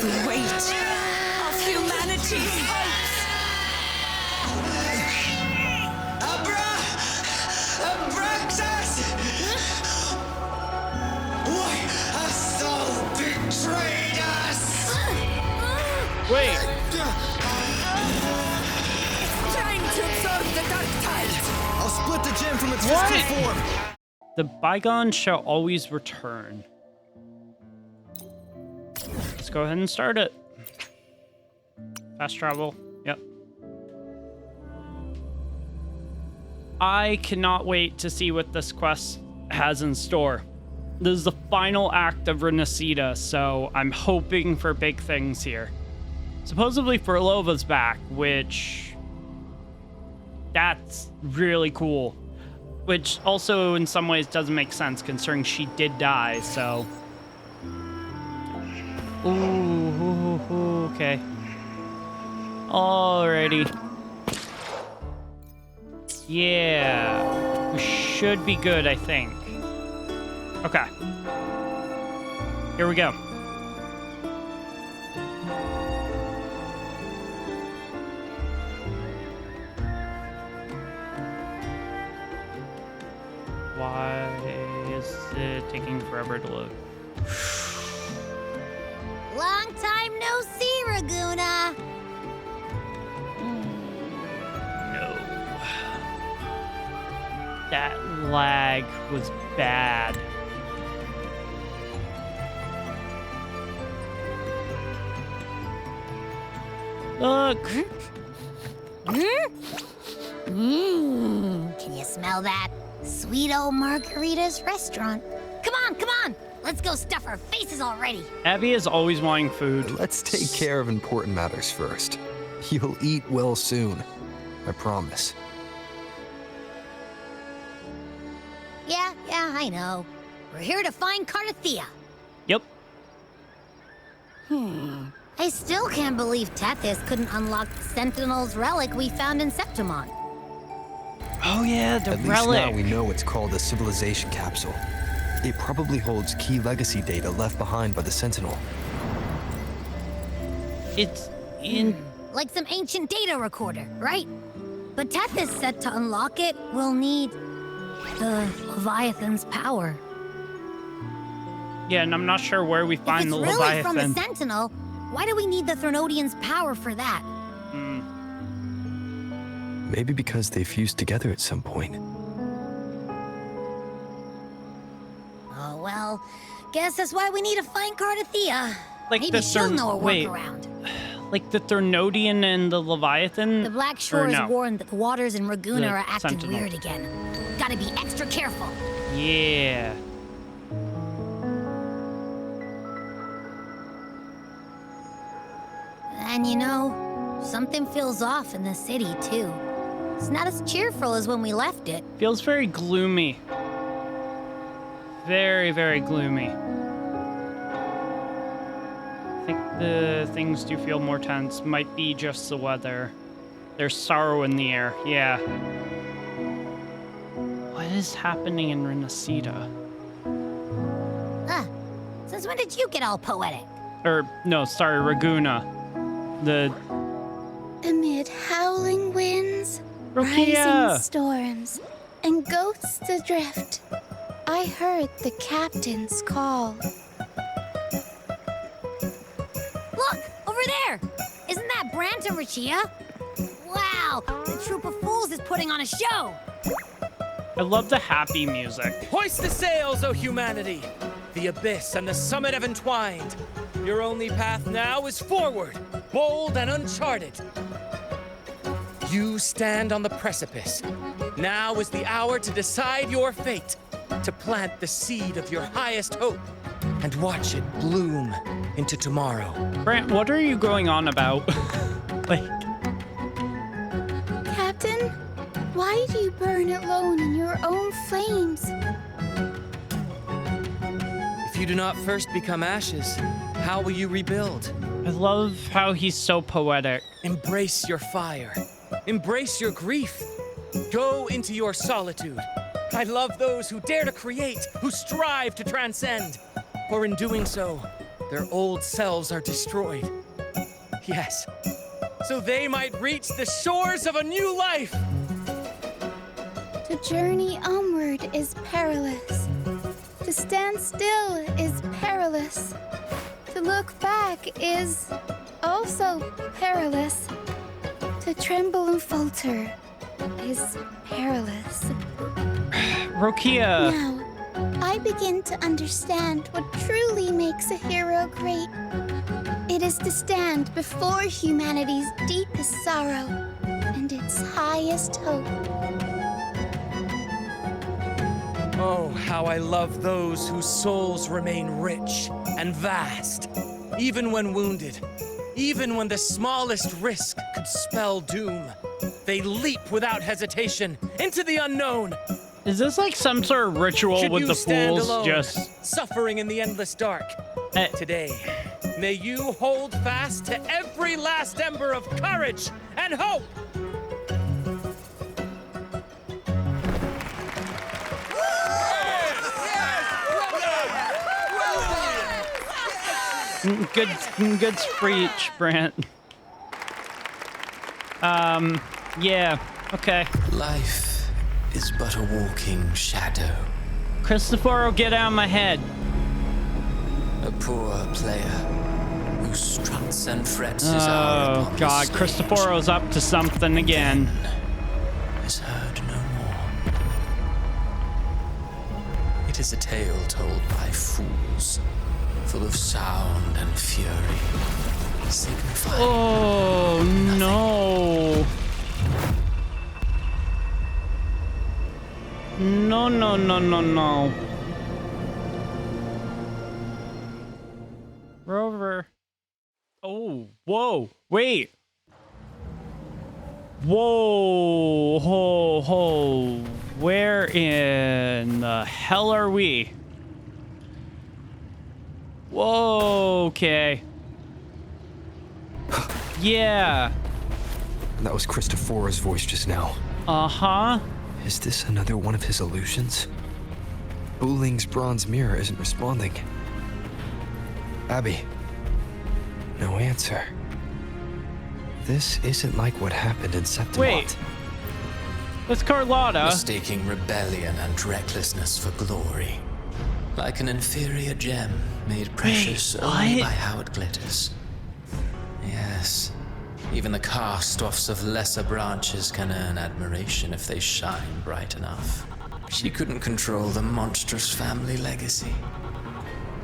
the weight of humanity's hopes. Abraxas! Why hast thou betrayed us? Wait. It's trying to absorb the dark tide. I'll split the gem from its physical form. The bygone shall always return. Let's go ahead and start it. Fast travel. Yep. I cannot wait to see what this quest has in store. This is the final act of Renacida, so I'm hoping for big things here. Supposedly Furlova's back, which... that's really cool. Which also in some ways doesn't make sense considering she did die, so... Ooh, okay. Alrighty. Yeah. We should be good, I think. Okay. Here we go. Why is it taking forever to load? Long time no see, Raguna. No. That lag was bad. Look. Can you smell that? Sweet old Margarita's restaurant. Come on. Let's go stuff our faces already. Abby is always wanting food. Let's take care of important matters first. You'll eat well soon. I promise. Yeah, I know. We're here to find Cartethyia. Yep. I still can't believe Tethys couldn't unlock the Sentinel's relic we found in Septimon. Oh yeah, the At least relic. now we know it's called a civilization capsule. It probably holds key legacy data left behind by the Sentinel. It's in... Like some ancient data recorder, right? But Tethys said to unlock it, we'll need the Leviathan's power. Yeah, and I'm not sure where we find the If it's really from Leviathan. the Sentinel, why do we need the Threnodian's power for that? Maybe because they fused together at some point. Oh, well, guess that's why we need to find Cartethyia. Like Maybe the she'll know a wait. workaround. Like the Threnodian and the Leviathan? The Black Or Shore has no? warned that the waters in Raguna The are acting Sentinel. weird again. Gotta be extra careful. Yeah. And you know, something feels off in the city, too. It's not as cheerful as when we left it. Feels very gloomy. Very, very gloomy. I think the things do feel more tense. Might be just the weather. There's sorrow in the air. Yeah. What is happening in Renacida? Since when did you get all poetic? Or, no, sorry, Raguna. The... Amid howling winds, Rokia! rising storms, and ghosts adrift, I heard the captain's call. Look, over there! Isn't that Brant and Rachia? Wow, the troop of fools is putting on a show! I love the happy music. Hoist the sails, O humanity! The abyss and the summit have entwined. Your only path now is forward, bold and uncharted. You stand on the precipice. Now is the hour to decide your fate, to plant the seed of your highest hope, and watch it bloom into tomorrow. Brant, what are you going on about? Like, Captain, why do you burn alone in your own flames? If you do not first become ashes, how will you rebuild? I love how he's so poetic. Embrace your fire. Embrace your grief. Go into your solitude. I love those who dare to create, who strive to transcend. For in doing so, Their old selves are destroyed. Yes, so they might reach the shores of a new life. To journey onward is perilous. To stand still is perilous. To look back is also perilous. To tremble and falter is perilous. Rokia. Now, I begin to understand what truly makes a hero great. It is to stand before humanity's deepest sorrow and its highest hope. Oh, how I love those whose souls remain rich and vast, even when wounded, even when the smallest risk could spell doom. They leap without hesitation into the unknown. Is this like some sort of ritual Should with you the stand fools? alone, Just suffering in the endless dark, today, may you hold fast to every last ember of courage and hope. good speech, Brent. Yeah, okay. Life is but a walking shadow. Cristoforo, get out of my head. A poor player who struts and frets his hour Oh upon the god, stage Cristoforo's up to something again. is heard no more. It is a tale told by fools, full of sound and fury, signifying Oh no. No. Rover. Oh, whoa, wait. Whoa, ho. Where in the hell are we? Whoa, okay. Yeah. That was Cristoforo's voice just now. Uh-huh. Is this another one of his illusions? Buling's bronze mirror isn't responding. Abby. No answer. This isn't like what happened in Septimont. Wait. That's Carlotta. mistaking rebellion and recklessness for glory. Like an inferior gem made precious only what? by how it glitters. Yes, even the cast-offs of lesser branches can earn admiration if they shine bright enough. She couldn't control the monstrous family legacy.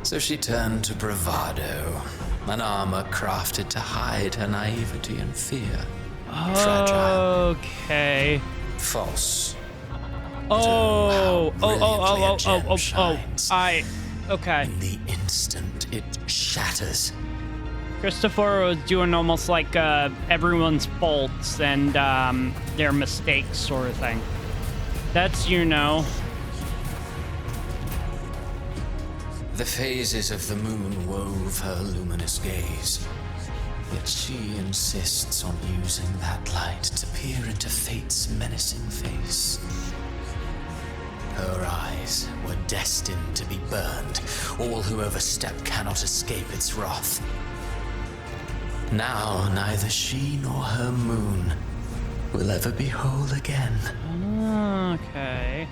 So she turned to bravado, an armor crafted to hide her naivety and fear. Fragile, Okay. false. Oh. brilliantly a gem shines. Okay. In the instant it shatters, Cristoforo is doing almost like everyone's faults and their mistakes sort of thing. That's, the phases of the moon wove her luminous gaze. Yet she insists on using that light to peer into fate's menacing face. Her eyes were destined to be burned. All who overstep cannot escape its wrath. Now neither she nor her moon will ever be whole again. Okay.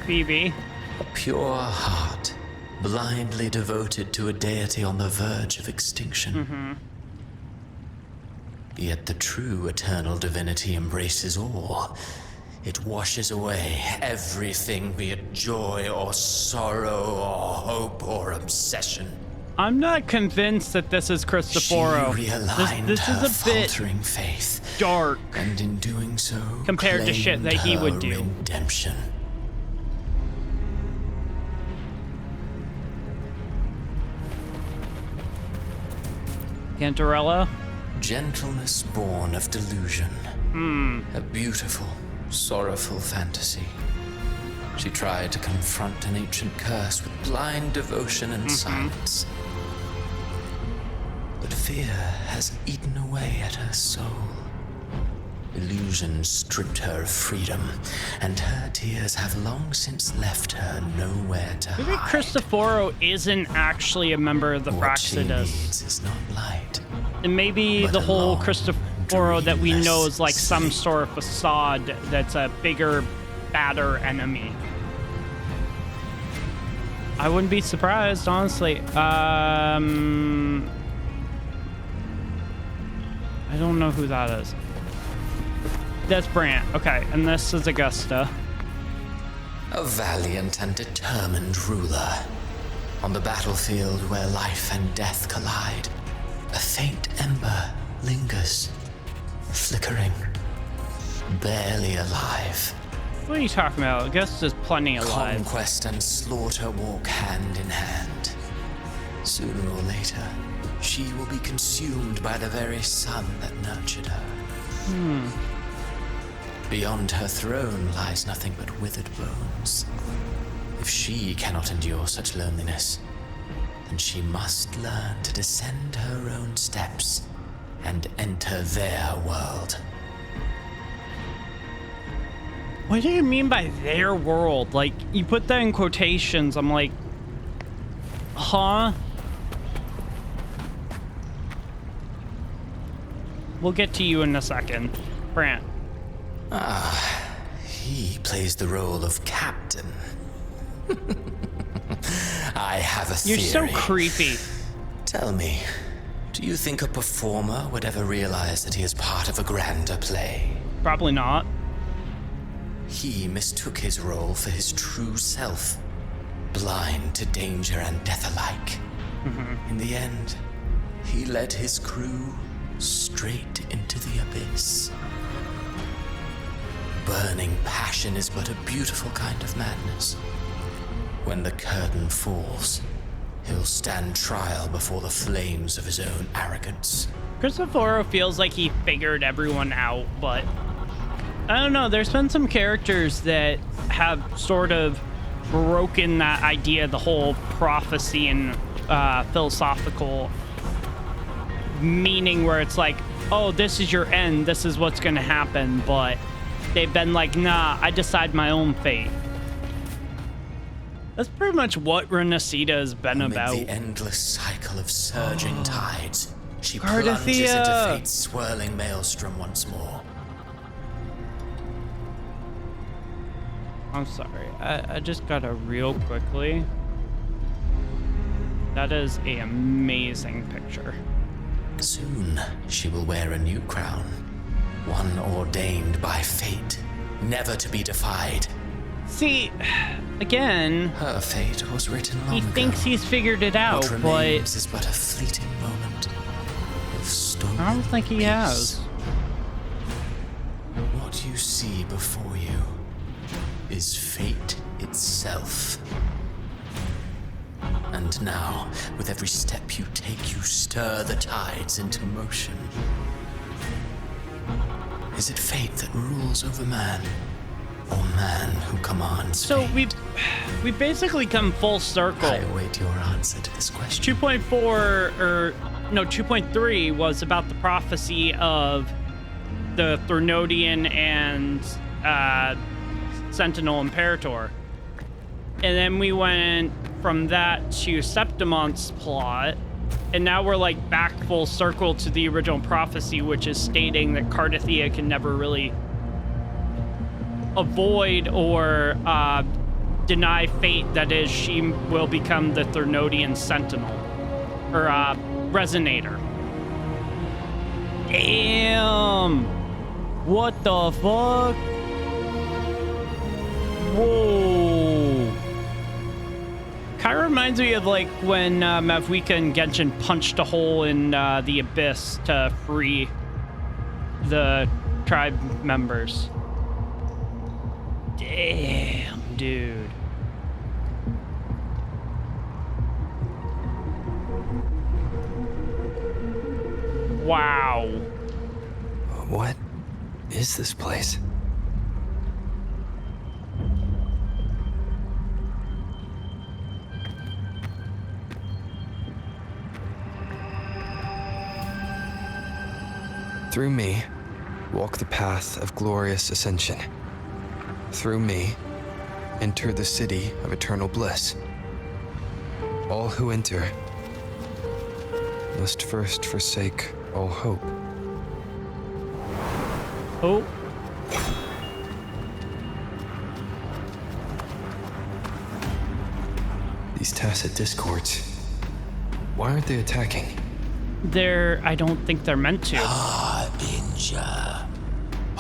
Phoebe. A pure heart, blindly devoted to a deity on the verge of extinction. Yet the true eternal divinity embraces all. It washes away everything, be it joy or sorrow or hope or obsession. I'm not convinced that this is Cristoforo. She realigned This her is a bit faltering faith, dark. and in doing so, Compared to shit that he claimed would her do. Redemption. Cantarella? Gentleness born of delusion. A beautiful, sorrowful fantasy. She tried to confront an ancient curse with blind devotion and silence. But fear has eaten away at her soul. Illusion stripped her of freedom, and her tears have long since left her nowhere to Maybe hide. Cristoforo isn't actually a member of the What she Fraxidus. needs is not light, And maybe but the a whole long, Cristoforo that we know is like some dreamless sort of facade that's a bigger, badder enemy. I wouldn't be surprised, honestly. I don't know who that is. That's Brant. Okay, and this is Augusta. A valiant and determined ruler. On the battlefield where life and death collide, a faint ember lingers, flickering, barely alive. What are you talking about? Augusta's plenty alive. Conquest and slaughter walk hand in hand. Sooner or later, she will be consumed by the very sun that nurtured her. Beyond her throne lies nothing but withered bones. If she cannot endure such loneliness, then she must learn to descend her own steps and enter their world. What do you mean by their world? Like, you put that in quotations. I'm like, huh? We'll get to you in a second. Brant. He plays the role of captain. I have a theory. You're so creepy. Tell me, do you think a performer would ever realize that he is part of a grander play? Probably not. He mistook his role for his true self, blind to danger and death alike. In the end, he led his crew straight into the abyss. Burning passion is but a beautiful kind of madness. When the curtain falls, he'll stand trial before the flames of his own arrogance. Cristoforo feels like he figured everyone out, but I don't know. There's been some characters that have sort of broken that idea, the whole prophecy and philosophical meaning where it's like, oh, this is your end. This is what's going to happen. But they've been like, nah, I decide my own fate. That's pretty much what Renacida has been about. Amid the endless cycle of surging tides, she Cartethyia. plunges into fate's swirling maelstrom once more. I'm sorry. I just gotta real quickly. That is an amazing picture. Soon, she will wear a new crown. One ordained by fate, never to be defied. See, again, Her fate was written long he ago. thinks he's figured it out, What but remains is but a fleeting moment of stolen I don't think he peace. has. What you see before you is fate itself. And now, with every step you take, you stir the tides into motion. Is it fate that rules over man, or man who commands So fate? we've basically come full circle. I await your answer to this question. 2.3 was about the prophecy of the Threnodian and Sentinel Imperator. And then we went from that to Septimonth's plot. And now we're like back full circle to the original prophecy, which is stating that Cartethyia can never really avoid or deny fate. That is, she will become the Threnodian Sentinel or Resonator. Damn! What the fuck? Whoa! Kind of reminds me of like when Mavuika and Genshin punched a hole in the abyss to free the tribe members. Damn, dude. Wow. What is this place? Through me, walk the path of glorious ascension. Through me, enter the city of eternal bliss. All who enter must first forsake all hope. Oh. These tacit discords, why aren't they attacking? I don't think they're meant to. Harbinger,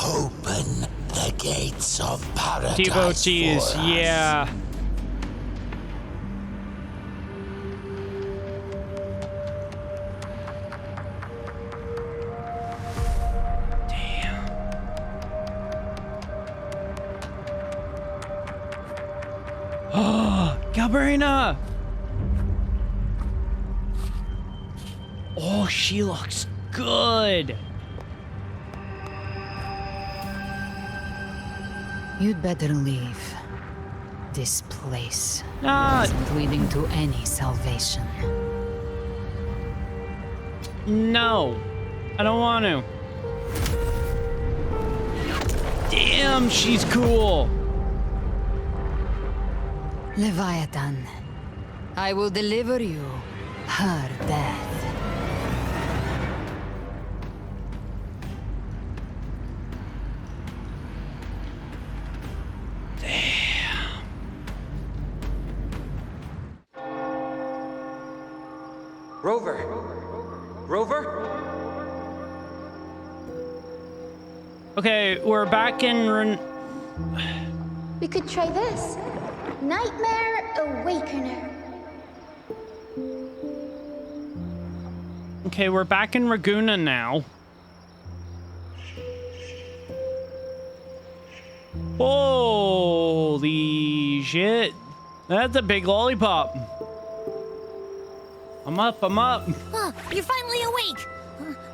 open the gates of paradise. Devotees, for us. yeah. Oh, Galbrena! Oh, she looks good. You'd better leave. This place Ah. isn't leading to any salvation. No, I don't want to. Damn, she's cool. Leviathan, I will deliver you her death. Rover! Rover? Okay, we're back in We could try this. Nightmare Awakener. Okay, we're back in Raguna now. Holy shit. That's a big lollipop. I'm up, I'm up. Oh, you're finally awake.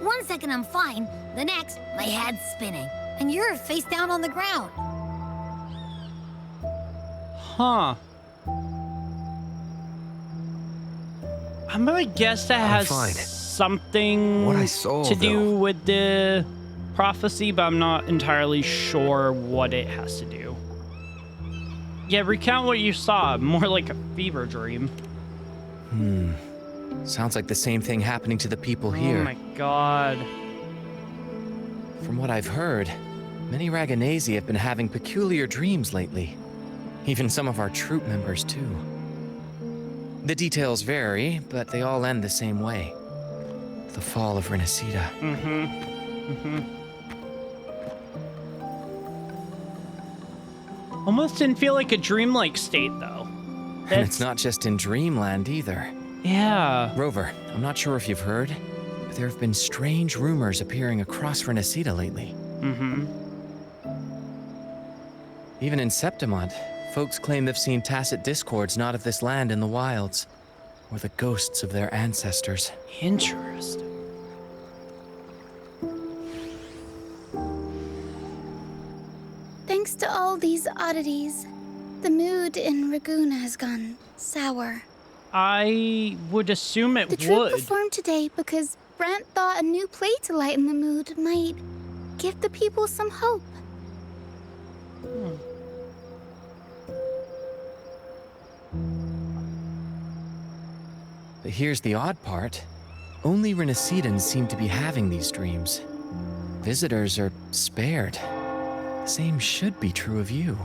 1 second I'm fine. The next, my head's spinning. And you're face down on the ground. Huh. I'm gonna guess that has fine. something What I saw, to do though. with the prophecy, but I'm not entirely sure what it has to do. Yeah, recount what you saw. More like a fever dream. Sounds like the same thing happening to the people Oh here. my god. From what I've heard, many Raganesi have been having peculiar dreams lately. Even some of our troop members, too. The details vary, but they all end the same way. The fall of Renacida. Almost didn't feel like a dreamlike state, though. And it's not just in Dreamland either. Yeah. Rover, I'm not sure if you've heard, but there have been strange rumors appearing across Renacida lately. Even in Septimont, folks claim they've seen tacit discords not of this land in the wilds, or the ghosts of their ancestors. Interesting. Thanks to all these oddities, the mood in Raguna has gone sour. I would assume it The troop would. performed today because Brent thought a new play to lighten the mood might give the people some hope. But here's the odd part. Only Renacidans seem to be having these dreams. Visitors are spared. The same should be true of you.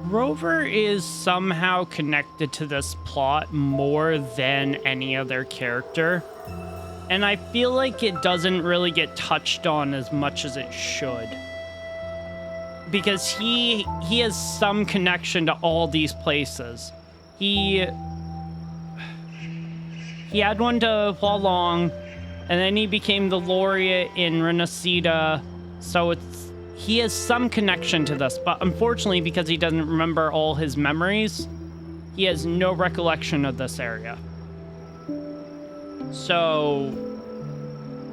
Rover is somehow connected to this plot more than any other character. And I feel like it doesn't really get touched on as much as it should. Because he has some connection to all these places. He had one to Hualong, and then he became the laureate in Renacida. So he has some connection to this, but unfortunately, because he doesn't remember all his memories, he has no recollection of this area. So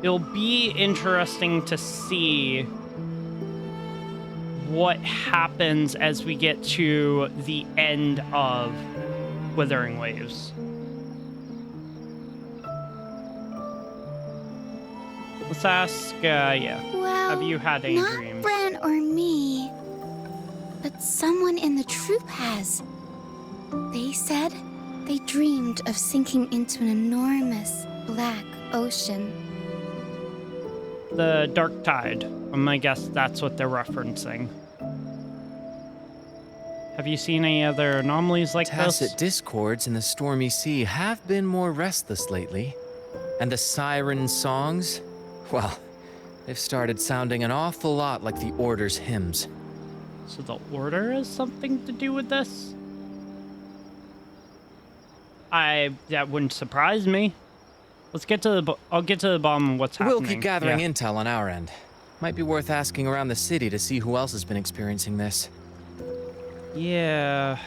it'll be interesting to see what happens as we get to the end of Wuthering Waves. Let's ask, yeah. Well, Have you had any not dreams? Bran or me, but someone in the troop has. They said they dreamed of sinking into an enormous black ocean. The dark tide. I guess that's what they're referencing. Have you seen any other anomalies like Tacit this? discords in the stormy sea have been more restless lately. And the siren songs, well, they've started sounding an awful lot like the Order's hymns. So the Order has something to do with this? That wouldn't surprise me. Let's get to the. I'll get to the bottom of what's happening. We'll keep gathering Yeah. intel on our end. Might be worth asking around the city to see who else has been experiencing this. Yeah.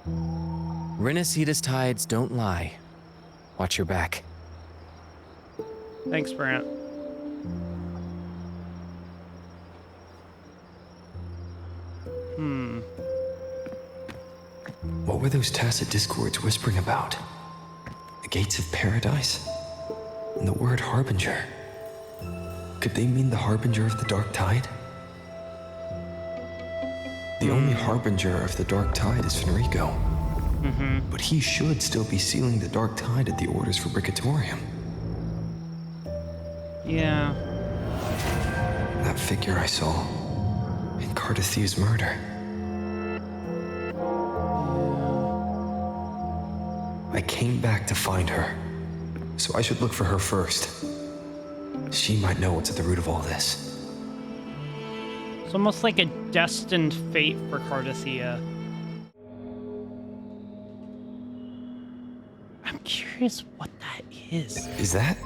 Renaceda's tides don't lie. Watch your back. Thanks, Brant. What were those tacit discords whispering about? The gates of paradise? And the word harbinger? Could they mean the harbinger of the dark tide? The only harbinger of the dark tide is Fenrico. But he should still be sealing the dark tide at the Order's Fabricatorium. Yeah. That figure I saw in Cartethia's murder. I came back to find her, so I should look for her first. She might know what's at the root of all this. It's almost like a destined fate for Cartethyia. I'm curious what that is. Is that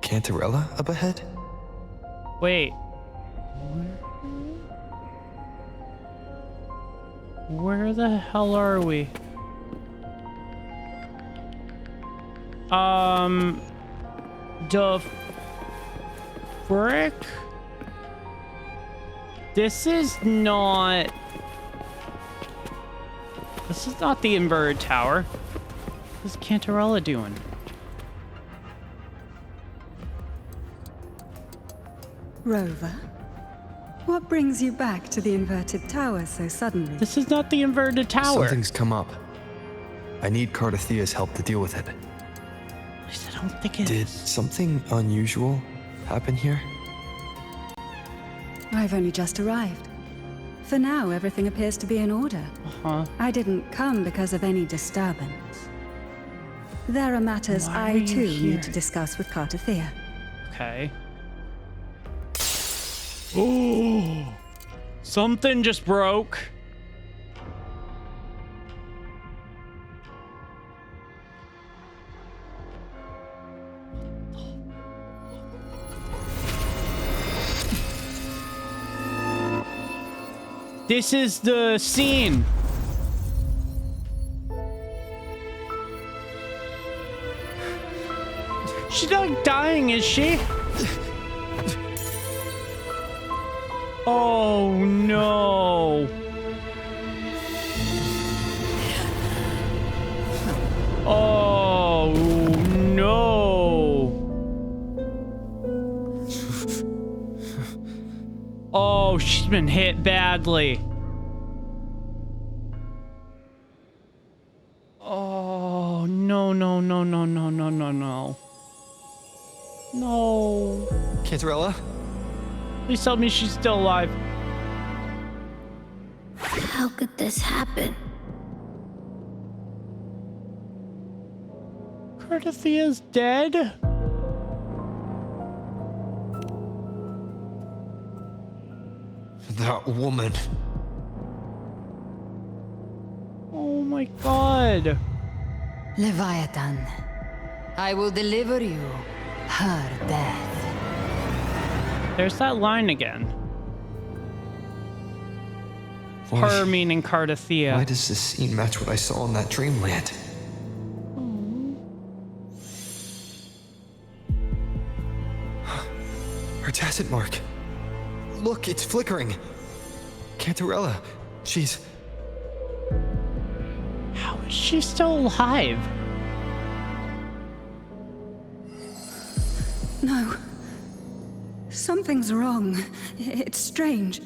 Cantarella up ahead? Wait. Where the hell are we? The frick? This is not the inverted tower. What's Cantarella doing? Rover, what brings you back to the inverted tower so suddenly? This is not the inverted tower. Something's come up. I need Cartethia's help to deal with it. At least I don't think it Did is. something unusual happen here? I've only just arrived. For now, everything appears to be in order. Huh? I didn't come because of any disturbance. There are matters Why are I you too here? need to discuss with Cartethyia. Okay. Oh, something just broke. This is the scene. She's not dying, is she? Oh no. Oh no. Oh, she's been hit badly. Oh, no, no, no, no, no, no, no, no. No. Cantarella? Please tell me she's still alive. How could this happen? Cartethia's dead? That woman. Oh my god. Leviathan, I will deliver you her death. There's that line again. Why, Her meaning Cartethyia. why does this scene match what I saw in that dreamland? Her tacit mark. Look, it's flickering. Cantarella, she's... How is she still alive? know. Something's wrong. It's strange.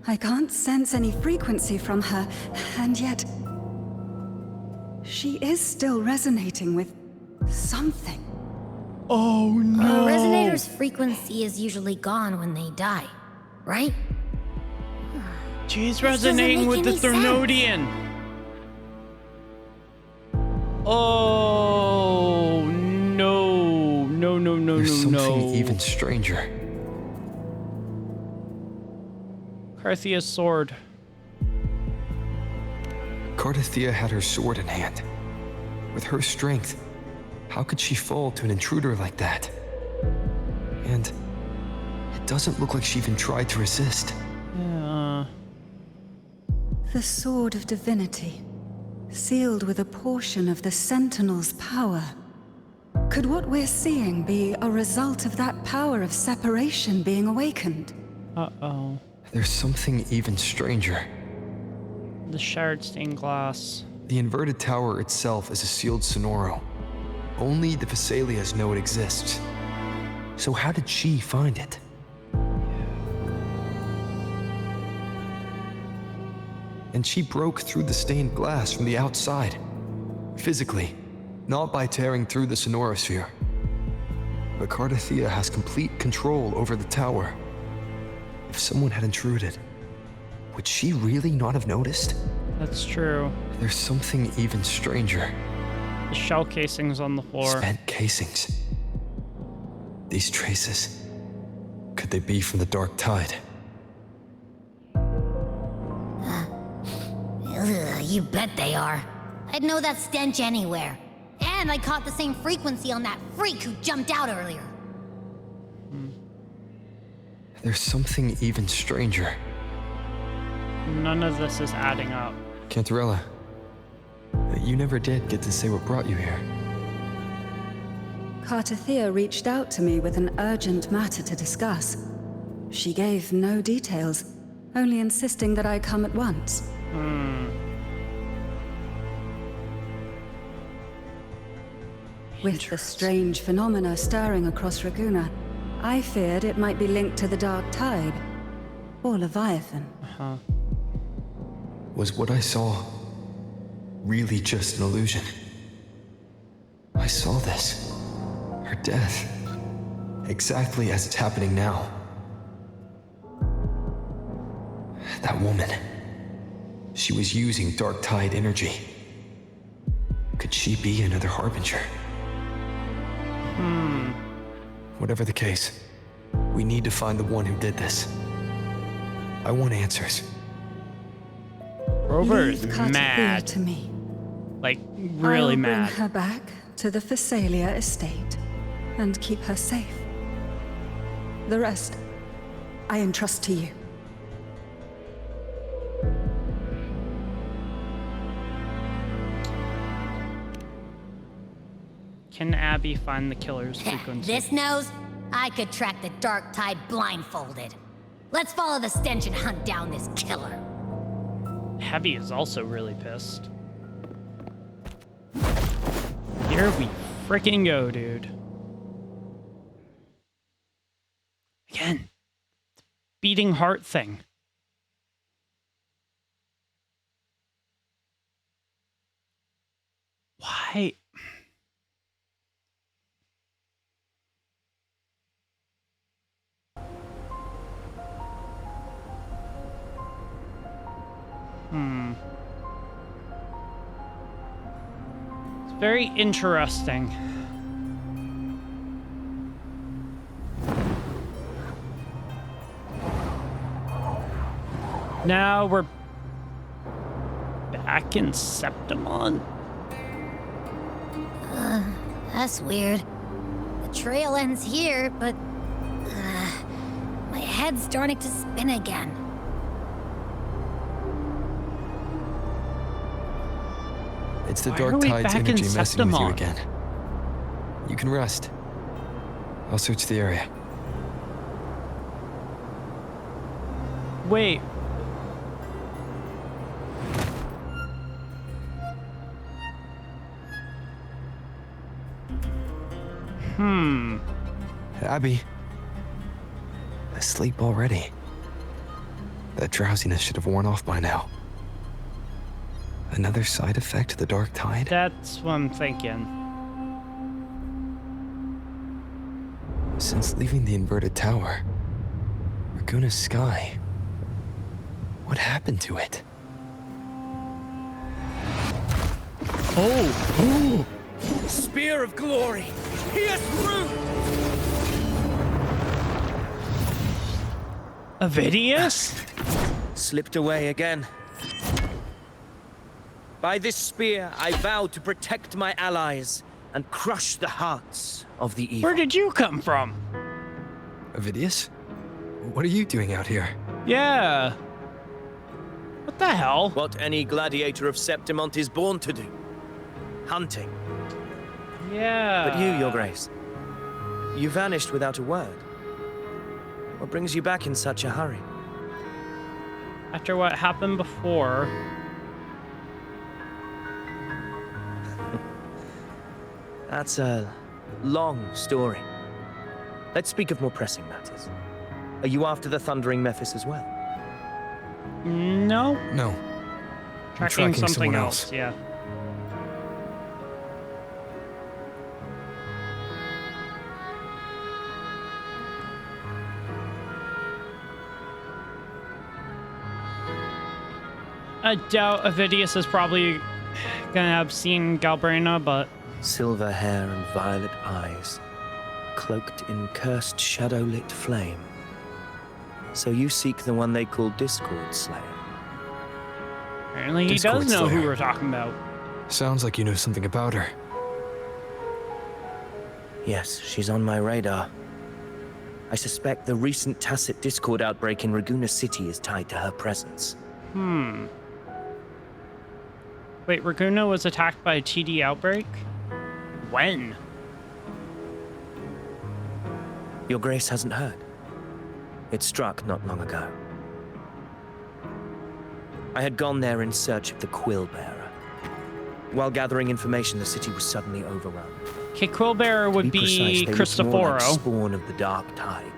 I can't sense any frequency from her, and yet... she is still resonating with something. Oh no. A resonator's frequency is usually gone when they die, right? She's This doesn't resonating make with the any sense. Thernodian. Oh no. No, no, no, There's no, something no. even stranger. Cartethia's sword. Cartethyia had her sword in hand. With her strength, how could she fall to an intruder like that? And it doesn't look like she even tried to resist. Yeah. The Sword of Divinity, sealed with a portion of the Sentinel's power. Could what we're seeing be a result of that power of separation being awakened? Uh-oh. There's something even stranger. The shattered stained glass. The inverted tower itself is a sealed sonoro. Only the Phasalias know it exists. So how did she find it? And she broke through the stained glass from the outside. Physically, not by tearing through the sonorosphere. But Cartethyia has complete control over the tower. If someone had intruded, would she really not have noticed? That's true. There's something even stranger. The shell casings on the floor. Spent casings. These traces. Could they be from the Dark Tide? Ugh, you bet they are. I'd know that stench anywhere. And I caught the same frequency on that freak who jumped out earlier. There's something even stranger. None of this is adding up. Cantarella, you never did get to say what brought you here. Cartethyia reached out to me with an urgent matter to discuss. She gave no details, only insisting that I come at once. With the strange phenomena stirring across Raguna, I feared it might be linked to the Dark Tide, or Leviathan. Was what I saw really just an illusion? I saw this. Her death. Exactly as it's happening now. That woman. She was using Dark Tide energy. Could she be another Harbinger? Whatever the case, we need to find the one who did this. I want answers. Rover is Leave Cartethyia mad. to me. Like, really I'll mad. bring her back to the Phasalia estate and keep her safe. The rest, I entrust to you. Can Abby find the killer's frequency? This nose? I could track the Dark Tide blindfolded. Let's follow the stench and hunt down this killer. Heavy is also really pissed. Here we freaking go, dude. Again, beating heart thing. Why? It's very interesting. Now we're back in Septimon. That's weird. The trail ends here, but my head's starting to spin again. It's the Why Dark are we Tide's back in energy messing with you Septimon? again. You can rest. I'll search the area. Wait. Abby. Asleep already. That drowsiness should have worn off by now. Another side effect of the dark tide? That's what I'm thinking. Since leaving the inverted tower, Raguna's sky, what happened to it? Oh! Spear of glory! Pierce through! Avidius? Slipped away again. By this spear, I vow to protect my allies and crush the hearts of the evil. Where did you come from? Avidius? What are you doing out here? Yeah. What the hell? What any gladiator of Septimont is born to do. Hunting. Yeah. But you, Your Grace, you vanished without a word. What brings you back in such a hurry? After what happened before. That's a long story. Let's speak of more pressing matters. Are you after the Thundering Mephis as well? No. No. I'm Tracking something someone else, yeah. I doubt Avidius is probably gonna have seen Galbrena, but... Silver hair and violet eyes, cloaked in cursed shadow-lit flame. So you seek the one they call Discord Slayer. Apparently he Discord does know who Slayer. we're talking about. Sounds like you know something about her. Yes, she's on my radar. I suspect the recent tacit Discord outbreak in Raguna City is tied to her presence. Wait, Raguna was attacked by a TD outbreak? When? Your Grace hasn't heard. It struck not long ago. I had gone there in search of the Quill Bearer. While gathering information, the city was suddenly overrun. Okay, Quillbearer would be precise, they looked more like Cristoforo. spawn of the Dark Tide.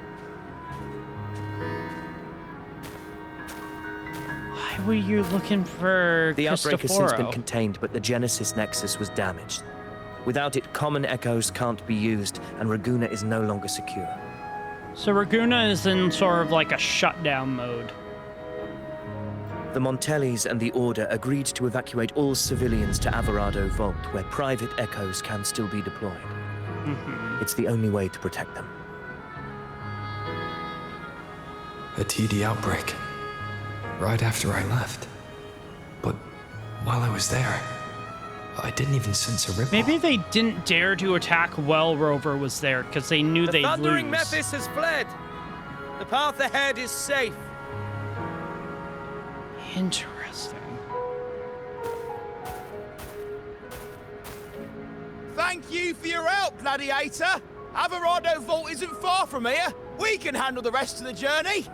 Why were you looking for The outbreak has since been Cristoforo? contained, but the Genesis Nexus was damaged. Without it, common echoes can't be used, and Raguna is no longer secure. So Raguna is in sort of like a shutdown mode. The Montellis and the Order agreed to evacuate all civilians to Averado Vault, where private echoes can still be deployed. It's the only way to protect them. A TD outbreak. Right after I left. But while I was there, I didn't even sense a ripple. Maybe they didn't dare to attack while Rover was there because they knew they'd The Thundering lose. Mephis has fled! The path ahead is safe. Interesting. Thank you for your help, Gladiator. Averado Vault isn't far from here. We can handle the rest of the journey.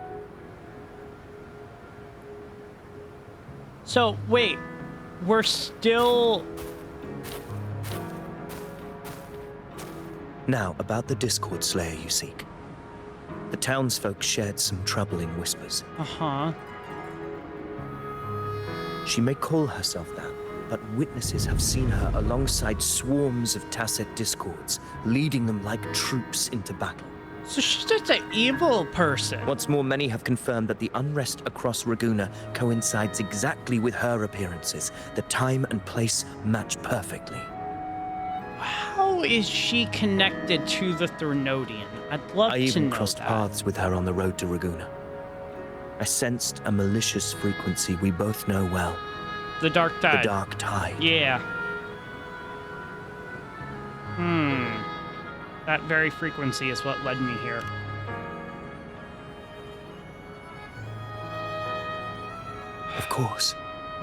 So, wait. We're still... Now, about the Discord Slayer you seek. The townsfolk shared some troubling whispers. Uh-huh. She may call herself that, but witnesses have seen her alongside swarms of tacit discords, leading them like troops into battle. So she's just an evil person. What's more, many have confirmed that the unrest across Raguna coincides exactly with her appearances. The time and place match perfectly. How is she connected to the Threnodian? I'd love I to even know crossed that. paths with her on the road to Raguna. I sensed a malicious frequency we both know well. The Dark Tide. The Dark Tide. Yeah. That very frequency is what led me here. Of course.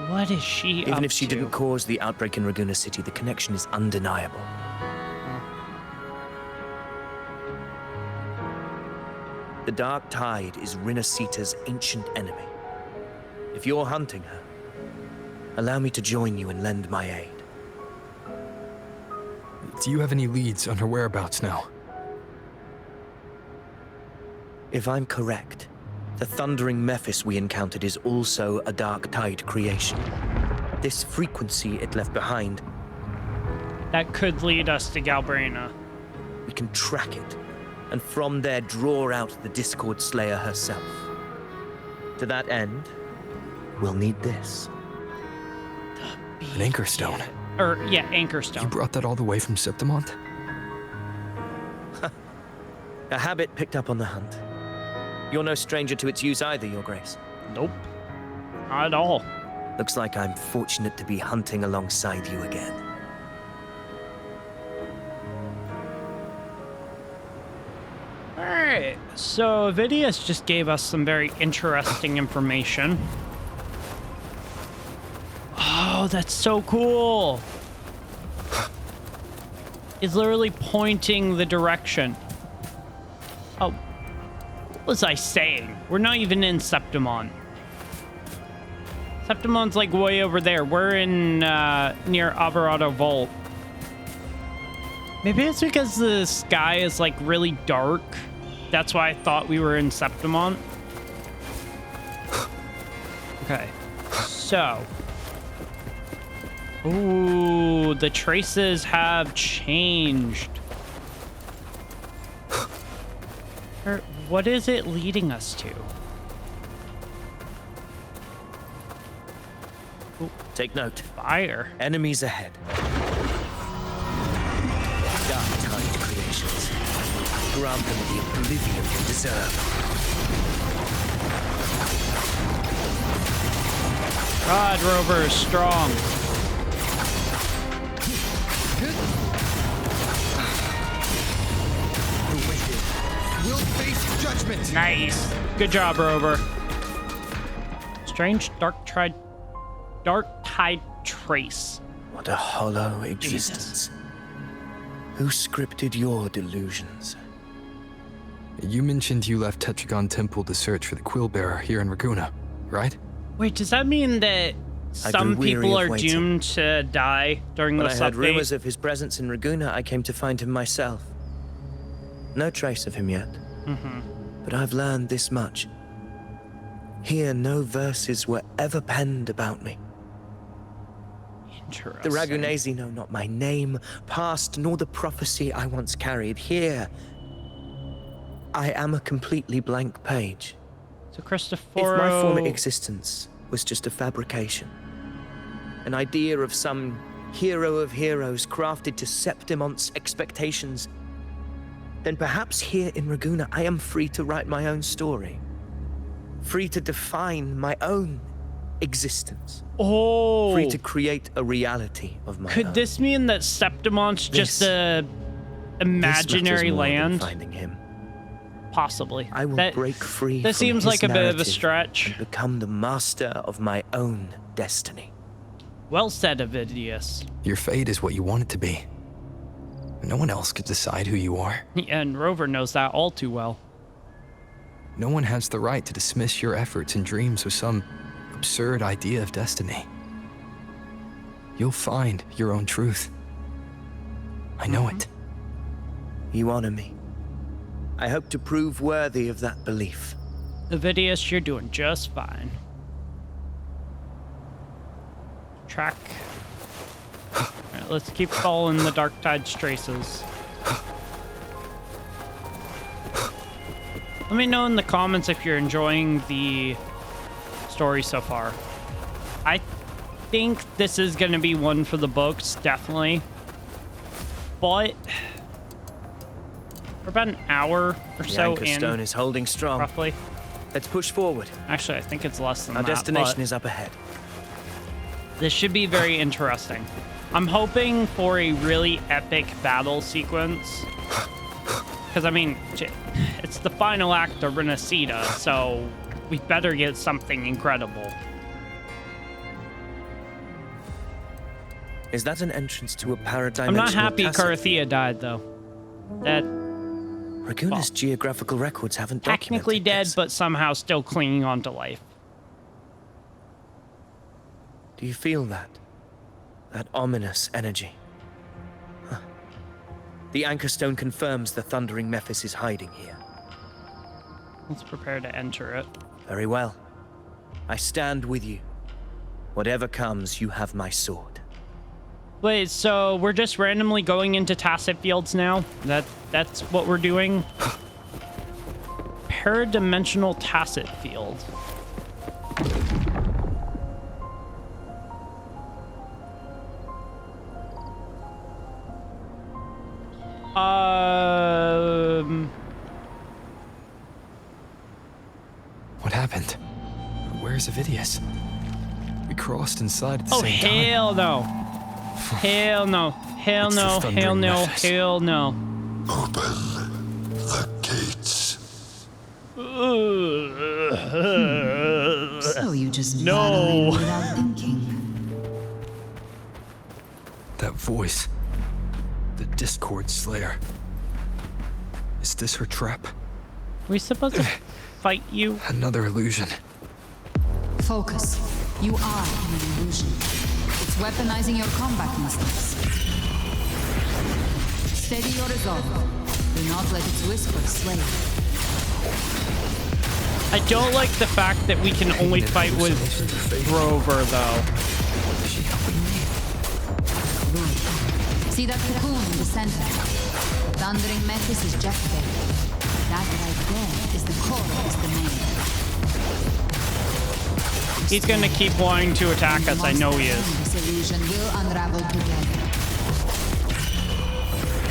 What is she up Even if she to? didn't cause the outbreak in Raguna City, the connection is undeniable. The Dark Tide is Rinasita's ancient enemy. If you're hunting her, allow me to join you and lend my aid. Do you have any leads on her whereabouts now? If I'm correct, the thundering Mephis we encountered is also a dark tide creation. This frequency it left behind, That could lead us to Galbrena. we can track it, and from there draw out the Discord Slayer herself. To that end, we'll need this. An anchor stone. Yeah, anchor You stone. brought that all the way from Septimont? A habit picked up on the hunt. You're no stranger to its use either, Your Grace. Nope. Not at all. Looks like I'm fortunate to be hunting alongside you again. Alright, so Vidius just gave us some very interesting information. Oh, that's so cool! It's literally pointing the direction. Oh, what was I saying? We're not even in Septimont. Septimon's like way over there. We're in near Alvarado Vault. Maybe it's because the sky is like really dark. That's why I thought we were in Septimont. Okay, so. Ooh, the traces have changed. What is it leading us to? Ooh, Take note. fire. Enemies ahead. Dark tide creations. Grant them the oblivion they deserve. God, Rover is strong. The wicked will face judgment. Nice. Good job, Rover. Strange dark tide trace. What a hollow existence. Who scripted your delusions? You mentioned you left Tetragon Temple to search for the Quill Bearer here in Raguna, right? Wait, does that mean that some grew weary people of are waiting. doomed to die during When I this heard update? rumors of his presence in Raguna, I came to find him myself. No trace of him yet. But I've learned this much. Here, no verses were ever penned about me. Interesting. The Ragunesi know not my name, past, nor the prophecy I once carried. Here, I am a completely blank page. So Christopher. If my former existence was just a fabrication, an idea of some hero of heroes crafted to Septimont's expectations, then perhaps here in Raguna I am free to write my own story. Free to define my own existence. Oh. Free to create a reality of my own. Could this mean that Septimont's just a imaginary This matters more than land? finding him. Possibly. I will break free That from seems his like a bit of a narrative stretch. and become the master of my own destiny. Well said, Avidius. Your fate is what you want it to be. No one else could decide who you are. And Rover knows that all too well. No one has the right to dismiss your efforts and dreams with some absurd idea of destiny. You'll find your own truth. I know it. You honor me. I hope to prove worthy of that belief. Avidius, you're doing just fine. Track. Alright, let's keep following the Dark Tide's traces. Let me know in the comments if you're enjoying the story so far. I think this is going to be one for the books, definitely. But we're about an hour or The so anchor in, stone is holding strong. roughly. Let's push forward. Actually, I think it's less than Our that. destination but is up ahead. this should be very interesting. I'm hoping for a really epic battle sequence. Because, I mean, it's the final act of Renacida, so we better get something incredible. Is that an entrance to a paradigm? I'm not happy Cartethyia died, though. That Raguna's geographical records haven't documented technically dead, this. but somehow still clinging on to life. Do you feel that? That ominous energy? Huh. The anchor stone confirms the thundering Mephis is hiding here. Let's prepare to enter it. Very well. I stand with you. Whatever comes, you have my sword. Wait, so we're just randomly going into tacit fields now? That's what we're doing? Paradimensional tacit field. What happened? Where's Avidius? We crossed inside at the same time. Oh, hell no. Hell no. Hell It's the no. thundering Hell no. Memphis. Hell no. Open the gates. So you just No. battle in without thinking. That voice. The Discord Slayer. Is this her trap? We supposed to fight you? Another illusion. Focus. You are an illusion. It's weaponizing your combat instincts. Steady your resolve. Do not let its whisper sway you. I don't like the fact that we can only fight with Rover, though. See that cocoon in the center? Thundering Memphis is just there. That right there is the core of this domain. He's gonna keep wanting to attack us. I know he is. This illusion will unravel together.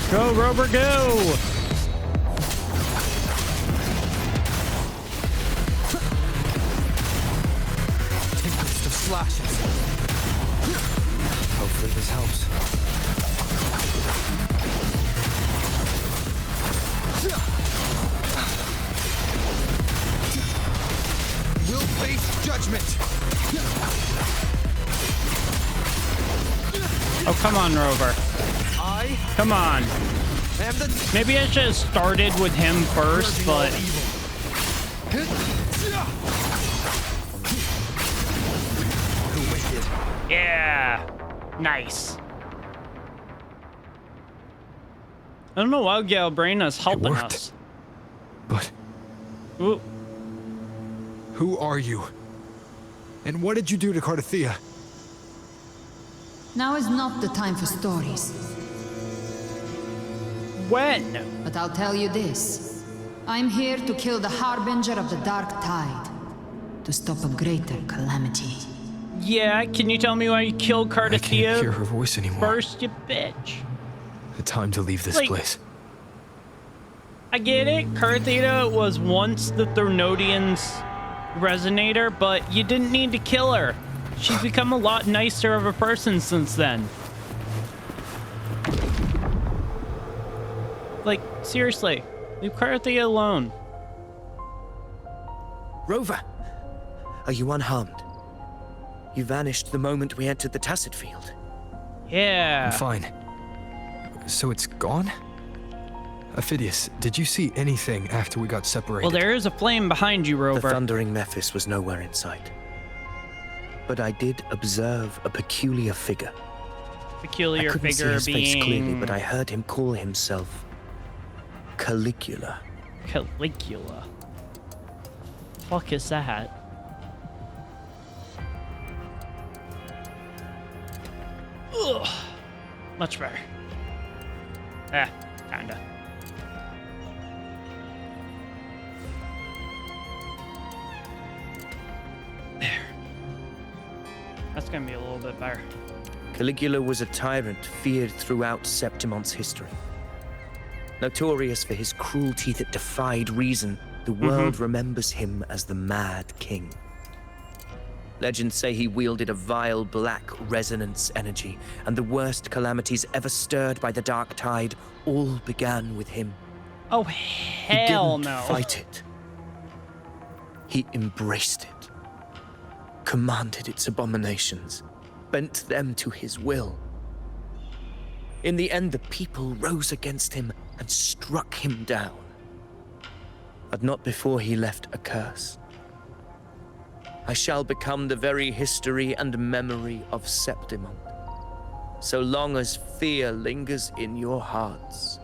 Go, Rover, go! Tempest of slashes. Hopefully this helps. We'll face judgment. Oh, come on, Rover. Come on. Maybe I should have started with him first, but... Yeah. Nice. I don't know why Galbrena's helping us. But Ooh. who are you? And what did you do to Cartethyia? Now is not the time for stories. When? But I'll tell you this. I'm here to kill the harbinger of the dark tide. To stop a greater calamity. Yeah, can you tell me why you killed I can't hear Cartethyia her voice anymore. first, you bitch? The time to leave this Like- place. I get it. Cartethyia was once the Thronodian's resonator, but you didn't need to kill her. She's become a lot nicer of a person since then. Like, seriously, leave Cartethyia alone. Rover! Are you unharmed? You vanished the moment we entered the tacit field. Yeah. I'm fine. So it's gone? Ophidius, did you see anything after we got separated? Well, there is a flame behind you, The Rover. thundering Memphis was nowhere in sight. But I did observe a peculiar figure. Peculiar I couldn't see figure his face clearly, being but I heard him call himself Caligula. Caligula. Fuck is that? Ugh. Much better. Kinda. There. That's gonna be a little bit better. Caligula was a tyrant feared throughout Septimont's history. Notorious for his cruelty that defied reason, the world remembers him as the Mad King. Legends say he wielded a vile black resonance energy, and the worst calamities ever stirred by the dark tide all began with him. Oh, He hell didn't no. fight it. He embraced it, commanded its abominations, bent them to his will. In the end, the people rose against him and struck him down. But not before he left a curse. I shall become the very history and memory of Septimont. So long as fear lingers in your hearts,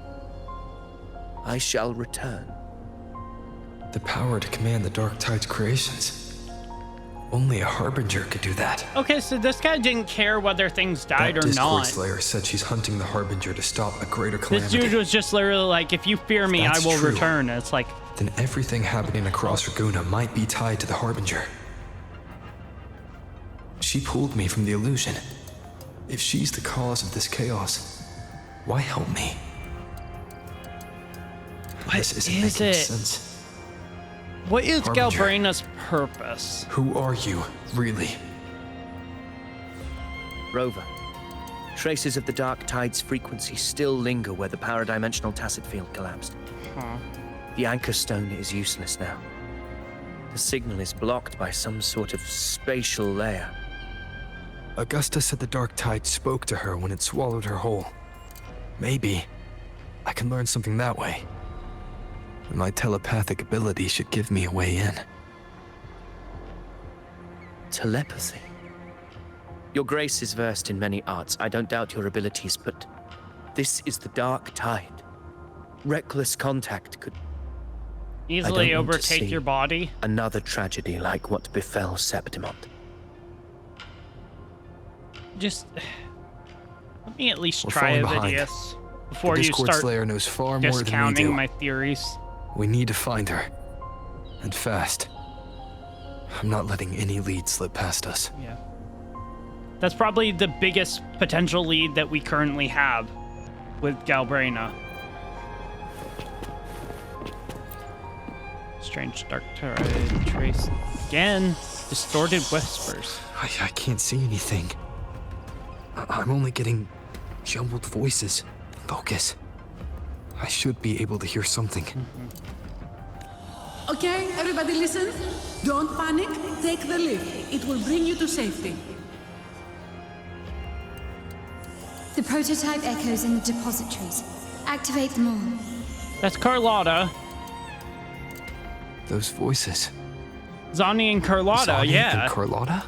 I shall return. The power to command the Dark Tide's creations. Only a Harbinger could do that. Okay, so this guy didn't care whether things died That or Discord not. Slayer said she's hunting the Harbinger to stop a greater This calamity. dude was just literally like, if you fear me, That's I will true. return. It's like, Then everything happening across Raguna might be tied to the Harbinger. She pulled me from the illusion. If she's the cause of this chaos, why help me? This isn't making sense. What is Harbinger. Galbrena's purpose? Who are you, really? Rover. Traces of the Dark Tide's frequency still linger where the paradimensional tacit field collapsed. The anchor stone is useless now. The signal is blocked by some sort of spatial layer. Augusta said the Dark Tide spoke to her when it swallowed her whole. Maybe I can learn something that way. My telepathic ability should give me a way in. Telepathy. Your Grace is versed in many arts. I don't doubt your abilities, but this is the Dark Tide. Reckless contact could Easily want to overtake see your body? another tragedy like what befell Septimont. Just let me at least We're try falling behind. Vidius before The you Discord start Slayer knows far more than we discounting do. my theories. We need to find her. And fast. I'm not letting any lead slip past us. Yeah. That's probably the biggest potential lead that we currently have with Galbrena. Strange dark tide trace. Again, distorted whispers. I can't see anything. I'm only getting jumbled voices. Focus. I should be able to hear something. Okay, everybody listen. Don't panic. Take the lift. It will bring you to safety. The prototype echoes in the depositories. Activate them all. That's Carlotta. Those voices. Zani and Carlotta, Zani yeah. and Carlotta?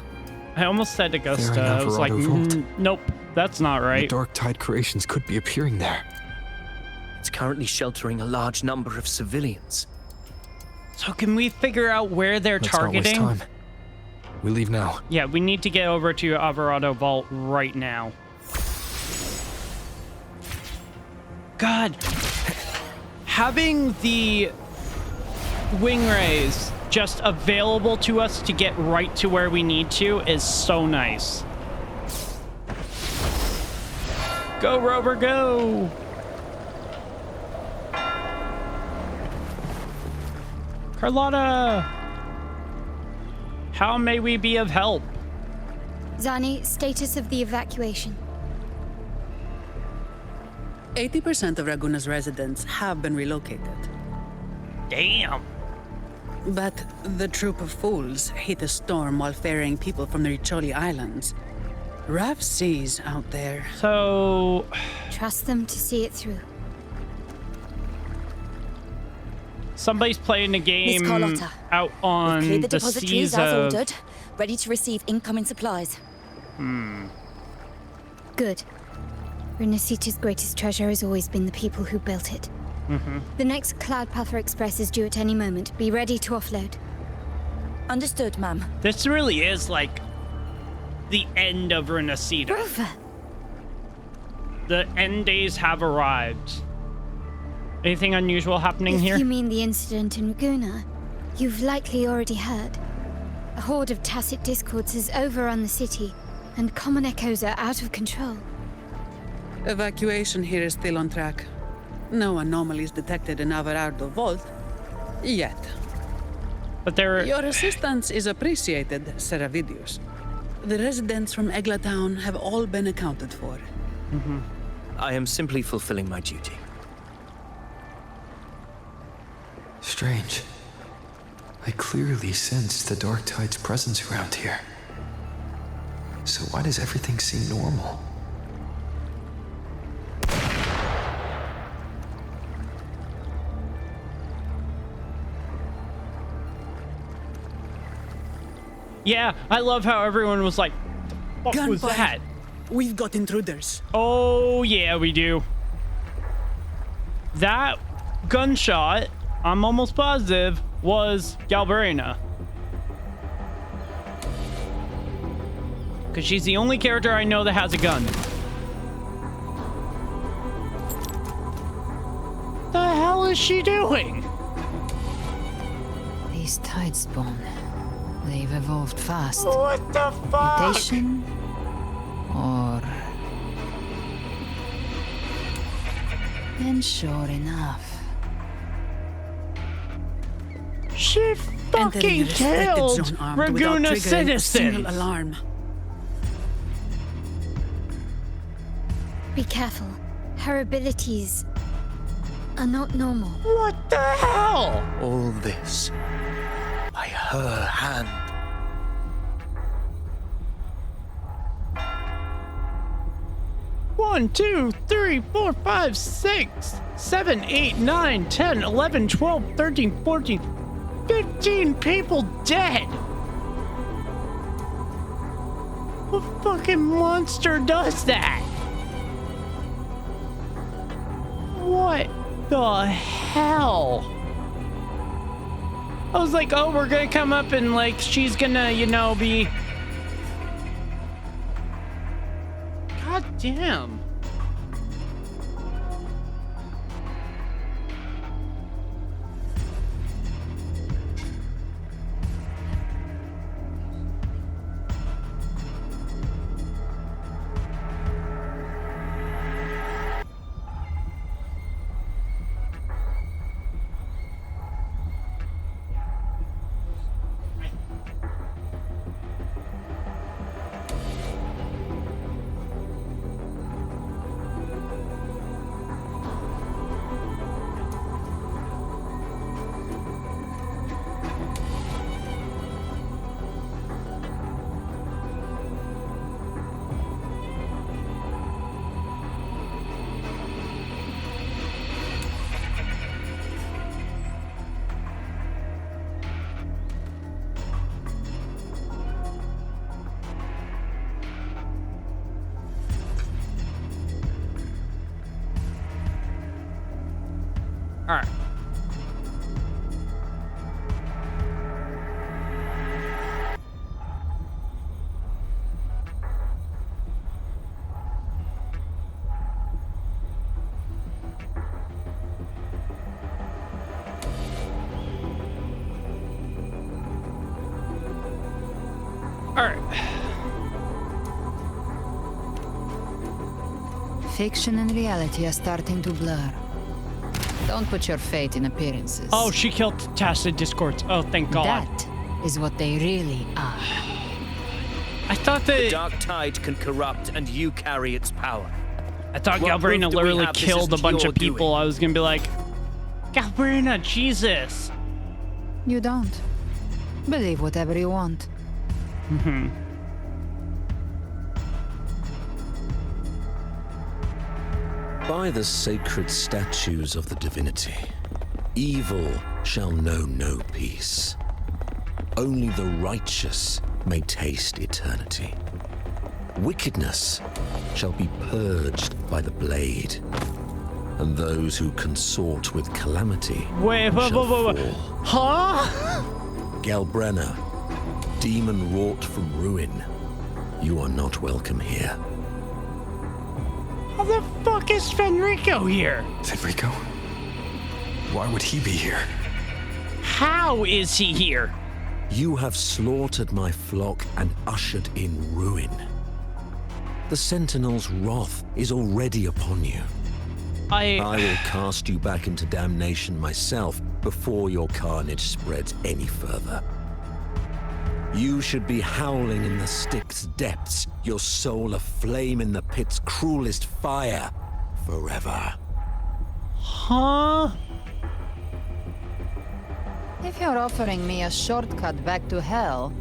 I almost said Augusta. They're in I was like, Alvarado Vault. nope, that's not The right. Dark Tide creations could be appearing there. It's currently sheltering a large number of civilians. So can we figure out where they're Let's not waste targeting? time. We leave now. Yeah, we need to get over to Alvarado Vault right now. God, having the wing rays just available to us to get right to where we need to is so nice. Go, Rover, go! Carlotta! How may we be of help? Zani, status of the evacuation. 80% of Raguna's residents have been relocated. Damn. But the troop of fools hit a storm while ferrying people from the Riccioli Islands. Rough seas out there. So... Trust them to see it through. somebody's playing a game Carlotta, out on cleared the the depositories seas as of... ordered, ready to receive incoming supplies. Good. Renacita's greatest treasure has always been the people who built it. The next Cloudpather Express is due at any moment. Be ready to offload. Understood, ma'am. This really is like the end of Renacita. Rover! The end days have arrived. Anything unusual happening If here? you mean the incident in Raguna, you've likely already heard. A horde of tacit discords has overrun the city, and common echoes are out of control. Evacuation here is still on track. No anomalies detected in Alvarado Vault. Yet. But there... Your assistance is appreciated, Seravidius. The residents from Egla Town have all been accounted for. I am simply fulfilling my duty. Strange. I clearly sensed the Dark Tide's presence around here. So why does everything seem normal? Yeah, I love how everyone was like, what was Gunfire. that? We've got intruders. Oh, yeah, we do. That gunshot I'm almost positive, was Galbrena. Because she's the only character I know that has a gun. The hell is she doing? These tidespawn, they've evolved fast. What the fuck? Mutation or... And sure enough, she fucking killed Raguna citizens. Alarm. Be careful. Her abilities are not normal. What the hell? All this by her hand. One, 2, 3, 4, 5, 6, 7, 8, 9, 10, 11, 12, 13, 14, 15 people dead. What fucking monster does that? What the hell? I was like, oh, we're gonna come up and like she's gonna, you know, be... God damn. All right. All right. Fiction and reality are starting to blur. Don't put your fate in appearances. Oh, she killed Tacit Discords. Oh, thank God. That is what they really are. I thought that... The dark tide can corrupt, and you carry its power. I thought What proof Galbrena do we literally have this killed a isn't bunch your of people. doing? I was gonna be like, Galbrena, Jesus. You don't. Believe whatever you want. Mm-hmm. By the sacred statues of the divinity, evil shall know no peace. Only the righteous may taste eternity. Wickedness shall be purged by the blade, and those who consort with calamity shall fall. Huh? Galbrena, demon wrought from ruin, you are not welcome here. How the fuck is Fenrico here? Fenrico? Why would he be here? How is he here? You have slaughtered my flock and ushered in ruin. The Sentinel's wrath is already upon you. I will cast you back into damnation myself before your carnage spreads any further. You should be howling in the Styx's depths, your soul aflame in the pit's cruelest fire, forever. Huh? If you're offering me a shortcut back to hell,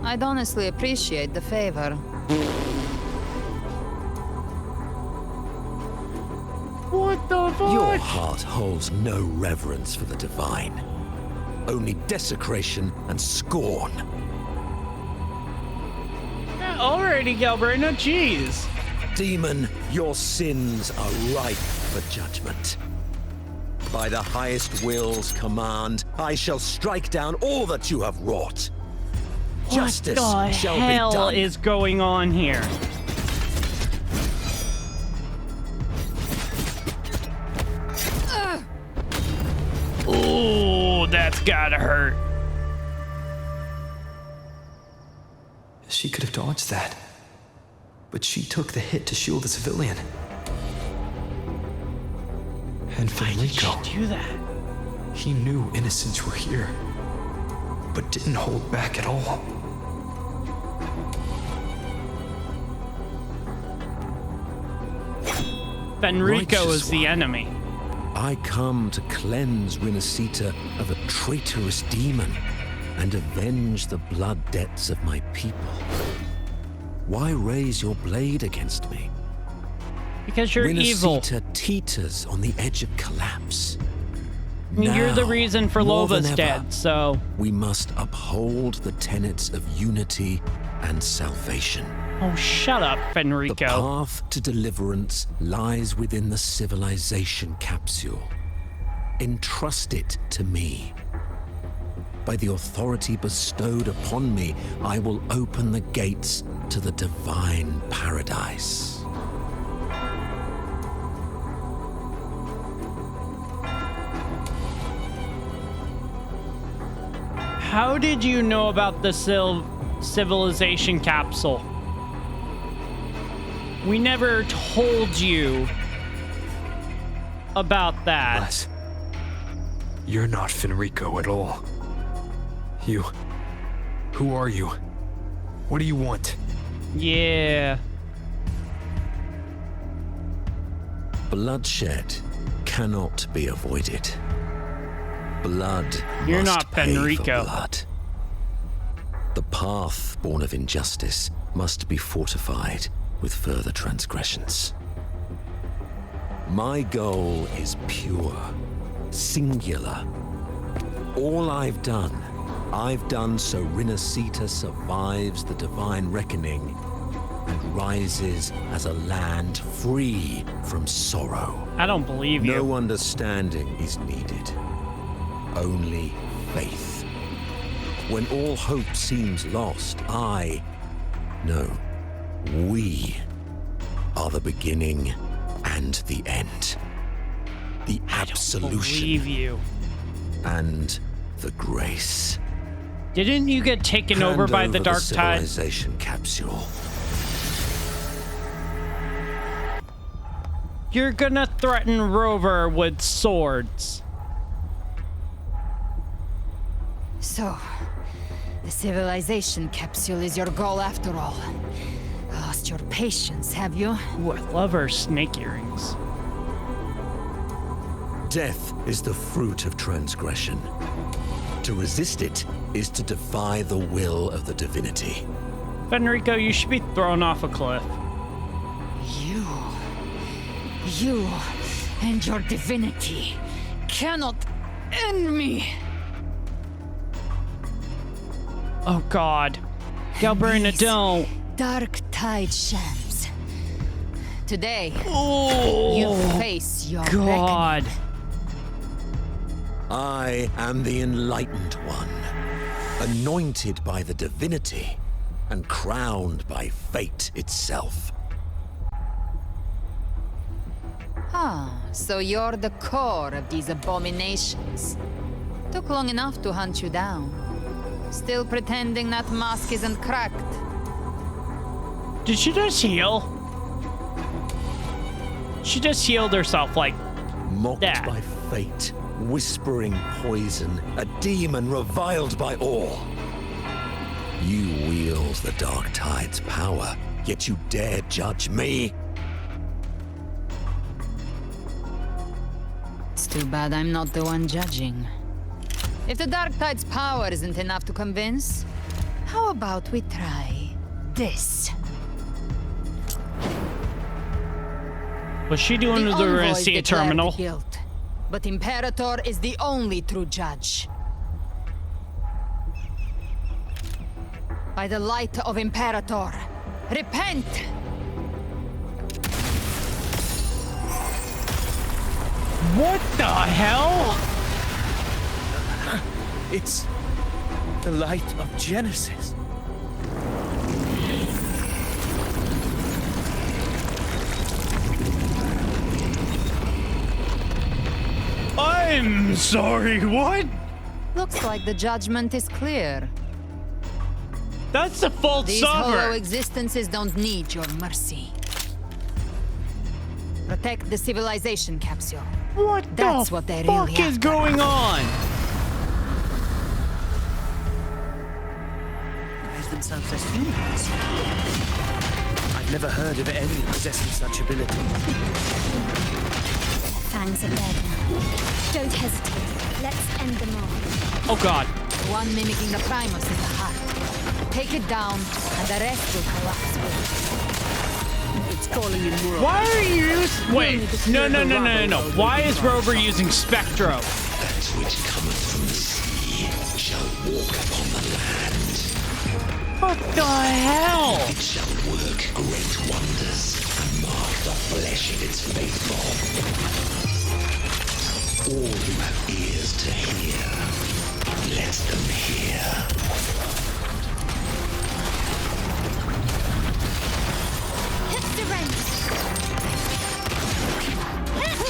I'd honestly appreciate the favor. What the fuck? Your heart holds no reverence for the divine. Only desecration and scorn. Alrighty, Galbrena, jeez. Demon, your sins are ripe for judgment. By the highest will's command, I shall strike down all that you have wrought. Justice what the shall be hell done. is going on here? Ooh, that's gotta hurt. She could have dodged that. But she took the hit to shield the civilian. And Federico. Why did she do that? He knew innocents were here, but didn't hold back at all. Fenrico is the enemy. I come to cleanse Renacita of a traitorous demon and avenge the blood debts of my people. Why raise your blade against me? Because you're evil. Renacita teeters on the edge of collapse. I mean, you're the Now, reason for more than Lova's ever, dead, so... we must uphold the tenets of unity and salvation. Oh, shut up, Fenrico. The path to deliverance lies within the civilization capsule. Entrust it to me. By the authority bestowed upon me, I will open the gates to the divine paradise. How did you know about the civilization capsule? We never told you about that. Les, you're not Fenrico at all. Who are you? What do you want? Yeah. Bloodshed cannot be avoided. Blood You're must not pay for Fenrico. blood. The path born of injustice must be fortified with further transgressions. My goal is pure, singular. All I've done so Renacita survives the divine reckoning and rises as a land free from sorrow. I don't believe you. No understanding is needed. Only faith. When all hope seems lost, we are the beginning and the end. The absolution. Believe you. And the grace. Didn't you get taken Hand over by the over Dark Tide? Civilization capsule. You're gonna threaten Rover with swords. So, the civilization capsule is your goal after all. Lost your patience, have you? Ooh, I love her snake earrings. Death is the fruit of transgression. To resist it is to defy the will of the divinity. Fenrico, you should be thrown off a cliff. You and your divinity cannot end me. Oh God. Galbrena, don't. Dark Tide shams. Today, Oh, you face your God. reckoning. I am the enlightened one, anointed by the divinity and crowned by fate itself. Ah, so you're the core of these abominations. Took long enough to hunt you down. Still pretending that mask isn't cracked. Did she just heal? She just healed herself like Mocked that. by fate, whispering poison, a demon reviled by all. You wield the Dark Tide's power, yet you dare judge me? It's too bad I'm not the one judging. If the Dark Tide's power isn't enough to convince, how about we try this? What's she doing with the envoys Renaissance declare terminal? the guilt, but Imperator is the only true judge. By the light of Imperator, repent! What the hell? It's the light of Genesis. I'm sorry, what? Looks like the judgment is clear. That's a false These suburb. hollow existences don't need your mercy. Protect the civilization capsule. That's what they really fuck is going on? Recognize themselves as humans. I've never heard of any possessing such ability. Fangs are dead now. Don't hesitate. Let's end them all. Oh god. One mimicking the Primus is the heart. Take it down, and the rest will collapse with it. It's calling in more. Why are you wait, no. Why is Rover using Spectro? That which cometh from the sea shall walk upon the land. What the hell? It shall work great wonders and mark the flesh of its faithful. All who have ears to hear, let them hear.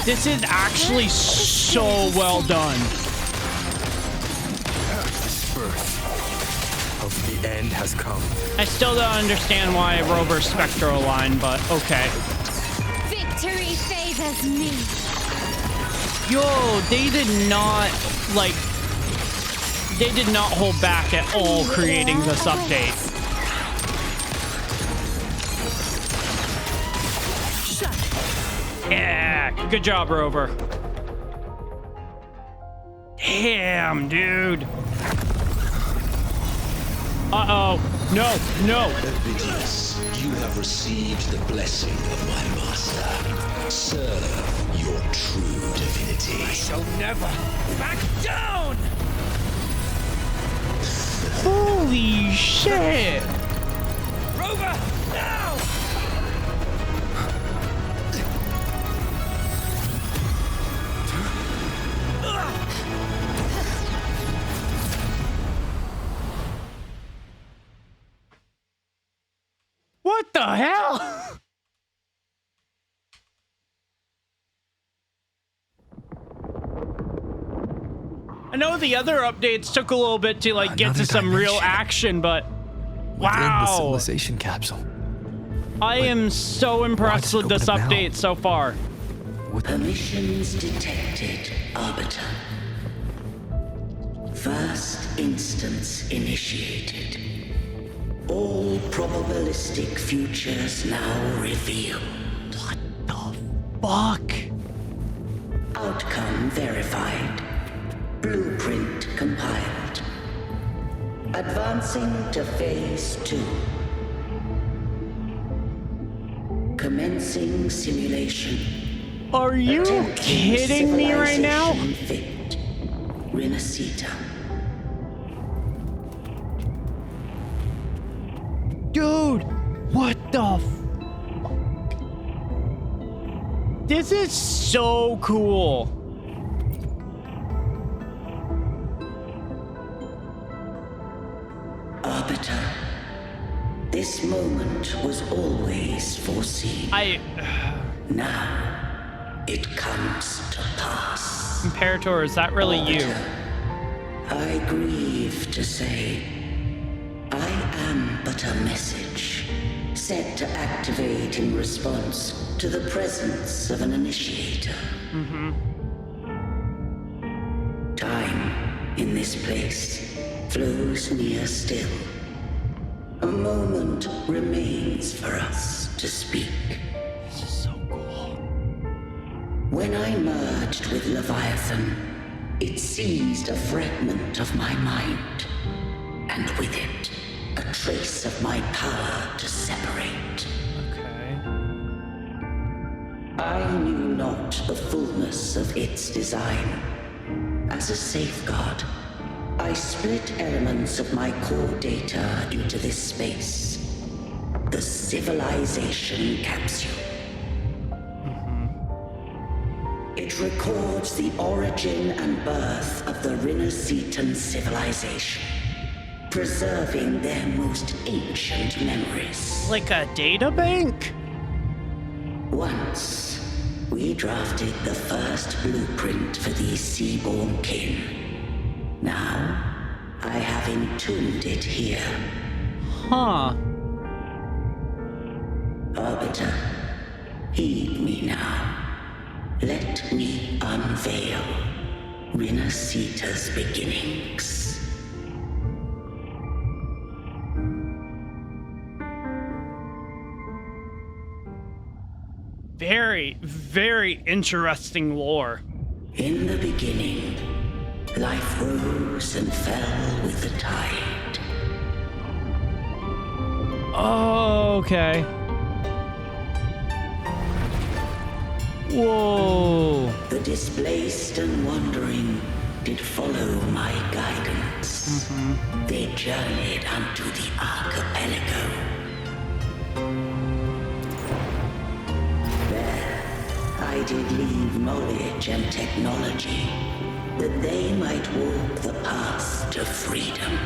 This is actually so well done. The birth of the end has come. I still don't understand why Rover's Spectro line, but okay. Victory favors me. Yo, they did not hold back at all creating this update. Yeah, good job, Rover. Damn, dude. Uh-oh. No. Ovidius, you have received the blessing of my master. Serve your true divinity. I shall never back down! Holy shit. Rover, now! What the hell? I know the other updates took a little bit to like get to some real action, but Within the wow. civilization capsule. I am so impressed with this update so far. Permissions detected, Arbiter. First instance initiated. All probabilistic futures now revealed. What the fuck? Outcome verified. Blueprint compiled. Advancing to phase 2. Commencing simulation. Are you kidding me right now? Fit. Renacita. Dude, what the This is so cool. Arbiter, this moment was always foreseen. Now, it comes to pass. Imperator, is that really you? I grieve to say, I am but a message, set to activate in response to the presence of an initiator. Time in this place flows near still. A moment remains for us to speak. This is so cool. When I merged with Leviathan, it seized a fragment of my mind, and with it, a trace of my power to separate. Okay. I knew not the fullness of its design. As a safeguard, I split elements of my core data into this space. The civilization capsule. It It records the origin and birth of the Rinascitan civilization, preserving their most ancient memories. Like a data bank? Once, we drafted the first blueprint for these seaborn kin. Now, I have entombed it here. Huh. Arbiter, heed me now. Let me unveil Rinascita's beginnings. Very, very interesting lore. In the beginning, life rose and fell with the tide. Oh, okay. Whoa. The displaced and wandering did follow my guidance. They journeyed unto the archipelago. There, I did leave knowledge and technology, that they might walk the path to freedom.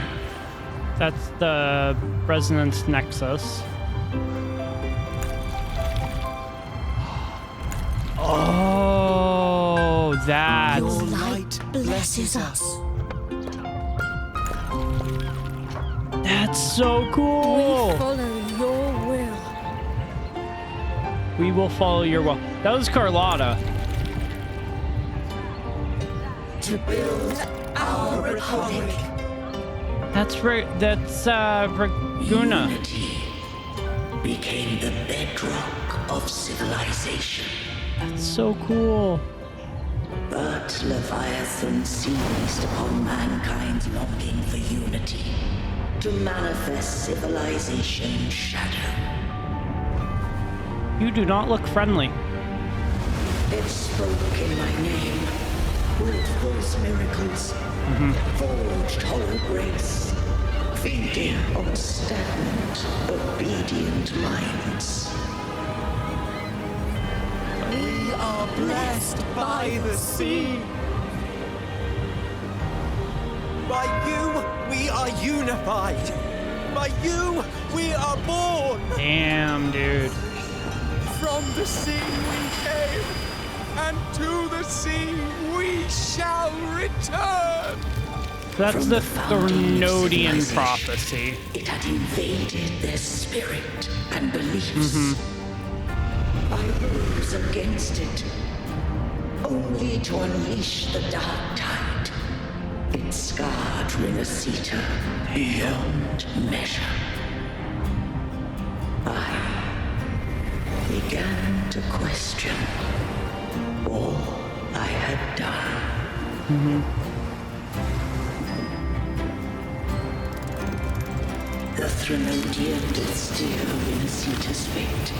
That's the Resonance Nexus. Oh, that's... Your light blesses us. That's so cool. We follow your will. We will follow your will. That was Carlotta. To build our republic. That's right. That's Raguna. Unity became the bedrock of civilization. That's so cool. But Leviathan seized upon mankind's longing for unity to manifest civilization's shadow. You do not look friendly. It spoke in my name, wrought false miracles, forged hollow grace, feeding on stagnant, obedient minds. We are blessed by the sea. By you, we are unified. By you, we are born. Damn, dude. From the sea we came, and to the sea we shall return. That's the Grenodian prophecy. It had invaded their spirit and beliefs. I rose against it, only to unleash the dark tide. It scarred Rinascita beyond measure. I began to question all I had done. The Threnodian did steer Rinascita's fate.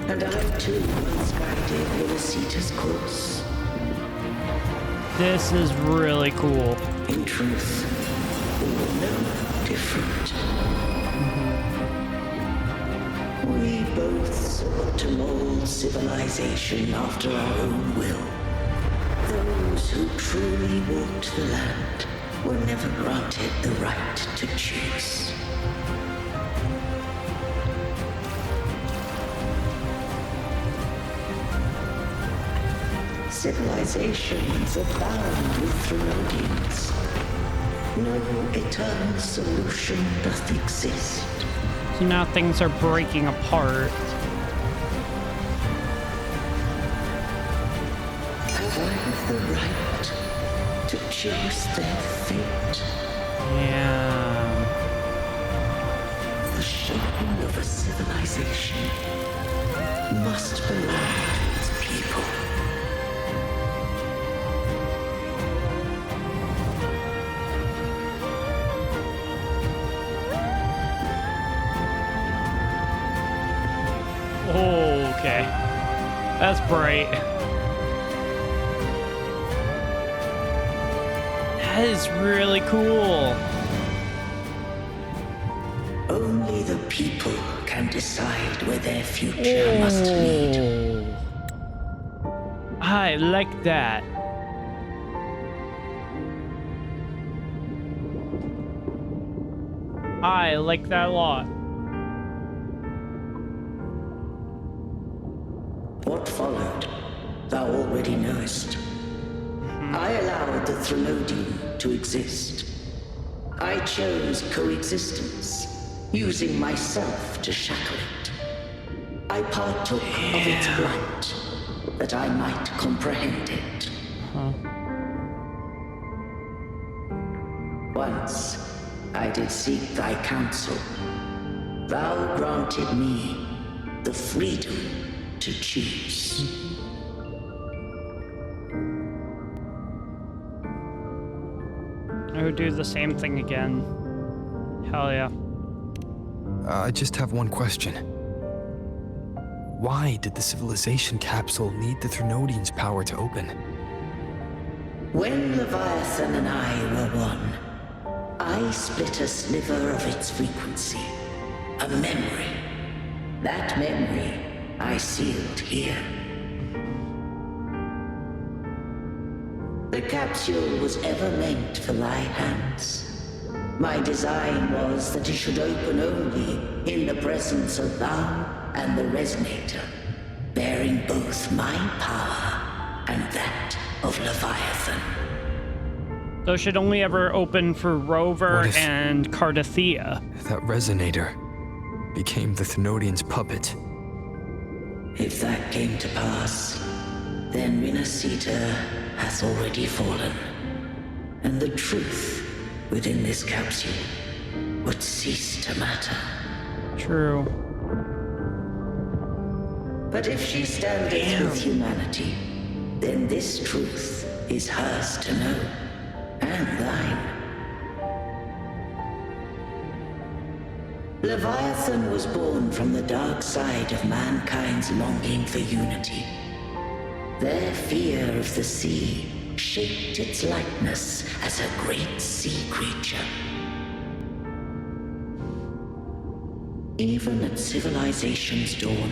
And I too once guided Rinascita's course. This is really cool. In truth, we were no different. We both sought to mold civilization after our own will. Those who truly walked the land were never granted the right to choose. Civilizations abound with Threnodians. No eternal solution doth exist. So now things are breaking apart. Have I the right to choose their fate? Yeah. The shaping of a civilization must belong to its people. Oh, okay. That's bright. That is really cool. Only the people can decide where their future must lead. I like that. I like that a lot. What followed, thou already knowest. I allowed the Threnodian to exist. I chose coexistence, using myself to shackle it. I partook of its blight, that I might comprehend it. Once, I did seek thy counsel. Thou granted me the freedom to choose. I would do the same thing again. Hell yeah. I just have one question. Why did the civilization capsule need the Threnodian's power to open? When Leviathan and I were one, I split a sliver of its frequency, a memory. That memory I sealed here. The capsule was ever meant for thy hands. My design was that it should open only in the presence of thou and the resonator, bearing both my power and that of Leviathan. Those should only ever open for Rover and Cartethyia. That resonator became the Thenodian's puppet. If that came to pass, then Renacita has already fallen, and the truth within this capsule would cease to matter. True. But if she standeth with humanity, then this truth is hers to know, and thine. Leviathan was born from the dark side of mankind's longing for unity. Their fear of the sea shaped its likeness as a great sea creature. Even at civilization's dawn,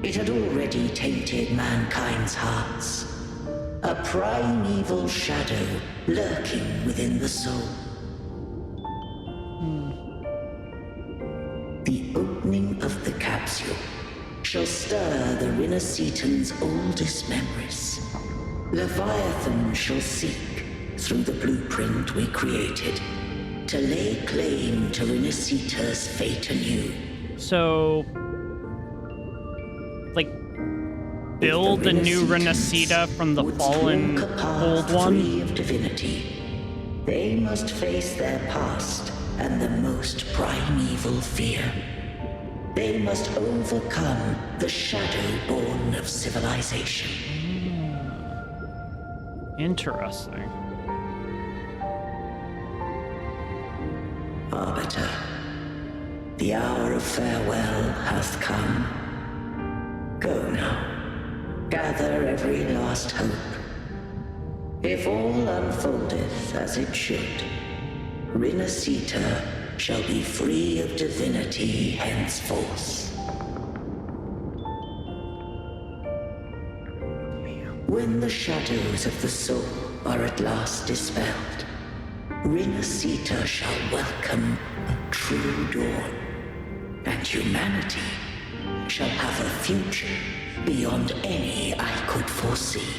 it had already tainted mankind's hearts. A primeval shadow lurking within the soul. The opening of the capsule shall stir the Renacetan's oldest memories. Leviathan shall seek, through the blueprint we created, to lay claim to Renacita's fate anew. So, like, build a new Renacita from the fallen old one? Free of divinity, they must face their past and the most primeval fear. They must overcome the shadow born of civilization. Interesting. Arbiter, the hour of farewell hath come. Go now, gather every last hope. If all unfoldeth as it should, Renacita shall be free of divinity henceforth. When the shadows of the soul are at last dispelled, Renacita shall welcome a true dawn, and humanity shall have a future beyond any I could foresee.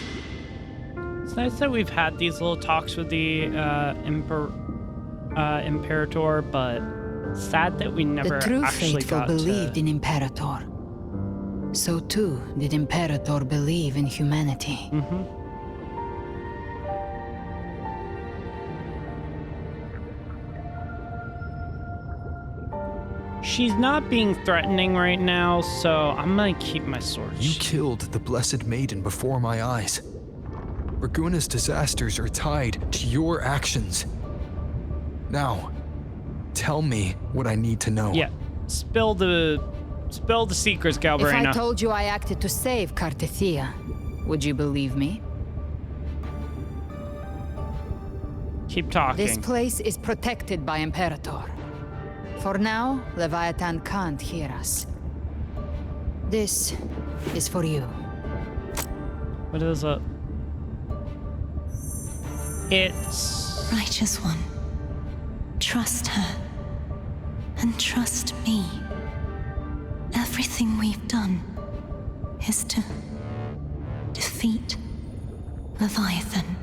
It's nice that we've had these little talks with the Imperator, but sad that we never the true actually faithful got believed to... in Imperator. So too did Imperator believe in humanity. She's not being threatening right now, so I'm gonna keep my sword. You killed the Blessed Maiden before my eyes. Raguna's disasters are tied to your actions. Now, tell me what I need to know. Yeah, spill the secrets, Galbrena. If I told you I acted to save Cartethyia, would you believe me? Keep talking. This place is protected by Imperator. For now, Leviathan can't hear us. This is for you. What is it? It's... Righteous One, trust her. And trust me. Everything we've done is to defeat Leviathan.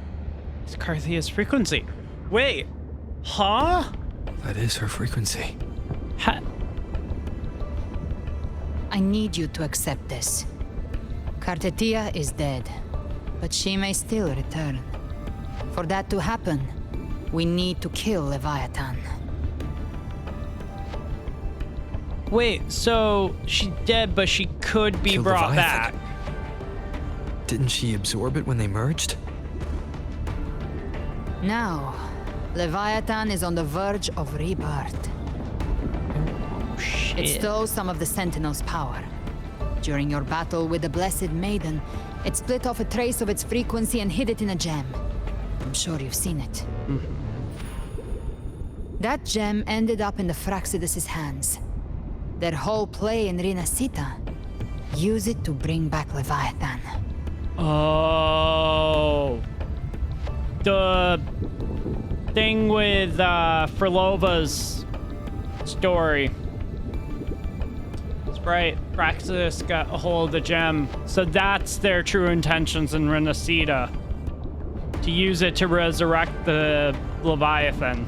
It's Carthethia's frequency. Wait. Huh? That is her frequency. I need you to accept this. Cartethyia is dead, but she may still return. For that to happen, we need to kill Leviathan. Wait, so she's dead, but she could be brought back. Didn't she absorb it when they merged? Now, Leviathan is on the verge of rebirth. Shit. It stole some of the Sentinel's power. During your battle with the Blessed Maiden, it split off a trace of its frequency and hid it in a gem. I'm sure you've seen it. Mm-hmm. That gem ended up in the Fraxidus' hands. Their whole play in Renacita, use it to bring back Leviathan. Oh. The thing with Frolova's story. That's right. Fraxidus got a hold of the gem. So that's their true intentions in Renacita. To use it to resurrect the Leviathan.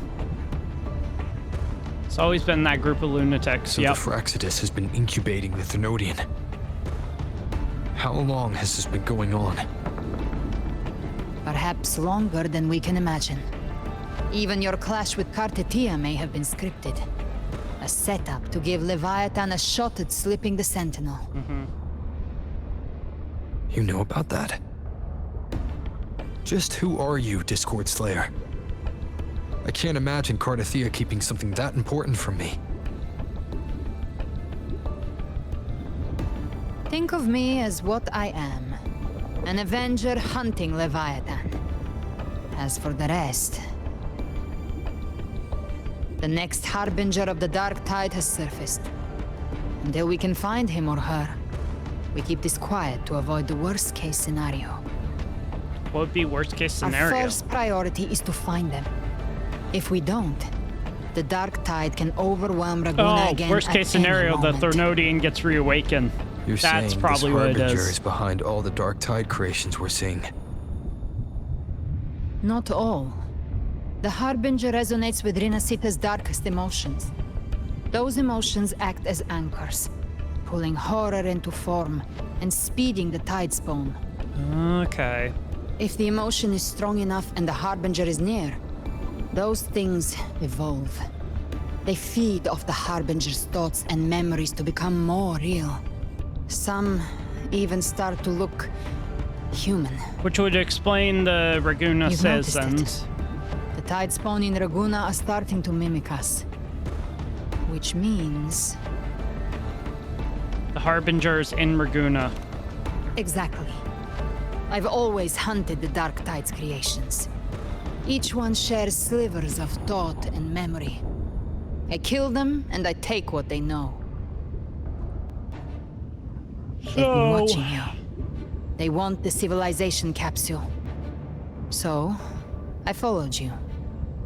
It's always been that group of lunatics. So the Fraxidus has been incubating the Thenodian. How long has this been going on? Perhaps longer than we can imagine. Even your clash with Cartethyia may have been scripted. A setup to give Leviathan a shot at slipping the Sentinel. Mm-hmm. You know about that? Just who are you, Discord Slayer? I can't imagine Cartethyia keeping something that important from me. Think of me as what I am. An Avenger hunting Leviathan. As for the rest... The next Harbinger of the Dark Tide has surfaced. Until we can find him or her, we keep this quiet to avoid the worst-case scenario. What would be worst-case scenario? Our first priority is to find them. If we don't, the Dark Tide can overwhelm Raguna again. Worst-case scenario, the Thenodian gets reawakened. You're That's saying probably this what it Harbinger is. is behind all the Dark Tide creations we're seeing. Not all. The Harbinger resonates with Renacita's darkest emotions. Those emotions act as anchors, pulling horror into form and speeding the tide spawn. Okay. If the emotion is strong enough and the Harbinger is near, those things evolve. They feed off the Harbinger's thoughts and memories to become more real. Some even start to look human. Which would explain the Raguna You've noticed citizens. The tide spawn in Raguna are starting to mimic us. Which means... The Harbingers in Raguna. Exactly. I've always hunted the Dark Tide's creations. Each one shares slivers of thought and memory. I kill them, and I take what they know. They've been watching you. They want the civilization capsule. So, I followed you.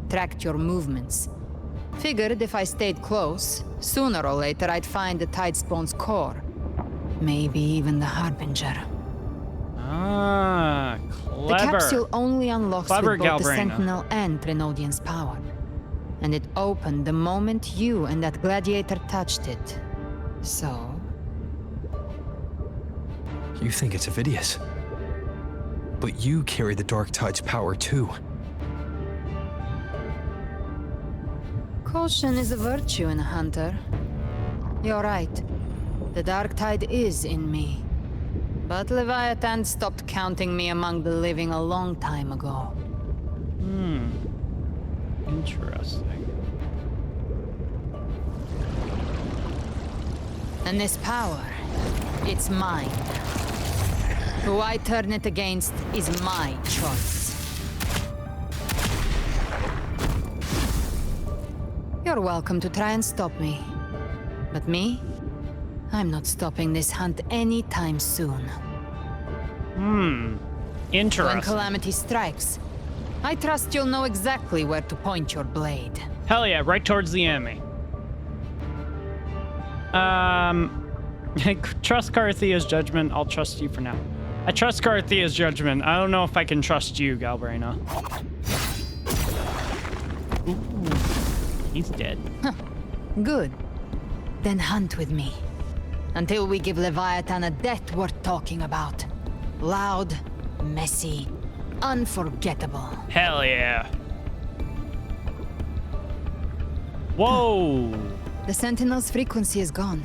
Tracked your movements. Figured if I stayed close, sooner or later I'd find the Tidespawn's core. Maybe even the Harbinger. Ah, clever. The capsule only unlocks Clever, with both the Galbrena. Sentinel and Thenodian's power. And it opened the moment you and that gladiator touched it. So... You think it's Avidius. But you carry the Dark Tide's power too. Caution is a virtue in a hunter. You're right. The Dark Tide is in me. But Leviathan stopped counting me among the living a long time ago. Interesting. And this power, it's mine. Who I turn it against is my choice. You're You're welcome to try and stop me. But me? I'm not stopping this hunt anytime soon. Interesting. When calamity strikes, I trust you'll know exactly where to point your blade. Hell yeah, right towards the enemy. I trust Cartethia's judgment. I'll trust you for now. I trust Cartethia's judgment. I don't know if I can trust you, Galbrena. Ooh, he's dead. Huh. Good. Then hunt with me. Until we give Leviathan a death worth talking about. Loud, messy, unforgettable. Hell yeah. Whoa! The Sentinel's frequency is gone.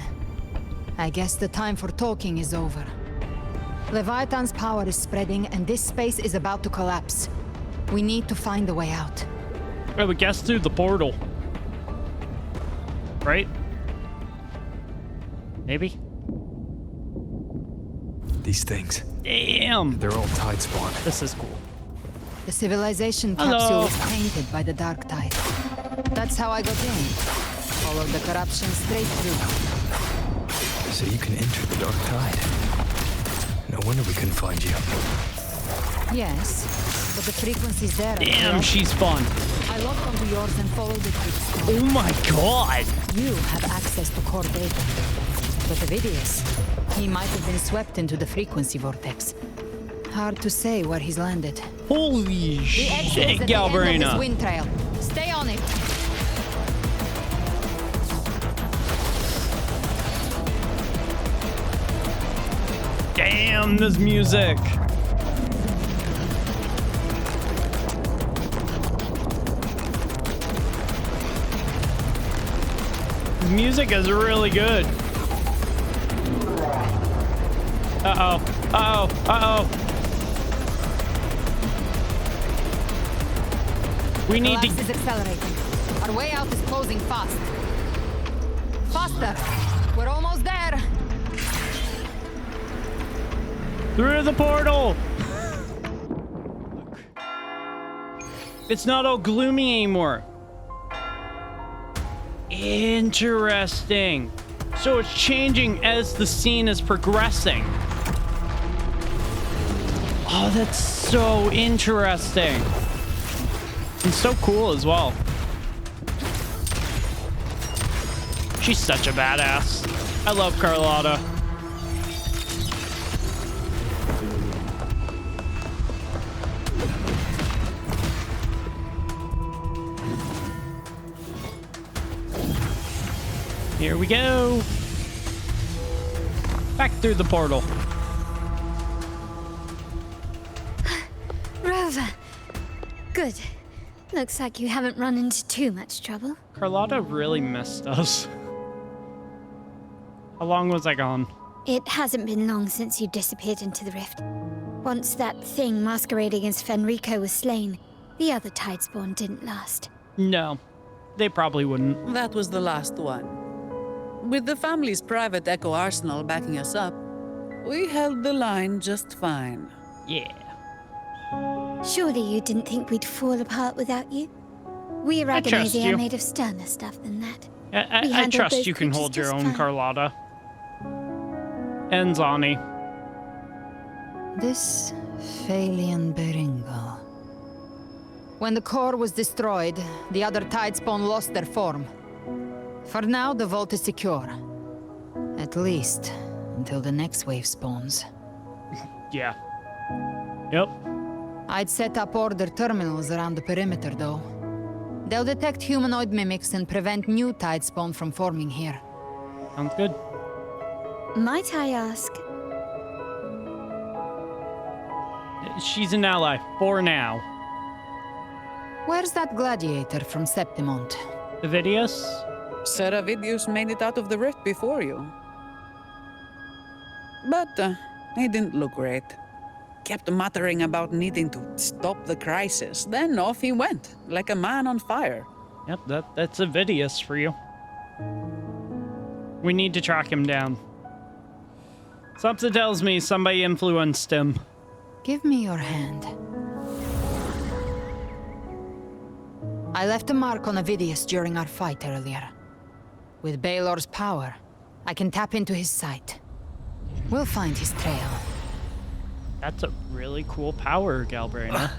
I guess the time for talking is over. Leviathan's power is spreading and this space is about to collapse. We need to find a way out. I would guess through the portal. Right? Maybe? These things. Damn! They're all tide spawn. This is cool. The civilization Hello. capsule is tainted by the dark tide. That's how I got in. Followed the corruption straight through. So you can enter the dark tide. No wonder we couldn't find you. Yes, but the frequency's there. Damn, she's fun. I locked onto yours and followed it with storm. Oh my god! You have access to core data. But Avidius, he might have been swept into the frequency vortex. Hard to say where he's landed. Holy shit, Galbrena! Wind trail. Stay on it. Damn, this music! The music is really good. Uh-oh. Uh-oh. Uh-oh. We need to... Collapse is accelerating. Our way out is closing fast. Faster. We're almost there. Through the portal! It's not all gloomy anymore. Interesting. So it's changing as the scene is progressing. Oh, that's so interesting. And so cool as well. She's such a badass. I love Carlotta. Here we go. Back through the portal. Rover. Good. Looks like you haven't run into too much trouble. Carlotta really missed us. How long was I gone? It hasn't been long since you disappeared into the rift. Once that thing masquerading as Fenrico was slain, the other Tidespawn didn't last. No, they probably wouldn't. That was the last one. With the family's private Echo arsenal backing us up, we held the line just fine. Yeah. Surely you didn't think we'd fall apart without you? We Aragonese are made of sterner stuff than that. I trust you can hold your own, fine. Carlotta. And Zani. This Phalian Beringal. When the core was destroyed, the other Tidespawn lost their form. For now, the vault is secure. At least, until the next wave spawns. Yeah. Yep. I'd set up order terminals around the perimeter, though. They'll detect humanoid mimics and prevent new Tidespawn from forming here. Sounds good. Might I ask? She's an ally, for now. Where's that gladiator from Septimont? Avidius? Sir Avidius made it out of the rift before you. But he didn't look great. Kept muttering about needing to stop the crisis. Then off he went, like a man on fire. Yep, that's Avidius for you. We need to track him down. Something tells me somebody influenced him. Give me your hand. I left a mark on Avidius during our fight earlier. With Baelor's power, I can tap into his sight. We'll find his trail. That's a really cool power, Galbrena.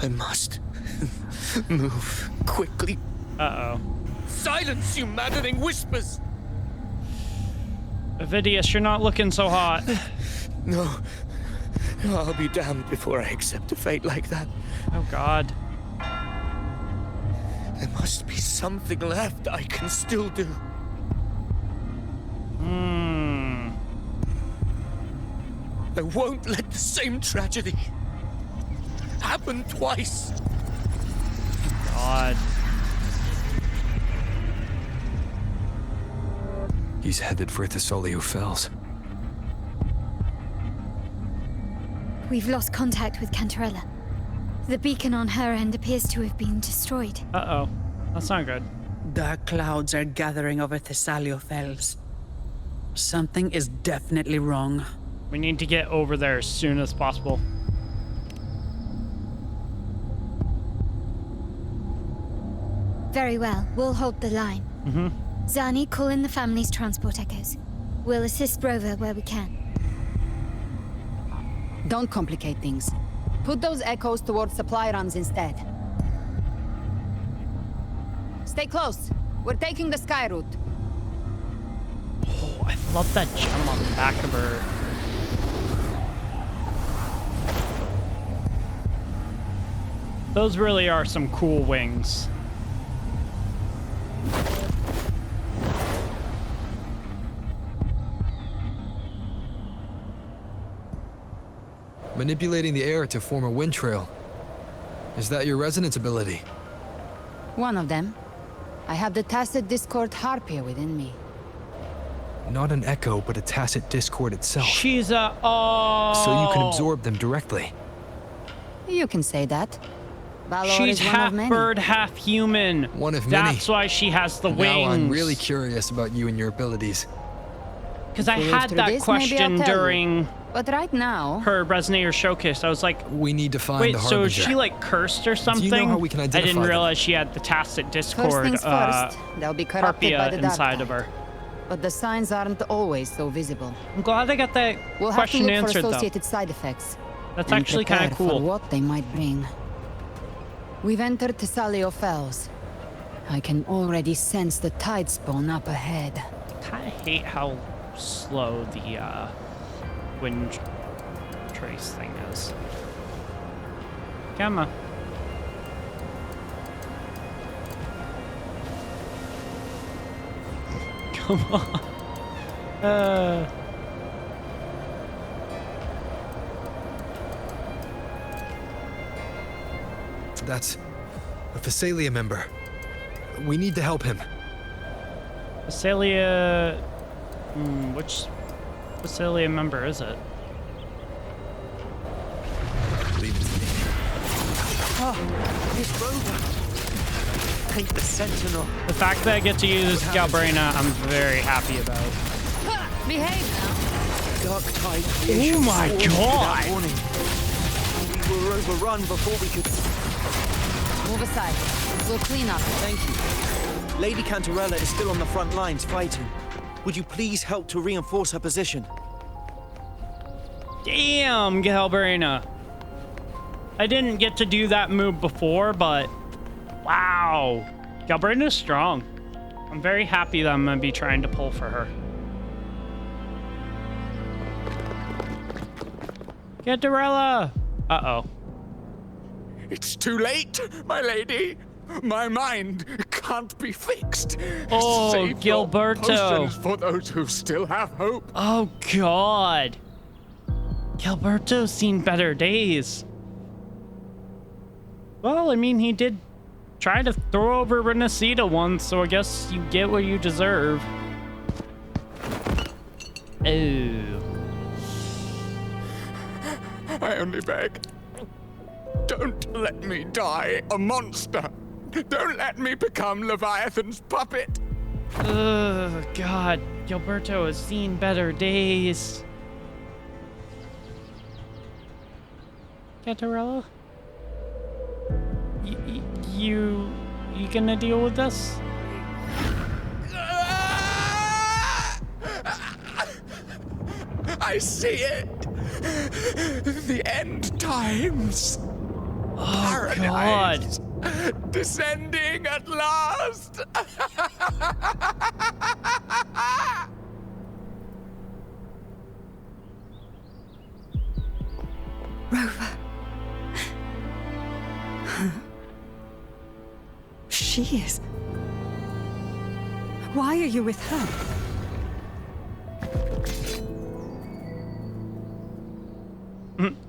I must move quickly. Uh-oh. Silence, you maddening whispers! Avidius, you're not looking so hot. No. I'll be damned before I accept a fate like that. Oh, God. There must be something left I can still do. I won't let the same tragedy happen twice. God. He's headed for Thessalio Fells. We've lost contact with Cantarella. The beacon on her end appears to have been destroyed. Uh-oh. That's not good. Dark clouds are gathering over Thessalio Fells. Something is definitely wrong. We need to get over there as soon as possible. Very well. We'll hold the line. Zani, call in the family's transport echoes. We'll assist Rover where we can. Don't complicate things. Put those echoes towards supply runs instead. Stay close. We're taking the sky route. Oh, I love that gem on the back of her. Those really are some cool wings. Manipulating the air to form a wind trail. Is that your resonance ability? One of them. I have the tacit discord harpia within me. Not an echo, but a tacit discord itself. She's a... Oh. So you can absorb them directly. You can say that. Balor She's is one half of many. bird, half human. One of many. That's why she has the wings. Now I'm really curious about you and your abilities. Because I had that question during but right now, her Resonator showcase. I was like, we need to find wait, the so Harbinger. is she like cursed or something? Do you know how we can identify I didn't them? realize she had the tacit discord first things first, they'll be corrupted by the Harpia dark inside tide. of her. But the signs aren't always so visible. I'm glad I got that We'll have to question look answered for though. associated side effects. That's and actually kind of prepare cool. for what they might bring. We've entered Thessalio Fells. I can already sense the tide spawn up ahead. I hate how slow the wind trace thing is. Come on. Come on. That's a Thessalia member. We need to help him. Thessalia... which Thessalia member is it? Leave it to me. Oh, it's Rover. Ain't the Sentinel. The fact that I get to use Galbrena, I'm very happy about. Behave now. Dark tide. Oh my god! We were overrun before we could... Move aside. We'll clean up. Thank you. Lady Cantarella is still on the front lines fighting. Would you please help to reinforce her position? Damn, Galbrena. I didn't get to do that move before, but wow. Galbrena's strong. I'm very happy that I'm going to be trying to pull for her. Cantarella! Uh-oh. It's too late, my lady. My mind can't be fixed. Oh, Save your Gilberto. potions for those who still have hope. Oh, God. Gilberto's seen better days. Well, I mean, he did try to throw over Renacida once, so I guess you get what you deserve. Oh. I only beg. Don't let me die a monster. Don't let me become Leviathan's puppet. Oh, God. Gilberto has seen better days. Cantarella? You you gonna deal with this? I see it. The end times. Oh, Paradise. Descending at last. Rover. She is. Why are you with her?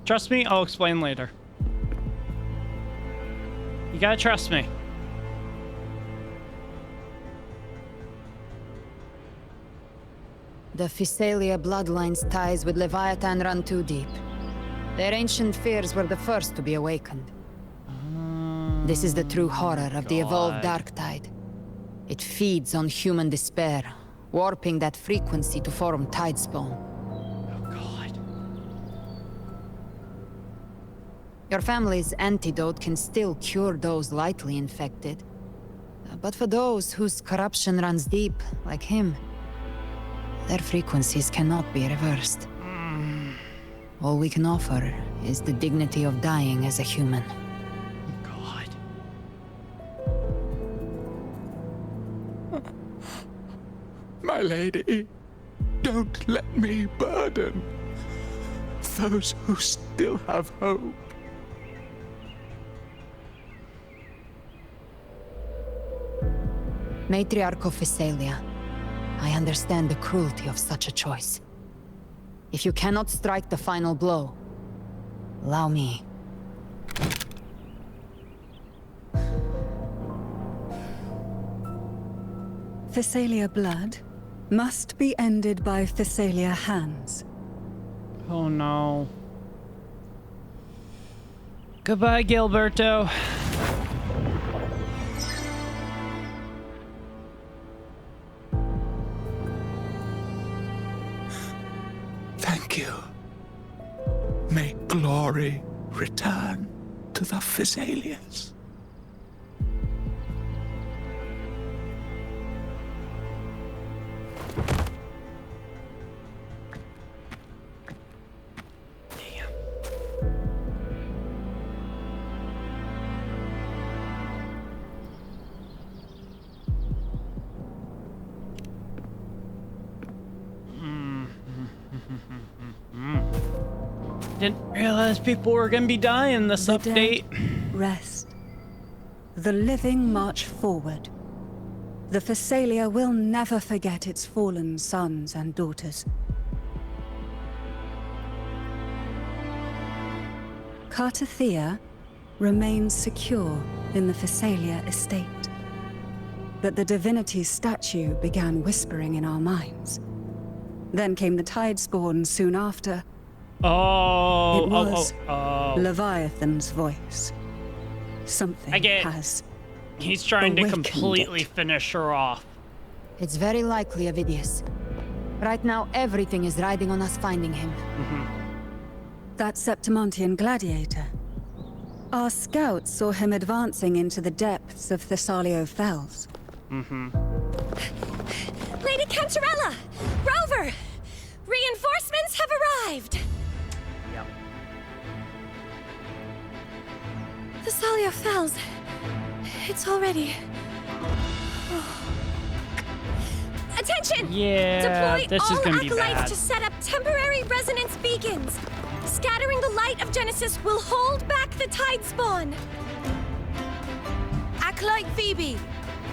Trust me, I'll explain later. You gotta trust me. The Physalia bloodline's ties with Leviathan run too deep. Their ancient fears were the first to be awakened. This is the true horror of the evolved dark tide. It feeds on human despair, warping that frequency to form tidespawn. Your family's antidote can still cure those lightly infected. But for those whose corruption runs deep, like him, their frequencies cannot be reversed. All we can offer is the dignity of dying as a human. My lady, don't let me burden those who still have hope. Matriarch of Physalia, I understand the cruelty of such a choice. If you cannot strike the final blow, allow me. Physalia blood must be ended by Physalia hands. Oh no. Goodbye, Gilberto. Thank you. May glory return to the Physalias. Didn't realize people were gonna be dying this update. Rest. The living march forward. The Physalia will never forget its fallen sons and daughters. Cartethyia remains secure in the Physalia estate. But the divinity's statue began whispering in our minds. Then came the Tidespawn soon after. Oh, it was oh. Leviathan's voice. Something has. He's trying to awakened completely it. finish her off. It's very likely, Avidius. Right now, everything is riding on us finding him. That Septimontian gladiator. Our scouts saw him advancing into the depths of Thessalio Fells. Lady Cantarella! Rover! Reinforcements have arrived! Yep. Thessalio Fells. It's already... Attention! Yeah, Deploy this is all gonna be acolytes bad. to set up temporary resonance beacons. Scattering the light of Genesis will hold back the Tidespawn. Acolyte Phoebe,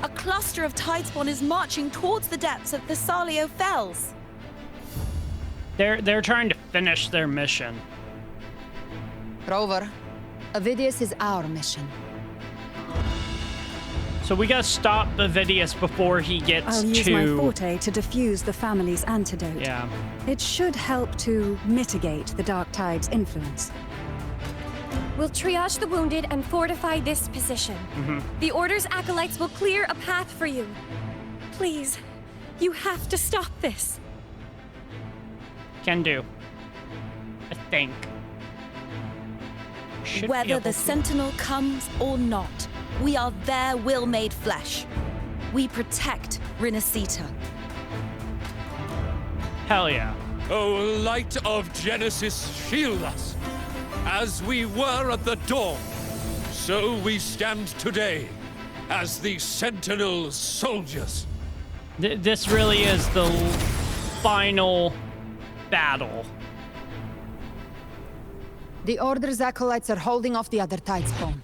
a cluster of Tidespawn is marching towards the depths of Thessalio Fells. They're trying to finish their mission. Rover, Avidius is our mission. So we gotta stop Avidius before he gets I'll use to... my forte to defuse the family's antidote. Yeah. It should help to mitigate the Dark Tide's influence. We'll triage the wounded and fortify this position. The Order's acolytes will clear a path for you. Please, you have to stop this. Can do. I think. Should be Whether able the to. Sentinel comes or not, We are their will made flesh. We protect Renacita. Hell yeah. O light of Genesis, shield us. As we were at the dawn, so we stand today as the Sentinel's soldiers. This really is the final battle. The Order's acolytes are holding off the other Tidespawn.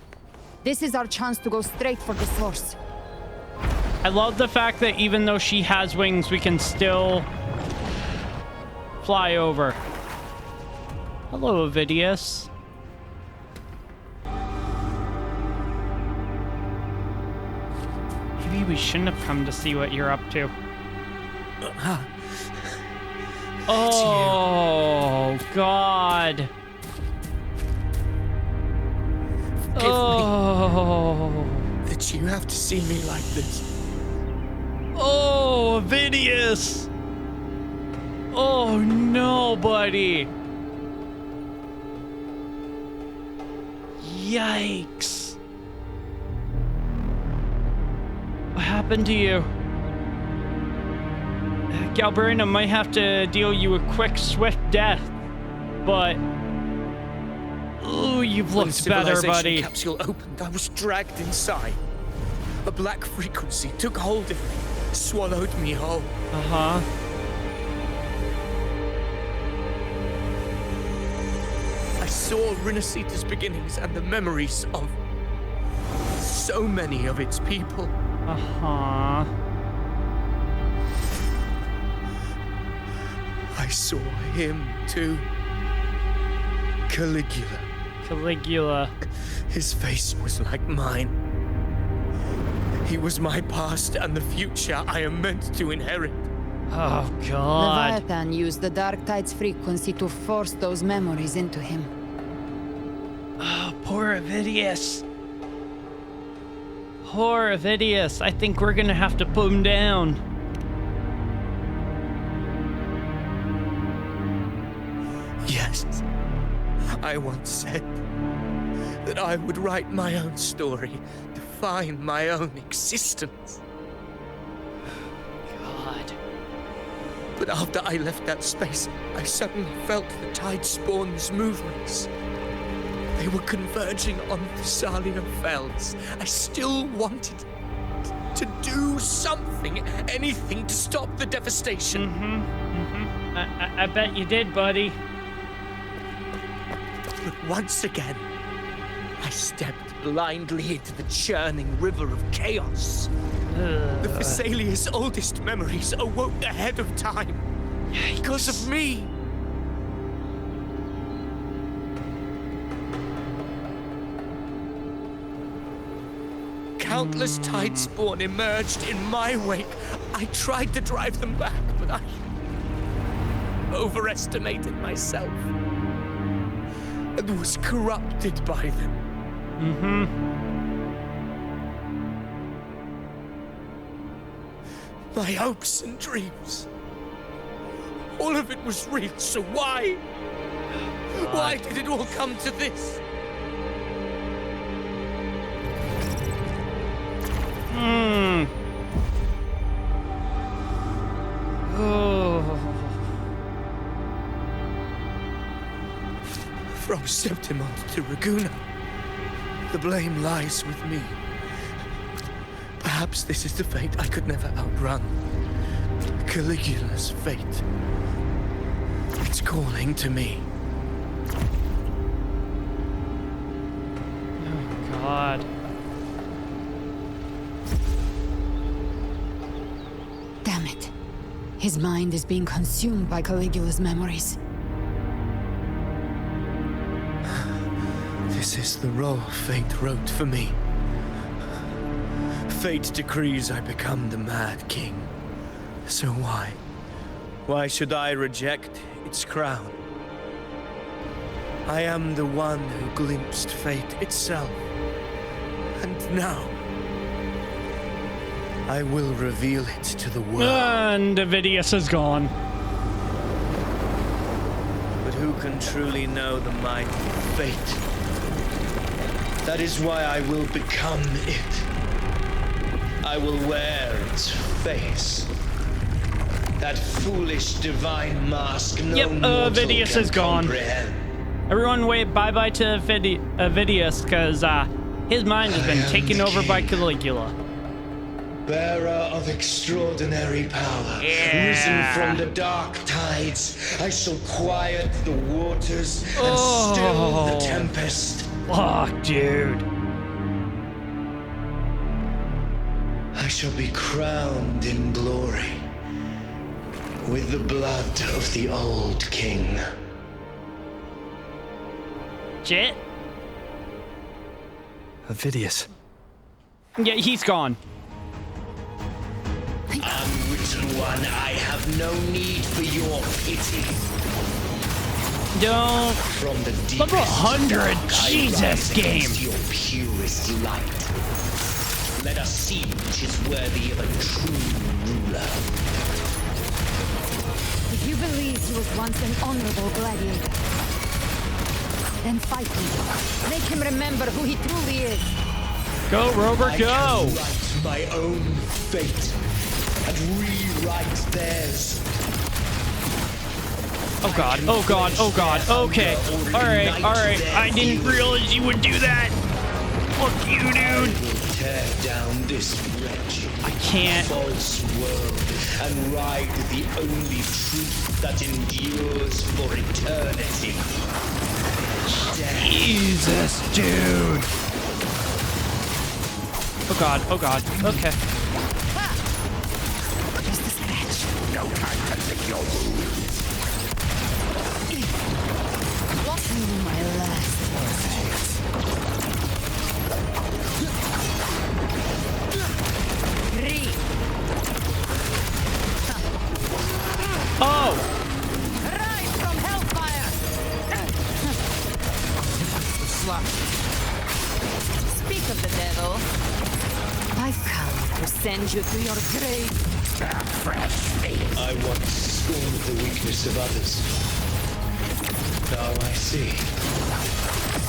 This is our chance to go straight for the source. I love the fact that even though she has wings, we can still fly over. Hello, Ovidius. Maybe we shouldn't have come to see what you're up to. Oh, God. Oh, that you have to see me like this. Oh, Ovidius. Oh, no, buddy. Yikes. What happened to you? Galbrena might have to deal you a quick, swift death, but... Ooh, you've looked better, buddy. When the capsule opened, I was dragged inside. A black frequency took hold of me, swallowed me whole. Uh-huh. I saw Renacita's beginnings and the memories of so many of its people. Uh-huh. I saw him too. Caligula. Caligula. His face was like mine. He was my past and the future I am meant to inherit. Oh, God. Leviathan used the Dark Tide's frequency to force those memories into him. Oh, poor Ovidius. Poor Ovidius. I think we're gonna have to put him down. Yes. I once said that I would write my own story, define my own existence. God. But after I left that space, I suddenly felt the Tidespawn's movements. They were converging on Thessalia Fells. I still wanted to do something, anything to stop the devastation. I bet you did, buddy. But once again, I stepped blindly into the churning river of chaos. The Thessalia's oldest memories awoke ahead of time. Because of me. Countless Tidespawn emerged in my wake. I tried to drive them back, but I overestimated myself and was corrupted by them. My hopes and dreams. All of it was real, so why? Why did it all come to this? Oh. From Septimont to Raguna, the blame lies with me. Perhaps this is the fate I could never outrun. Caligula's fate. It's calling to me. Oh, God. Damn it. His mind is being consumed by Caligula's memories. This is the role fate wrote for me. Fate decrees I become the Mad King. So why? Why should I reject its crown? I am the one who glimpsed fate itself. And now, I will reveal it to the world. And Ovidius is gone. But who can truly know the might of fate? That is why I will become it. I will wear its face. That foolish divine mask no mortal Vidius can is gone. comprehend. Everyone wave bye-bye to Vidius, because his mind has been taken over by Caligula. Bearer of extraordinary power, risen from the dark tides, I shall quiet the waters and still the tempest. Fuck, dude. I shall be crowned in glory with the blood of the old king. Shit. Vidius. Yeah, he's gone. Unwritten one, I have no need for your pity. Don't. From the deepest Level 100, Jesus, game. Your purest light. Let us see which is worthy of a true ruler. If you believe he was once an honorable gladiator, then fight him. Make him remember who he truly is. Go, Rover, go! I can write my own fate and rewrite theirs. Oh god, oh god, oh god, okay. Alright, I didn't realize you would do that. Fuck you, dude. I will tear down this wretched, I can't. false world and ride the only truth that endures for eternity. Jesus, dude. Oh god, okay. Just a scratch. No time to lick your wounds. My last Three. Oh! Rise from hellfire! Speak of the devil. I've come to send you to your grave. I once scorned the weakness of others. Now I see.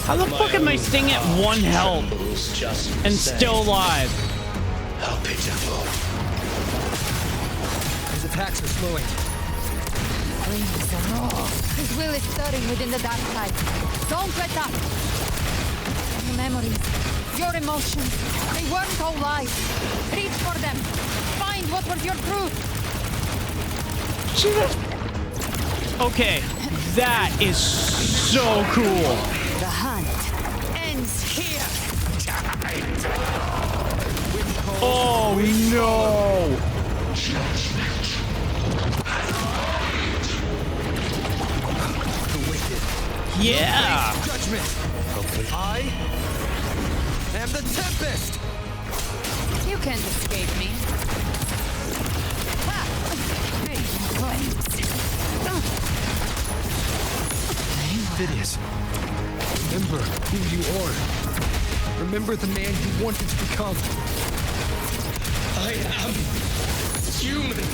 How the fuck am I staying at 1 health and still alive? How pitiful. His attacks are slowing. Please, no. His will is stirring within the dark side. Don't let up. Your memories, your emotions, they weren't all lies. Reach for them. Find what was your truth. Okay, that is so cool. The hunt ends here. Oh no! Yeah! Judgment. I am the Tempest. You can't escape me. Vidius, remember who you are. Remember the man you wanted to become. I am human.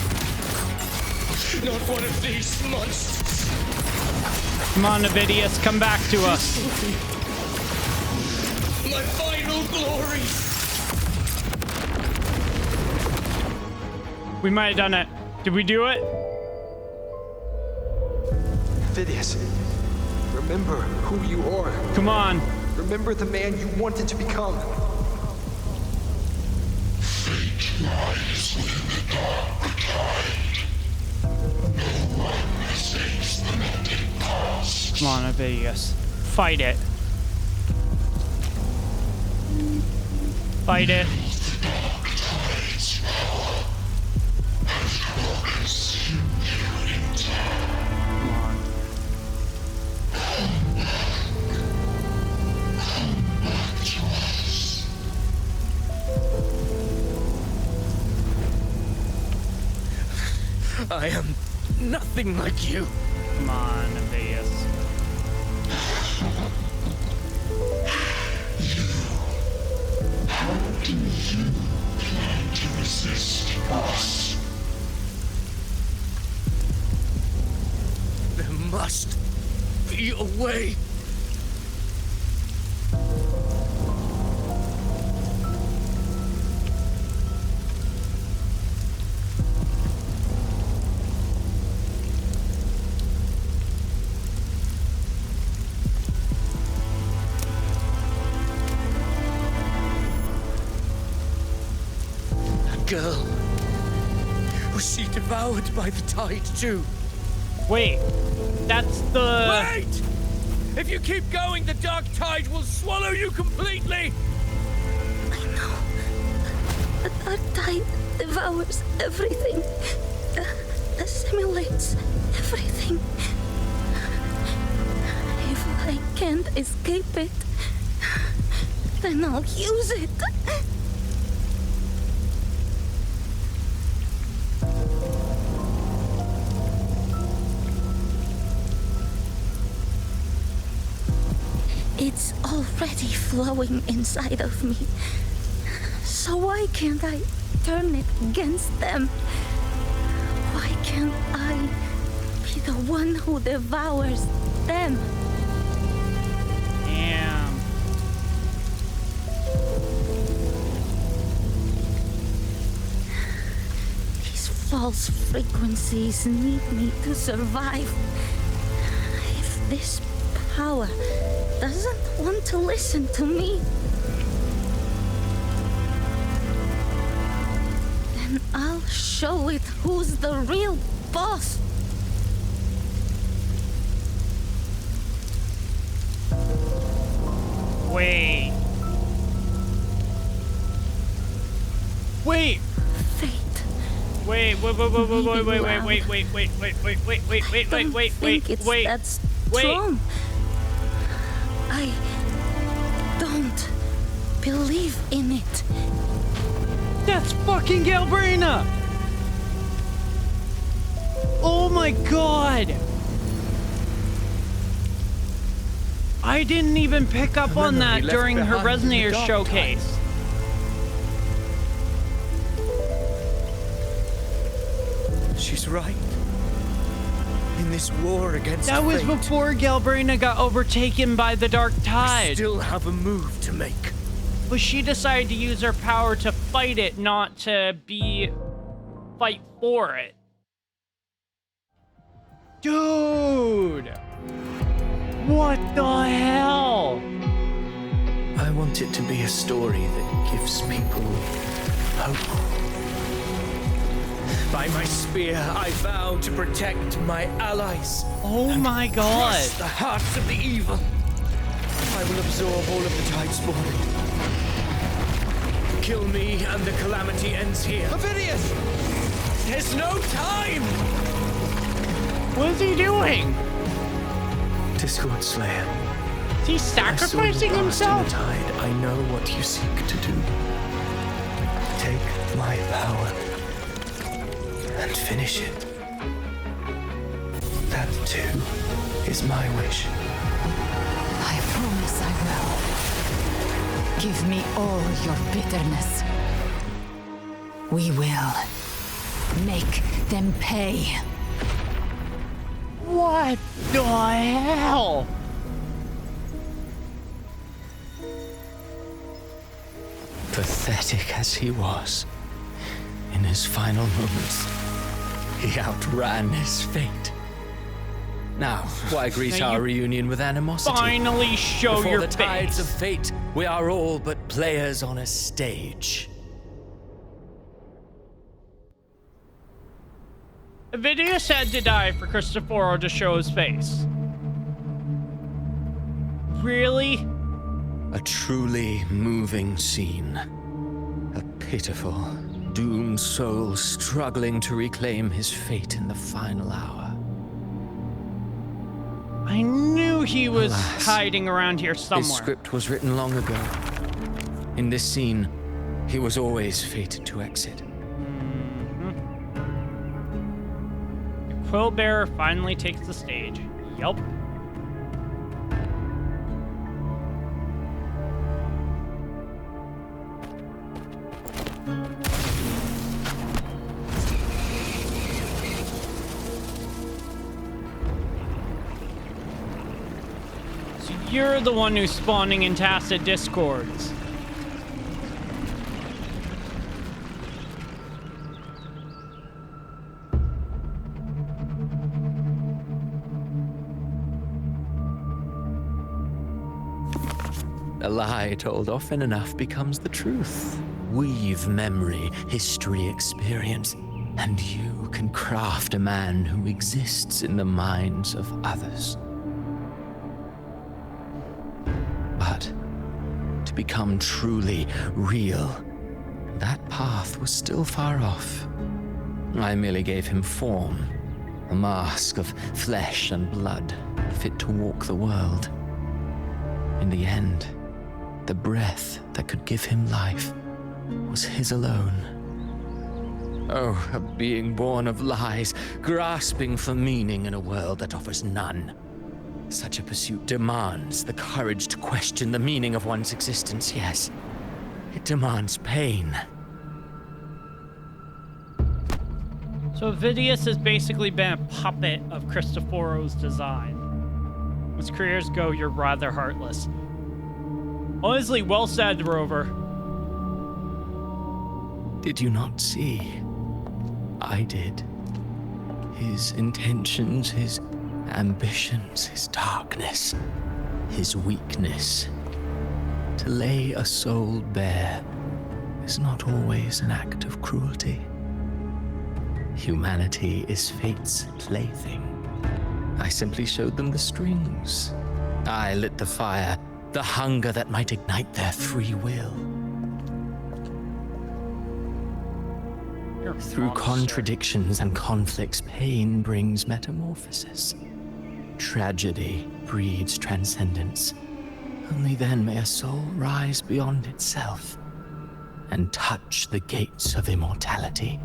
Not one of these monsters. Come on, Vidius, come back to us. My final glory. We might have done it. Did we do it? Vidius, remember who you are. Come on. Remember the man you wanted to become. Fate lies within the dark tide. No one escapes the melting past. Come on, Vidius. Fight it. Fight it. The dark tide's power has consumed you in time. I am nothing like you. Come on, Vidius. How do you plan to resist us? There must be a way. devoured by the tide too. Wait, that's the... Wait! If you keep going, the dark tide will swallow you completely! I know. The dark tide devours everything. Assimilates everything. If I can't escape it, then I'll use it. It's already flowing inside of me. So why can't I turn it against them? Why can't I be the one who devours them? Damn. These false frequencies need me to survive. If this power doesn't want to listen to me, then I'll show it who's the real boss. Wait. Wait. Fate. Wait. That's strong. I don't believe in it. That's fucking Galbrena! Oh my god! I didn't even pick up on that during her Resonator showcase. She's right. In this war against That was fate, before Galbrena got overtaken by the Dark Tide. I still have a move to make. But she decided to use her power to fight it, not to fight for it. Dude! What the hell? I want it to be a story that gives people hope. By my spear, I vow to protect my allies. Oh my god. Crush the hearts of the evil. I will absorb all of the tide spawn. Kill me and the calamity ends here. Ovidius! There's no time! What is he doing? Discord Slayer. Is he sacrificing himself? Tide, I know what you seek to do. Take my power and finish it. That too is my wish. I promise I will. Give me all your bitterness. We will make them pay. What the hell? Pathetic as he was, in his final moments, he outran his fate. Now, why greet Now our you reunion with animosity? Finally show Before your the tides of face. fate, we are all but players on a stage. Ovidius had to die for Cristoforo to show his face. Really? A truly moving scene. A pitiful, doomed soul struggling to reclaim his fate in the final hour. I knew he was Alas, hiding around here somewhere. His script was written long ago. In this scene, he was always fated to exit. The Quill Bearer finally takes the stage. Yup. So you're the one who's spawning in tacit discords. A lie told often enough becomes the truth. Weave memory, history, experience And you can craft a man who exists in the minds of others. But to become truly real, that path was still far off. I merely gave him form, a mask of flesh and blood, fit to walk the world. In the end, the breath that could give him life was his alone. Oh, a being born of lies, grasping for meaning in a world that offers none. Such a pursuit demands the courage to question the meaning of one's existence, yes. It demands pain. So Vidius has basically been a puppet of Cristoforo's design. As careers go, you're rather heartless. Honestly, well said, Rover. Did you not see? I did. His intentions, his ambitions, his darkness, his weakness. To lay a soul bare is not always an act of cruelty. Humanity is fate's plaything. I simply showed them the strings. I lit the fire, the hunger that might ignite their free will. Through contradictions and conflicts, pain brings metamorphosis. Tragedy breeds transcendence. Only then may a soul rise beyond itself and touch the gates of immortality.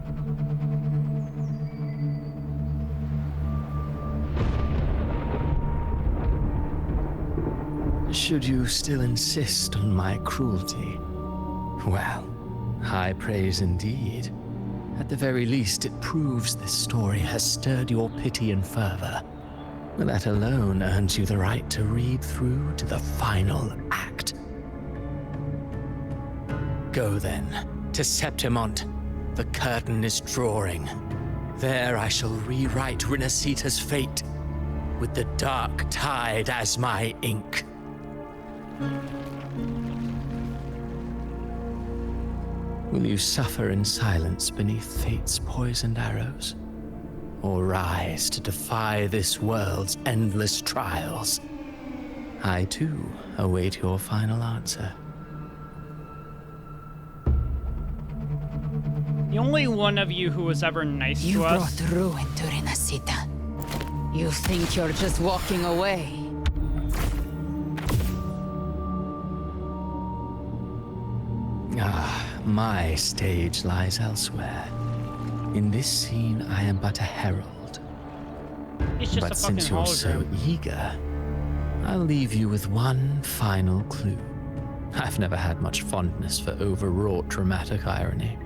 Should you still insist on my cruelty, well, high praise indeed. At the very least, it proves this story has stirred your pity and fervor. That alone earns you the right to read through to the final act. Go then, to Septimont. The curtain is drawing. There I shall rewrite Renacita's fate, with the dark tide as my ink. Will you suffer in silence beneath fate's poisoned arrows? Or rise to defy this world's endless trials? I, too, await your final answer. The only one of you who was ever nice You to us. brought ruin to Renacita. You think you're just walking away? Ah, my stage lies elsewhere. In this scene, I am but a herald. It's just But a fucking since you're so eager, I'll leave you with one final clue. I've never had much fondness for overwrought dramatic irony.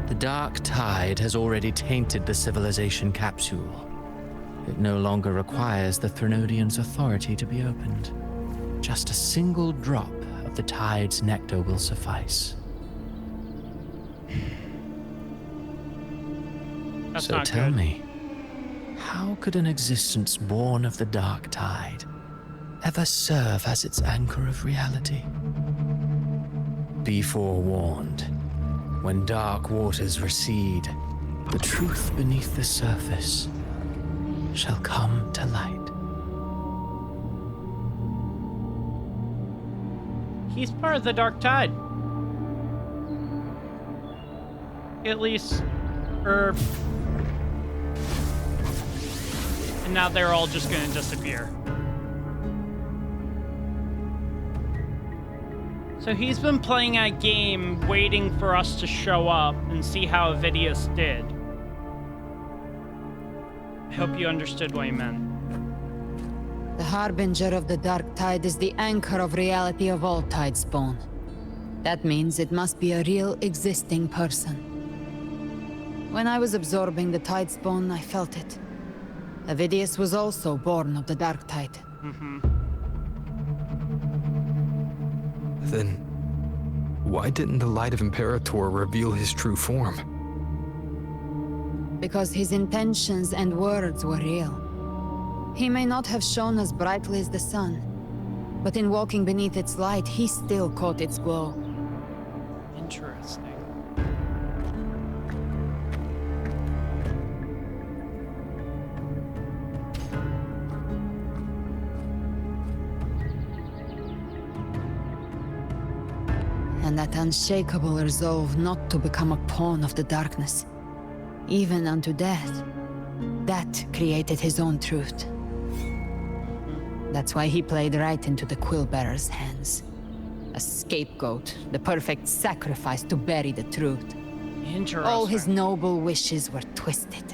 The dark tide has already tainted the civilization capsule. It no longer requires the Threnodians' authority to be opened. Just a single drop of the tide's nectar will suffice. That's So not tell good. me, how could an existence born of the dark tide ever serve as its anchor of reality? Be forewarned, when dark waters recede, the truth beneath the surface shall come to light. He's part of the dark tide. At least, and now they're all just gonna disappear. So he's been playing a game waiting for us to show up and see how Vidius did. I hope you understood what he meant. The harbinger of the dark tide is the anchor of reality of all tidespawn. That means it must be a real existing person. When I was absorbing the tidespawn, I felt it. Vidius was also born of the dark tide. Then, why didn't the Light of Imperator reveal his true form? Because his intentions and words were real. He may not have shone as brightly as the sun, but in walking beneath its light, he still caught its glow. Interesting. and that unshakable resolve not to become a pawn of the darkness, even unto death. That created his own truth. That's why he played right into the Quill-Bearer's hands. A scapegoat, the perfect sacrifice to bury the truth. Interesting. All his noble wishes were twisted.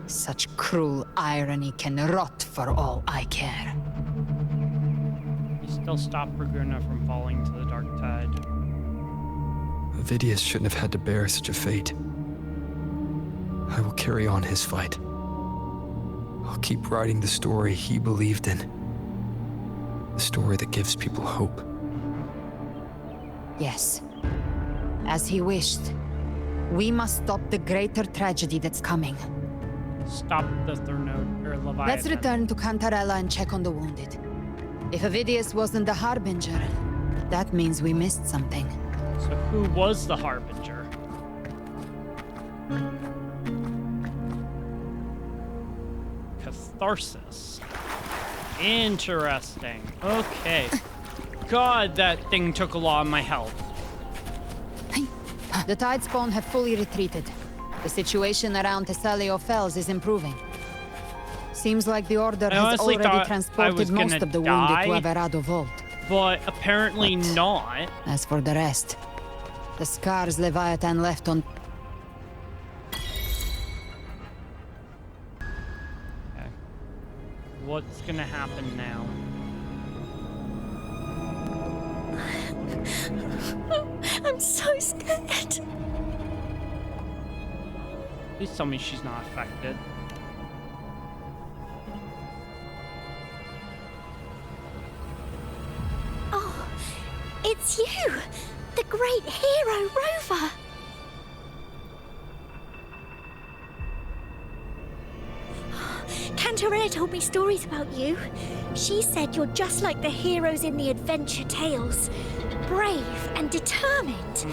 Such cruel irony can rot for all I care. You still stop Bruguna from falling to the dark tide. Avidius shouldn't have had to bear such a fate. I will carry on his fight. I'll keep writing the story he believed in. The story that gives people hope. Yes. As he wished. We must stop the greater tragedy that's coming. Stop the Thernode, or Leviathan. Let's return to Cantarella and check on the wounded. If Avidius wasn't the Harbinger, that means we missed something. So who was the Harbinger? Catharsis. Interesting. Okay. God, that thing took a lot of my health. The Tidespawn have fully retreated. The situation around Thessalio Fells is improving. Seems like the Order has already transported most of the wounded to Averado Vault. But apparently not. As for the rest, the scars Leviathan left on... Okay. What's gonna happen now? I'm so scared. Please tell me she's not affected. Oh, it's you! The great hero, Rover! Cantarella told me stories about you. She said you're just like the heroes in the adventure tales. Brave and determined.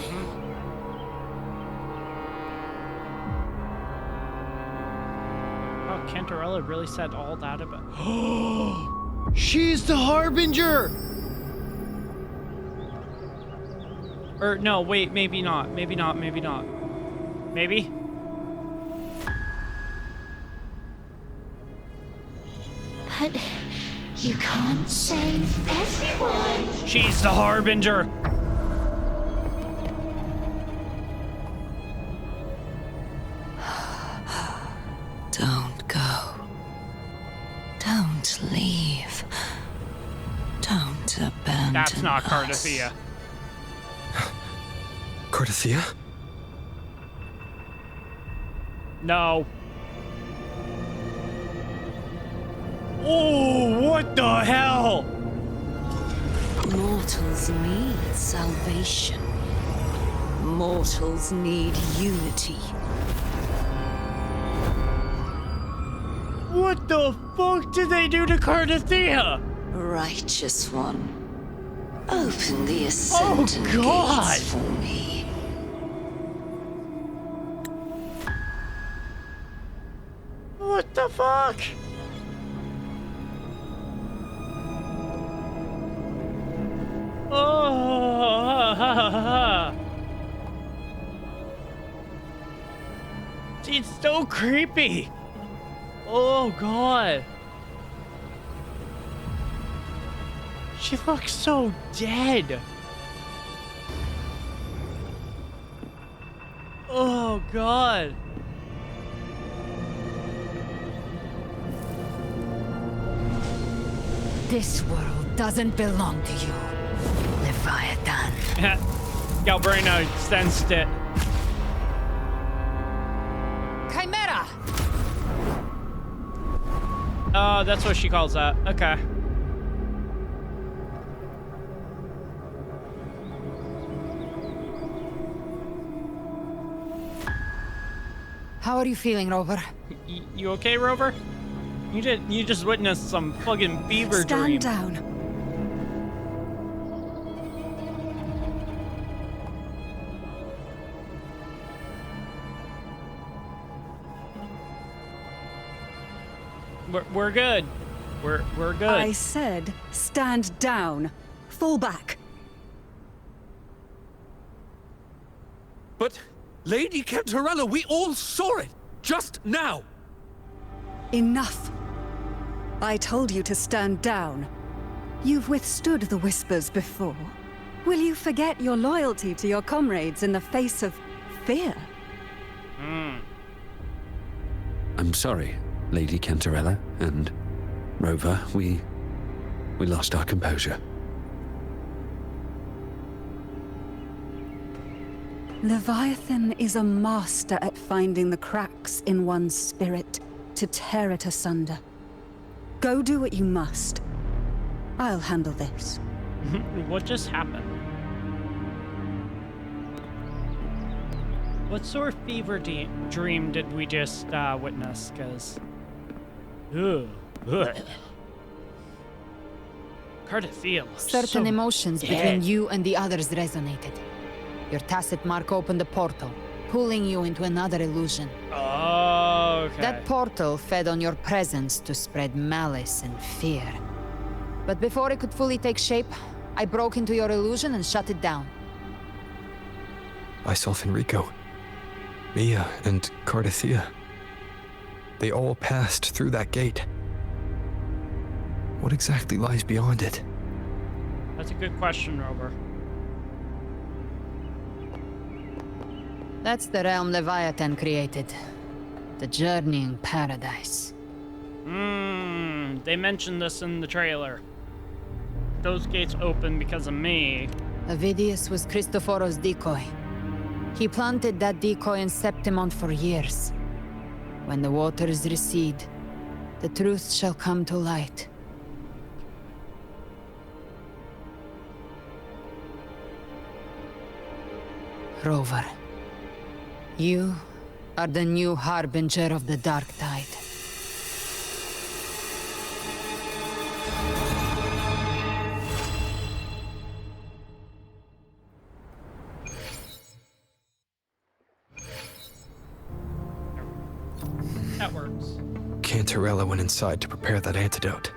Oh, Cantarella really said all that about... She's the Harbinger! Or, no, wait, maybe not. Maybe not, maybe not. Maybe? But you can't save everyone. She's the Harbinger! Don't go. Don't leave. Don't abandon That's not us. Cartethyia. Cartethyia? No. Oh, what the hell? Mortals need salvation. Mortals need unity. What the fuck did they do to Cartethyia? Righteous one, open the ascendant gates for me. What the fuck? Oh, it's so creepy. Oh god. She looks so dead. Oh god. This world doesn't belong to you, Leviathan. Galbrena sensed it. Chimera! Oh, that's what she calls that. Okay. How are you feeling, Rover? You okay, Rover? You just witnessed some fucking fever dream. Stand down. We're good. We're good. I said stand down. Fall back. Lady Cantarella, we all saw it! Just now! Enough. I told you to stand down. You've withstood the whispers before. Will you forget your loyalty to your comrades in the face of fear? I'm sorry, Lady Cantarella and Rover. We lost our composure. Leviathan is a master at finding the cracks in one's spirit to tear it asunder. Go do what you must. I'll handle this. What just happened? What sort of fever dream did we just witness? Because... Cartethyia looks Certain so emotions dead. between you and the others resonated. Your tacit mark opened a portal, pulling you into another illusion. Oh, okay. That portal fed on your presence to spread malice and fear. But before it could fully take shape, I broke into your illusion and shut it down. I saw Fenrico, Mia, and Cartethyia. They all passed through that gate. What exactly lies beyond it? That's a good question, Rover. That's the realm Leviathan created. The journeying paradise. They mentioned this in the trailer. Those gates open because of me. Avidius was Cristoforo's decoy. He planted that decoy in Septimont for years. When the waters recede, the truth shall come to light. Rover, you are the new harbinger of the dark tide. That works. Cantarella went inside to prepare that antidote.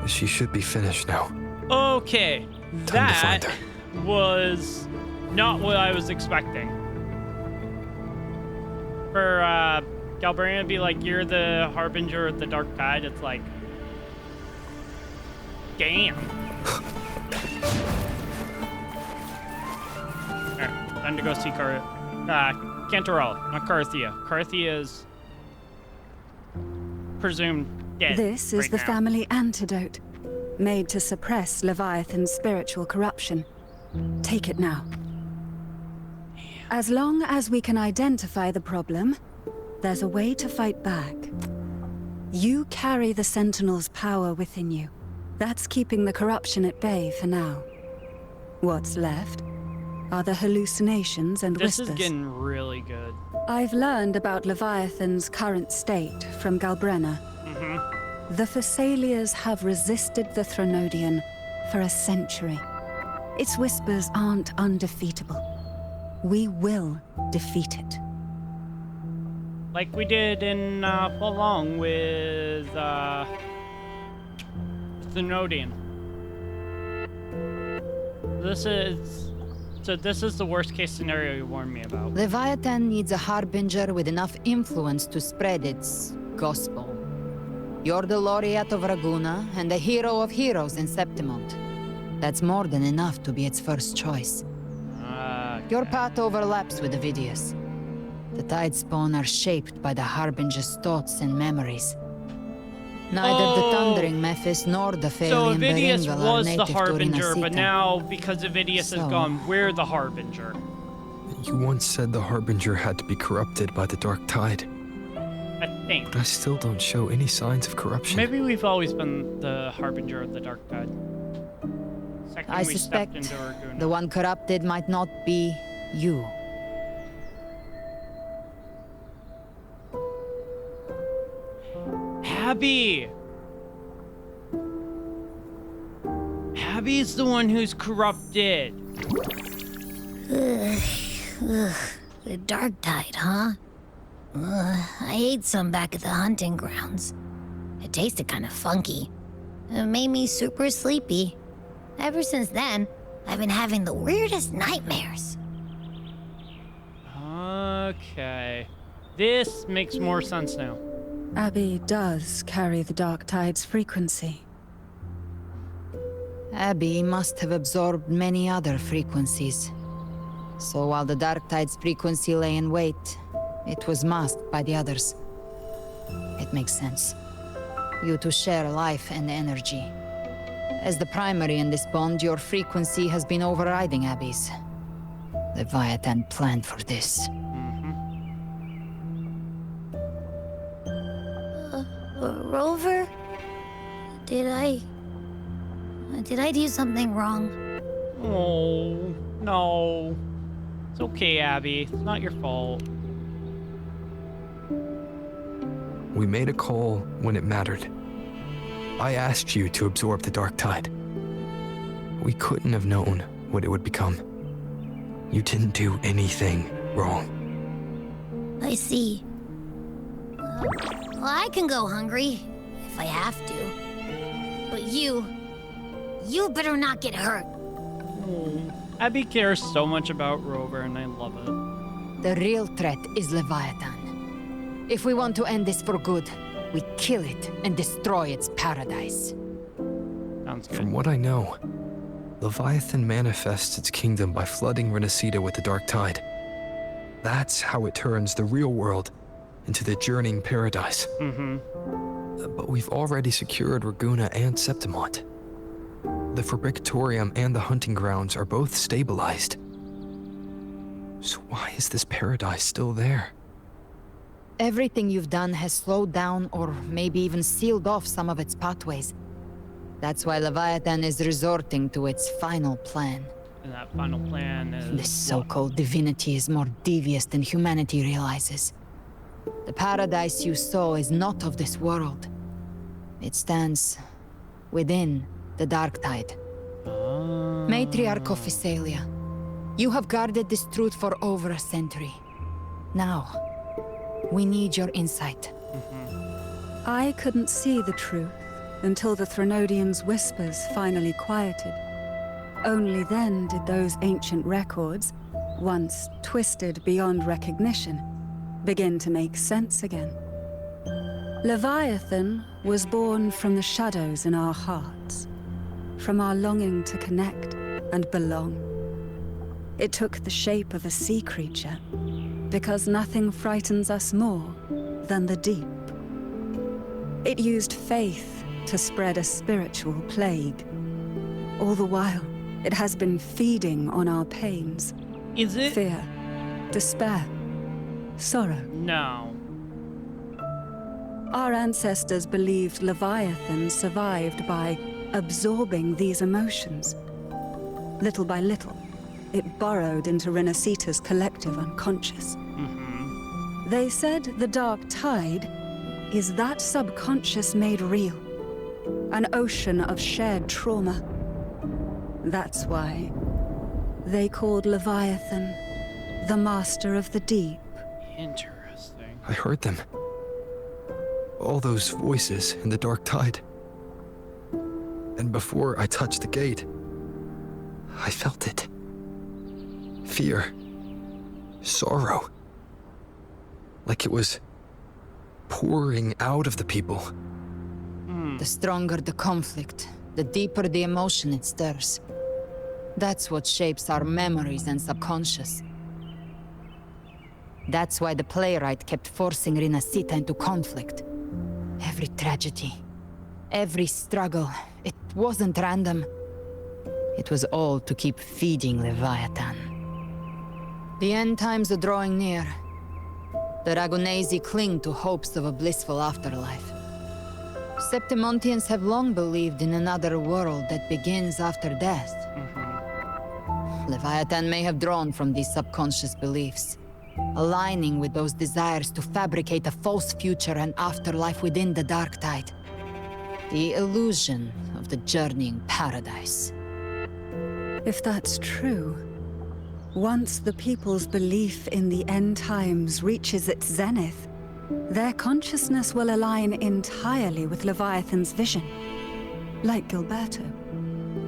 She should be finished now. Okay, Time to find that her. was not what I was expecting. For Galbrena to be like, you're the harbinger of the dark tide, it's like, damn. Alright, time to go see Cantarella, not Cartethyia. Cartethyia is presumed dead. This is right the now. family antidote, made to suppress Leviathan's spiritual corruption. Take it now. As long as we can identify the problem, there's a way to fight back. You carry the Sentinel's power within you. That's keeping the corruption at bay for now. What's left are the hallucinations and This whispers. is getting really good. I've learned about Leviathan's current state from Galbrena. The Thessalias have resisted the Threnodian for a century. Its whispers aren't undefeatable. We will defeat it. Like we did in Falong with Thenodian. This is the worst case scenario you warned me about. Leviathan needs a harbinger with enough influence to spread its gospel. You're the laureate of Raguna and the hero of heroes in Septimont. That's more than enough to be its first choice. Your path overlaps with Avidius. The Tidespawn are shaped by the harbinger's thoughts and memories. Neither the Thundering Mephis nor the So Phalian Avidius Berengal are was the native to harbinger, but Rinasita. now because Avidius is So- gone, we're the harbinger. You once said the Harbinger had to be corrupted by the Dark Tide, I think. but I still don't show any signs of corruption. Maybe we've always been the harbinger of the dark tide. Second I we stepped suspect into Raguna. the one corrupted might not be you. Abby! Abby's the one who's corrupted. The dark tide, huh? I ate some back at the hunting grounds. It tasted kind of funky. It made me super sleepy. Ever since then, I've been having the weirdest nightmares. Okay. This makes more sense now. Abby does carry the Dark Tide's frequency. Abby must have absorbed many other frequencies. So while the Dark Tide's frequency lay in wait, it was masked by the others. It makes sense. You two share life and energy. As the primary in this bond, your frequency has been overriding Abby's. Leviathan planned for this. Rover? Did I do something wrong? Oh, no. It's okay, Abby. It's not your fault. We made a call when it mattered. I asked you to absorb the Dark Tide. We couldn't have known what it would become. You didn't do anything wrong. I see. Well, I can go hungry, if I have to. But you better not get hurt. Abby cares so much about Rover, and I love it. The real threat is Leviathan. If we want to end this for good, we kill it and destroy its paradise. Sounds good. From what I know, Leviathan manifests its kingdom by flooding Renacida with the Dark Tide. That's how it turns the real world into the journeying paradise. But we've already secured Raguna and Septimont. The Fabricatorium and the hunting grounds are both stabilized. So why is this paradise still there? Everything you've done has slowed down or maybe even sealed off some of its pathways. That's why Leviathan is resorting to its final plan. And that final plan is... This so-called divinity is more devious than humanity realizes. The paradise you saw is not of this world. It stands within the Dark Tide. Matriarch of Physalia, you have guarded this truth for over a century. Now, we need your insight. I couldn't see the truth until the Threnodians' whispers finally quieted. Only then did those ancient records, once twisted beyond recognition, begin to make sense again. Leviathan was born from the shadows in our hearts, from our longing to connect and belong. It took the shape of a sea creature, because nothing frightens us more than the deep. It used faith to spread a spiritual plague. All the while, it has been feeding on our pains. Is it? Fear, despair, sorrow. No. Our ancestors believed Leviathan survived by absorbing these emotions. Little by little, it burrowed into Renacita's collective unconscious. They said the Dark Tide is that subconscious made real. An ocean of shared trauma. That's why they called Leviathan the Master of the Deep. Interesting. I heard them. All those voices in the Dark Tide. And before I touched the gate, I felt it. Fear. Sorrow. Like it was pouring out of the people. The stronger the conflict, the deeper the emotion it stirs. That's what shapes our memories and subconscious. That's why the playwright kept forcing Renacita into conflict. Every tragedy, every struggle, it wasn't random. It was all to keep feeding Leviathan. The end times are drawing near. The Ragunesi cling to hopes of a blissful afterlife. Septimontians have long believed in another world that begins after death. Leviathan may have drawn from these subconscious beliefs, aligning with those desires to fabricate a false future and afterlife within the Dark Tide. The illusion of the journeying paradise. If that's true, once the people's belief in the end times reaches its zenith, their consciousness will align entirely with Leviathan's vision, like Gilberto,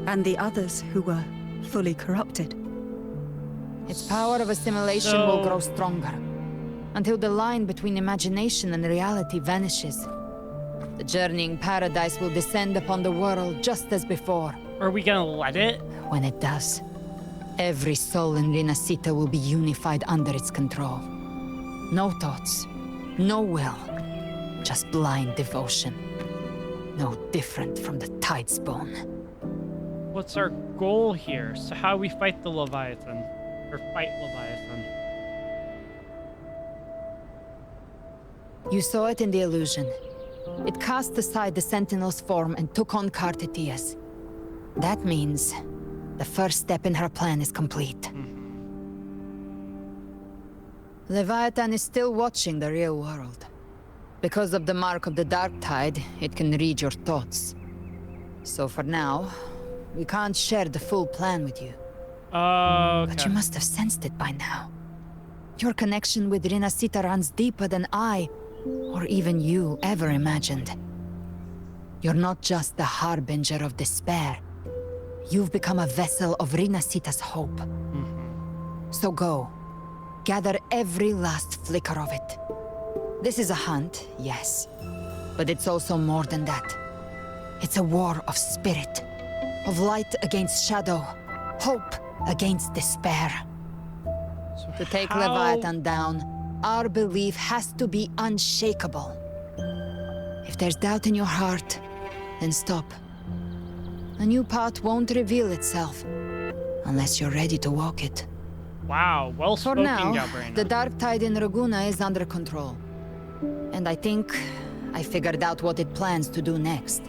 and the others who were fully corrupted. Its power of assimilation will grow stronger. until the line between imagination and reality vanishes. The journeying paradise will descend upon the world just as before. Are we gonna let it? When it does, every soul in Renacita will be unified under its control. No thoughts, no will, just blind devotion. No different from the Tidespawn. What's our goal here? So how we fight the Leviathan? Or fight Leviathan? You saw it in the illusion. It cast aside the Sentinel's form and took on Cartethyia. That means the first step in her plan is complete. Leviathan is still watching the real world. Because of the mark of the Dark Tide, it can read your thoughts. So for now, we can't share the full plan with you. Okay. But you must have sensed it by now. Your connection with Renacita runs deeper than I, or even you, ever imagined. You're not just the harbinger of despair. You've become a vessel of Renacita's hope. So go. Gather every last flicker of it. This is a hunt, yes. But it's also more than that. It's a war of spirit. Of light against shadow. Hope against despair. To take Leviathan down, our belief has to be unshakable. If there's doubt in your heart, then stop. A new path won't reveal itself unless you're ready to walk it. Wow, well spoken, For now, Galbrena. the Dark Tide in Raguna is under control. And I think I figured out what it plans to do next.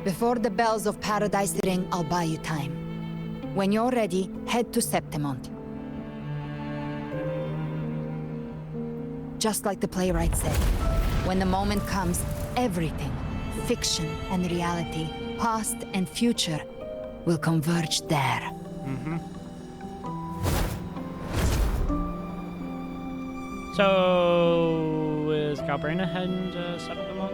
Before the bells of Paradise ring, I'll buy you time. When you're ready, head to Septimont. Just like the playwright said, when the moment comes, everything, fiction and reality, past and future, will converge there. So, is Galbrena heading to Septimont?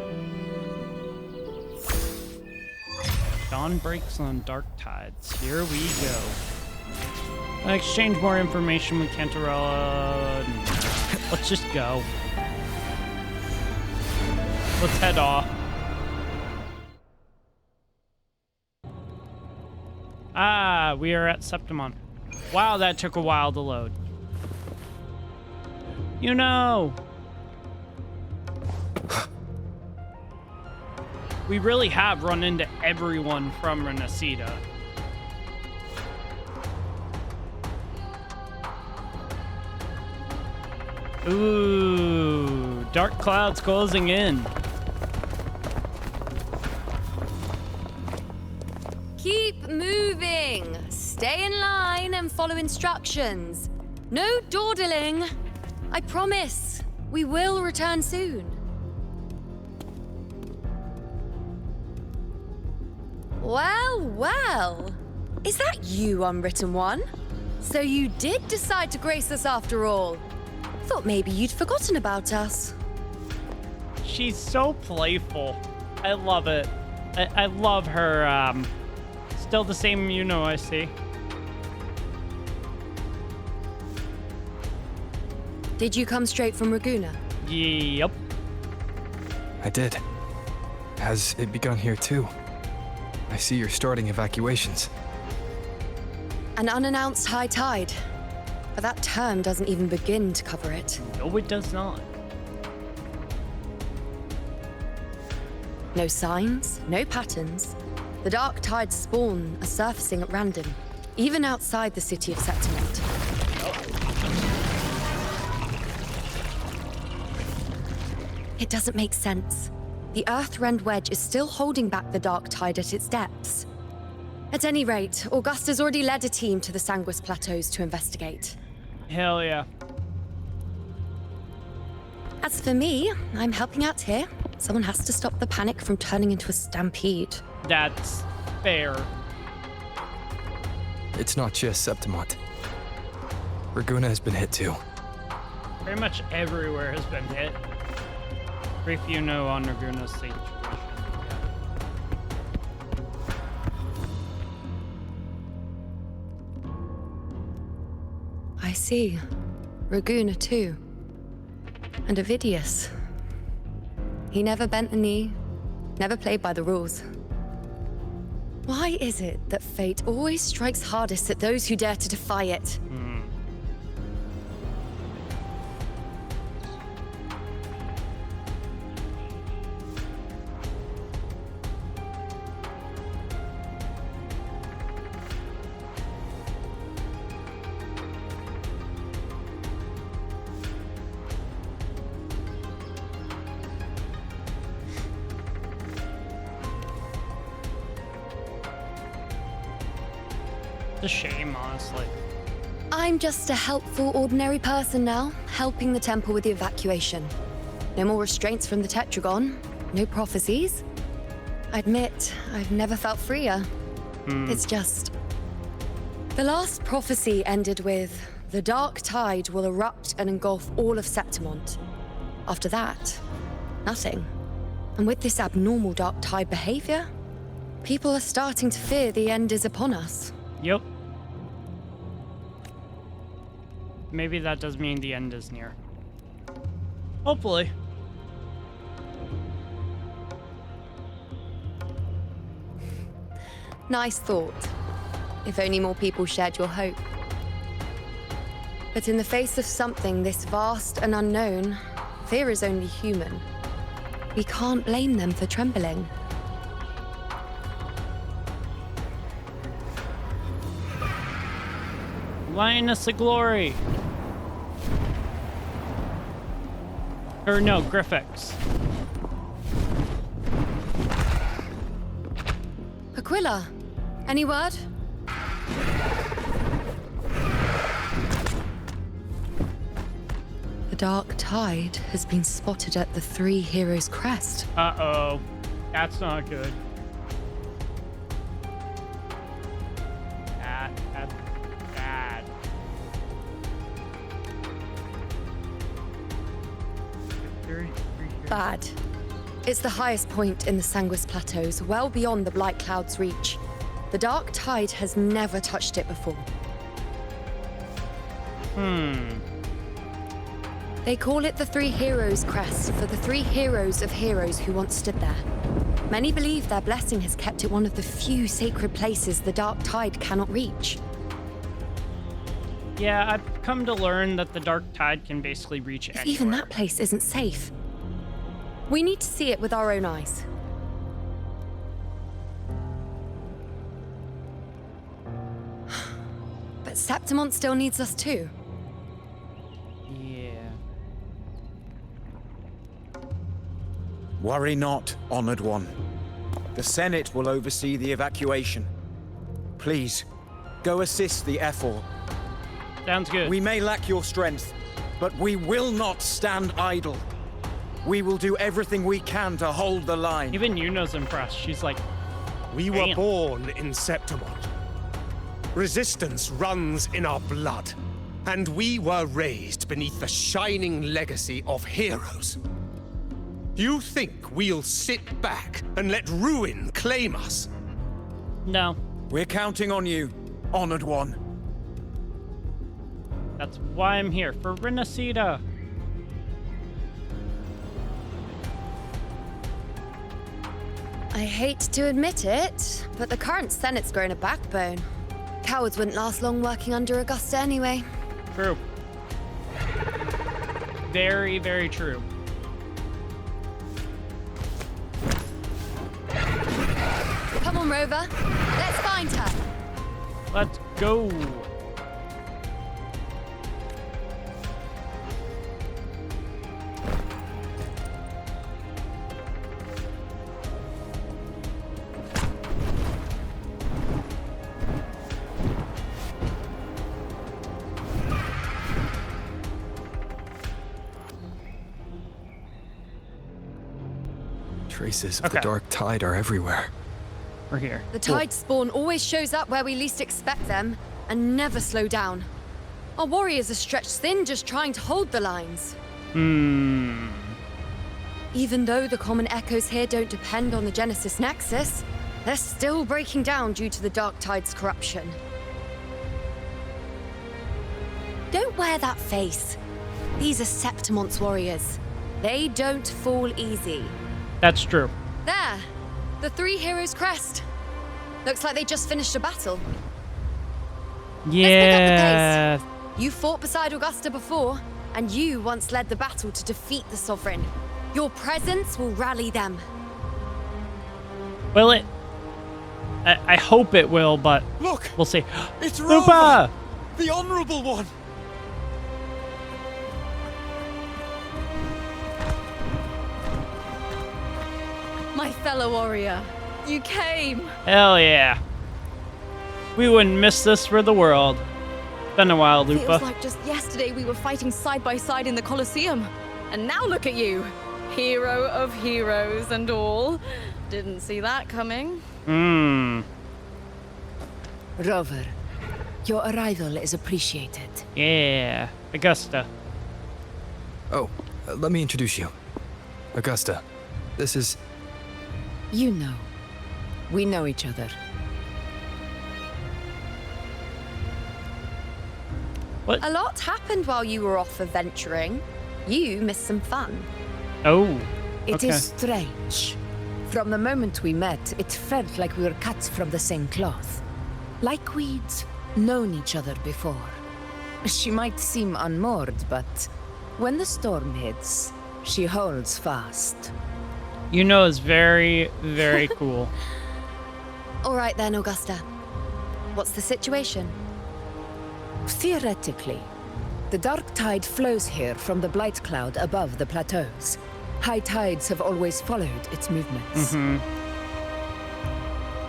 Dawn breaks on dark tides. Here we go. Exchange more information with Cantarella. Let's just go. Let's head off. Ah, we are at Septimont. Wow, that took a while to load. You know, we really have run into everyone from Renacita. Ooh, dark clouds closing in. Keep moving. Stay in line and follow instructions. No dawdling. I promise, we will return soon. Well, well. Is that you, Unwritten One? So you did decide to grace us after all. Thought maybe you'd forgotten about us. She's so playful. I love it. I love her, still the same, you know, I see. Did you come straight from Raguna? Yep. I did. Has it begun here too? I see you're starting evacuations. An unannounced high tide. But that term doesn't even begin to cover it. No, it does not. No signs, no patterns. The dark tide's spawn are surfacing at random, even outside the city of Septimont. It doesn't make sense. The Earth-rend wedge is still holding back the dark tide at its depths. At any rate, Augusta's already led a team to the Sanguis Plateaus to investigate. Hell yeah. As for me, I'm helping out here. Someone has to stop the panic from turning into a stampede. That's fair. It's not just Septimont. Raguna has been hit too. Pretty much everywhere has been hit. Brief you know on Raguna's situation. I see. Raguna too. And Ovidius. He never bent a knee, never played by the rules. Why is it that fate always strikes hardest at those who dare to defy it? It's a shame, honestly. I'm just a helpful, ordinary person now, helping the temple with the evacuation. No more restraints from the Tetragon, no prophecies. I admit, I've never felt freer. It's just... The last prophecy ended with, the dark tide will erupt and engulf all of Septimont. After that, nothing. And with this abnormal dark tide behavior, people are starting to fear the end is upon us. Yep. Maybe that does mean the end is near. Hopefully. Nice thought. If only more people shared your hope. But in the face of something this vast and unknown, fear is only human. We can't blame them for trembling. Lioness of Glory. Or no, Griffix. Aquila, any word? The dark tide has been spotted at the Three Heroes Crest. Uh-oh. That's not good. That's bad. Bad. It's the highest point in the Sanguis Plateaus, well beyond the Blight Cloud's reach. The dark tide has never touched it before. They call it the Three Heroes Crest for the three heroes of heroes who once stood there. Many believe their blessing has kept it one of the few sacred places the dark tide cannot reach. Yeah, I've come to learn that the dark tide can basically reach anywhere. Even that place isn't safe. We need to see it with our own eyes. But Septimont still needs us too. Yeah. Worry not, Honored One. The Senate will oversee the evacuation. Please, go assist the Ephor. Sounds good. We may lack your strength, but we will not stand idle. We will do everything we can to hold the line. Even Yuna's impressed. She's like, we were born in Septimont. Resistance runs in our blood, and we were raised beneath the shining legacy of heroes. You think we'll sit back and let ruin claim us? No. We're counting on you, Honored One. That's why I'm here, for Renacida. I hate to admit it, but the current Senate's grown a backbone. Cowards wouldn't last long working under Augusta anyway. True. Very, very true. Come on, Rover. Let's find her. Let's go. Traces of the dark tide are everywhere. We're here. The tide spawn always shows up where we least expect them, and never slow down. Our warriors are stretched thin just trying to hold the lines. Even though the common echoes here don't depend on the Genesis Nexus, they're still breaking down due to the dark tide's corruption. Don't wear that face. These are Septimon's warriors. They don't fall easy. That's true. There, the 3 heroes' crest. Looks like they just finished a battle. Yeah. Let's pick up the pace. You fought beside Augusta before, and you once led the battle to defeat the Sovereign. Your presence will rally them. Will it? I hope it will, but look, we'll see. It's Lupa! Rover, the honorable one. My fellow warrior, you came. Hell yeah. We wouldn't miss this for the world. Been a while, Lupa. Feels like just yesterday we were fighting side by side in the Colosseum. And now look at you. Hero of heroes and all. Didn't see that coming. Rover, your arrival is appreciated. Yeah. Augusta. Oh, let me introduce you. Augusta, this is... You know. We know each other. What? A lot happened while you were off adventuring. You missed some fun. Oh. It is strange. From the moment we met, it felt like we were cut from the same cloth. Like we'd known each other before. She might seem unmoored, but when the storm hits, she holds fast. You know, it's very, very cool. All right then, Augusta. What's the situation? Theoretically, the dark tide flows here from the blight cloud above the plateaus. High tides have always followed its movements.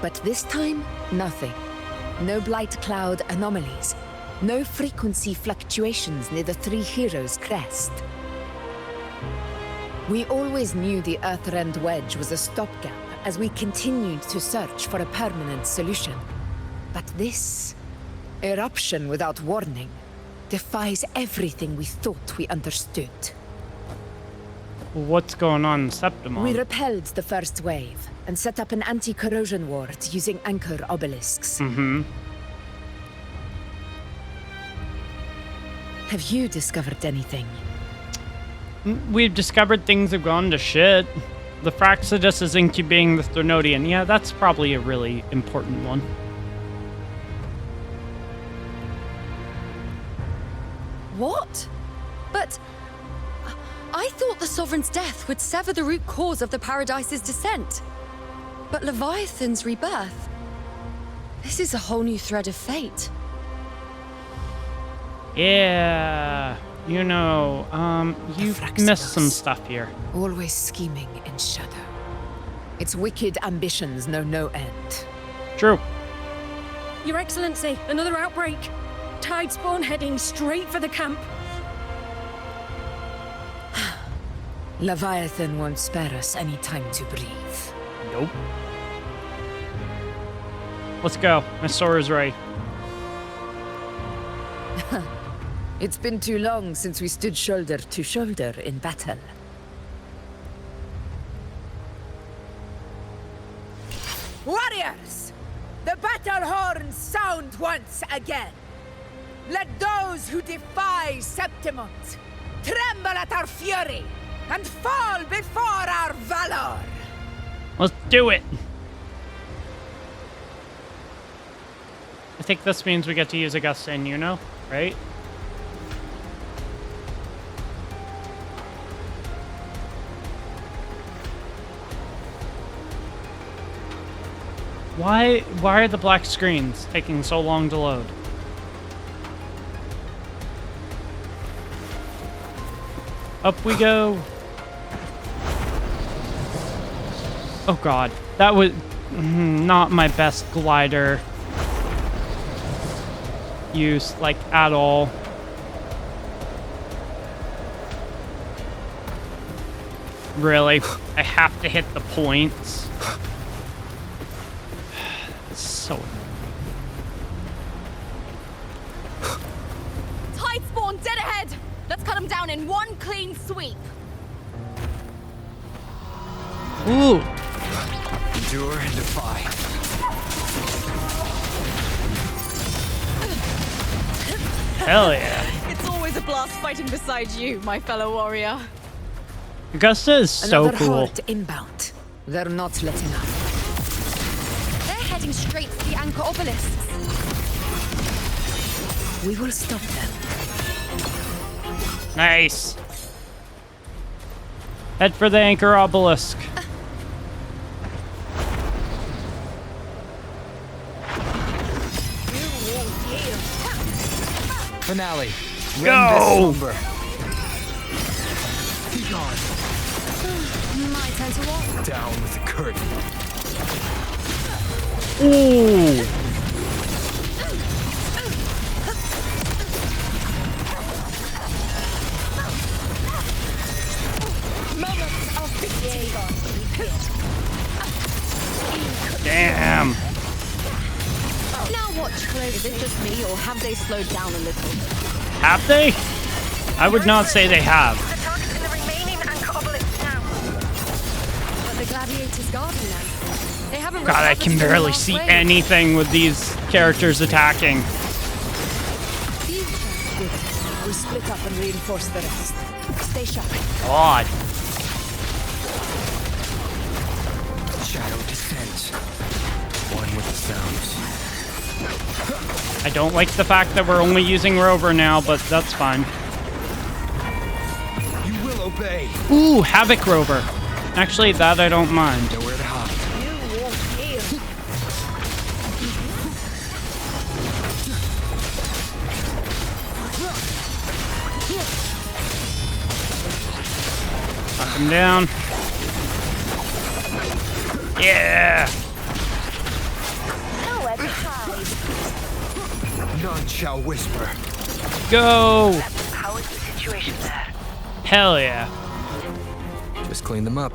But this time, nothing. No blight cloud anomalies. No frequency fluctuations near the 3 heroes' crest. We always knew the Earthrend Wedge was a stopgap as we continued to search for a permanent solution. But this eruption without warning defies everything we thought we understood. What's going on in Septimon? We repelled the first wave and set up an anti-corrosion ward using anchor obelisks. Have you discovered anything? We've discovered things have gone to shit. The Fraxidus is incubating the Threnodian. Yeah, that's probably a really important one. What? But I thought the Sovereign's death would sever the root cause of the Paradise's descent. But Leviathan's rebirth... This is a whole new thread of fate. Yeah, you know, you missed some stuff here. Always scheming in shadow. Its wicked ambitions know no end. True. Your Excellency, another outbreak. Tide spawn heading straight for the camp. Leviathan won't spare us any time to breathe. Nope. Let's go. My sword is ready. It's been too long since we stood shoulder to shoulder in battle. Warriors! The battle horns sound once again. Let those who defy Septimont tremble at our fury and fall before our valor. Let's do it. I think this means we get to use Augusta and Yuno, right? Why are the black screens taking so long to load? Up we go. Oh god, that was not my best glider use, like, at all. Really? I have to hit the points. It's so annoying. Tide spawn dead ahead! Let's cut them down in one clean sweep. Ooh. Endure and defy. Hell yeah. It's always always a blast fighting beside you, my fellow warrior. Augusta is so Another cool. horde inbound. They're not letting up. They're heading straight for the anchor obelisks. We will stop them. Nice. Head for the anchor obelisk. Finale. Go! Slumber. Be gone. My turn to walk. Down with the curtain. Ooh. Moments of victory. Damn. Now watch close. Is it just me, or have they slowed down a little? Have they? I would not say they have. But the gladiators guarding them. They haven't. God, I recovered can from the barely last see wave. anything with these characters attacking. Good. We split up and reinforce the rest. Stay sharp. God. Shadow descends. One with the sounds. I don't like the fact that we're only using Rover now, but that's fine. You will obey. Ooh, Havoc Rover. Actually, that I don't mind. Nowhere to hide. Knock him down. Yeah. None shall whisper. Go. How is the situation there? Hell yeah. Just clean them up.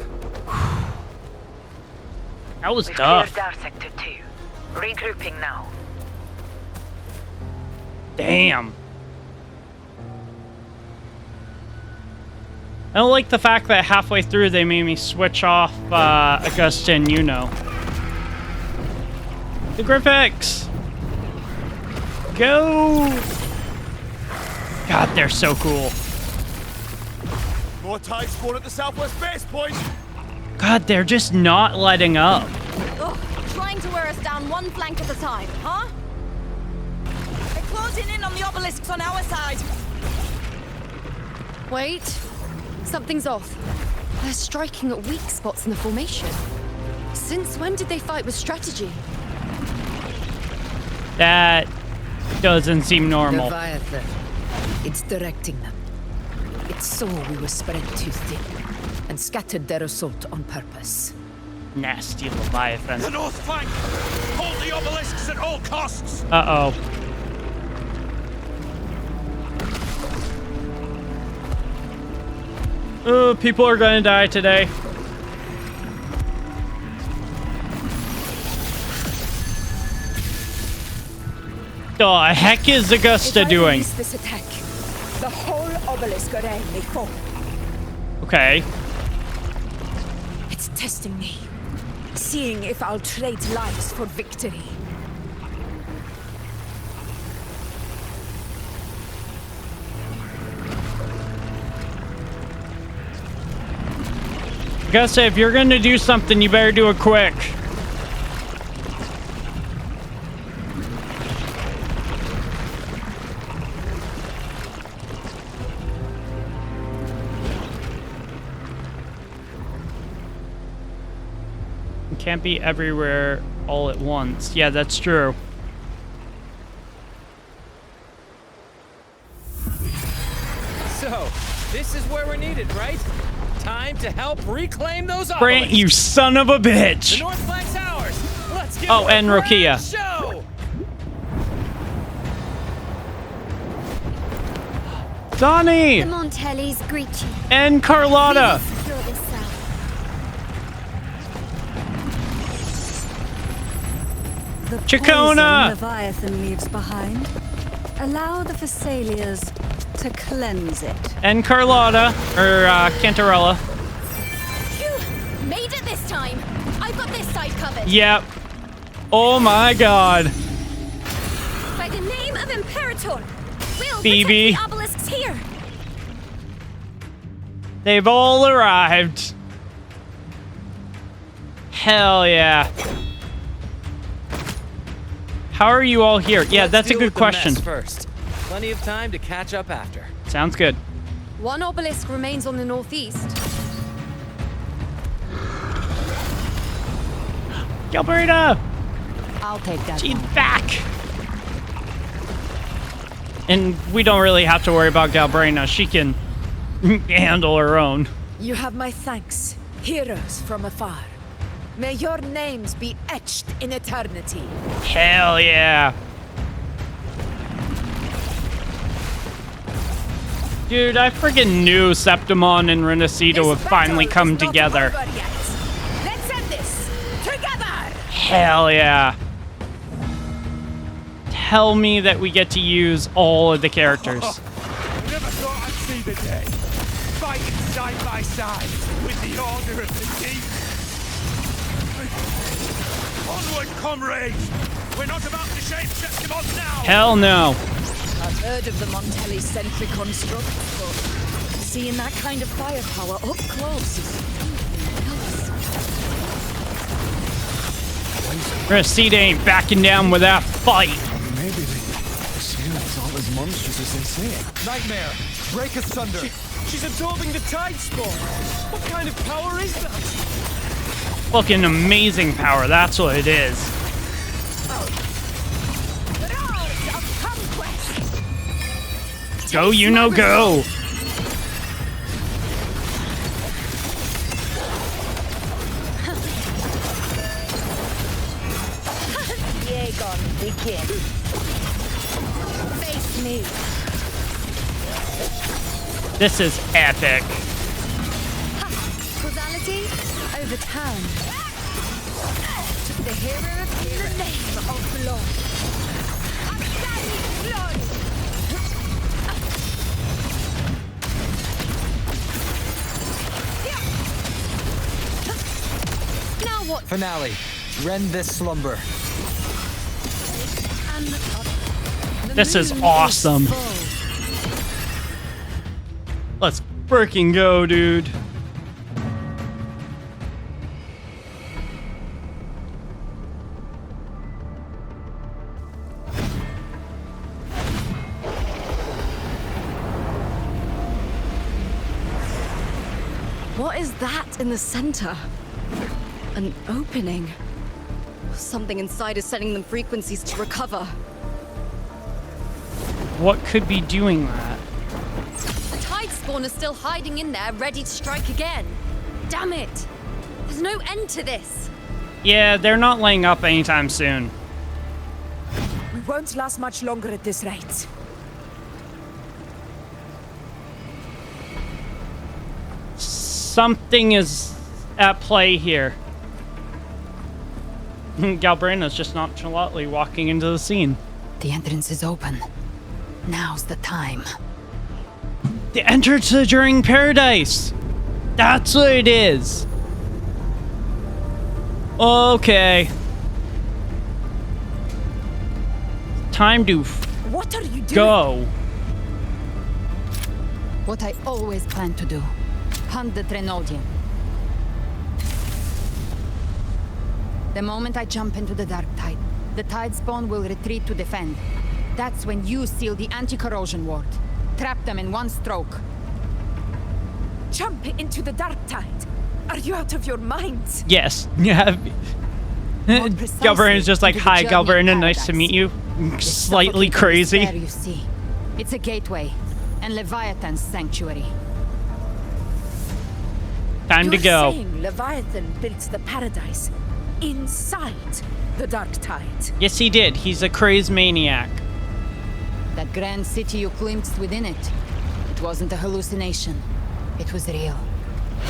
That was We've tough. cleared our sector 2. Regrouping now. Damn. I don't like the fact that halfway through they made me switch off Augusta and Yuno. The Griffix! Go! God, they're so cool. More tide spawn at the southwest base point. God, they're just not letting up. Ugh, trying to wear us down one flank at a time, huh? They're closing in on the obelisks on our side. Wait. Something's off. They're striking at weak spots in the formation. Since when did they fight with strategy? That doesn't seem normal. Leviathan. It's directing them. It saw we were spread too thin and scattered their assault on purpose. Nasty Leviathan. The north flank. Hold the obelisks at all costs. Uh-oh. Oh, people are gonna die today. The heck is Augusta doing? If I release this attack, the whole obelisk array may fall. Okay. It's testing me, seeing if I'll trade lives for victory. Augusta, if you're gonna do something, you better do it quick. You can't be everywhere all at once. Yeah, that's true. So, this is where we're needed, right? Time to help reclaim those Brant, you son of a bitch! The north flank's ours. Let's give Oh, it a and grand Rokia. show. Donnie! The Montellis greet you. And Carlotta! Secure this cell. The Chacona! poison Leviathan leaves behind. Allow the Phassalias to cleanse it. And Carlotta, or Cantarella. Phew! Made it this time. I've got this side covered. Yep. Oh my god. By the name of Imperator, we'll Phoebe. protect the obelisks Here! They've all arrived. Hell yeah. How are you all here? Yeah, that's a good question. First. Plenty of time to catch up after. Sounds good. One obelisk remains on the northeast. Galbrena! I'll take that. She's back! And we don't really have to worry about Galbrena. She can handle her own. You have my thanks, heroes from afar. May your names be etched in eternity. Hell yeah. Dude, I friggin' knew Septimon and Renacita would finally come together. Let's end this together! Hell yeah. Tell me that we get to use all of the characters. Never thought I'd see the day. Fighting side by side with the Order of the Deep. Onward, comrades! We're not about to shape Septimon now! Hell no. I've heard of the Montelli sentry construct, but seeing that kind of firepower up close is something else. Renacita ain't backing down with that fight. Maybe the seals aren't as monstrous as they say. Nightmare, break asunder. She's absorbing the tide spawn. What kind of power is that? Fucking amazing power, that's what it is. Go, you know, go! Yegon, begin. Face me. This is epic. Causality overturned. The hero of the name of blood. Now what? Finale. Rend this slumber. This is awesome. Let's freaking go, dude. What is that in the center? An opening. Something inside is sending them frequencies to recover. What could be doing that? The tide spawn is still hiding in there, ready to strike again. Damn it! There's no end to this. Yeah, they're not laying up anytime soon. We won't last much longer at this rate. Something is at play here. Galbrena's just nonchalantly walking into the scene. The entrance is open. Now's the time. The entrance to during paradise. That's what it is. Okay. Time to what are you doing? Go. What I always planned to do. Hunt the Trenodian. The moment I jump into the dark tide, the tide spawn will retreat to defend. That's when you seal the anti-corrosion ward. Trap them in one stroke. Jump into the dark tide? Are you out of your mind? Yes. Yeah. Galbrena's just like, hi, Galbrena, nice to meet you. Slightly crazy. There you see. It's a gateway, and Leviathan's sanctuary. Time to go. You're saying Leviathan built the paradise inside the dark tide? Yes, he did. He's a crazed maniac. That grand city you glimpsed within it, it wasn't a hallucination. It was real.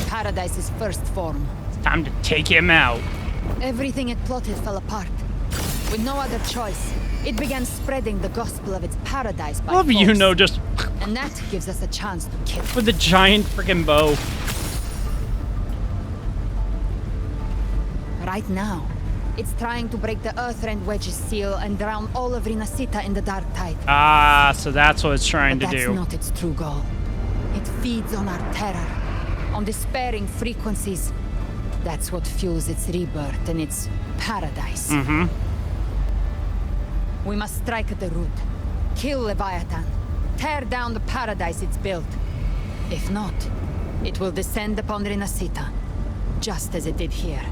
Paradise's first form. Time to take him out. Everything it plotted fell apart. With no other choice, it began spreading the gospel of its paradise by Love force. you know, just And that gives us a chance to kill. with a giant freaking bow. Right now, It's trying to break the Earthrend Wedge's seal and drown all of Renacita in the dark tide. Ah, so that's what it's trying But to that's do. not its true goal. It feeds on our terror, on despairing frequencies. That's what fuels its rebirth and its paradise. Mm-hmm. We must strike at the root. Kill Leviathan. Tear down the paradise it's built. If not, it will descend upon Renacita, just as it did here,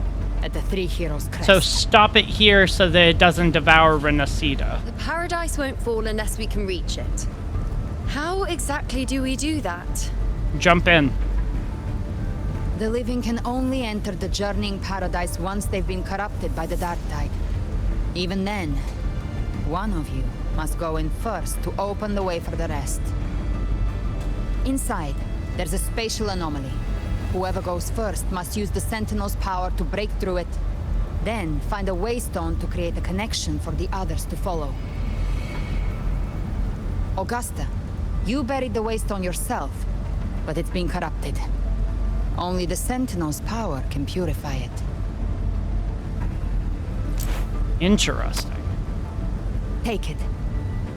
at the Three Heroes Crest. So stop it here so that it doesn't devour Renacita. The paradise won't fall unless we can reach it. How exactly do we do that? Jump in. The living can only enter the journeying paradise once they've been corrupted by the dark tide. Even then, one of you must go in first to open the way for the rest. Inside, there's a spatial anomaly. Whoever goes first must use the Sentinel's power to break through it, then find a waystone to create a connection for the others to follow. Augusta, you buried the waystone yourself, but it's been corrupted. Only the Sentinel's power can purify it. Interesting. Take it.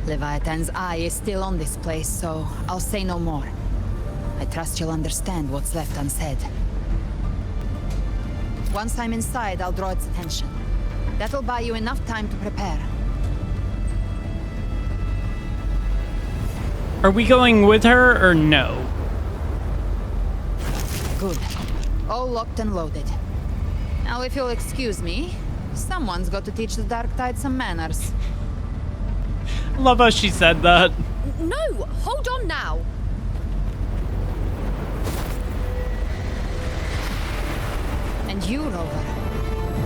Leviathan's eye is still on this place, so I'll say no more. I trust you'll understand what's left unsaid. Once I'm inside, I'll draw its attention. That'll buy you enough time to prepare. Are we going with her or no? Good. All locked and loaded. Now, if you'll excuse me, someone's got to teach the Dark Tide some manners. Love how she said that. No! Hold on now! And you, Rover.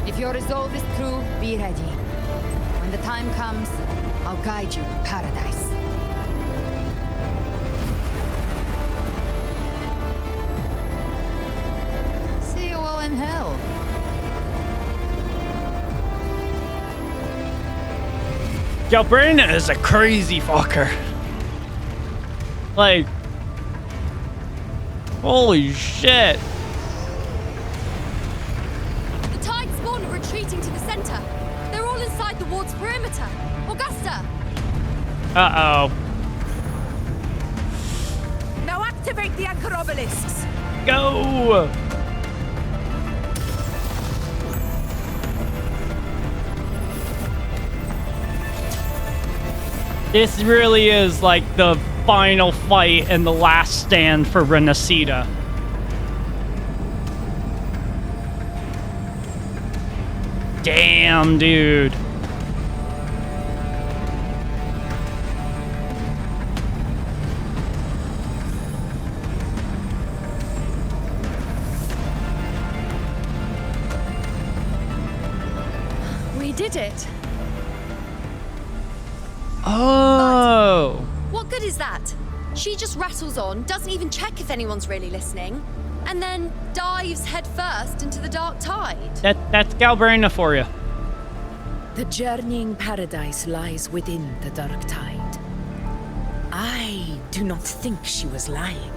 If your resolve is true, be ready. When the time comes, I'll guide you to paradise. See you all in hell. Galbrena is a crazy fucker. Like, holy shit. The tide spawn are retreating to the center. They're all inside the ward's perimeter. Augusta! Uh-oh. Now activate the anchor obelisks. Go! This really is like the final fight and the last stand for Renacita. Damn, dude. We did it. Oh. What good is that? She just rattles on, doesn't even check if anyone's really listening, and then dives headfirst into the dark tide. That's Galbrena for you. The journeying paradise lies within the dark tide. I do not think she was lying.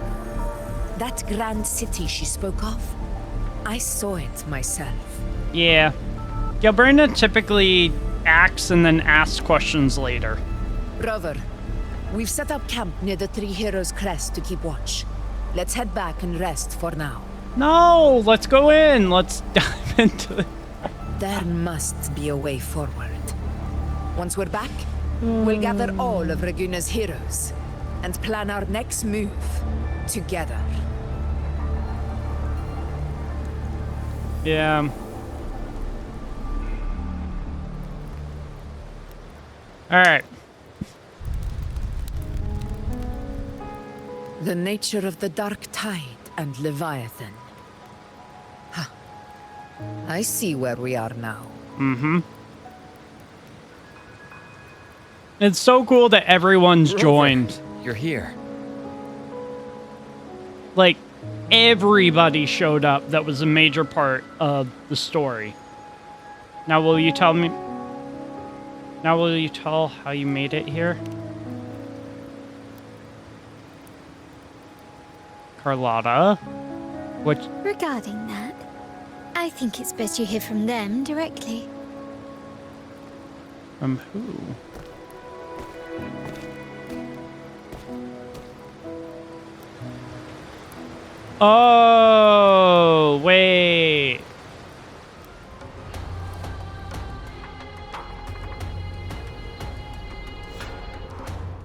That grand city she spoke of, I saw it myself. Yeah. Galbrena typically acts and then asks questions later. Rover, we've set up camp near the Three Heroes Crest to keep watch. Let's head back and rest for now. No, let's go in. Let's dive into it. There must be a way forward. Once we're back, we'll gather all of Raguna's heroes and plan our next move together. Yeah. All right. The nature of the dark tide and Leviathan. Huh. I see where we are now. Mm-hmm. It's so cool that everyone's joined. You're here. Like, everybody showed up that was a major part of the story. Now will you tell me... Now will you tell how you made it here? Carlotta? What? Regarding that, I think it's best you hear from them directly. From who? Oh, wait.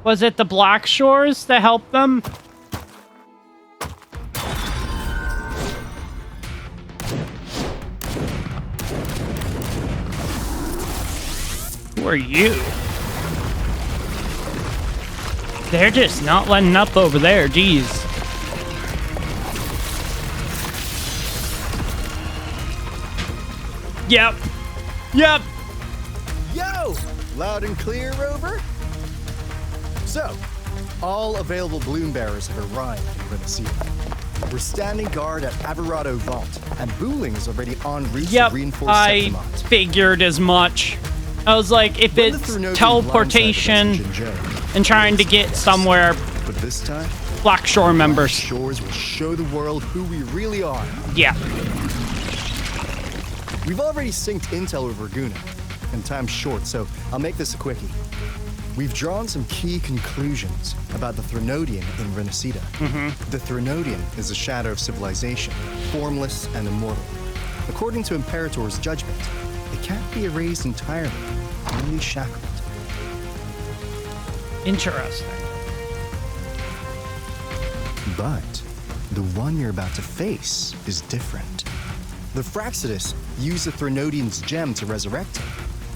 Was it the Black Shores that helped them? Who are you? They're just not letting up over there, geez. Yep. Yep. Yo! Loud and clear, Rover? So, all available balloon bearers have arrived in Renacida. We're standing guard at Averado Vault, and Booling is already en route to reinforce Septimont. Figured as much. I was like, if it's teleportation and trying to get somewhere, but this time, Black Shore members. Black Shores will show the world who we really are. Yeah. We've already synced intel with Raguna, and time's short, so I'll make this a quickie. We've drawn some key conclusions about the Threnodian in Renacida. The Threnodian is a shadow of civilization, formless and immortal. According to Imperator's judgment, it can't be erased entirely, only shackled. Interesting. But the one you're about to face is different. The Fraxidus used the Threnodian's gem to resurrect him,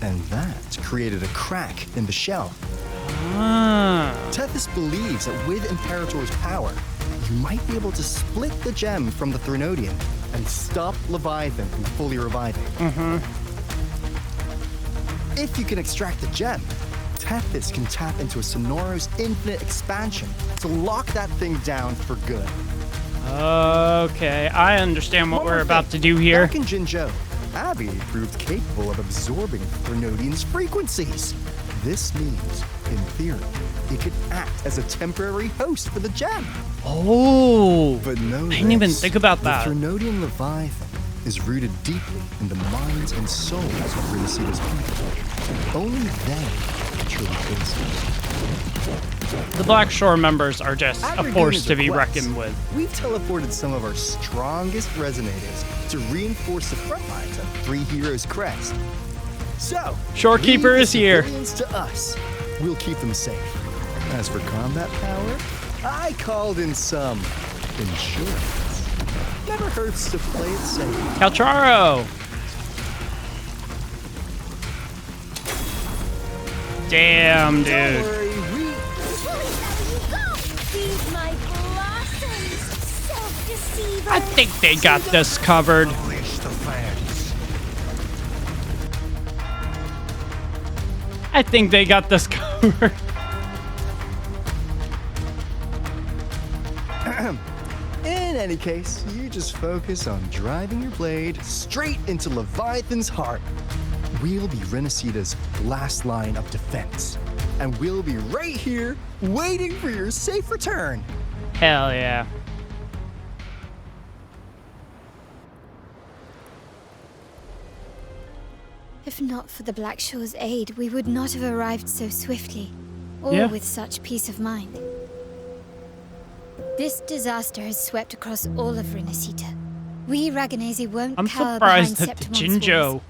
and that created a crack in the shell. Tethys believes that with Imperator's power, you might be able to split the gem from the Threnodian and stop Leviathan from fully reviving. If you can extract the gem, Tethys can tap into a Sonoros infinite expansion to lock that thing down for good. Okay, I understand what we're about to do here. Back in Jinzhou, Abby proved capable of absorbing Threnodian's frequencies. This means, in theory, it could act as a temporary host for the gem. Oh, but no, I didn't even think about that. The Threnodian Leviathan is rooted deeply in the minds and souls of Renacida's people. Only then truly face it. The Black Shore members are just a force to be reckoned with. We've teleported some of our strongest resonators to reinforce the front lines of Three Heroes Crest. So, Shorekeeper is here. To us, we'll keep them safe. As for combat power, I called in some insurance. Never hurts to play it safe. Calcharo! Damn, dude. I think they got this covered. I think they got this covered. In any case, you just focus on driving your blade straight into Leviathan's heart. We'll be Renacida's last line of defense. And we'll be right here, waiting for your safe return. Hell yeah. If not for the Black Shore's aid, we would not have arrived so swiftly, or with such peace of mind. This disaster has swept across all of Renacida. We Raganese won't cower behind Septimon's walls.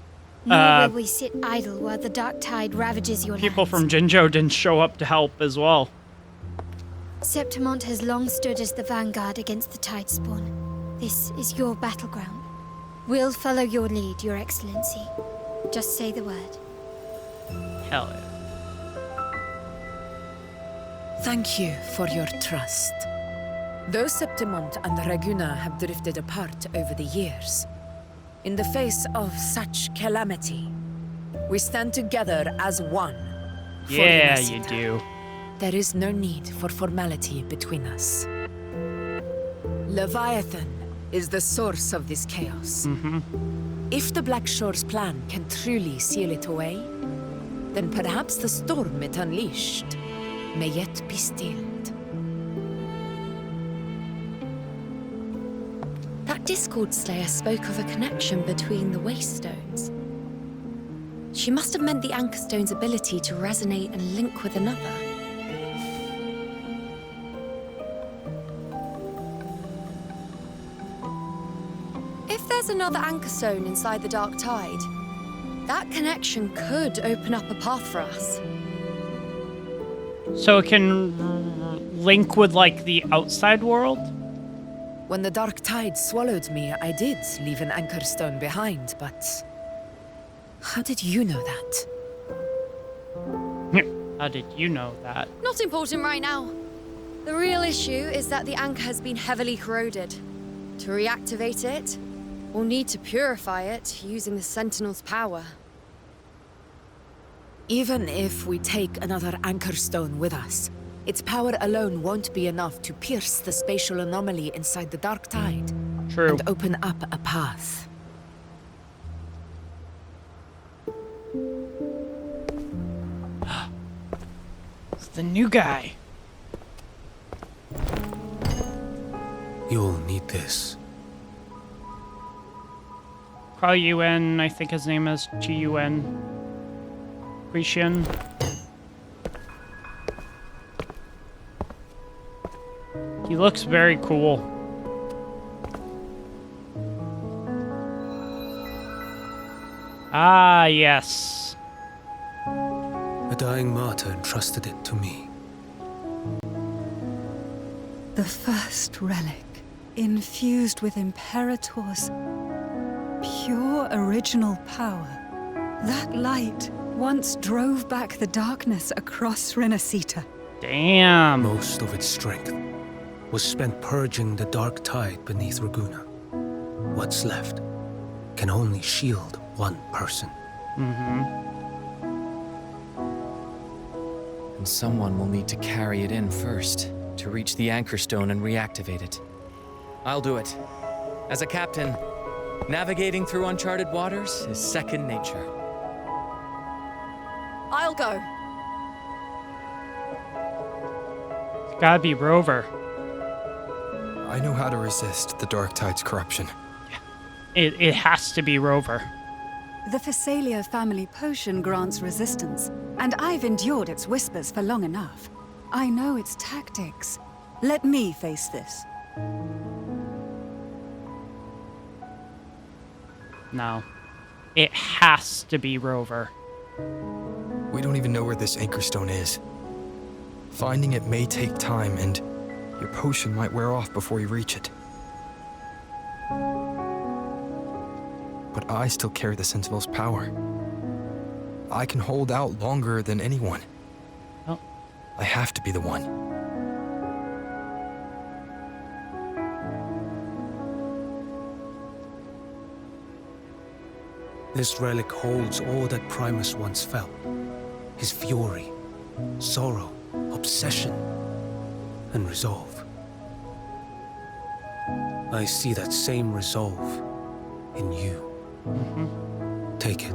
Nor will we sit idle while the dark tide ravages your People lands. from Jinzhou didn't show up to help as well. Septimont has long stood as the vanguard against the tide spawn. This is your battleground. We'll follow your lead, Your Excellency. Just say the word. Hell yeah. Thank you for your trust. Though Septimont and Raguna have drifted apart over the years, in the face of such calamity, we stand together as one. Yeah, you do. There is no need for formality between us. Leviathan is the source of this chaos. If the Black Shore's plan can truly seal it away, then perhaps the storm it unleashed may yet be stilled. That Discord Slayer spoke of a connection between the Wastestones. She must have meant the Anchor Stone's ability to resonate and link with another. If there's another Anchor Stone inside the Dark Tide, that connection could open up a path for us. So it can link with, like, the outside world? When the Dark Tide swallowed me, I did leave an Anchor Stone behind, but... How did you know that? How did you know that? Not important right now. The real issue is that the anchor has been heavily corroded. To reactivate it, we'll need to purify it using the Sentinel's power. Even if we take another Anchor Stone with us, its power alone won't be enough to pierce the spatial anomaly inside the Dark Tide. True. And open up a path. It's the new guy. You'll need this. Yun, I think his name is Yun. Christian. He looks very cool. Ah, yes. A dying martyr entrusted it to me. The first relic, infused with Imperator's pure original power. That light once drove back the darkness across Renacita. Damn. Most of its strength was spent purging the dark tide beneath Ragunna. What's left can only shield one person. And someone will need to carry it in first, to reach the Anchor Stone and reactivate it. I'll do it. As a captain, navigating through uncharted waters is second nature. I'll go. It's gotta be Rover. I know how to resist the Dark Tide's corruption. It has to be Rover. The Phasalia family potion grants resistance, and I've endured its whispers for long enough. I know its tactics. Let me face this. No. It has to be Rover. We don't even know where this Anchor Stone is. Finding it may take time, and your potion might wear off before you reach it. But I still carry the Sentinel's power. I can hold out longer than anyone. Oh. I have to be the one. This relic holds all that Primus once felt. His fury, sorrow, obsession, and resolve. I see that same resolve in you. Take it.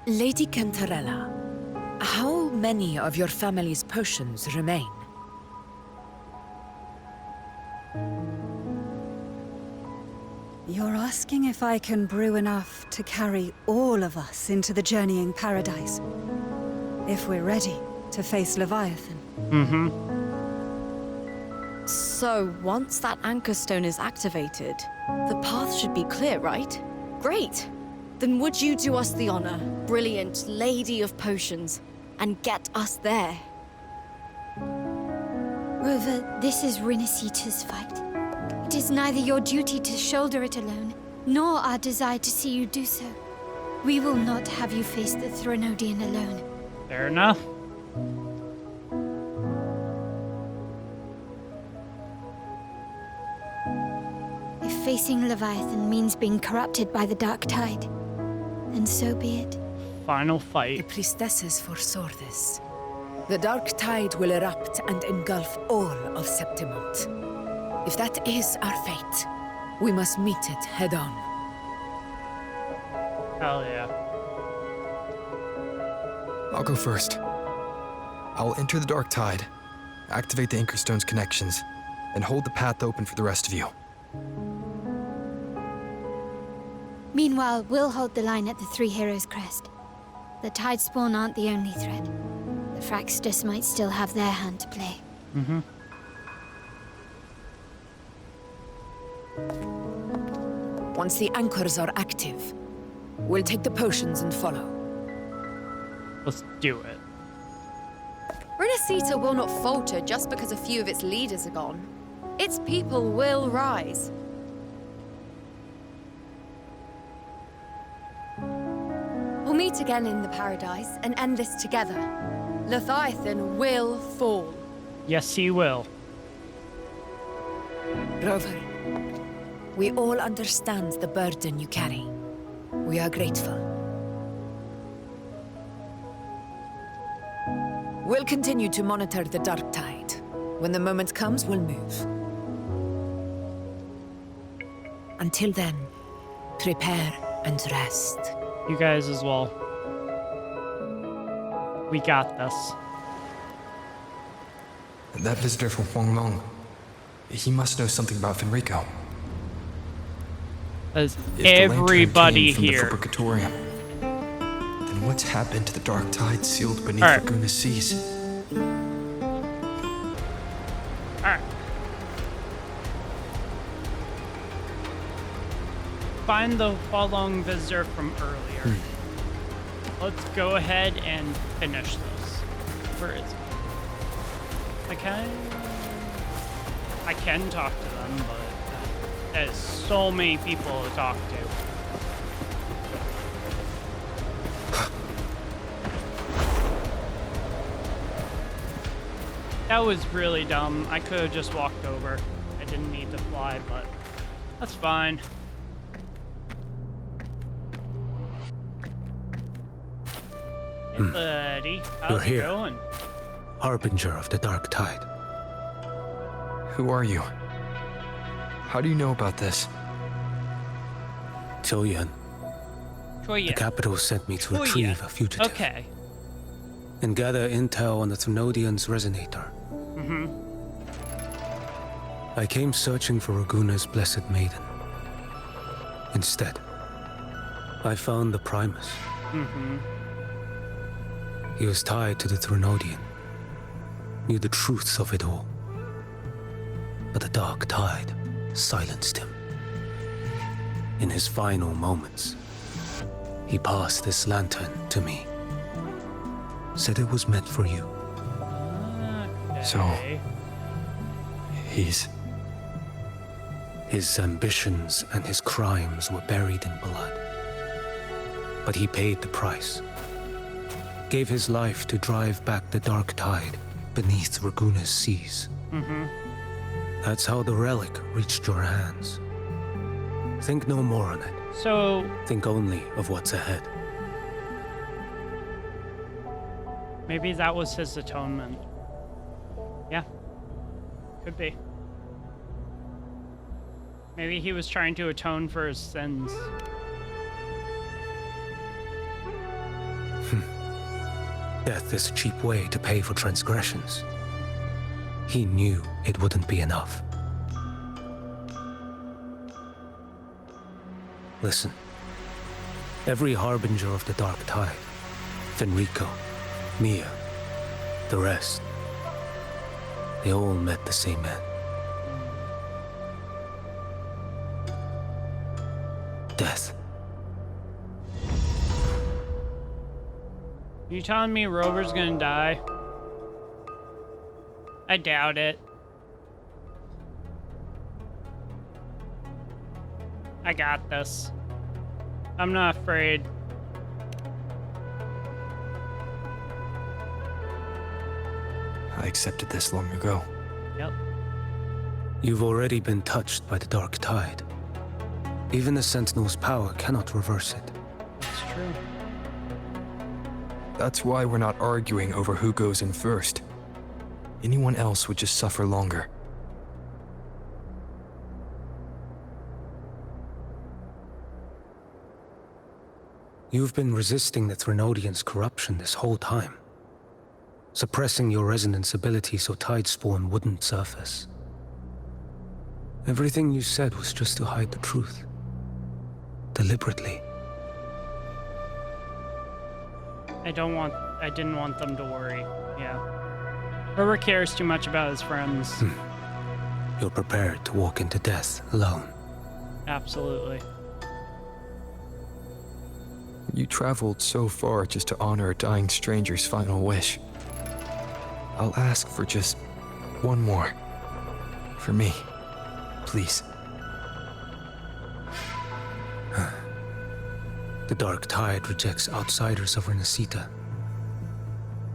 Lady Cantarella, how many of your family's potions remain? You're asking if I can brew enough to carry all of us into the journeying paradise. If we're ready to face Leviathan. So, once that Anchor Stone is activated, the path should be clear, right? Great! Then would you do us the honor, brilliant Lady of Potions, and get us there? Rover, this is Renacita's fight. It is neither your duty to shoulder it alone, nor our desire to see you do so. We will not have you face the Threnodian alone. Fair enough. If facing Leviathan means being corrupted by the Dark Tide, then so be it. Final fight. The priestesses foresaw this. The dark tide will erupt and engulf all of Septimont. If that is our fate, we must meet it head on. Hell yeah. I'll go first. I'll enter the dark tide, activate the Anchorstone's connections, and hold the path open for the rest of you. Meanwhile, we'll hold the line at the Three Heroes Crest. The tide spawn aren't the only threat. The Fraxtus might still have their hand to play. Mm-hmm. Once the anchors are active, we'll take the potions and follow. Let's do it. Renacita will not falter just because a few of its leaders are gone. Its people will rise. We'll meet again in the Paradise and end this together. Leviathan will fall. Yes, he will. Rover, we all understand the burden you carry. We are grateful. We'll continue to monitor the dark tide. When the moment comes, we'll move. Until then, prepare and rest. You guys as well. We got this. That visitor from Huanglong, he must know something about Fenrico. As If the lantern everybody came from here. the Fabricatorium, then what's happened to the dark tide sealed beneath All right. Laguna's seas? Alright. Find the Hualong visitor from earlier. Let's go ahead and finish this. Where is it? I can talk to them, but there's so many people to talk to. That was really dumb. I could have just walked over. I didn't need to fly, but that's fine. Hey, buddy. How's You're it here. going? Harbinger of the dark tide. Who are you? How do you know about this? Choyan. The capital sent me to retrieve a fugitive. Okay. And gather intel on the Thrunodian's resonator. Mm-hmm. I came searching for Raguna's blessed maiden. Instead, I found the Primus. Mm-hmm. He was tied to the Thrunodian, knew the truths of it all. But the dark tide silenced him. In his final moments, he passed this lantern to me. Said it was meant for you. So, his ambitions and his crimes were buried in blood. But he paid the price. Gave his life to drive back the dark tide beneath Raguna's seas. Mm-hmm. That's how the relic reached your hands. Think no more on it. So... Think only of what's ahead. maybe that was his atonement. Yeah. Could be. Maybe he was trying to atone for his sins. Death is a cheap way to pay for transgressions. He knew it wouldn't be enough. Listen. Every harbinger of the dark tide, Fenrico, Mia, the rest, they all met the same end. Death. You telling me Rover's gonna die? I doubt it. I got this. I'm not afraid. I accepted this long ago. Yep. You've already been touched by the dark tide. Even the Sentinel's power cannot reverse it. It's true. That's why we're not arguing over who goes in first. Anyone else would just suffer longer. You've been resisting the Threnodians' corruption this whole time, suppressing your resonance ability so Tidespawn wouldn't surface. Everything you said was just to hide the truth. Deliberately. I didn't want them to worry. Yeah. Rover cares too much about his friends. You're prepared to walk into death alone. Absolutely. You traveled so far just to honor a dying stranger's final wish. I'll ask for just one more. For me. Please. The Dark Tide rejects outsiders of Renacita.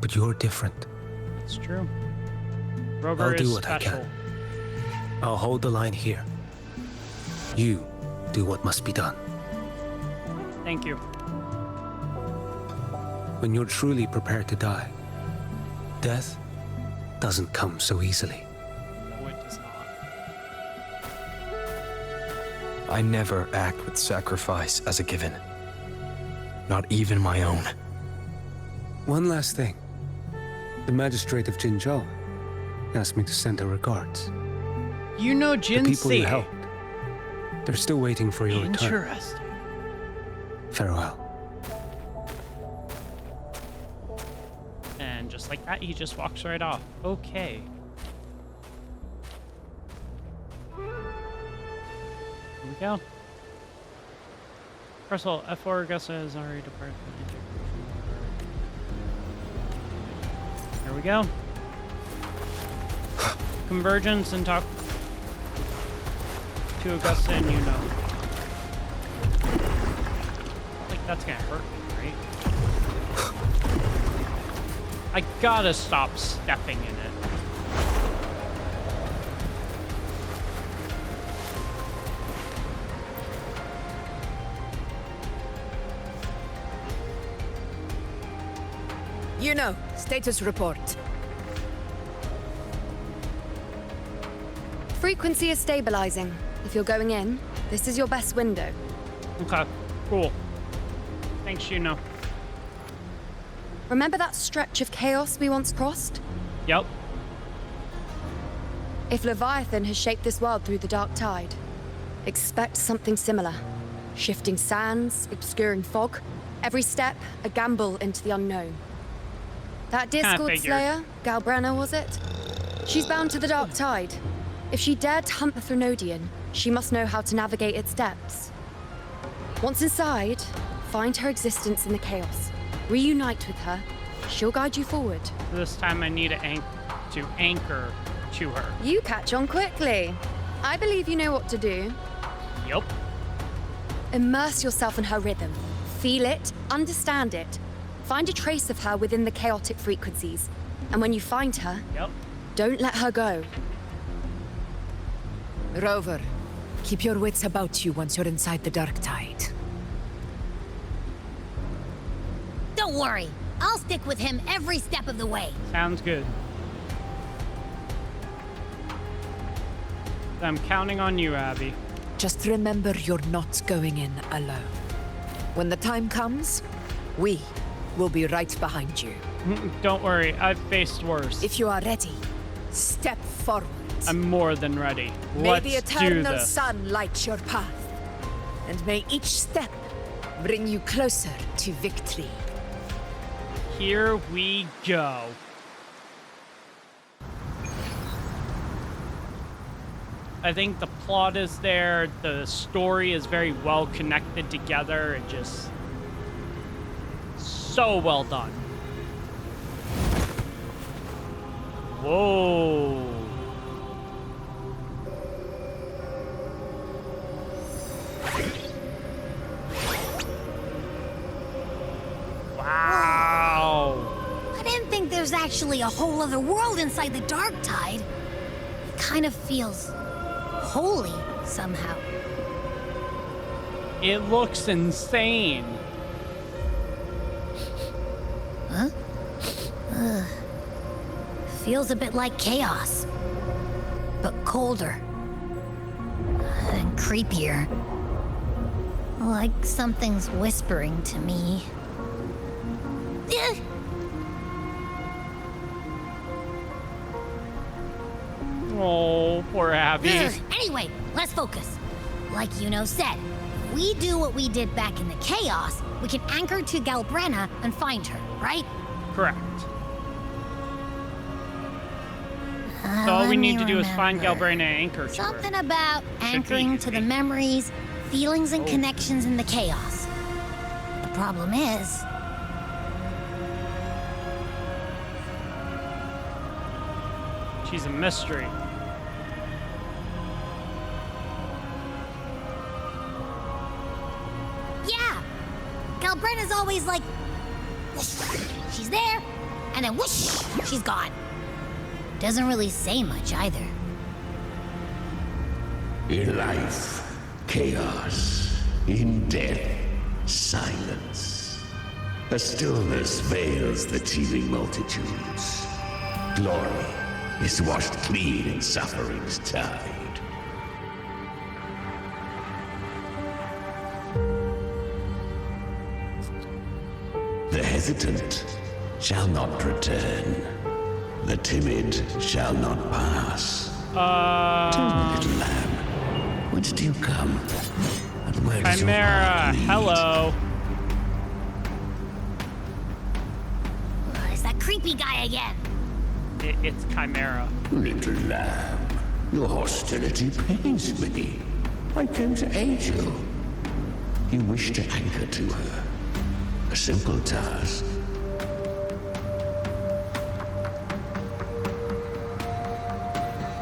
But you're different. It's true. Rover I'll do is what special. I can. I'll hold the line here. You do what must be done. Thank you. When you're truly prepared to die, death doesn't come so easily. No, it does not. I never act with sacrifice as a given. Not even my own. One last thing. The magistrate of Jinzhou asked me to send her regards. You know The people you Jinsei. helped. They're still waiting for your return. Interesting. Farewell. And just like that, he just walks right off. Okay. Here we go. First of all, F4 Augusta has already departed. Here we go. Convergence and talk to Augusta and you know. Like that's gonna hurt me, right? I gotta stop stepping in it. You know, status report. Frequency is stabilizing. If you're going in, this is your best window. Okay, cool. Thanks, Juno. Remember that stretch of chaos we once crossed? Yep. If Leviathan has shaped this world through the dark tide, expect something similar. Shifting sands, obscuring fog, every step a gamble into the unknown. That Discord figured. Slayer, Galbrena was it? She's bound to the dark tide. If she dared to hunt the Threnodian, she must know how to navigate its depths. Once inside, find her existence in the chaos. Reunite with her. She'll guide you forward. This time I need to anchor to her. You catch on quickly. I believe you know what to do. Yep. Immerse yourself in her rhythm. Feel it, understand it. Find a trace of her within the chaotic frequencies. And when you find her, don't let her go. Rover, keep your wits about you once you're inside the dark tide. Don't worry. I'll stick with him every step of the way. Sounds good. I'm counting on you, Abby. Just remember you're not going in alone. When the time comes, we will be right behind you. Don't worry, I've faced worse. If you are ready, step forward. I'm more than ready. May Let's the do eternal this. sun light your path, and may each step bring you closer to victory. Here we go. I think the plot is there. The story is very well connected together. It just so well done. Whoa. Wow. I didn't think there's actually a whole other world inside the dark tide. It kind of feels holy somehow. It looks insane. Huh? Ugh. Feels a bit like chaos, but colder and creepier. Like something's whispering to me. Oh, poor Abby. Anyway, let's focus. Like said, if we do what we did back in the chaos, we can anchor to Galbrena and find her, right? Correct. So all we need to do is find Galbrena and anchor to her. Something about anchoring to the memories, feelings, and connections in the chaos. The problem is... she's a mystery. Yeah! Galbrena's always like... whoosh, she's there, and then whoosh, she's gone. Doesn't really say much either. In life, chaos. In death, silence. A stillness veils the teeming multitudes. Glory is washed clean in suffering's tide. The hesitant shall not return. The timid shall not pass. Tell me, little lamb, whence do you come? And where does your heart lead? Hello. It's that creepy guy again. It's Chimera. Little lamb, your hostility pains me. I came to aid you. You wish to anchor to her. A simple task.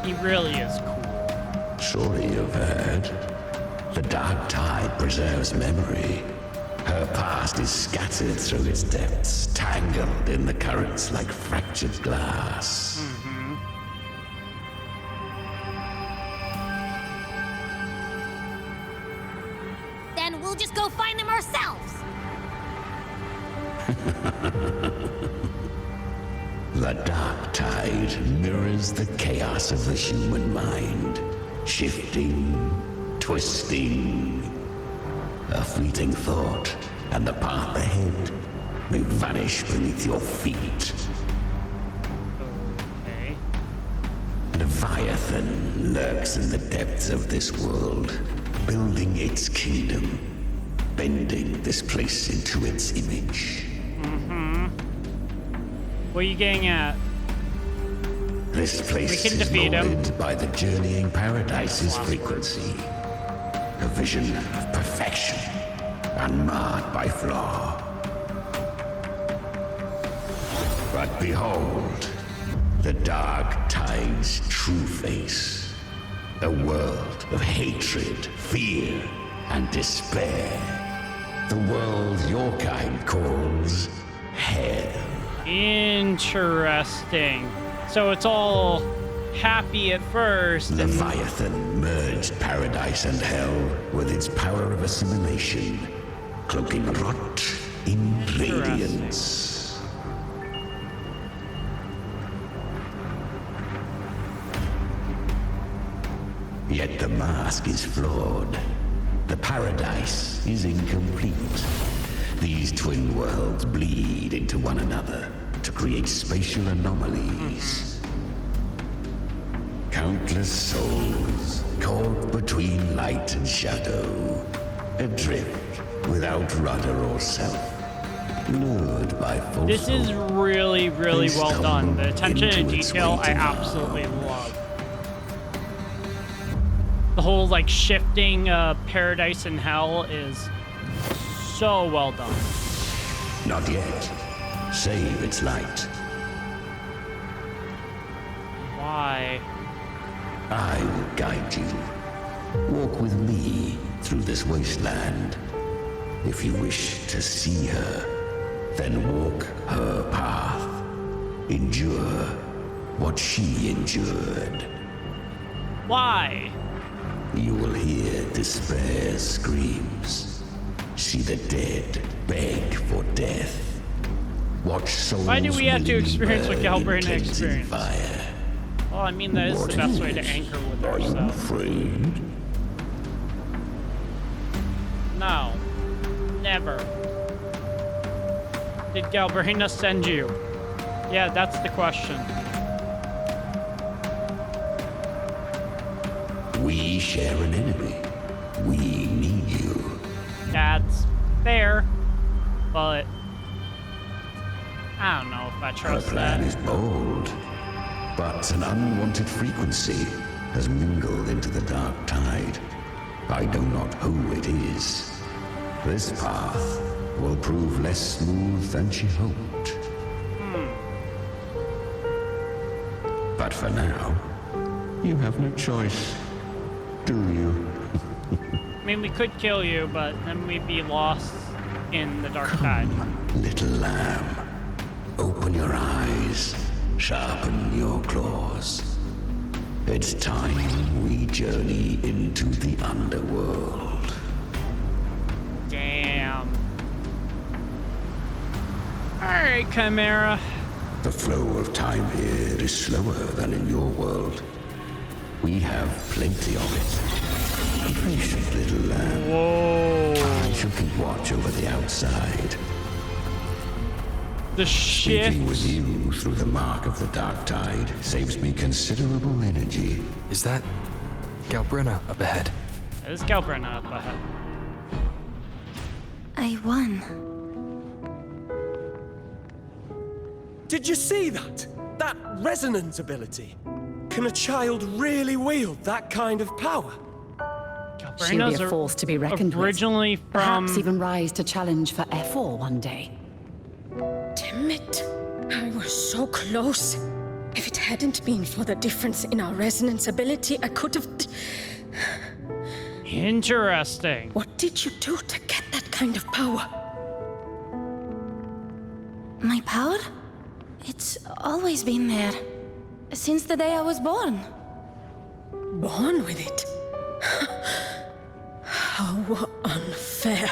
He really is cool. Surely you've heard. The dark tide preserves memory. Her past is scattered through its depths, tangled in the currents like fractured glass. Then we'll just go find them ourselves. The dark tide mirrors the chaos of the human mind, shifting, twisting. A fleeting thought, and the path ahead may vanish beneath your feet. Okay. Leviathan lurks in the depths of this world, building its kingdom, bending this place into its image. What are you getting at? This place We can is defeat him. molded by the journeying paradise's frequency. A vision of perfection, unmarred by flaw. But behold, the dark tide's true face. A world of hatred, fear, and despair. The world your kind calls hell. Interesting. So it's all happy at first. Leviathan merged paradise and hell with its power of assimilation, cloaking rot in radiance. Yet the mask is flawed. The paradise is incomplete. These twin worlds bleed into one another to create spatial anomalies. Countless souls caught between light and shadow, adrift without rudder or self, lured by falsehood. This is really, really well done. The attention to detail I absolutely love. The whole like shifting paradise and hell is so well done. Not yet. Save its light. Why? I will guide you. Walk with me through this wasteland. If you wish to see her, then walk her path. Endure what she endured. Why? You will hear despair's screams. See the dead beg for death. Watch souls. Why do we have to experience what Galbrena blazing experienced? fire. Well, I mean, that is What the best way is? to anchor with Are you ourselves. afraid? No. Never. Did Galbrena send you? Yeah, that's the question. We share an enemy. We need you. That's fair, but I don't know if I Her trust plan that. is bold, but an unwanted frequency has mingled into the dark tide. I know not who it is. This path will prove less smooth than she hoped. But for now, you have no choice, do you? I mean, we could kill you, but then we'd be lost in the dark tide. Little lamb, open your eyes, sharpen your claws. It's time we journey into the underworld. Damn. Alright, Chimera. The flow of time here is slower than in your world. We have plenty of it. Be patient, little lamb. Whoa. I shall keep watch over the outside. The shift. Speaking with you through the mark of the dark tide saves me considerable energy. Is that Galbrena up ahead? There's Galbrena up ahead. I won. Did you see that? That resonance ability? Can a child really wield that kind of power? She'll be a force to be reckoned originally with. Perhaps even rise to challenge for F4 one day. Damn it. I was so close. If it hadn't been for the difference in our resonance ability, I could have... Interesting. What did you do to get that kind of power? My power? It's always been there. Since the day I was born. Born with it? How unfair.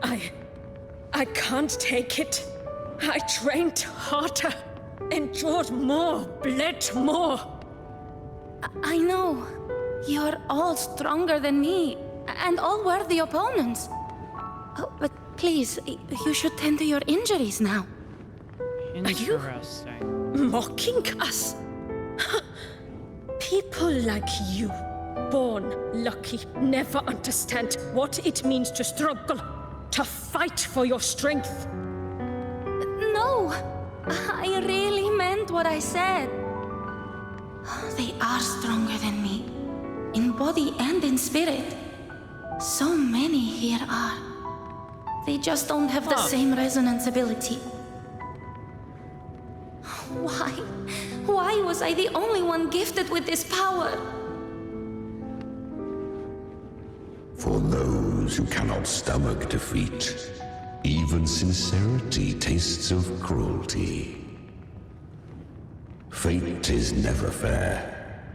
I can't take it. I trained harder, endured more, bled more. I know. You're all stronger than me, and all worthy opponents. Oh, but please, you should tend to your injuries now. Interesting. Mocking us? People like you, born lucky, never understand what it means to struggle, to fight for your strength. No, I really meant what I said. They are stronger than me, in body and in spirit. So many here are. They just don't have the same resonance ability. Why? Why was I the only one gifted with this power? For those who cannot stomach defeat, even sincerity tastes of cruelty. Fate is never fair.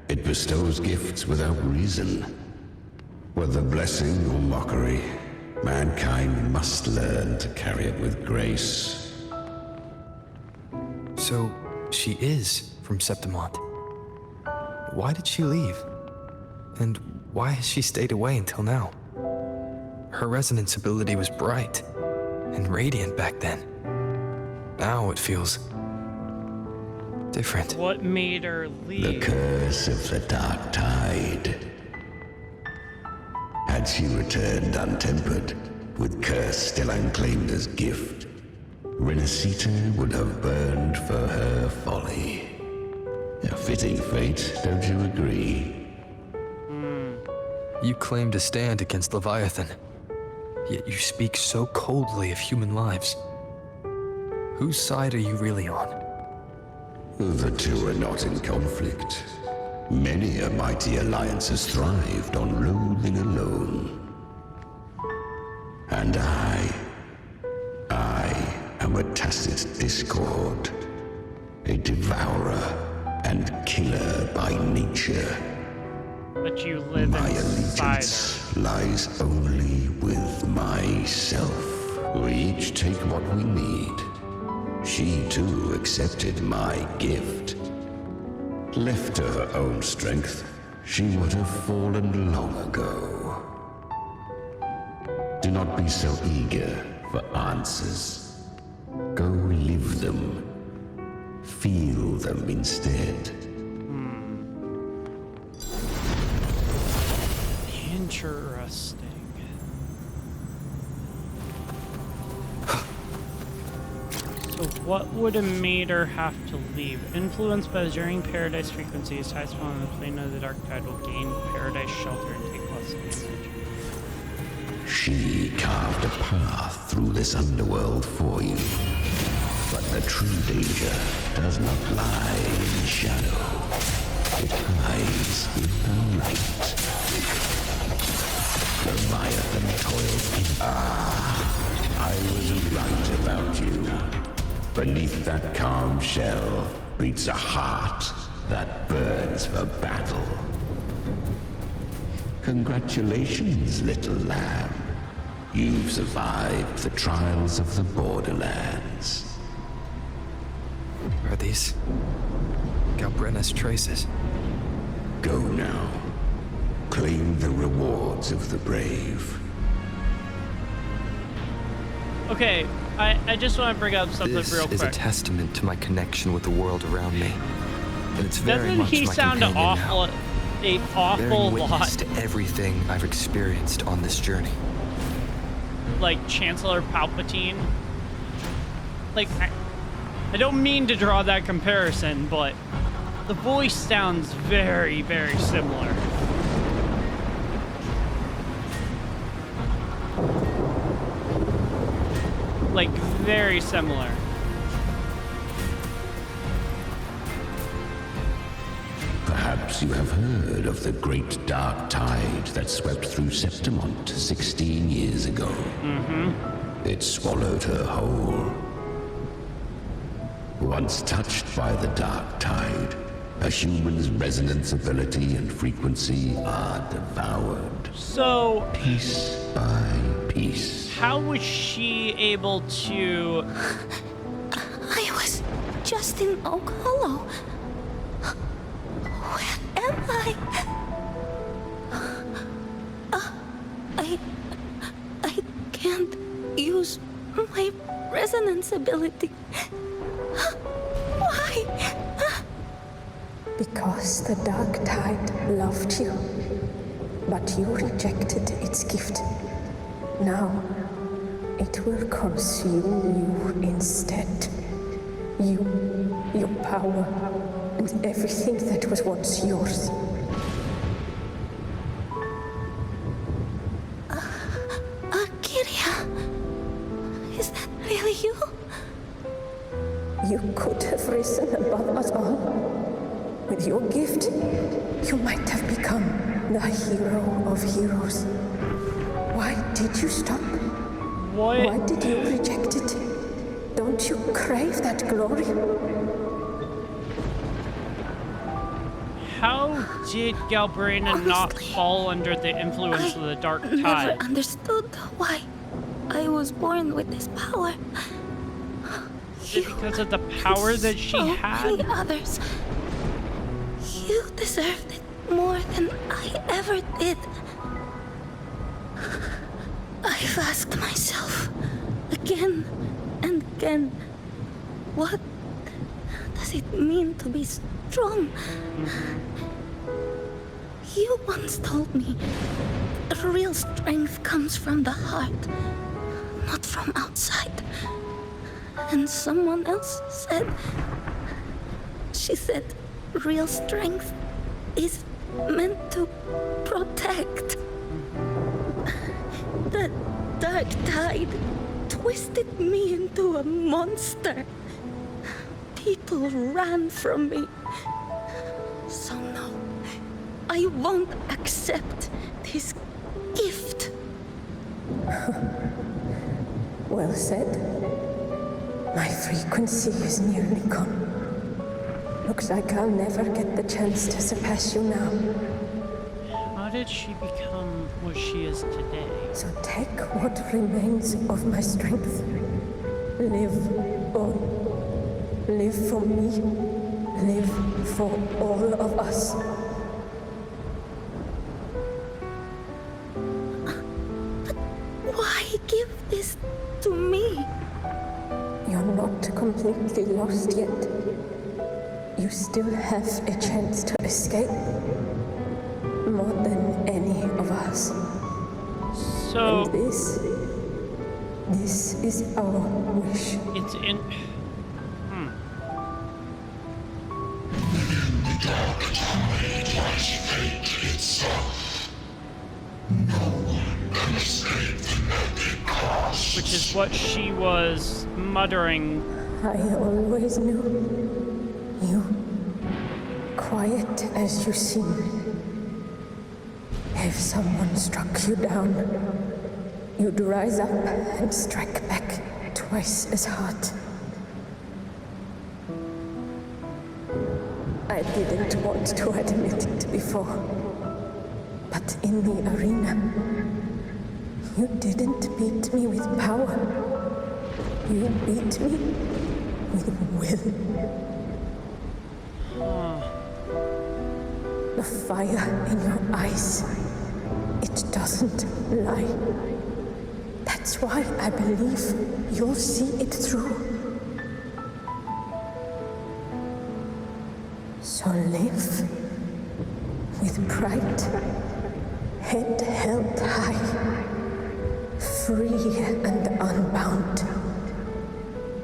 It bestows gifts without reason. Whether blessing or mockery, mankind must learn to carry it with grace. So, she is from Septimont. Why did she leave? And why has she stayed away until now? Her resonance ability was bright and radiant back then. Now it feels different. What made her leave? The curse of the dark tide. Had she returned untempered, with curse still unclaimed as gift, Renacita would have burned for her folly. A fitting fate, don't you agree? You claim to stand against Leviathan, yet you speak so coldly of human lives. Whose side are you really on? The two are not in conflict. Many a mighty alliance has thrived on loathing alone. And I am a tacit discord, a devourer and killer by nature. But you live My inside allegiance lies only with myself. We each take what we need, She too accepted my gift. Left to her own strength, she would have fallen long ago. Do not be so eager for answers. Go live them. Feel them instead. Interesting. So what would have made her have to leave? Influenced by the journeying paradise frequencies, tides falling on the plane of the dark tide will gain paradise shelter and take less damage. She carved a path through this underworld for you. But the true danger does not lie in shadow. It hides in the light. Leviathan toiled in. I was right about you. Beneath that calm shell beats a heart that burns for battle. Congratulations, little lamb. You've survived the trials of the borderlands. Are these Galbrena's traces? Go now. Claim the rewards of the brave. Okay, I just want to bring up something This real quick. is a testament to my connection with the world around me. And it's very Doesn't much he my sound companion awful? now. An awful Bearing witness lot to everything I've experienced on this journey. like Chancellor Palpatine. Like, I don't mean to draw that comparison, but the voice sounds very, very similar. Like, very similar. Perhaps you have heard of the great dark tide that swept through Septimont 16 years ago. It swallowed her whole. Once touched by the dark tide, a human's resonance ability and frequency are devoured. So, piece by piece. How was she able to... I was just in Oak Hollow. Where am I? I can't use my resonance ability. Why? Because the dark tide loved you, but you rejected its gift. Now, it will consume you instead. You, your power, and everything that was once yours. Kiria, is that really you? You could have risen above us all. With your gift, you might have become the hero of heroes. Why did you stop? What? Why did you reject it? Don't you crave that glory? How did Galbrena not fall under the influence of the dark Never tide? understood why I was born with this power. Is it because of the power that she had? Many others. You deserved it more than I ever did. I've asked myself again and again, what does it mean to be strong? You once told me real strength comes from the heart, not from outside. And someone else said, she said, real strength is meant to protect. The dark tide twisted me into a monster. People ran from me. So no, I won't accept this gift. Well said. My frequency is nearly gone. Looks like I'll never get the chance to surpass you now. How did she become what she is today? So take what remains of my strength. Live on. Live for me. Live for all of us. Why give this to me? You're not completely lost yet. You still have a chance to escape. More than any of us. So... And this is our wish. It's in... The dark tide lies fate itself. No one can escape the net it casts. Which is what she was muttering. I always knew you, quiet as you seem. If someone struck you down, you'd rise up and strike back twice as hard. I didn't want to admit it before, but in the arena, you didn't beat me with power. You beat me with will. The fire in your eyes, it doesn't lie. That's why I believe you'll see it through. So live with pride, head held high, free and unbound.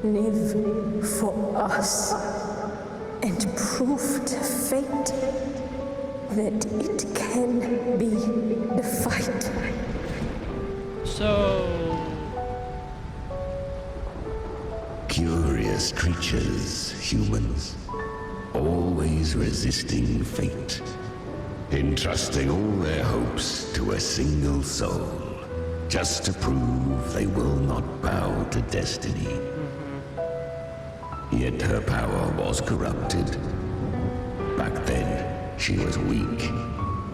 Live for us and prove to fate that it can be defied. So... Curious creatures, humans. Always resisting fate. Entrusting all their hopes to a single soul. Just to prove they will not bow to destiny. Yet her power was corrupted. Back then, she was weak.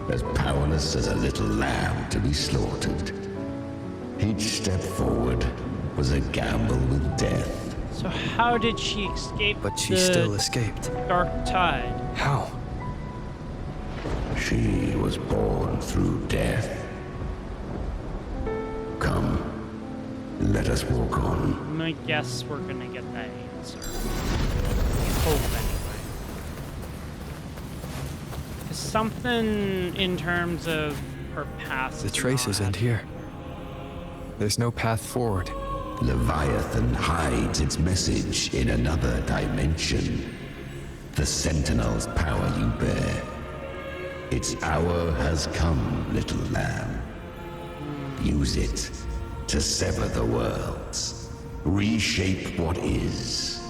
As powerless as a little lamb to be slaughtered. Each step forward was a gamble with death. So how did she escape? But she still escaped. Dark tide. How? She was born through death. Come, let us walk on. I guess we're gonna get that answer. Hope anyway. Something in terms of her past. The traces end here. There's no path forward. Leviathan hides its message in another dimension. The Sentinel's power you bear. Its hour has come, little lamb. Use it to sever the worlds. Reshape what is.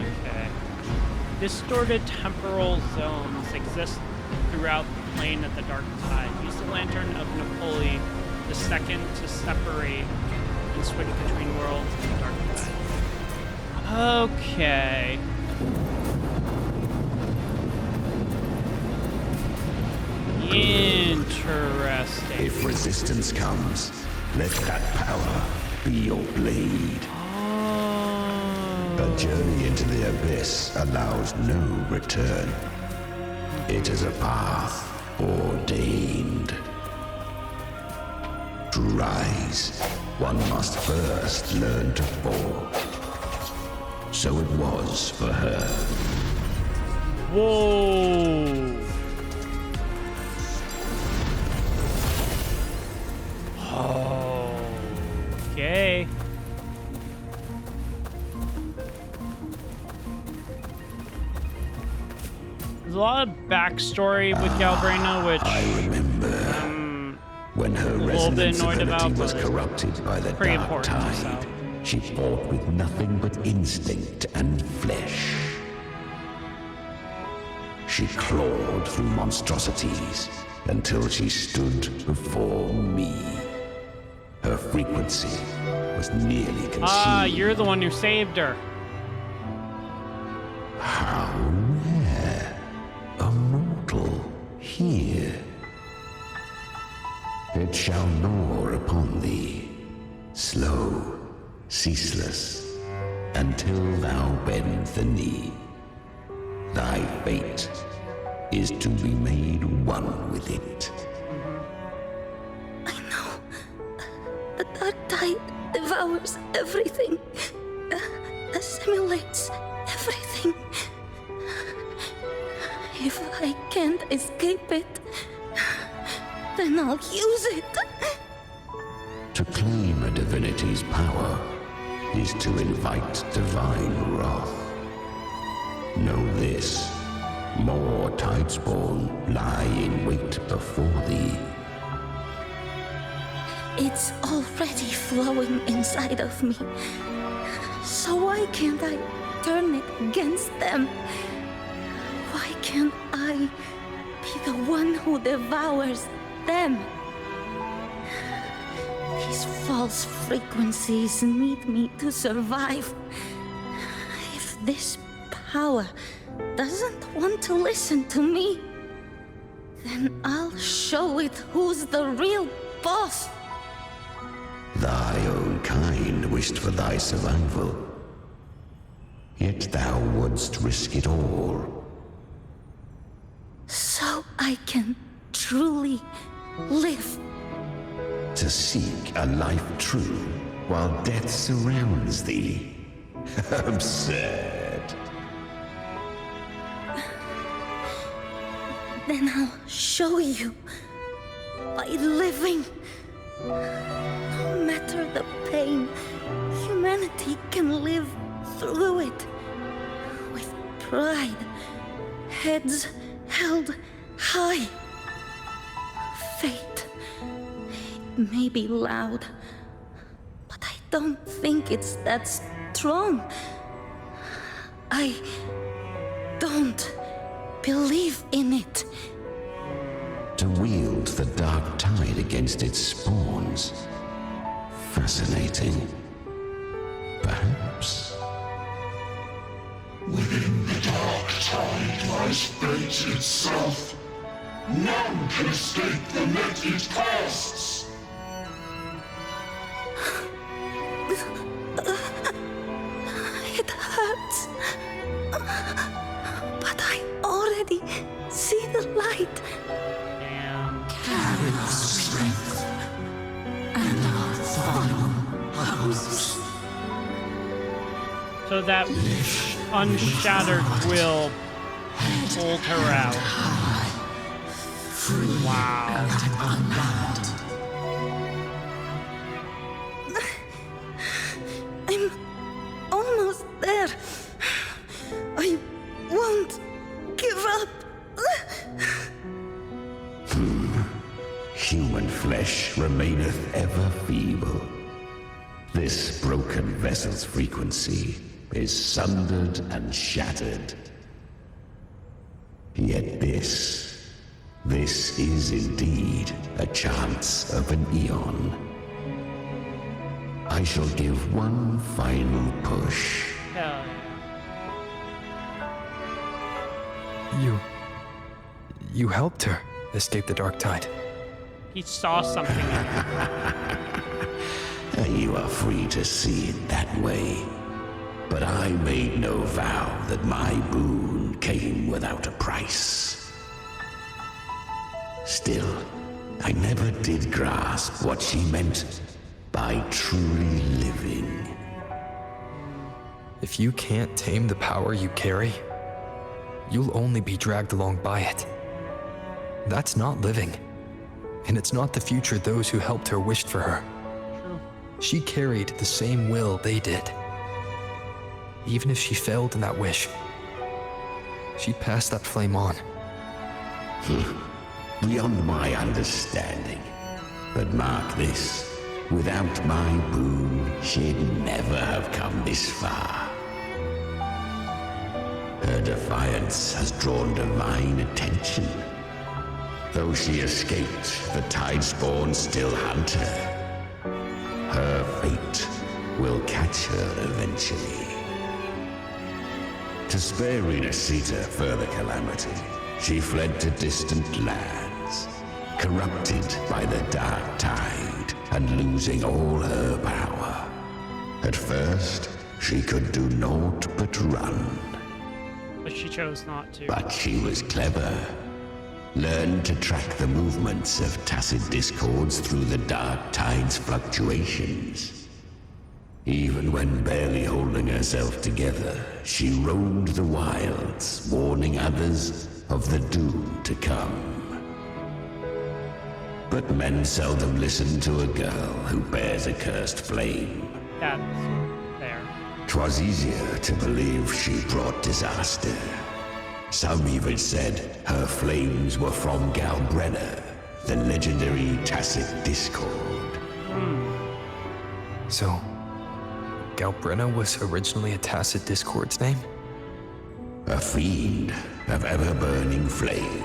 Okay. Distorted temporal zones exist throughout the plane of the dark tide. Use the lantern of Napoli II to separate and switch between worlds and the dark tide. Okay. Interesting. If resistance comes, let that power be your blade. A journey into the abyss allows no return. It is a path ordained. To rise, one must first learn to fall. So it was for her. Whoa. Okay. There's a lot of backstory with Galbrena, which I remember when her resonance ability was corrupted by the dark tide. She fought with nothing but instinct and flesh. She clawed through monstrosities until she stood before me. Her frequency was nearly consumed. Ah, you're the one who saved her. How rare. A mortal here. It shall gnaw upon thee, slow, ceaseless, until thou bend the knee. Thy fate is to be made one with it. I know. The dark tide devours everything, assimilates everything. If I can't escape it, then I'll use it. To claim a divinity's power is to invite divine wrath. Know this, more tidespawn lie in wait before thee. It's already flowing inside of me. So why can't I turn it against them? Why can't I be the one who devours them? These false frequencies need me to survive. If this power doesn't want to listen to me, then I'll show it who's the real boss. Thy own kind wished for thy survival, yet thou wouldst risk it all. So I can truly live. To seek a life true while death surrounds thee. Absurd. Then I'll show you. By living. No matter the pain, humanity can live through it. With pride. Heads held high. Fate. It may be loud, but I don't think it's that strong. I don't believe in it. To wield the dark tide against its spawns. Fascinating. Perhaps. Within the dark tide lies fate itself. None can escape the net it casts. It hurts. But I already see the light. Carry the strength and our final house. So that unshattered will hold her out. Wow. I'm almost there. I won't give up. Human flesh remaineth ever feeble. This broken vessel's frequency is sundered and shattered. Yet this is indeed a chance of an eon. I shall give one final push. Hell yeah. You helped her escape the dark tide. He saw something in her. You are free to see it that way. But I made no vow that my boon came without a price. Still, I never did grasp what she meant by truly living. If you can't tame the power you carry, you'll only be dragged along by it. That's not living. And it's not the future those who helped her wished for her. True. She carried the same will they did. Even if she failed in that wish, she passed that flame on. Beyond my understanding. But mark this, without my boon, she'd never have come this far. Her defiance has drawn divine attention. Though she escaped, the Tidespawn still hunt her. Her fate will catch her eventually. To spare Renacita further calamity, she fled to distant lands. corrupted by the dark tide and losing all her power. At first, she could do naught but run. But she chose not to. But she was clever. Learned to track the movements of tacit discords through the dark tide's fluctuations. Even when barely holding herself together, she roamed the wilds, warning others of the doom to come. But men seldom listen to a girl who bears a cursed flame. That's fair. 'Twas easier to believe she brought disaster. Some even said her flames were from Galbrena, the legendary tacit discord. So, Galbrena was originally a tacit discord's name? A fiend of ever-burning flame.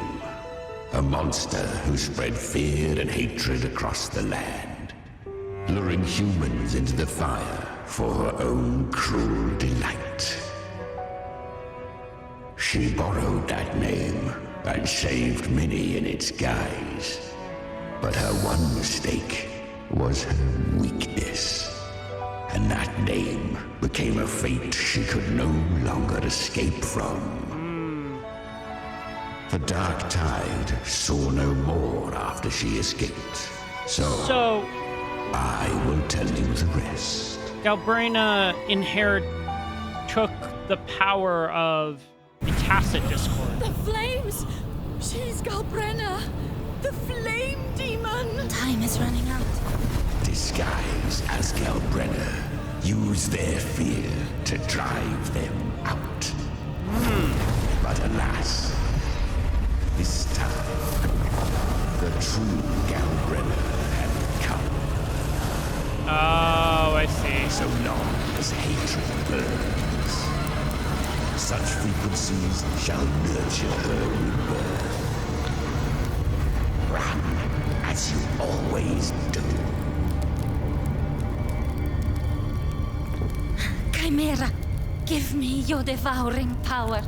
A monster who spread fear and hatred across the land, luring humans into the fire for her own cruel delight. She borrowed that name and saved many in its guise. But her one mistake was her weakness. And that name became a fate she could no longer escape from. The dark tide saw no more after she escaped. So I will tell you the rest. Galbrena took the power of the tacit discord. The flames! She's Galbrena! The flame demon! Time is running out. Disguised as Galbrena, use their fear to drive them out. But alas, this time, the true Galbrena had come. Oh, I see. So long as hatred burns, such frequencies shall nurture her rebirth. Run as you always do. Chimera, give me your devouring power.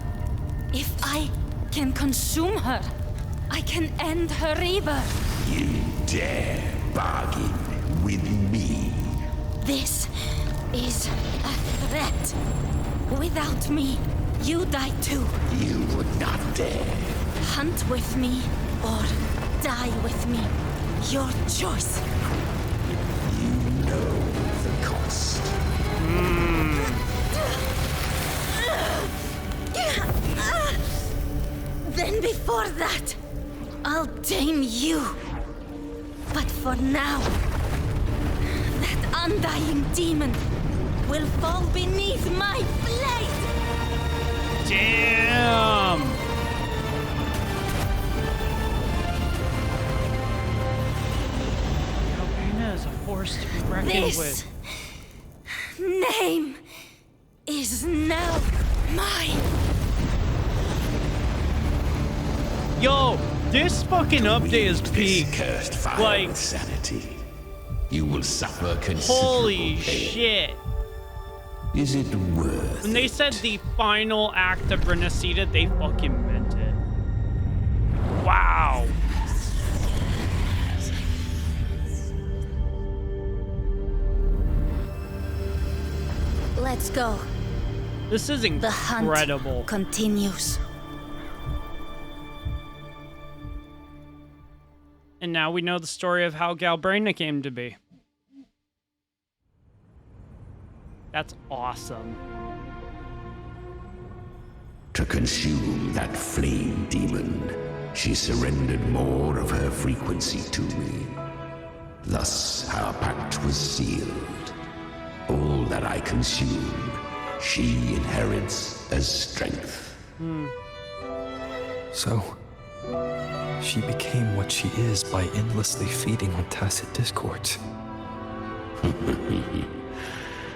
If I can consume her, I can end her rebirth. You dare bargain with me? This is a threat. Without me, you die too. You would not dare. Hunt with me or die with me. Your choice. You know the cost. Then before that, I'll tame you. But for now, that undying demon will fall beneath my blade. Damn! Galbrena is a force to be reckoned with. Name is now mine. Yo, this fucking update is peak. Cursed fire Like, with sanity. You will suffer considerable holy pain. shit. Is it worth When they said the final act of Renacida, they fucking meant it. Wow. Let's go. This is incredible. The hunt continues. And now we know the story of how Galbrena came to be. That's awesome. To consume that flame demon, she surrendered more of her frequency to me. Thus, our pact was sealed. All that I consume, she inherits as strength. So, she became what she is by endlessly feeding on tacit discords.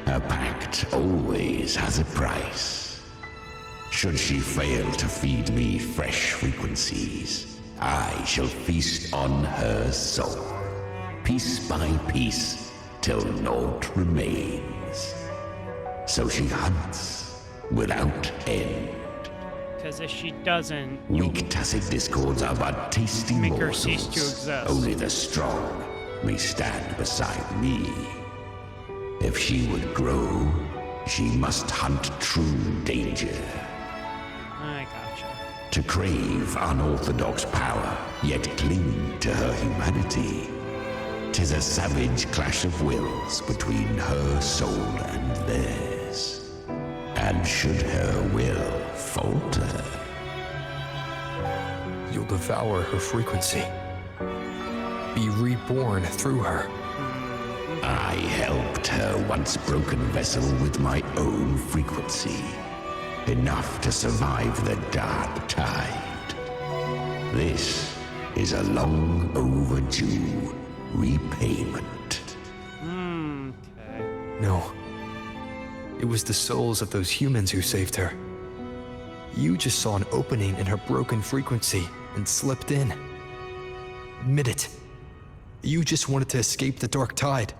A pact always has a price. Should she fail to feed me fresh frequencies, I shall feast on her soul, piece by piece, till naught remains. So she hunts without end. because if she doesn't, Weak tacit discords are but tasty make her cease to morsels. exist. Only the strong may stand beside me. If she would grow, she must hunt true danger. I gotcha. To crave unorthodox power, yet cling to her humanity. 'Tis a savage clash of wills between her soul and theirs. And should her will falter, You'll devour her frequency. Be reborn through her. I helped her once broken vessel with my own frequency. Enough to survive the dark tide. This is a long overdue repayment. Okay. No. It was the souls of those humans who saved her. You just saw an opening in her broken frequency and slipped in. Admit it. You just wanted to escape the dark tide,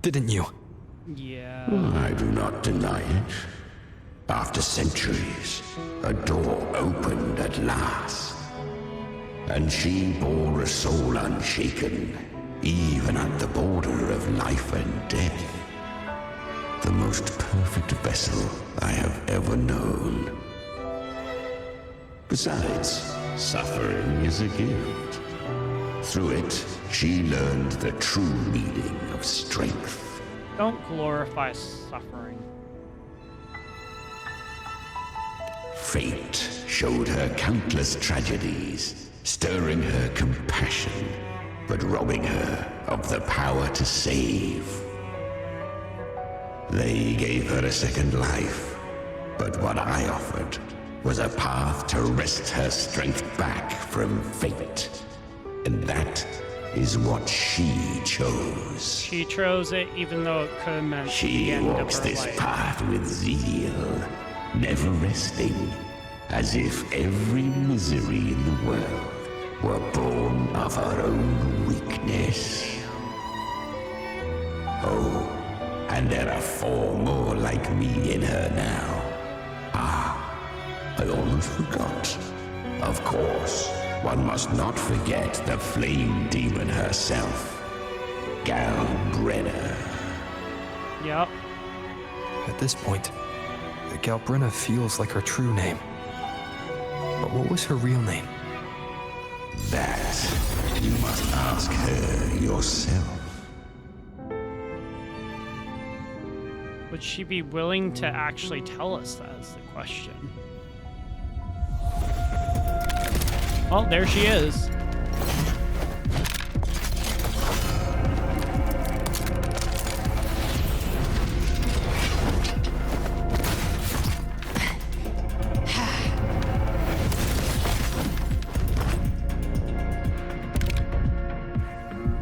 didn't you? Yeah. I do not deny it. After centuries, a door opened at last. And she bore a soul unshaken, even at the border of life and death. The most perfect vessel I have ever known. Besides, suffering is a gift. Through it, she learned the true meaning of strength. Don't glorify suffering. Fate showed her countless tragedies, stirring her compassion, but robbing her of the power to save. They gave her a second life, but what I offered was a path to wrest her strength back from fate. And that is what she chose. She chose it even though it could have meant the She end of walks her this life. path with zeal, never resting, as if every misery in the world were born of her own weakness. Oh, and there are 4 more like me in her now. I almost forgot. Of course, one must not forget the flame demon herself, Galbrena. Yep. At this point, the Galbrena feels like her true name. But what was her real name? That you must ask her yourself. Would she be willing to actually tell us? That is the question. Well, there she is.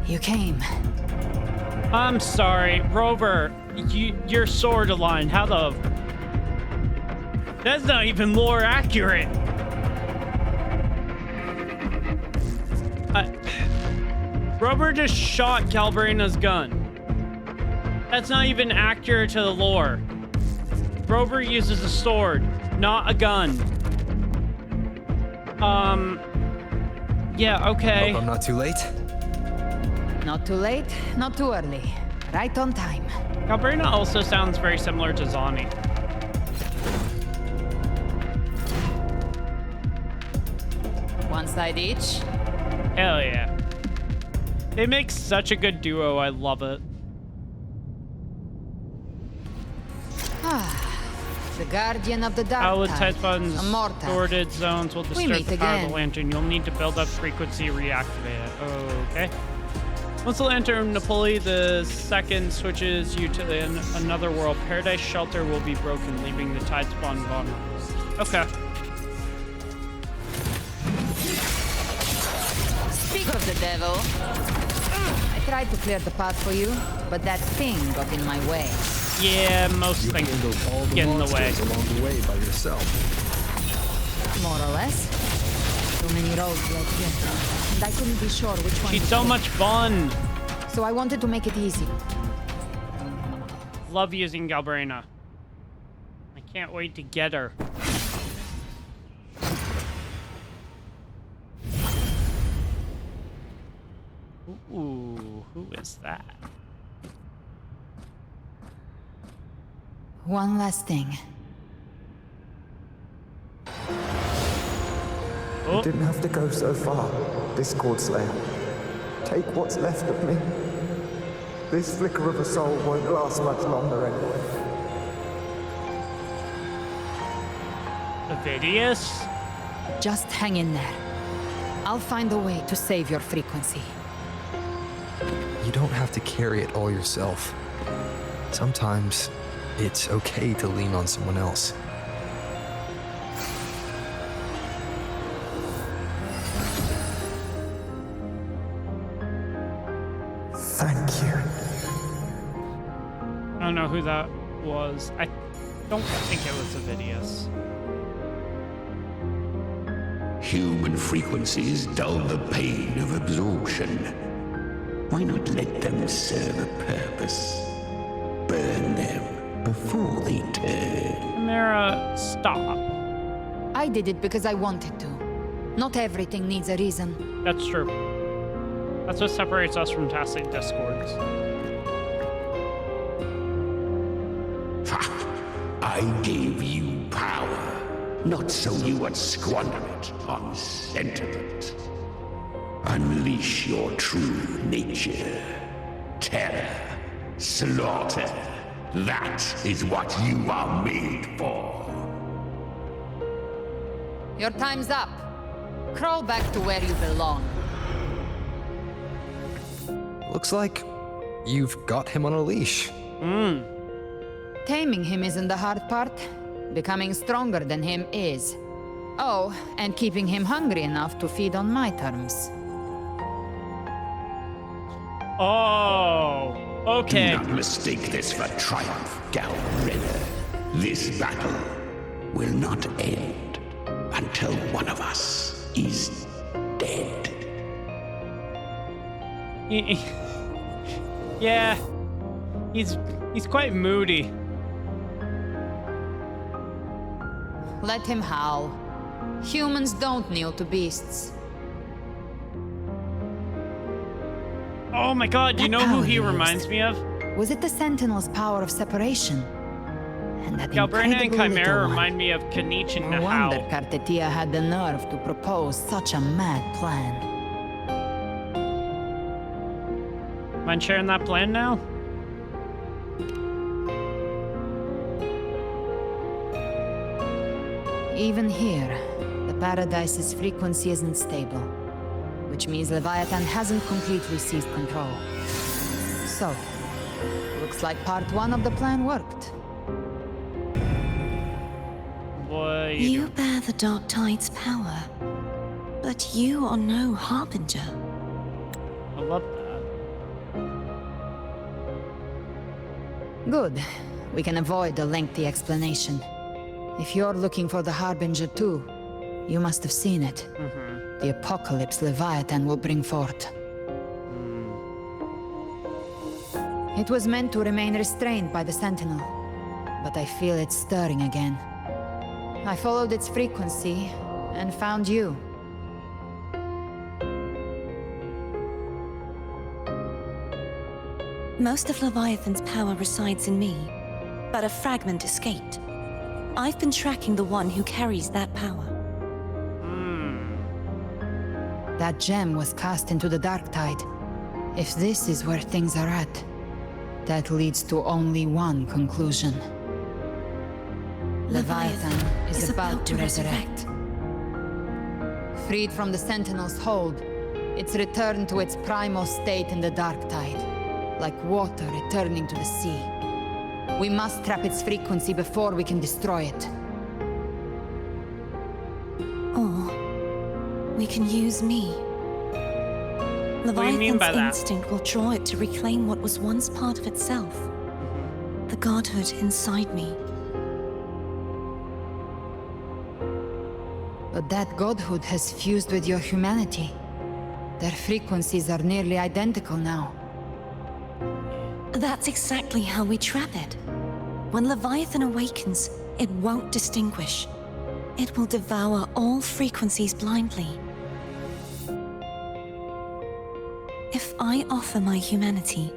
You came. I'm sorry, Rover. Your sword aligned. How the... That's not even lore accurate. Rover just shot Galbrena's gun. That's not even accurate to the lore. Rover uses a sword, not a gun. Yeah, okay. Hope I'm not too late. Not too late, not too early. Right on time. Galbrena also sounds very similar to Zani. One side each. Hell yeah. They make such a good duo, I love it. The guardian of the dark Outlet tide. type buttons, Immortal. sorted zones will disturb meet the power of again. the lantern. You'll need to build up frequency, reactivate it. Okay. Once the lantern pulley, the second switches you to another world. Paradise Shelter will be broken, leaving the tide spawn vulnerable. Okay. Speak of the devil. I tried to clear the path for you, but that thing got in my way. Yeah, most things get in the way. Along the way by yourself. More or less. Too many roads led here, and I couldn't be sure which one. She's to so take. much fun. So I wanted to make it easy. Love using Galbrena. I can't wait to get her. Ooh, who is that? One last thing. You didn't have to go so far, Discord Slayer. Take what's left of me. This flicker of a soul won't last much longer anyway. Avidius? Just hang in there. I'll find a way to save your frequency. You don't have to carry it all yourself. Sometimes it's okay to lean on someone else. Thank you. I don't know who that was. I don't think it was Avidius. Human frequencies dull the pain of absorption. Why not let them serve a purpose? Burn them before they turn. Mara, stop. I did it because I wanted to. Not everything needs a reason. That's true. That's what separates us from Tacit Discords. I gave you power, not so you would squander it on sentiment. Unleash your true nature. Terror, slaughter. That is what you are made for. Your time's up. Crawl back to where you belong. Looks like you've got him on a leash. Taming him isn't the hard part. Becoming stronger than him is. Oh, and keeping him hungry enough to feed on my terms. Oh, okay. Do not mistake this for triumph, Galbrena. This battle will not end until one of us is dead. Yeah, he's quite moody. Let him howl. Humans don't kneel to beasts. Oh my god, you know who he reminds me of? Was it the Sentinel's power of separation? And that Galbrena and incredible Chimera little one. remind me of Kanich and No wonder Nahal. Cartethyia had the nerve to propose such a mad plan. Mind sharing that plan now? Even here, the Paradise's frequency isn't stable, which means Leviathan hasn't completely seized control. So, looks like part one of the plan worked. What You bear the Dark Tide's power, but you are no harbinger. I love that. Good. We can avoid a lengthy explanation. If you're looking for the Harbinger too, you must have seen it. The apocalypse Leviathan will bring forth. It was meant to remain restrained by the Sentinel, but I feel it stirring again. I followed its frequency and found you. Most of Leviathan's power resides in me, but a fragment escaped. I've been tracking the one who carries that power. That gem was cast into the Dark Tide. If this is where things are at, that leads to only one conclusion. Leviathan is about to resurrect. Freed from the Sentinel's hold, it's returned to its primal state in the Dark Tide, like water returning to the sea. We must trap its frequency before we can destroy it. Or we can use me. What do you mean by Leviathan's that? instinct will draw it to reclaim what was once part of itself. The godhood inside me. But that godhood has fused with your humanity. Their frequencies are nearly identical now. That's exactly how we trap it. When Leviathan awakens, it won't distinguish. It will devour all frequencies blindly. If I offer my humanity,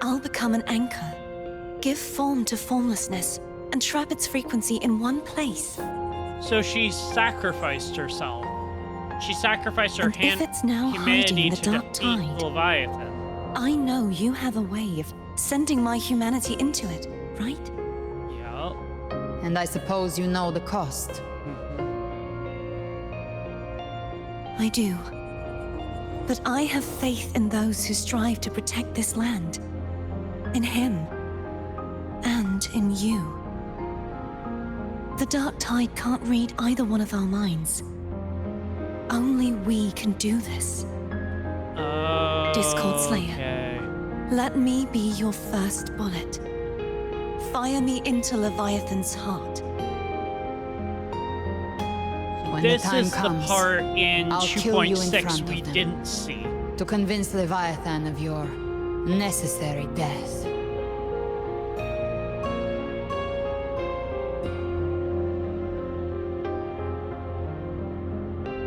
I'll become an anchor, give form to formlessness, and trap its frequency in one place. So she sacrificed herself. She sacrificed her if it's now hiding humanity in the to dark defeat tide, Leviathan. I know you have a way of sending my humanity into it, right? Yeah. And I suppose you know the cost. I do. But I have faith in those who strive to protect this land. In him. And in you. The dark tide can't read either one of our minds. Only we can do this. Discord Slayer. Okay. Let me be your first bullet. Fire me into Leviathan's heart. When This the time is comes, the part in I'll kill you in 2.6 front we of them, didn't see. to convince Leviathan of your necessary death.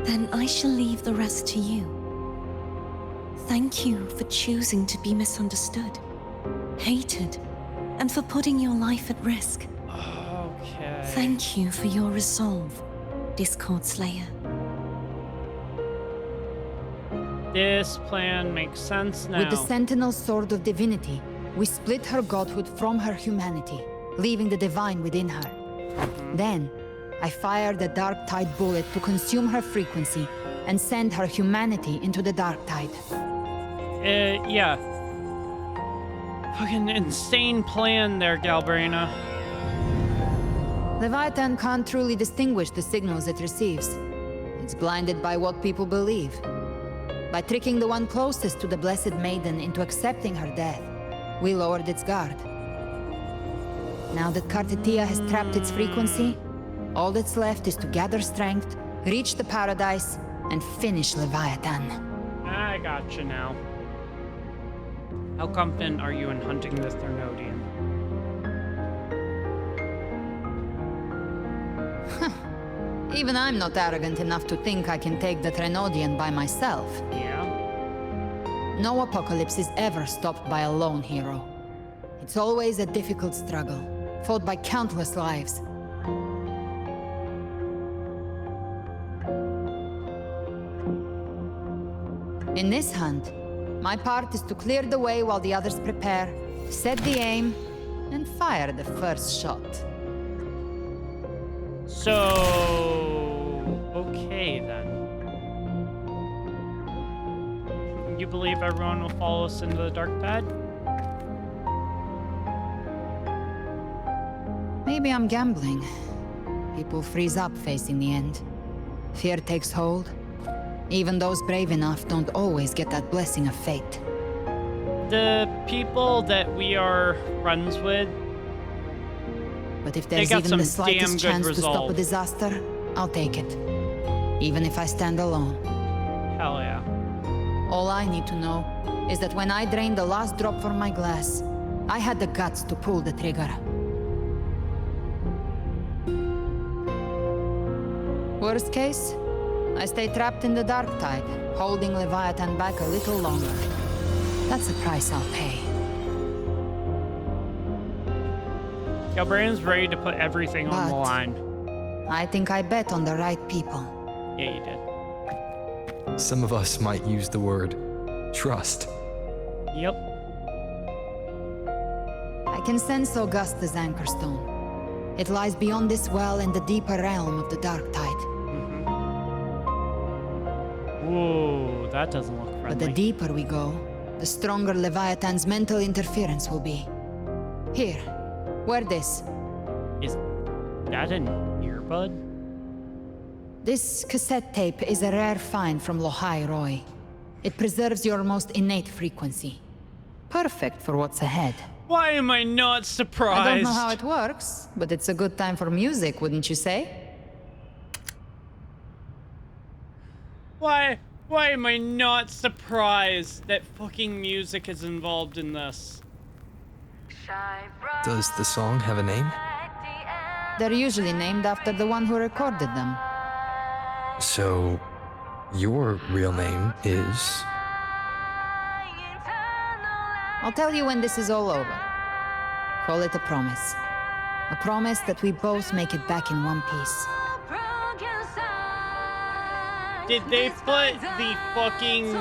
Then I shall leave the rest to you. Thank you for choosing to be misunderstood, hated, and for putting your life at risk. Okay. Thank you for your resolve, Discord Slayer. This plan makes sense now. With the Sentinel Sword of Divinity, we split her godhood from her humanity, leaving the divine within her. Then, I fired a Dark Tide bullet to consume her frequency and send her humanity into the Dark Tide. Yeah. Fucking insane plan there, Galbrena. Leviathan can't truly distinguish the signals it receives. It's blinded by what people believe. By tricking the one closest to the Blessed Maiden into accepting her death, we lowered its guard. Now that Cartethyia has trapped its frequency, all that's left is to gather strength, reach the paradise, and finish Leviathan. I gotcha now. How confident are you in hunting the Threnodian? Even I'm not arrogant enough to think I can take the Threnodian by myself. Yeah? No apocalypse is ever stopped by a lone hero. It's always a difficult struggle, fought by countless lives. In this hunt, my part is to clear the way while the others prepare, set the aim, and fire the first shot. So... okay then. You believe everyone will follow us into the Dark Tide? Maybe I'm gambling. People freeze up facing the end. Fear takes hold. Even those brave enough don't always get that blessing of fate. The people that we are friends with, But if they there's got even some the damn slightest good chance to stop a resolve. disaster, I'll take it. Even if I stand alone. Hell yeah. All I need to know is that when I drained the last drop from my glass, I had the guts to pull the trigger. Worst case, I stay trapped in the Dark Tide, holding Leviathan back a little longer. That's the price I'll pay. Galbrena's ready to put everything on the But- line. I think I bet on the right people. Yeah, you did. Some of us might use the word trust. Yep. I can sense Augusta's anchorstone. It lies beyond this well in the deeper realm of the Dark Tide. Whoa, that doesn't look friendly. But the deeper we go, the stronger Leviathan's mental interference will be. Here, wear this. Is that an earbud? This cassette tape is a rare find from Lohai Roy. It preserves your most innate frequency. Perfect for what's ahead. Why am I not surprised? I don't know how it works, but it's a good time for music, wouldn't you say? Why am I not surprised that fucking music is involved in this? Does the song have a name? They're usually named after the one who recorded them. So, your real name is... I'll tell you when this is all over. Call it a promise. A promise that we both make it back in one piece. Did they put the fucking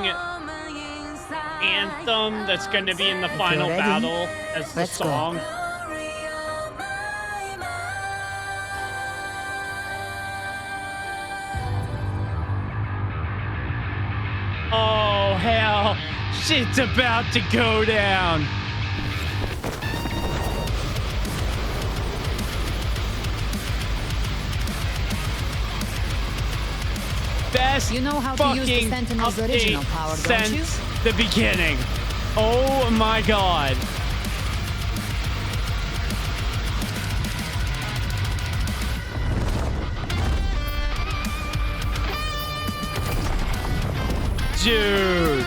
anthem that's going to be in the final battle as the song? Go. Oh, hell. Shit's about to go down. Best you know how to use the Sentinel's original power, don't you? Since the beginning. Oh my god. Dude.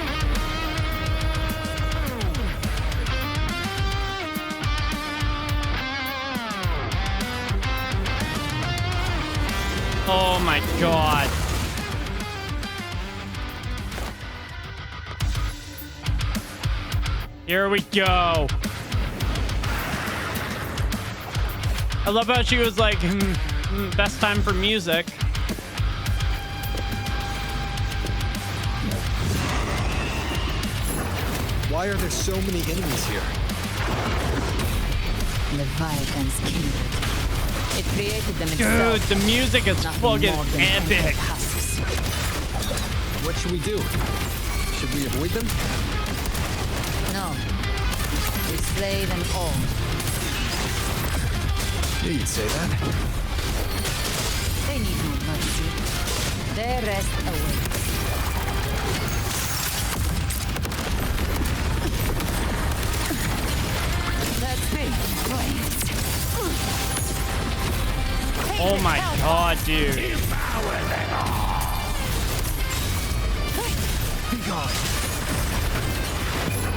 Oh my god. Here we go. I love how she was like, best time for music. Why are there so many enemies here? Leviathan's kindred. It created them itself. Dude, the music is fucking epic. What should we do? Should we avoid them? No. We slay them all. Yeah, you'd say that. They need no mercy. Their rest awaits. That's me. Oh my god, dude. Be gone.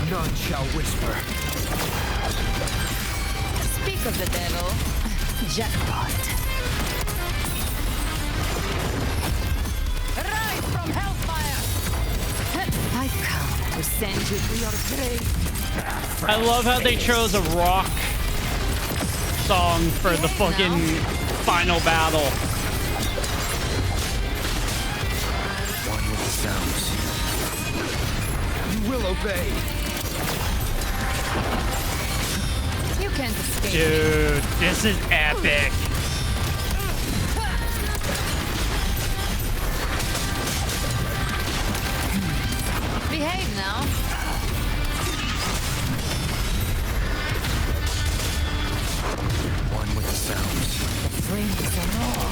None shall whisper. Speak of the devil. Jackpot. Rise from hellfire! I come to send you to your grave. I love how they chose a rock song for the fucking final battle. One with the sounds. You will obey. You can't escape. Dude, this is epic. Behave now. One with the sounds. The flames are raw.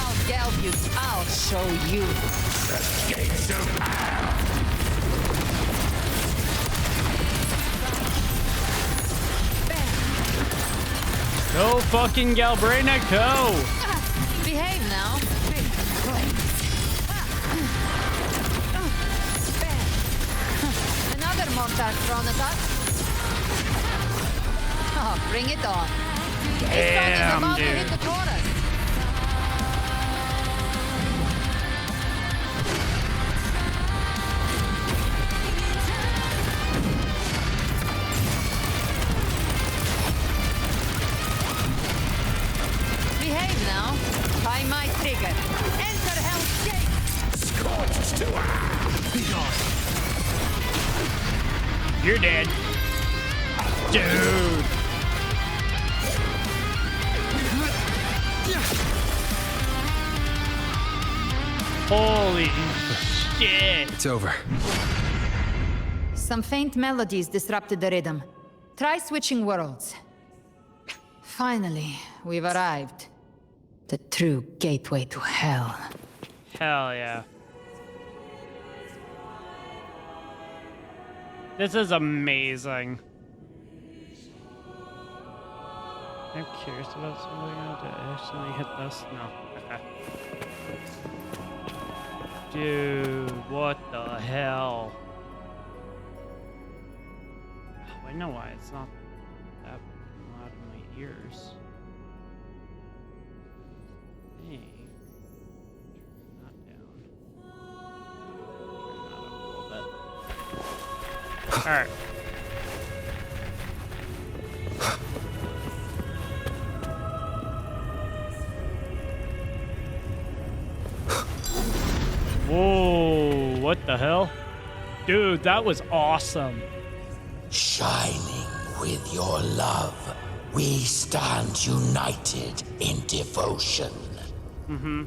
I'll gallop you. I'll show you. The gates of hell. Go fucking Galbrena, go! Behave now. Another mortar thrown at us. Oh, bring it on. Damn, dude. To hit the chorus. Behave now. By my trigger. Enter Hell's Gate. Scorched to earth. Be gone. You're dead. Dude. Holy shit. It's over. Some faint melodies disrupted the rhythm. Try switching worlds. Finally, we've arrived. The true gateway to hell. Hell yeah. This is amazing. I'm curious about something to actually hit this. No. Okay. Dude, what the hell? I know why it's not that loud in my ears. Hey. Turn that down. Turn that up a little bit. Alright. Whoa, what the hell? Dude, that was awesome. Shining with your love, we stand united in devotion. Mm-hmm.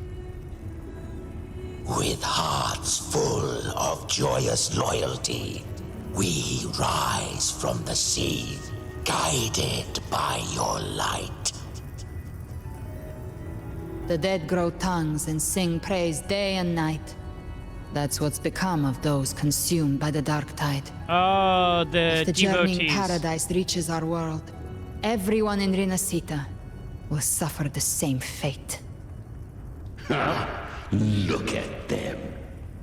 With hearts full of joyous loyalty, we rise from the sea, guided by your light. The dead grow tongues and sing praise day and night. That's what's become of those consumed by the dark tide. Oh, If the journeying devotees. paradise reaches our world, everyone in Renacita will suffer the same fate. Look at them,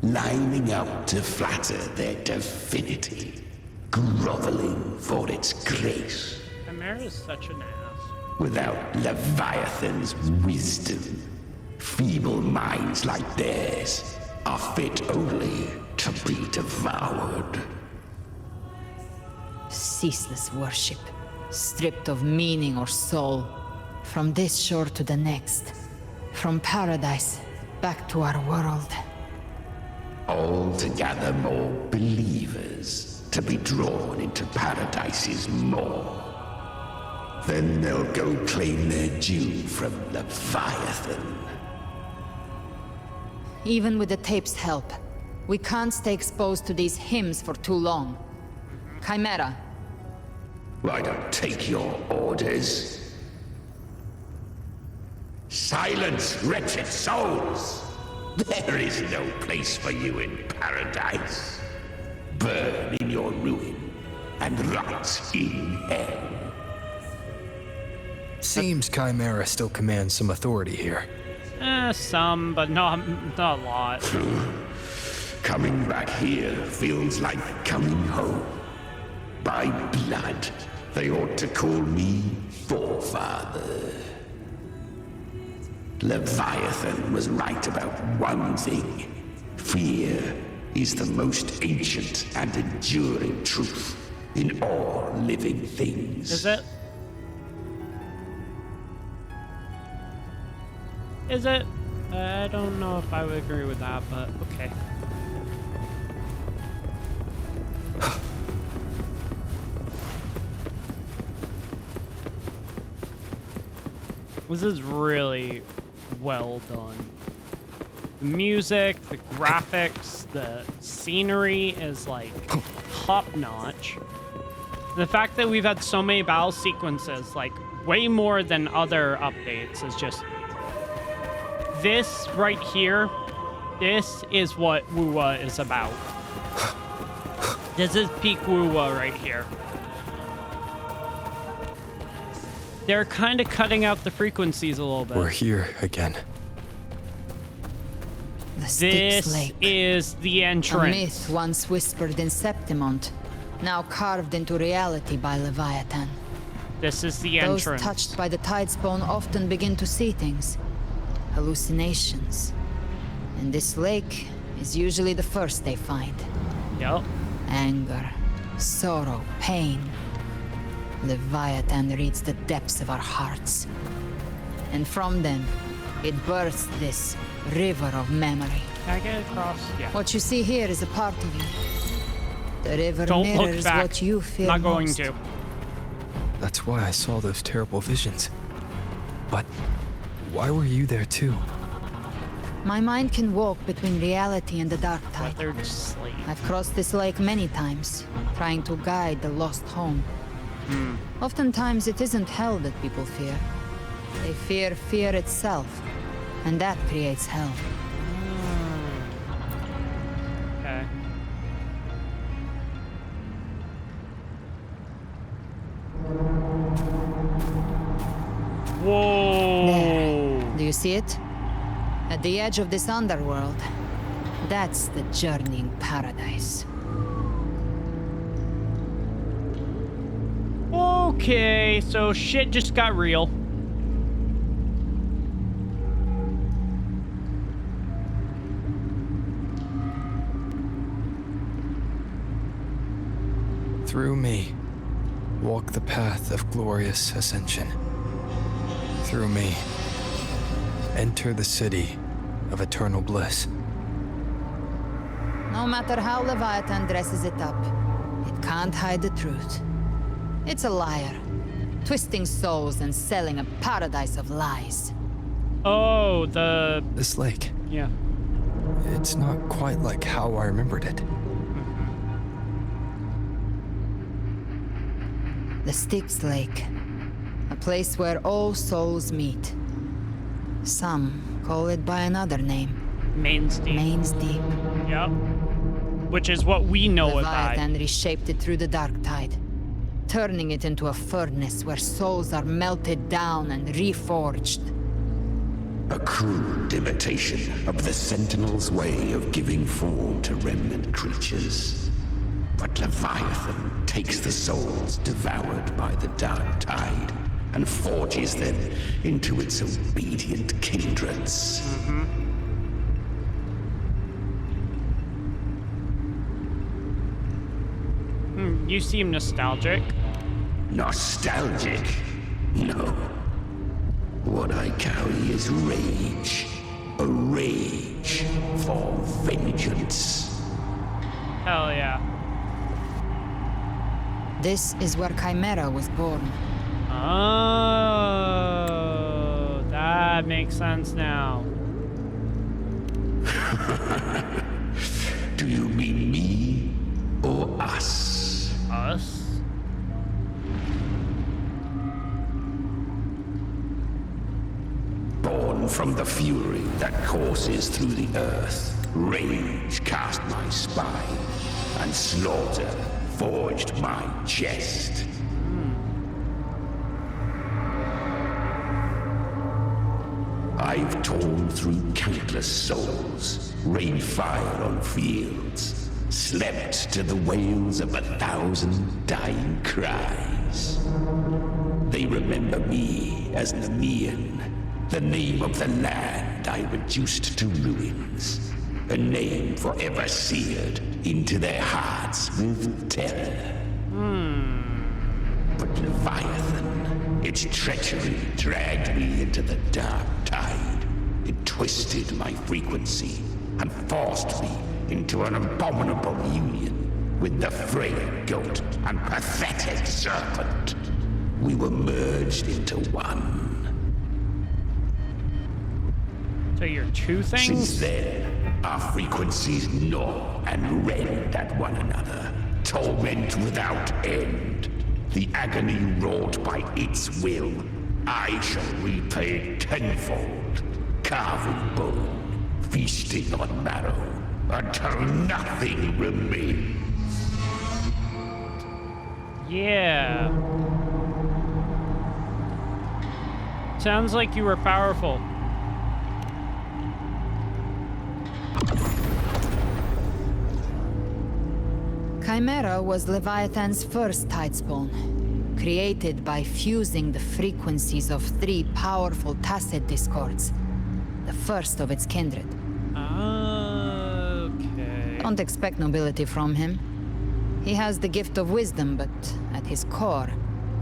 lining up to flatter their divinity, groveling for its grace. Chimera is such an ass. Without Leviathan's wisdom, feeble minds like theirs are fit only to be devoured. Ceaseless worship, stripped of meaning or soul, from this shore to the next, from paradise back to our world. All to gather more believers to be drawn into Paradise's maw. Then they'll go claim their due from Leviathan. Even with the tape's help, we can't stay exposed to these hymns for too long. Chimera. I don't take your orders. Silence, wretched souls! There is no place for you in paradise. Burn in your ruin and rot in hell. Seems Chimera still commands some authority here. Some, but not a lot. Coming back here feels like coming home. By blood, they ought to call me Forefather. Leviathan was right about one thing. Fear is the most ancient and enduring truth in all living things. Is it? Is it? I don't know if I would agree with that, but okay. This is really well done. The music, the graphics, the scenery is like top notch. The fact that we've had so many battle sequences, like way more than other updates, is just... This right here, this is what Wuwa is about. This is peak Wuwa right here. They're kind of cutting out the frequencies a little bit. We're here again. This Lake. is the A entrance. myth once whispered in Septimont, now carved into reality by Leviathan. This is the Those entrance. touched by the Tidespawn often begin to see things. Hallucinations. And this lake is usually the first they find. Yep. Anger, sorrow, pain. Leviathan reads the depths of our hearts. And from them, it births this river of memory. Can I get across? Yeah. What you see here is a part of you. The river Don't look mirrors back. what you fear Not going most. to. That's why I saw those terrible visions. But why were you there too? My mind can walk between reality and the dark tide. Weathered slate. I've crossed this lake many times, trying to guide the lost home. Oftentimes it isn't hell that people fear. They fear fear itself, and that creates hell. Okay. Whoa! There. Do you see it? At the edge of this underworld, that's the journeying paradise. Okay, so shit just got real. Through me, walk the path of glorious ascension. Through me, enter the city of eternal bliss. No matter how Leviathan dresses it up, it can't hide the truth. It's a liar, twisting souls and selling a paradise of lies. Oh, This lake. Yeah. It's not quite like how I remembered it. The Styx Lake. A place where all souls meet. Some call it by another name. Mains Deep. Mains Deep. Yep. Which is what we know about. Leviathan reshaped it through the dark tide, turning it into a furnace where souls are melted down and reforged. A crude imitation of the Sentinel's way of giving form to remnant creatures. But Leviathan takes the souls devoured by the dark tide and forges them into its obedient kindreds. You seem nostalgic. Nostalgic? No. What I carry is rage. A rage for vengeance. Hell yeah. This is where Chimera was born. Oh, that makes sense now. Do you mean me or us? Us? Born from the fury that courses through the earth, rage cast my spine, and slaughter forged my chest. I've torn through countless souls, rained fire on fields, slept to the wails of 1,000 dying cries. They remember me as Nemean, the name of the land I reduced to ruins, a name forever seared into their hearts with terror. But Leviathan, its treachery dragged me into the dark tide. It twisted my frequency and forced me into an abominable union with the frail goat and pathetic serpent. We were merged into one. So you're two things? Since then, our frequencies gnaw and rend at one another, torment without end. The agony wrought by its will, I shall repay tenfold, carving bone, feasting on marrow, until nothing remains. Yeah. Sounds like you were powerful. Chimera was Leviathan's first tidespawn, created by fusing the frequencies of 3 powerful tacit discords, the first of its kindred. Okay. Don't expect nobility from him. He has the gift of wisdom, but at his core,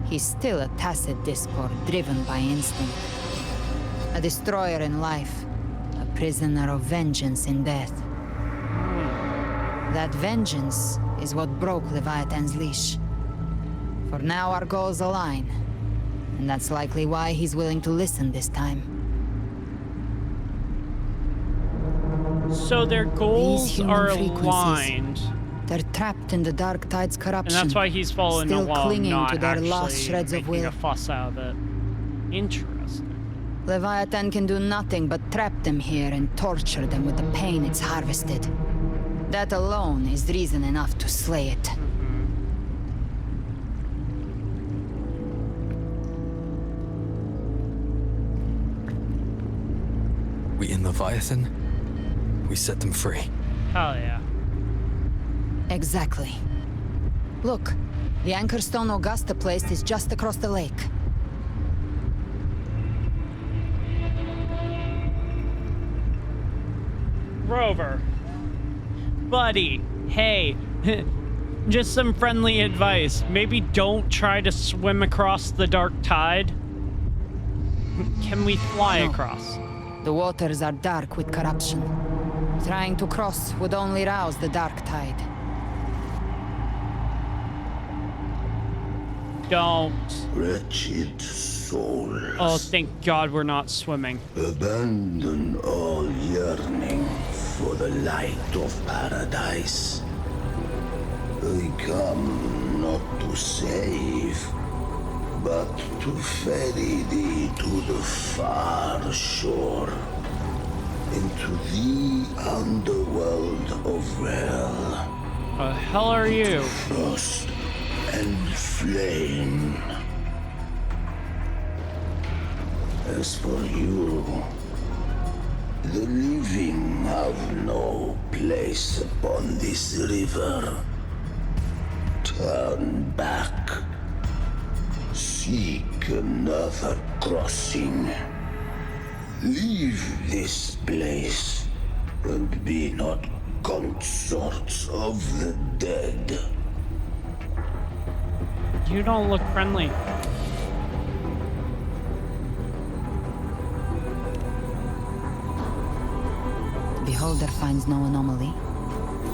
he's still a tacit discord driven by instinct. A destroyer in life, a prisoner of vengeance in death. That vengeance is what broke Leviathan's leash. For now our goals align, and that's likely why he's willing to listen this time. So their goals are aligned. They're trapped in the dark tide's corruption. And that's why he's following still along, clinging not to their actually last shreds of making will. a fuss out of it. Interesting. Leviathan can do nothing but trap them here and torture them with the pain it's harvested. That alone is reason enough to slay it. We in Leviathan, we set them free. Hell yeah. Exactly. Look, the anchor stone Augusta placed is just across the lake. Rover. Buddy, hey. Just some friendly advice. Maybe don't try to swim across the dark tide. Can we fly across? The waters are dark with corruption. Trying to cross would only rouse the dark tide. Don't. Wretched souls. Oh, thank God we're not swimming. Abandon all yearning for the light of paradise. I come not to save, but to ferry thee to the far shore, into the underworld of hell. The hell are you? Frost and flame. As for you, the living have no place upon this river. Turn back. Seek another crossing. Leave this place and be not consorts of the dead. You don't look friendly. Beholder finds no anomaly.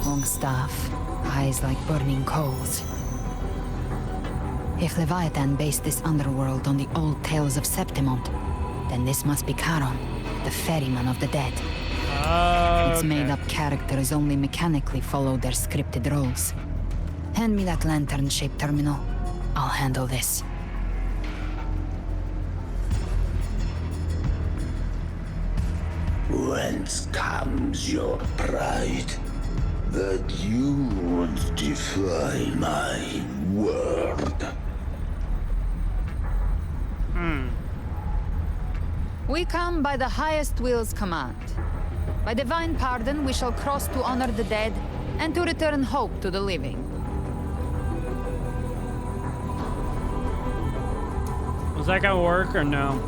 Long staff, eyes like burning coals. If Leviathan based this underworld on the old tales of Septimont, then this must be Charon, the ferryman of the dead. Its made-up characters only mechanically follow their scripted roles. Hand me that lantern-shaped terminal. I'll handle this. Whence comes your pride that you would defy my word? We come by the highest will's command. By divine pardon, we shall cross to honor the dead and to return hope to the living. Was that gonna work or no?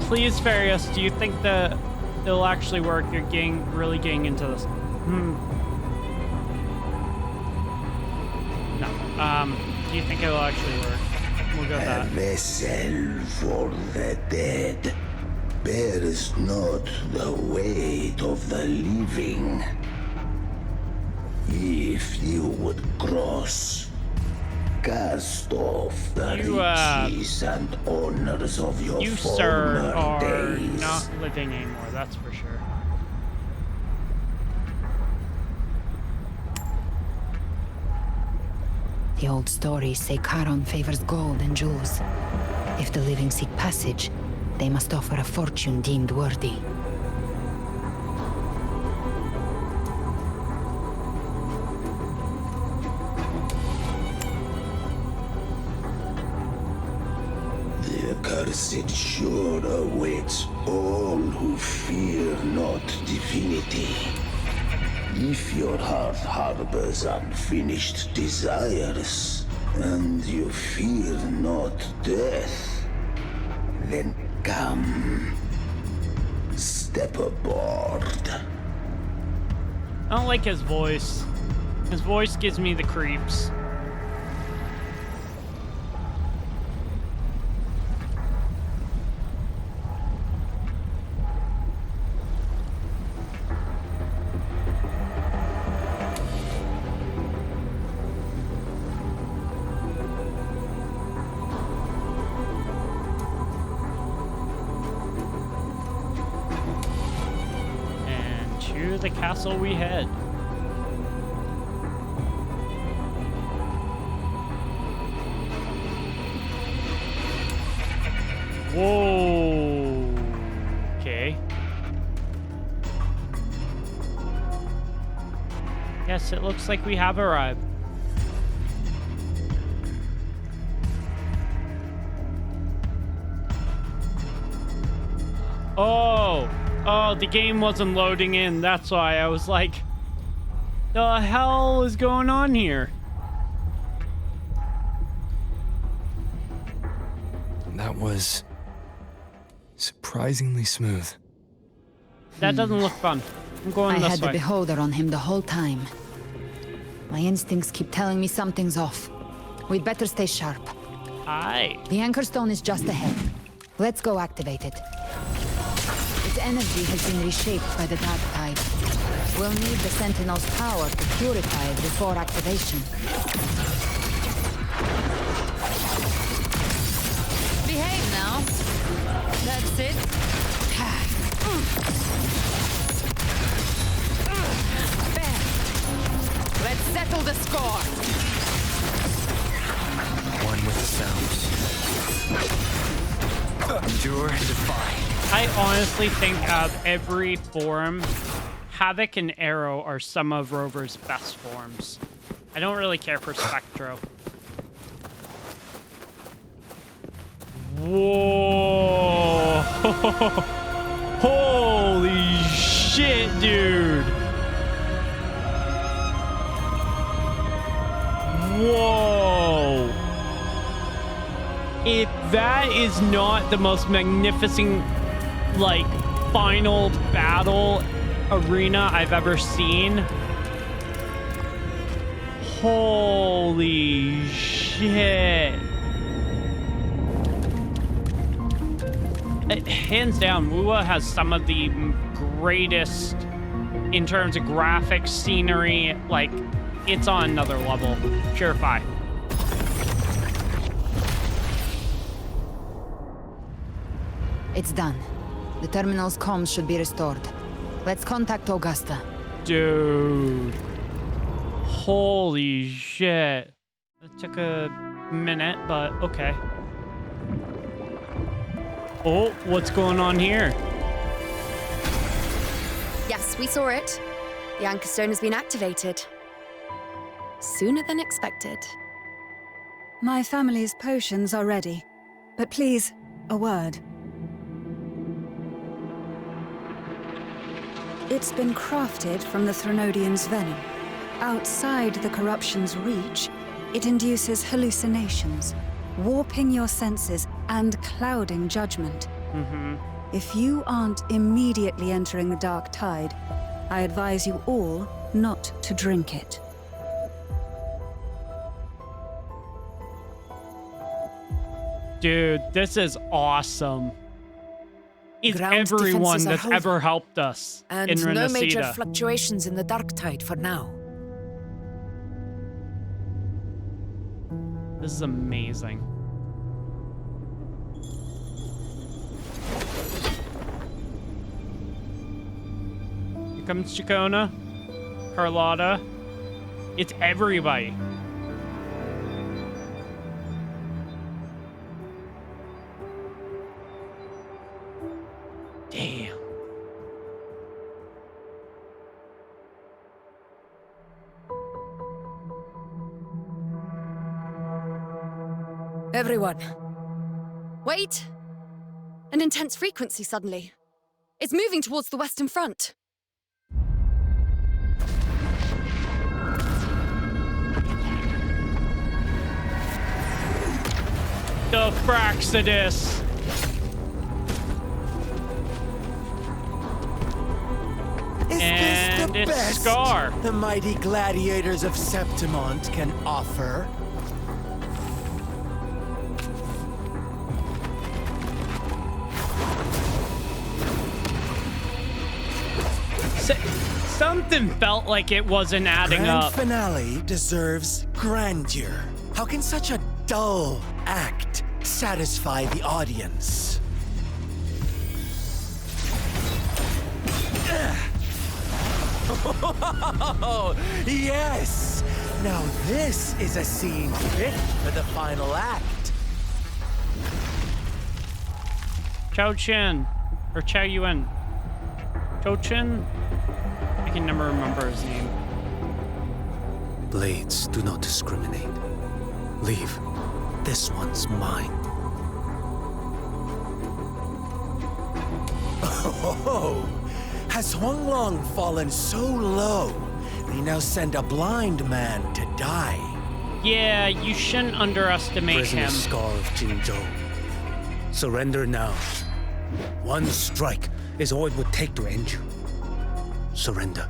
Please, Farius, do you think that it'll actually work? You're really getting into this. No. Do you think it'll actually work? We'll go with A that. vessel for the dead bears not the weight of the living. If you would cross, cast off the riches and honors of your You, sir, former are days. not living anymore, that's for sure. The old stories say Charon favors gold and jewels. If the living seek passage, they must offer a fortune deemed worthy. The accursed sure awaits all who fear not divinity. If your heart harbors unfinished desires, and you fear not death, then come, step aboard. I don't like his voice. His voice gives me the creeps. The castle we head. Whoa. Okay. Yes, it looks like we have arrived. Oh, the game wasn't loading in. That's why I was like, the hell is going on here? That was surprisingly smooth. That doesn't look fun. I'm going I this had way. the beholder on him the whole time. My instincts keep telling me something's off. We'd better stay sharp. Aye. The anchor stone is just ahead. Let's go activate it. Its energy has been reshaped by the dark tide. We'll need the Sentinel's power to purify it before activation. Behave now. That's it. There. Let's settle the score. One with the sounds. Endure and defy. I honestly think of every form, Havoc and Arrow are some of Rover's best forms. I don't really care for Spectro. Whoa! Holy shit, dude! Whoa! If that is not the most magnificent, like, final battle arena I've ever seen, holy shit. Hands down, Wuwa has some of the greatest in terms of graphics, scenery. Like, it's on another level. Purify. It's done. The terminal's comms should be restored. Let's contact Augusta. Dude. Holy shit. It took a minute, but okay. Oh, what's going on here? Yes, we saw it. The anchor stone has been activated. Sooner than expected. My family's potions are ready. But please, a word. It's been crafted from the Threnodian's venom. Outside the corruption's reach, it induces hallucinations, warping your senses and clouding judgment. If you aren't immediately entering the dark tide, I advise you all not to drink it. Dude, this is awesome. It's Ground everyone defenses are that's over. ever helped us And in no major Renacida. fluctuations in the dark tide for now. This is amazing. Here comes Chacona, Carlotta. It's everybody. Damn. Everyone. Wait! An intense frequency suddenly. It's moving towards the Western Front. The Fraxidus. And it's Scar. The mighty gladiators of Septimont can offer? Something felt like it wasn't adding Grand up. finale deserves grandeur. How can such a dull act satisfy the audience? Oh, yes! Now this is a scene fit for the final act. Chao Chen. Or Chao Yuen. Chao Chen? I can never remember his name. Blades do not discriminate. Leave. This one's mine. Oh, has Huanglong fallen so low, they now send a blind man to die? Yeah, you shouldn't underestimate Prisoner him. Scar of Jingzhou. Surrender now. One strike is all it would take to end you. Surrender,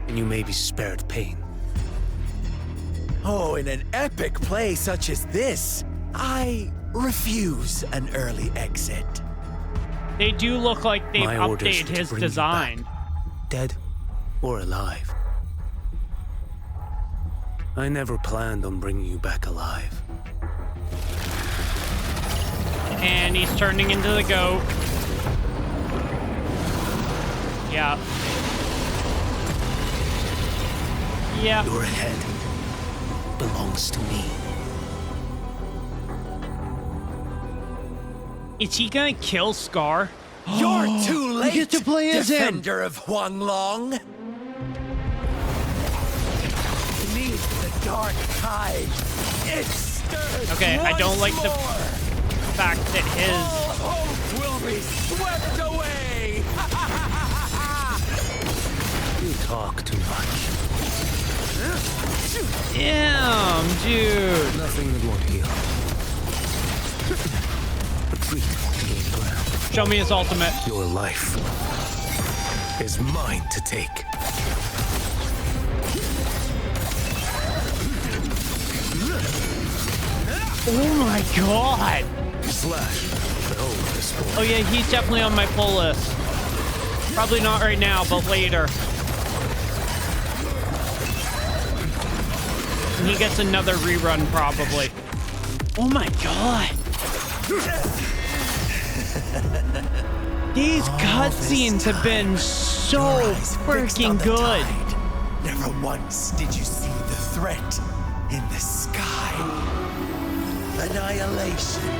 and you may be spared pain. Oh, in an epic play such as this, I refuse an early exit. They do look like they've My orders updated were to his bring you design. back, dead or alive. I never planned on bringing you back alive. And he's turning into the goat. Yeah. Yeah. Your head belongs to me. Is he gonna kill Scar? You're too late, get to play as him. defender of Huanglong. Beneath the dark tide, it stirs. Okay, I don't like the more. fact that his All hope will be swept away. You talk too much. Damn, dude. Nothing that won't heal. Retreat to gain ground. Show me his ultimate. Your life is mine to take. Oh my god. Slash. Behold this form. Oh yeah, he's definitely on my pull list. Probably not right now, but later. And he gets another rerun probably. Oh my god. These cutscenes have been so freaking good. Never once did you see the threat in the sky. Annihilation.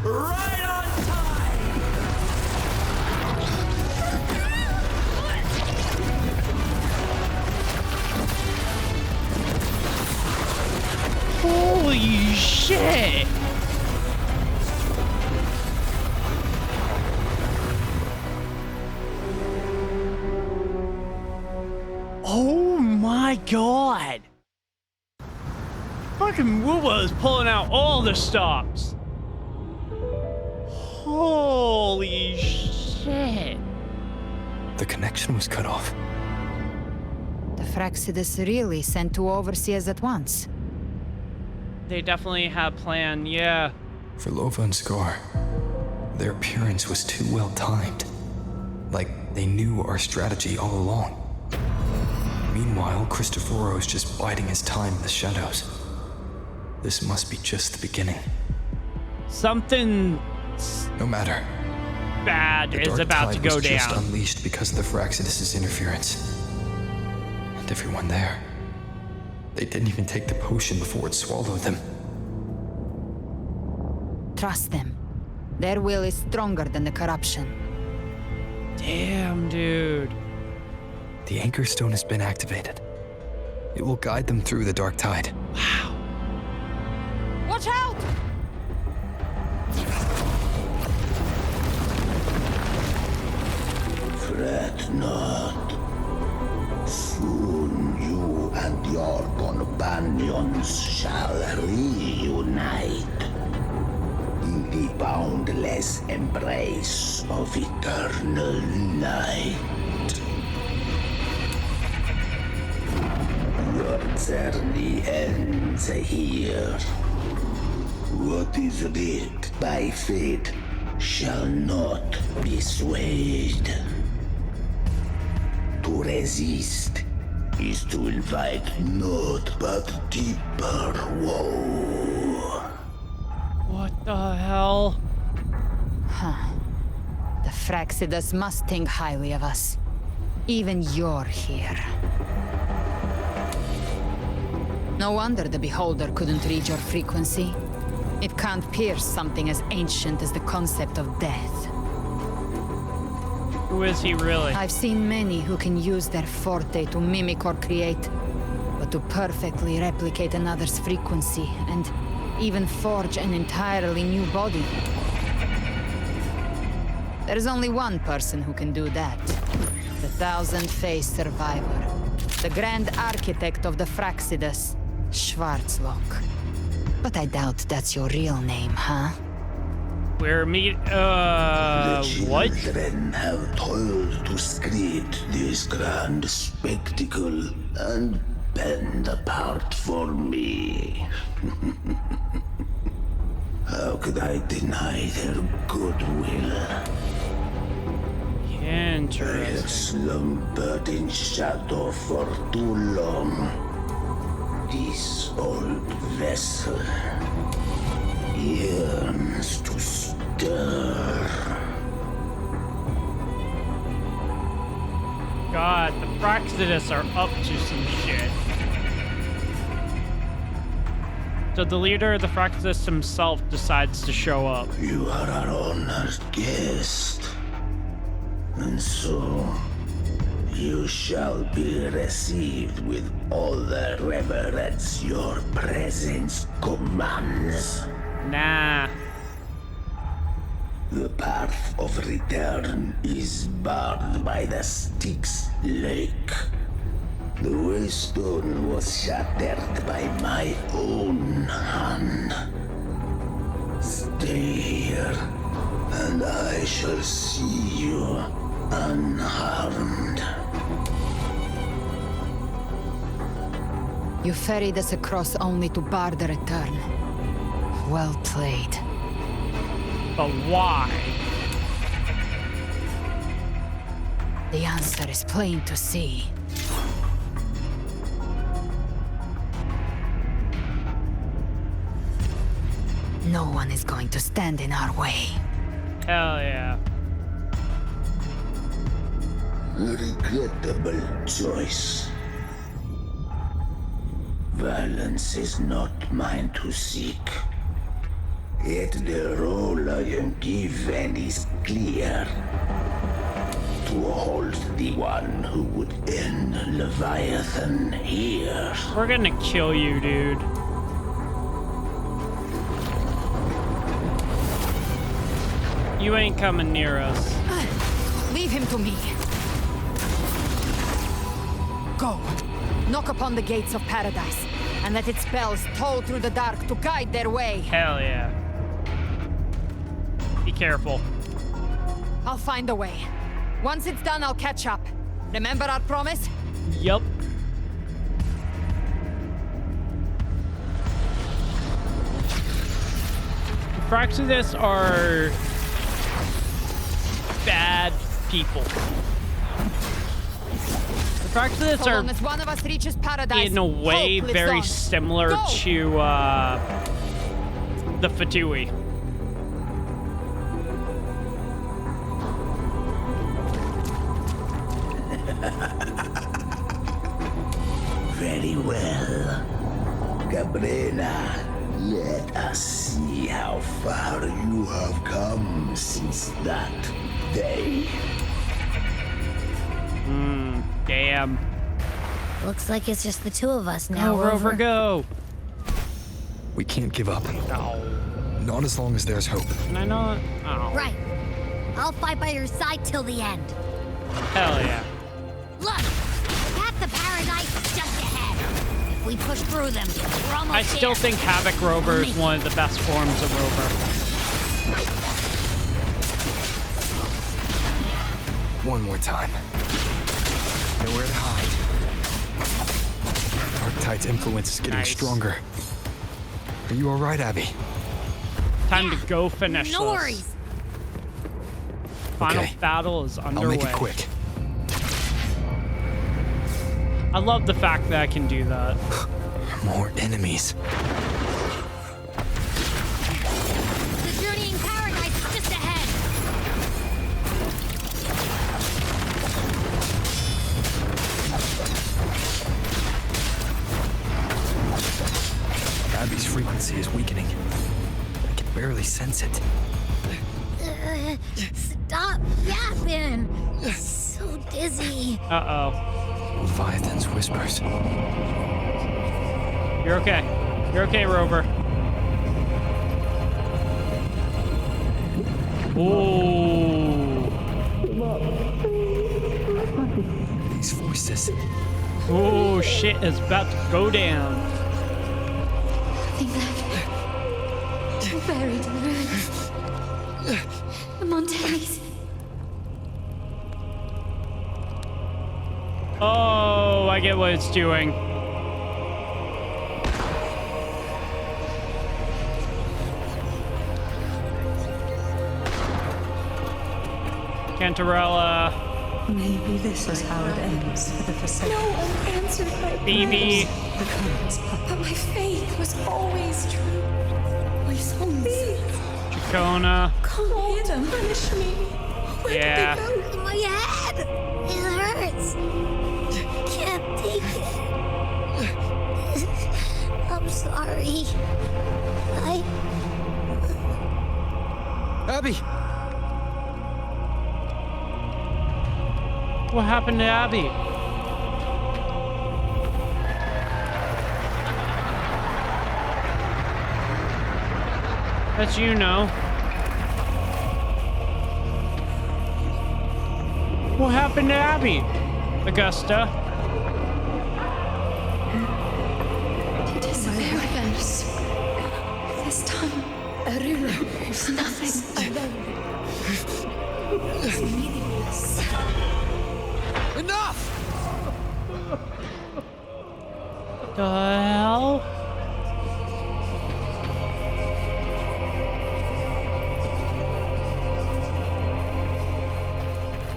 Right on time. Holy shit. Oh my god. Fucking Wuwa is pulling out all the stops. Holy shit. The connection was cut off. The Fraxidus really sent two overseers at once. They definitely had a plan, yeah. For Lova and Scar, their appearance was too well timed. Like they knew our strategy all along. Meanwhile, Cristoforo's just biding his time in the shadows. This must be just the beginning. Something No matter. bad The is dark about to tide go was just down. unleashed because of the Fraxidus' interference. And everyone there. They didn't even take the potion before it swallowed them. Trust them. Their will is stronger than the corruption. Damn, dude. The Anchor Stone has been activated. It will guide them through the dark tide. Wow. Watch out! Fret not. Soon you and your companions shall reunite in the boundless embrace of eternal light. Your journey ends here. What is writ by fate shall not be swayed. To resist is to invite naught but deeper woe. What the hell? Huh. The Fraxidus must think highly of us. Even you're here. No wonder the Beholder couldn't read your frequency. It can't pierce something as ancient as the concept of death. Who is he really? I've seen many who can use their forte to mimic or create, but to perfectly replicate another's frequency and even forge an entirely new body. There's only one person who can do that. The thousand-faced survivor. The grand architect of the Fraxidus, Schwarzlock. But I doubt that's your real name, huh? We're The what? children have toiled to script this grand spectacle and bend apart for me. How could I deny their goodwill? I have Interesting. slumbered in shadow for too long. This old vessel yearns to stir. God, the Praxidus are up to some shit. So the leader of the Praxidus himself decides to show up. You are our honored guest. And so, you shall be received with all the reverence your presence commands. Nah. The path of return is barred by the Styx Lake. The waystone was shattered by my own hand. Stay here, and I shall see you unharmed. You ferried us across only to bar the return. Well played. But why? The answer is plain to see. No one is going to stand in our way. Hell yeah. Regrettable choice. Violence is not mine to seek. Yet the role I am given is clear. To hold the one who would end Leviathan here. We're gonna kill you, dude. You ain't coming near us. Leave him to me. Go. Knock upon the gates of paradise, and let its bells toll through the dark to guide their way. Hell yeah. Be careful. I'll find a way. Once it's done, I'll catch up. Remember our promise? Yup. Praxidus are bad people. The Praxidus So are, long as one of us reaches paradise, in a way, hope lives very on. similar Go! to the Fatui. Very well. Galbrena, let us see how far you have come since that day. Damn. Looks like it's just the two of us now, Go, Rover, go. We can't give up. No. Not as long as there's hope. Can I not? Oh. Right. I'll fight by your side till the end. Hell yeah. Look! Path to paradise is just ahead. If we push through them, we're almost I still there. think Havoc Rover is one of the best forms of Rover. One more time. Nowhere to hide. Archetype's influence is getting stronger. Are you alright, Abby? Time to go finish No this. worries. Final Okay. battle is underway. I'll make it quick. I love the fact that I can do that. More enemies. The journey in paradise is just ahead. Abby's frequency is weakening. I can barely sense it. Stop yapping. So dizzy. Uh-oh. Leviathan's whispers. You're okay. You're okay, Rover. Ooh. These voices. Oh, shit is about to go down. Buried in ruins. Montes. Oh, I get what it's doing. Cantarella. Maybe this is how it ends for the Forsaken. No one answered my Phoebe. prayers. But my faith was always true. My sons. Chacona. Come on, punish me. Where Yeah. did they go? My head! It hurts! Can't take it. I'm sorry. Abby! What happened to Abby? That's you know. What happened to Abby? Augusta. He disappeared again. This time, there's nothing alone. It's meaningless. Enough! The hell?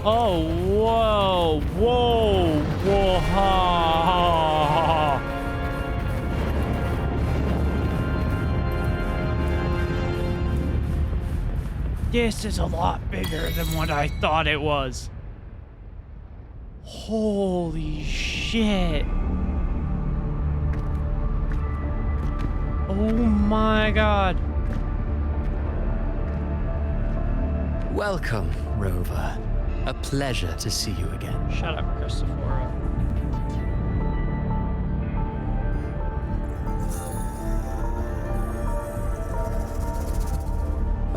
Oh, whoa, whoa, whoa, ha, ha, ha. This is a lot bigger than what I thought it was. Holy shit. Oh my god. Welcome, Rover. A pleasure to see you again. Shut up, Christopher.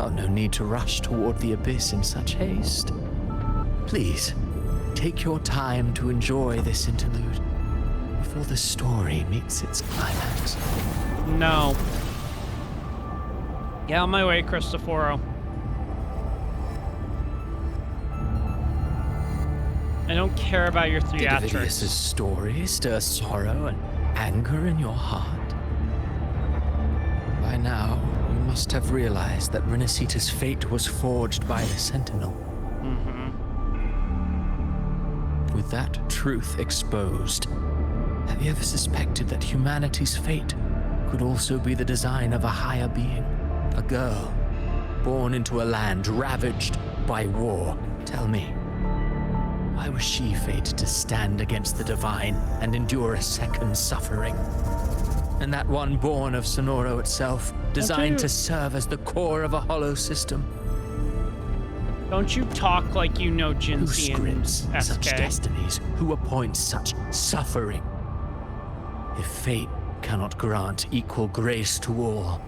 Oh, no need to rush toward the abyss in such haste. Please, take your time to enjoy this interlude before the story meets its climax. No. Get out of my way, Christopher. I don't care about your Did theatrics. Ovidius's story stir sorrow and anger in your heart? By now, you must have realized that Renacita's fate was forged by the Sentinel. With that truth exposed, have you ever suspected that humanity's fate could also be the design of a higher being? A girl, born into a land ravaged by war. Tell me, why was she fated to stand against the divine and endure a second suffering? And that one born of Sonoro itself, designed to serve as the core of a hollow system. Don't you talk like you know Who Jinzi and scripts such SK. destinies? Who appoints such suffering? If fate cannot grant equal grace to all,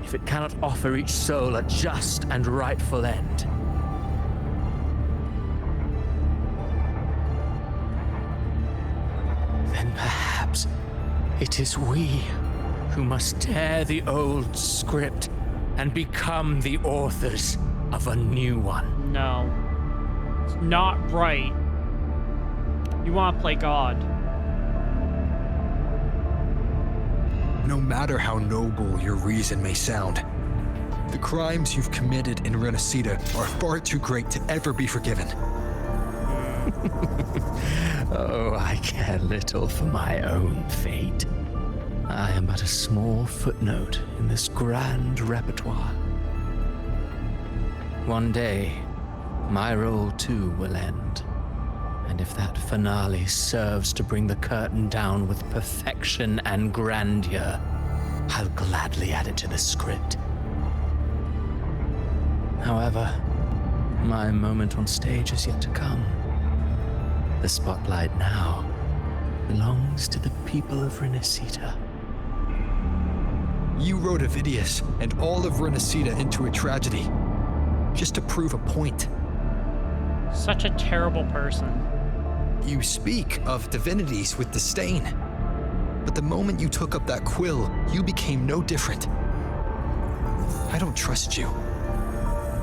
if it cannot offer each soul a just and rightful end, then perhaps it is we who must tear the old script and become the authors of a new one. No. It's not right. You want to play God. No matter how noble your reason may sound, the crimes you've committed in Renacita are far too great to ever be forgiven. Oh, I care little for my own fate. I am but a small footnote in this grand repertoire. One day, my role too will end. And if that finale serves to bring the curtain down with perfection and grandeur, I'll gladly add it to the script. However, my moment on stage is yet to come. The spotlight now belongs to the people of Renacita. You wrote Ovidius and all of Renacita into a tragedy, just to prove a point. Such a terrible person. You speak of divinities with disdain, but the moment you took up that quill, you became no different. I don't trust you.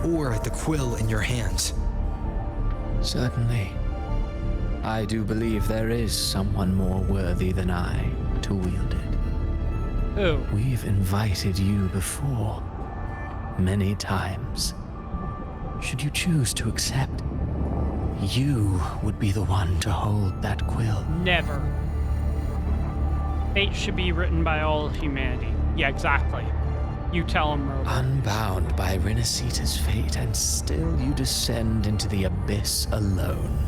or the quill in your hands. Certainly. I do believe there is someone more worthy than I to wield it. Who? We've invited you before, many times. Should you choose to accept, you would be the one to hold that quill. Never. Fate should be written by all of humanity. Yeah, exactly. You tell him, Rover. Unbound by Renacita's fate, and still you descend into the abyss alone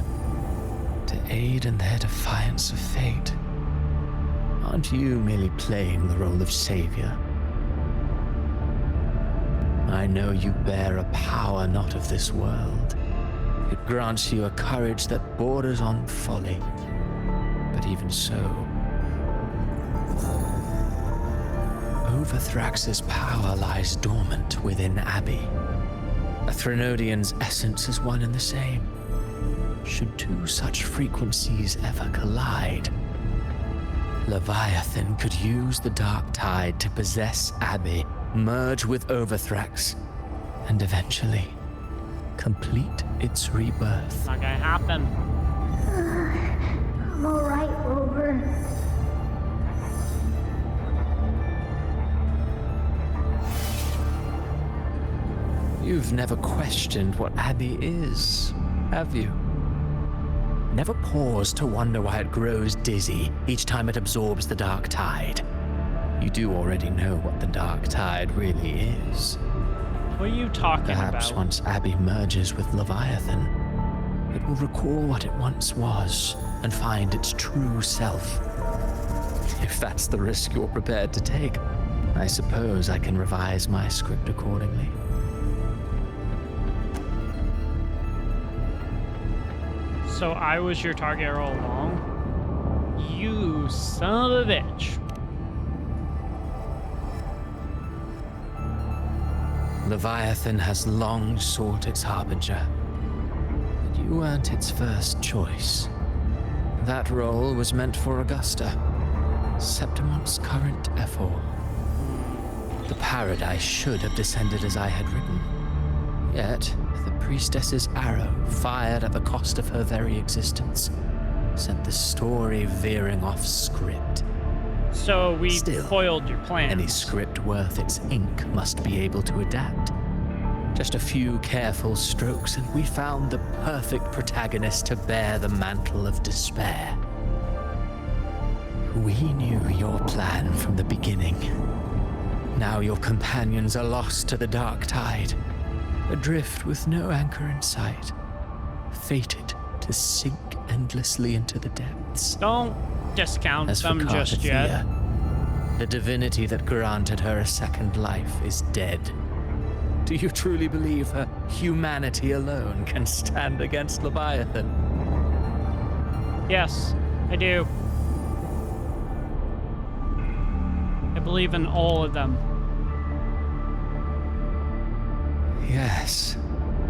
to aid in their defiance of fate. Aren't you merely playing the role of savior? I know you bear a power not of this world. It grants you a courage that borders on folly. But even so, Overthrax's power lies dormant within Abby. A Threnodian's essence is one and the same. Should two such frequencies ever collide, Leviathan could use the dark tide to possess Abby, merge with Overthrax, and eventually complete its rebirth. Not gonna happen. I'm alright, Rover. You've never questioned what Abby is, have you? Never paused to wonder why it grows dizzy each time it absorbs the dark tide. You do already know what the dark tide really is. What are you talking Perhaps about? once Abby merges with Leviathan, it will recall what it once was and find its true self. If that's the risk you're prepared to take, I suppose I can revise my script accordingly. So I was your target all along? You son of a bitch. Leviathan has long sought its harbinger, but you weren't its first choice. That role was meant for Augusta, Septimon's current Ephor. The paradise should have descended as I had written. Yet, the priestess's arrow, fired at the cost of her very existence, sent the story veering off script. So we Still, foiled your plan. Any script worth its ink must be able to adapt. Just a few careful strokes, and we found the perfect protagonist to bear the mantle of despair. We knew your plan from the beginning. Now your companions are lost to the dark tide, adrift with no anchor in sight, fated to sink endlessly into the depths. Don't discount As for them just yet. Cartethyia, the divinity that granted her a second life is dead. Do you truly believe her humanity alone can stand against Leviathan? Yes, I do. I believe in all of them. Yes.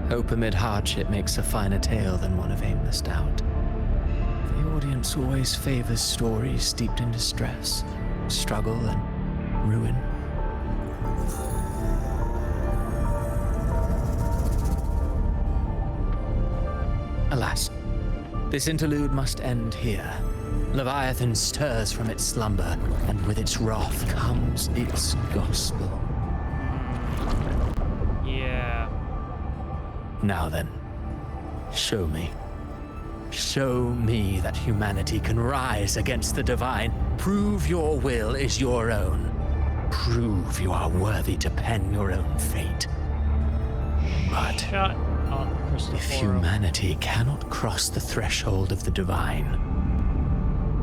Hope amid hardship makes a finer tale than one of aimless doubt. The audience always favors stories steeped in distress, struggle, and ruin. Alas, this interlude must end here. Leviathan stirs from its slumber, and with its wrath comes its gospel. Yeah. Now then, show me. Show me that humanity can rise against the divine. Prove your will is your own. Prove you are worthy to pen your own fate. But Shut up, Christopher. if humanity cannot cross the threshold of the divine,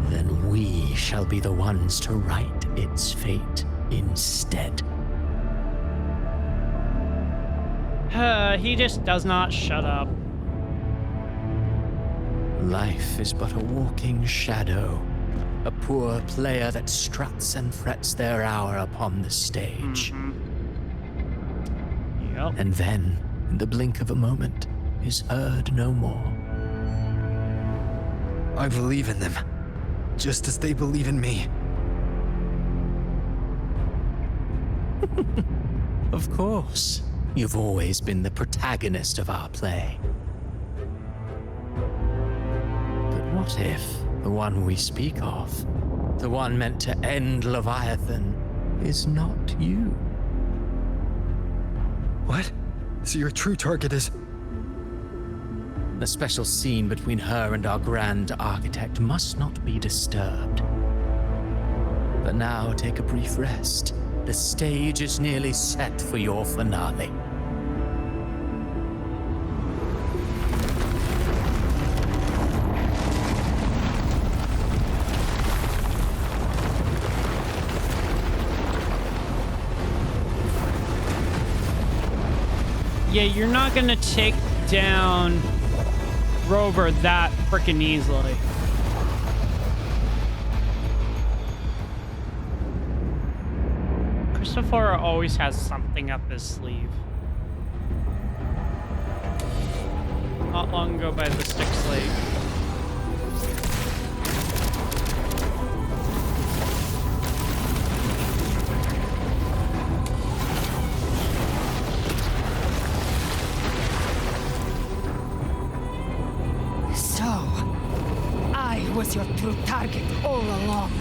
then we shall be the ones to write its fate instead. He just does not shut up. Life is but a walking shadow, a poor player that struts and frets their hour upon the stage. Yep. And then, in the blink of a moment, is heard no more. I believe in them, just as they believe in me. Of course. You've always been the protagonist of our play. But what if the one we speak of, the one meant to end Leviathan, is not you? What? So your true target is... The special scene between her and our grand architect must not be disturbed. But now take a brief rest. The stage is nearly set for your finale. Yeah, you're not gonna take down Rover that freaking easily. Christopher always has something up his sleeve. Not long ago by the Stick Slate. Was your true target all along.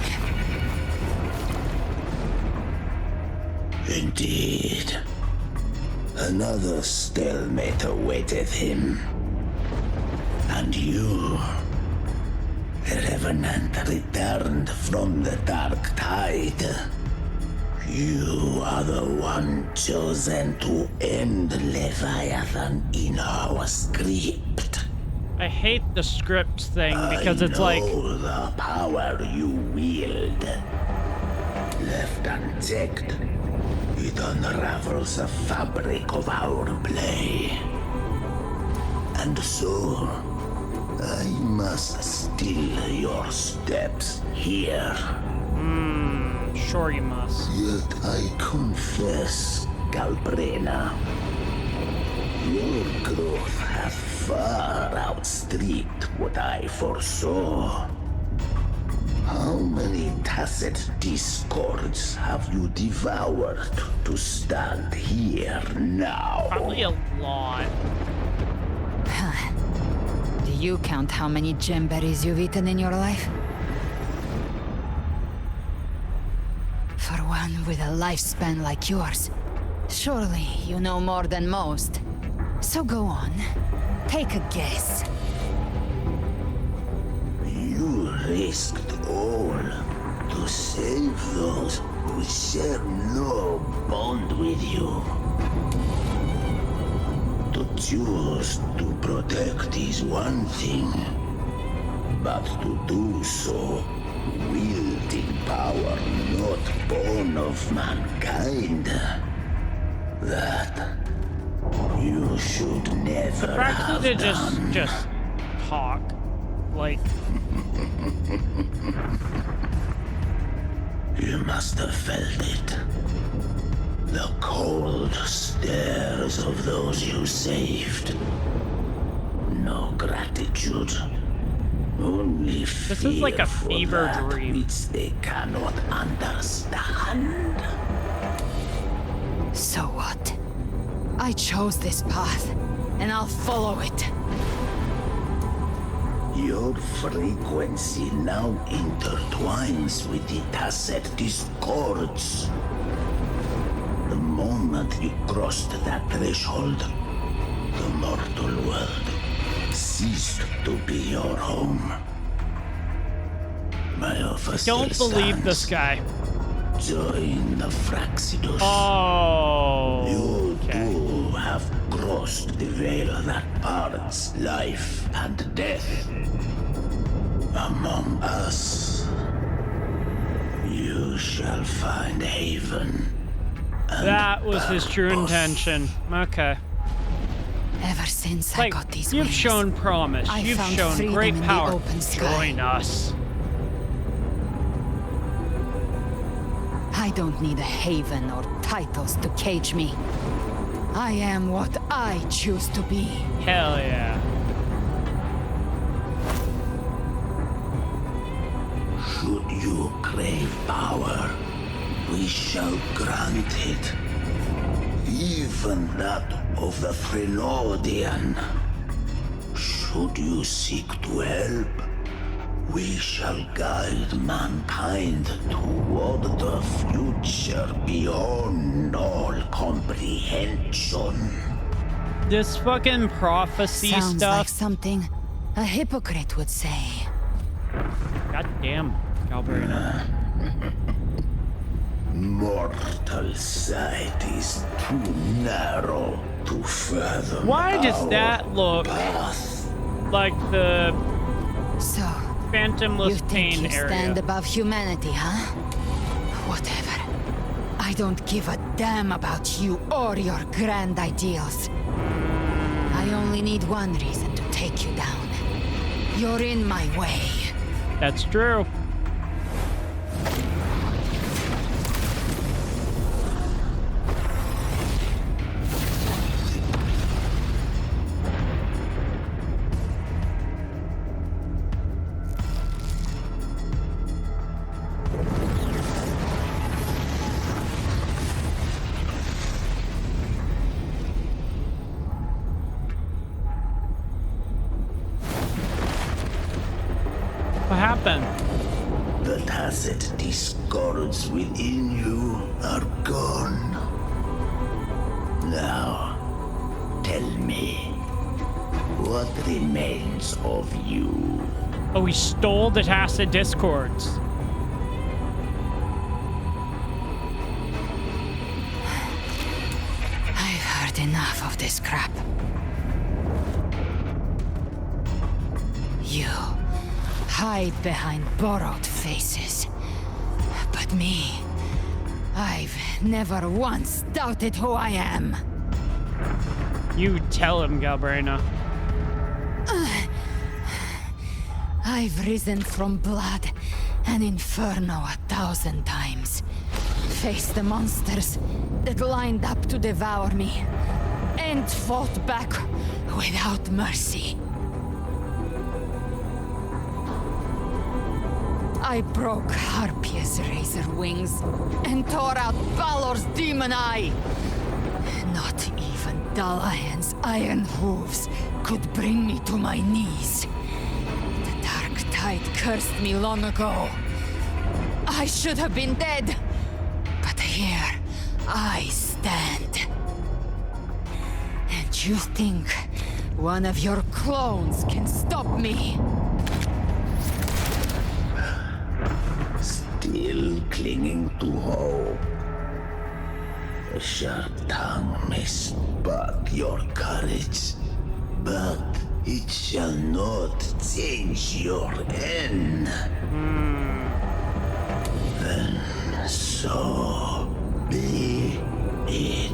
Indeed. Another stalemate awaited him. And you, the Revenant returned from the Dark Tide. You are the one chosen to end Leviathan in our script. I hate the script thing because it's like... the power you wield. Left unchecked, it unravels the fabric of our play. And so, I must still your steps here. Sure you must. Yet I confess, Galbrena, your growth has far outstripped what I foresaw. How many tacit discords have you devoured to stand here now? Probably a lot. Do you count how many gemberries you've eaten in your life? For one with a lifespan like yours, surely you know more than most. So go on. Take a guess. You risked all to save those who share no bond with you. To choose to protect is one thing, but to do so wielding power not born of mankind, that you should never Perhaps have to done. just talk. Like... You must have felt it. The cold stares of those you saved. No gratitude. Only fear. This is like a for fever that dream. which they cannot understand. So what? I chose this path, and I'll follow it. Your frequency now intertwines with the tacit discords. The moment you crossed that threshold, the mortal world ceased to be your home. My offer Don't still believe stands. this guy. Join the Fraxidus. Oh, you too have crossed the veil that parts life and death. Among us, you shall find haven. That was his true intention. Okay. Ever since I got these You've wings, shown promise. I You've found shown freedom great in the power. open sky. Join us. I don't need a haven or titles to cage me. I am what I choose to be. Hell yeah. Should you crave power, we shall grant it. even that of the Threnodian. Should you seek to help, we shall guide mankind toward the future beyond all comprehension. This fucking prophecy Sounds stuff. like something a hypocrite would say. God damn, Galbrena. Mortal sight is too narrow to fathom. Why does our that look path. like the So, Phantomless you think Pain you area? stand above humanity, huh? Whatever. I don't give a damn about you or your grand ideals. I only need one reason to take you down. You're in my way. That's true. What happened? The tacit discords within you are gone. Now, tell me, what remains of you? Oh, we stole the tacit discords. I've heard enough of this crap. You hide behind borrowed faces. But me, I've never once doubted who I am. You tell him, Galbrena. I've risen from blood and inferno 1,000 times. Faced the monsters that lined up to devour me, and fought back without mercy. I broke Harpia's razor wings and tore out Balor's demon eye. Not even Dalahan's iron hooves could bring me to my knees. The dark tide cursed me long ago. I should have been dead, but here I stand. And you think one of your clones can stop me? Still clinging to hope. A sharp tongue may spark your courage, but it shall not change your end. Then so be it.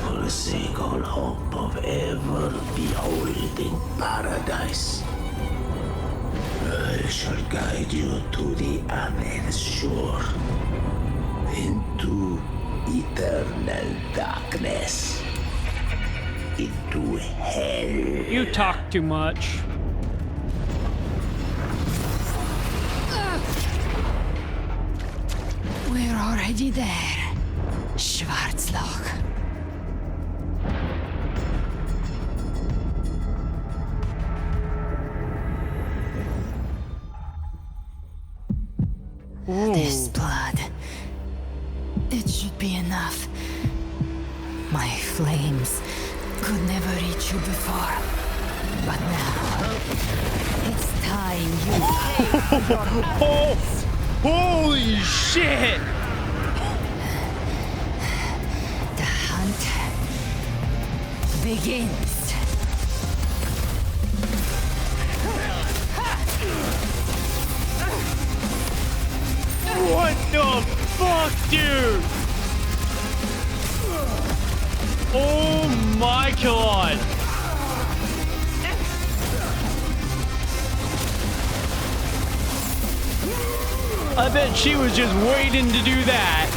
Forsake all hope of ever beholding paradise. I shall guide you to the other shore, into eternal darkness, into hell. You talk too much. We're already there, Schwarzloch. This blood. It should be enough. My flames could never reach you before. But now, it's time you pay for your actions. Holy shit! The hunt begins. What the fuck, dude? Oh my god. I bet she was just waiting to do that.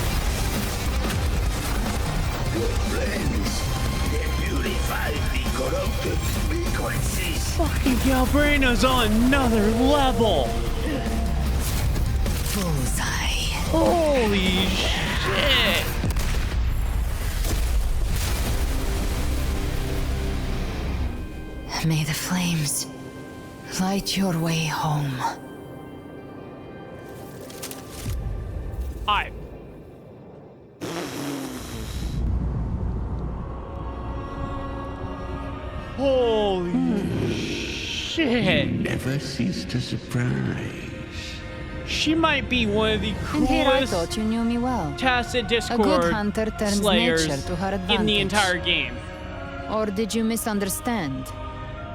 Fucking Galbrena's on another level. Bullseye. Holy shit. May the flames light your way home. Holy shit. Never cease to surprise. She might be one of the And here I coolest thought you knew me well. Tacit A Discord good hunter turns slayers nature to her advantage. in the entire game. Or did you misunderstand?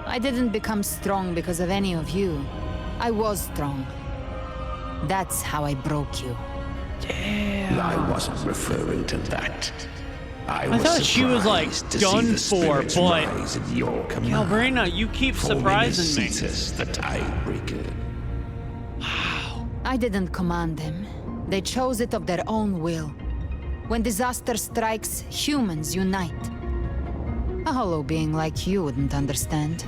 I didn't become strong because of any of you. I was strong. That's how I broke you. Damn. I wasn't referring to that. I thought she was like surprised to done see the for, spirits but rise at your command, Galbrena, you keep surprising me. Cetus, the Tidebreaker. I didn't command them. They chose it of their own will. When disaster strikes, humans unite. A hollow being like you wouldn't understand.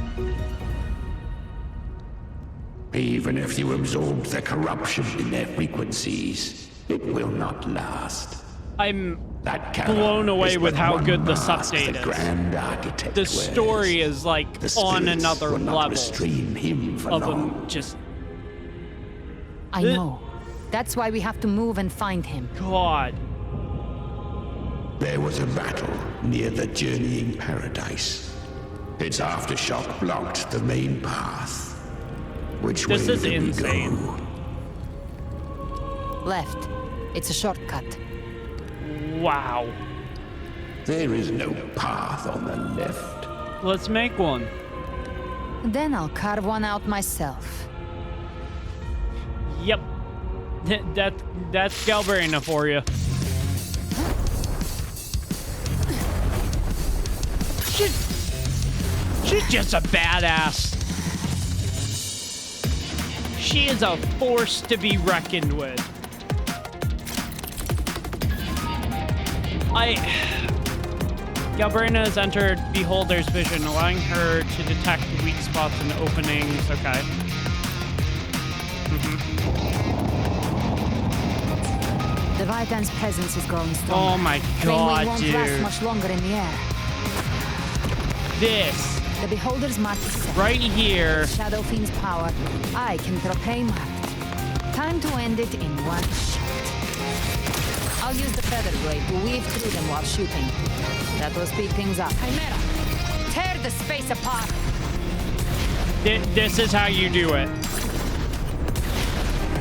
Even if you absorb the corruption in their frequencies, it will not last. I'm That blown away is with but how one good the mask update the is. Grand Architect The wears. story is like The on spirits another will not level restrain him for of long. him just. I know. That's why we have to move and find him. God. There was a battle near the Journeying Paradise. Its aftershock blocked the main path. Which way This is do we insane. go? Left. It's a shortcut. Wow. There is no path on the left. Let's make one. Then I'll carve one out myself. Yep. That's Galbrena for you. She's just a badass. She is a force to be reckoned with. Galbrena has entered Beholder's vision, allowing her to detect weak spots and openings. Okay. The Vitan's presence is growing stronger. Oh my Claim god, we won't last dude. much longer in the air. This. The Beholder's mark is set. Right here. Shadow Fiend's power. I can proclaim marked. Time to end it in one shot. I'll use the feather blade to weave through them while shooting. That will speed things up. Chimera, tear the space apart. This is how you do it.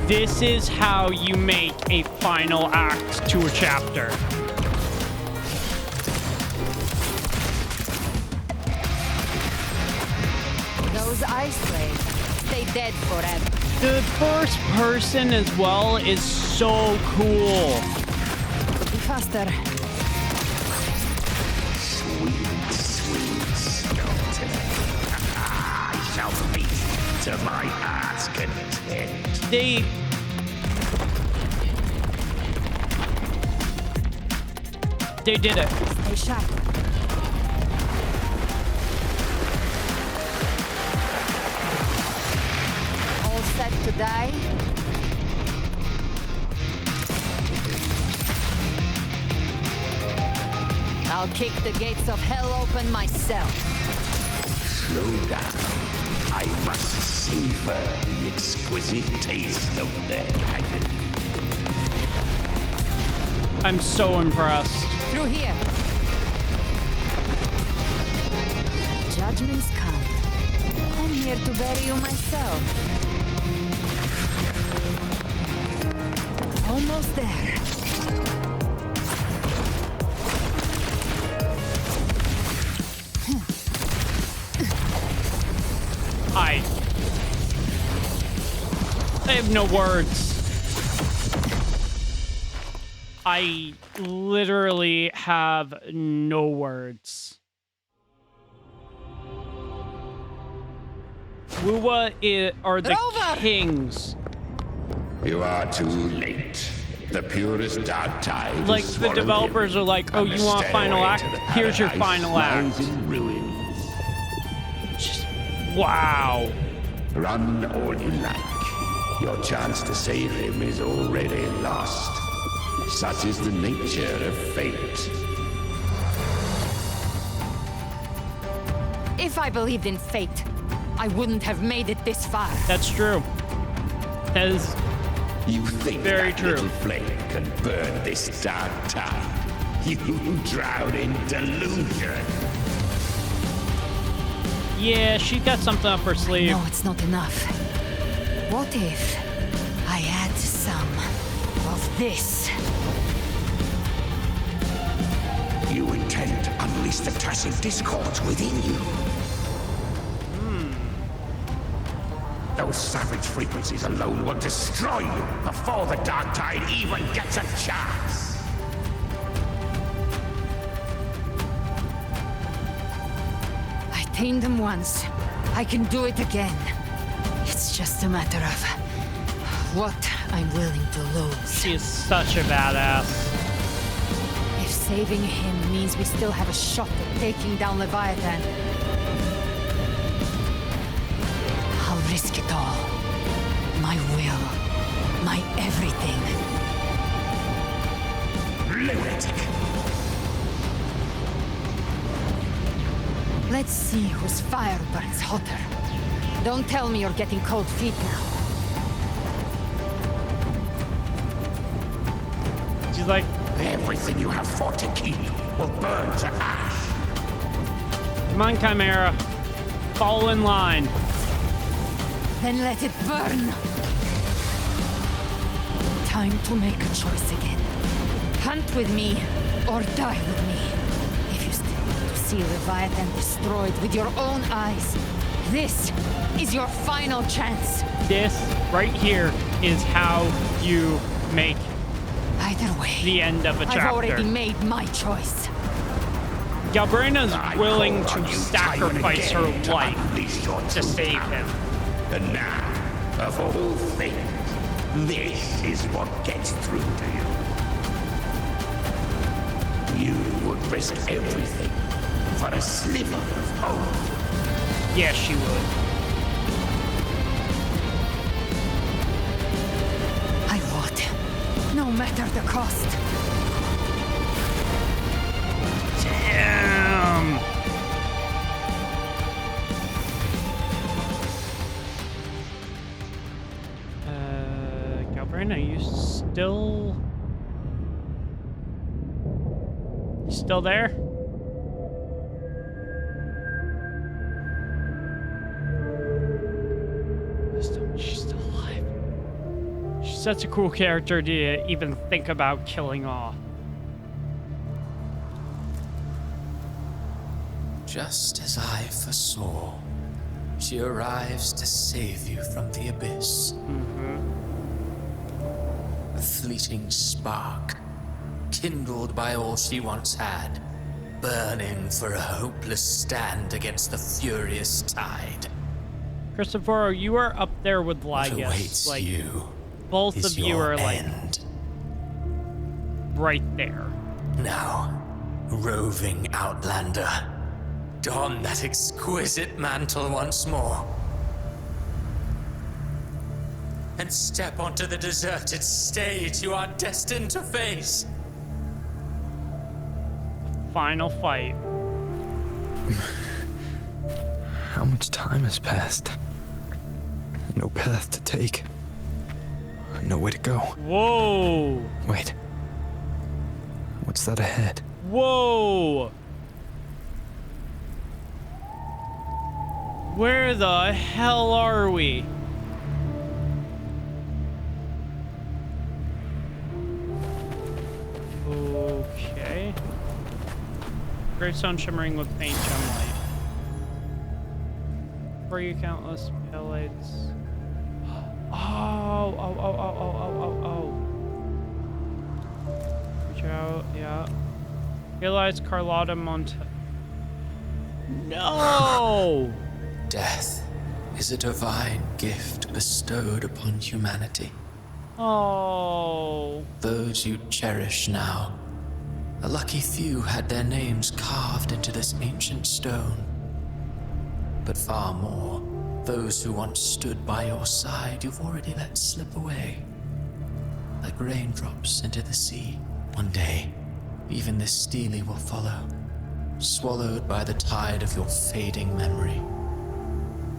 This is how you make a final act to a chapter. Those ice blades stay dead forever. The first person as well is so cool. Be faster. Sweet, sweet skeleton. I shall feast to my heart's content. They did it. Stay sharp. All set to die? I'll kick the gates of hell open myself. Slow down. I must savor the exquisite taste of their agony. I'm so impressed. Through here. Judgments come. I'm here to bury you myself. Almost there. I have no words. I literally have no words. Wuwa are the Rover! kings. You are too late. The purest dark tide is Like, the swallowed developers in, are like, oh, and you the want a final stairway act? to the Here's your paradise final lies act. in ruins. Wow. Run all you like. Your chance to save him is already lost. Such is the nature of fate. If I believed in fate, I wouldn't have made it this far. That's true. That is You think very that true. little flame can burn this dark tide? You drown in delusion. Yeah, she got something up her sleeve. No, it's not enough. What if I add some of this? You intend to unleash the tacit discords within you. Those savage frequencies alone will destroy you before the dark tide even gets a chance. I tamed them once. I can do it again. It's just a matter of what I'm willing to lose. She is such a badass. If saving him means we still have a shot at taking down Leviathan, I'll risk it all. My will. My everything. Lunatic. Let's see whose fire burns hotter. Don't tell me you're getting cold feet now. She's like, everything you have fought to keep will burn to ash. Come on, Chimera. Fall in line. Then let it burn. Time to make a choice again. Hunt with me, or die with me. If you still want to see Leviathan destroyed with your own eyes, this is your final chance. This right here is how you make Either way, the end of a chapter. I've already made my choice. Galbrena's willing to sacrifice her life to save him. And now, of all things, this is what gets through to you. You would risk everything for a sliver of hope. Yes, she would. I would, no matter the cost. Damn. Galbrena, you still there? She's still alive. She's such a cool character to even think about killing off. Just as I foresaw, she arrives to save you from the abyss. A fleeting spark, kindled by all she once had, burning for a hopeless stand against the furious tide. Christopher, you are up there with What Lygus. awaits Like, you both is of you your are like end. right there. Now, roving outlander, don that exquisite mantle once more. And step onto the deserted stage you are destined to face. Final fight. How much time has passed? No path to take. No way to go. Whoa! Wait. What's that ahead? Whoa! Where the hell are we? Okay. Great stone shimmering with faint gem light. For you countless pillades. Oh. Reach out, yeah. Realize Carlotta No! Death is a divine gift bestowed upon humanity. Oh. Those you cherish now, a lucky few had their names carved into this ancient stone. But far more, those who once stood by your side you've already let slip away. Like raindrops into the sea. One day, even this stele will follow, swallowed by the tide of your fading memory,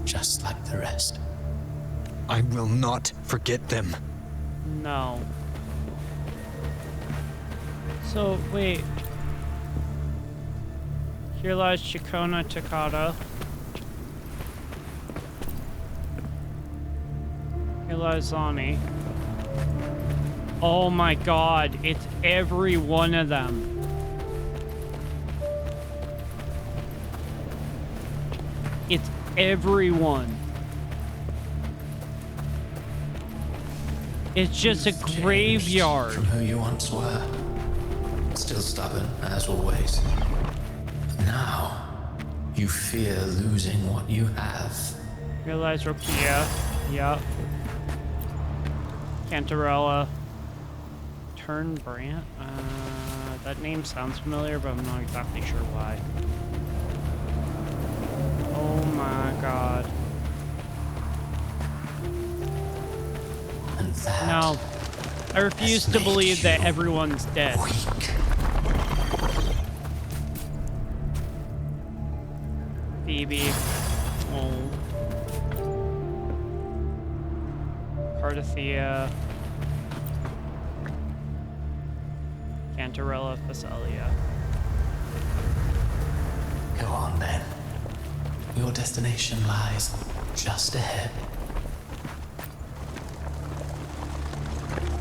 just like the rest. I will not forget them. No. So, wait. Here lies Chikona Takata. Here lies Zani. Oh my god, it's every one of them. It's everyone. It's just a graveyard. From who you once were. Still stubborn, as always. But now, you fear losing what you have. Realize Rukia. Yup. Cantarella. Turnbrand? That name sounds familiar, but I'm not exactly sure why. Oh my god. No. I refuse to believe that everyone's dead. Phoebe. Oh. Cartethyia. Cantarella Phacelia. Go on then. Your destination lies just ahead.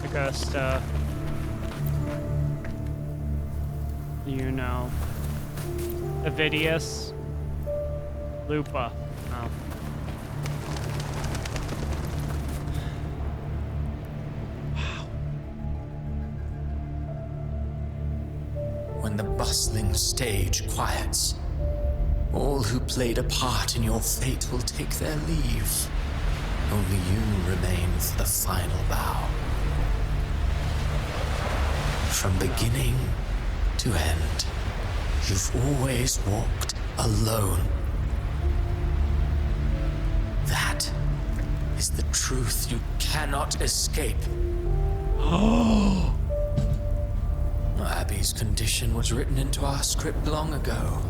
Augusta. You know. Avidius. Lupa. Oh. When the bustling stage quiets, all who played a part in your fate will take their leave. Only you remain for the final bow. From beginning to end, you've always walked alone. That is the truth you cannot escape. Oh! Abby's condition was written into our script long ago.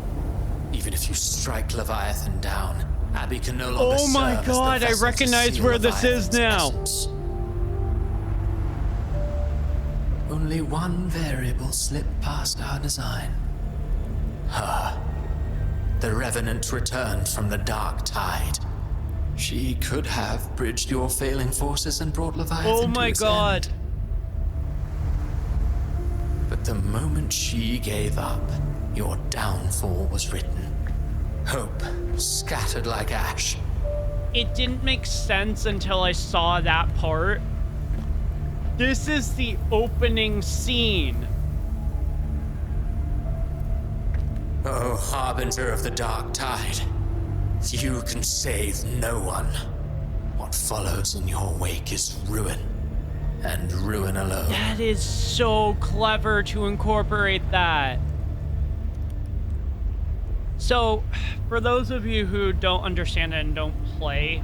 Even if you strike Leviathan down, Abby can no longer Oh my serve god, as the I vessel recognize to seal where this is Leviathan's now. essence. Only one variable slipped past our design. Her. The Revenant returned from the dark tide. She could have bridged your failing forces and brought Leviathan Oh to my its god. end. But the moment she gave up, your downfall was written. Hope scattered like ash. It didn't make sense until I saw that part. This is the opening scene. Oh, harbinger of the dark tide. You can save no one. What follows in your wake is ruin. And ruin alone. That is so clever to incorporate that. So, for those of you who don't understand it and don't play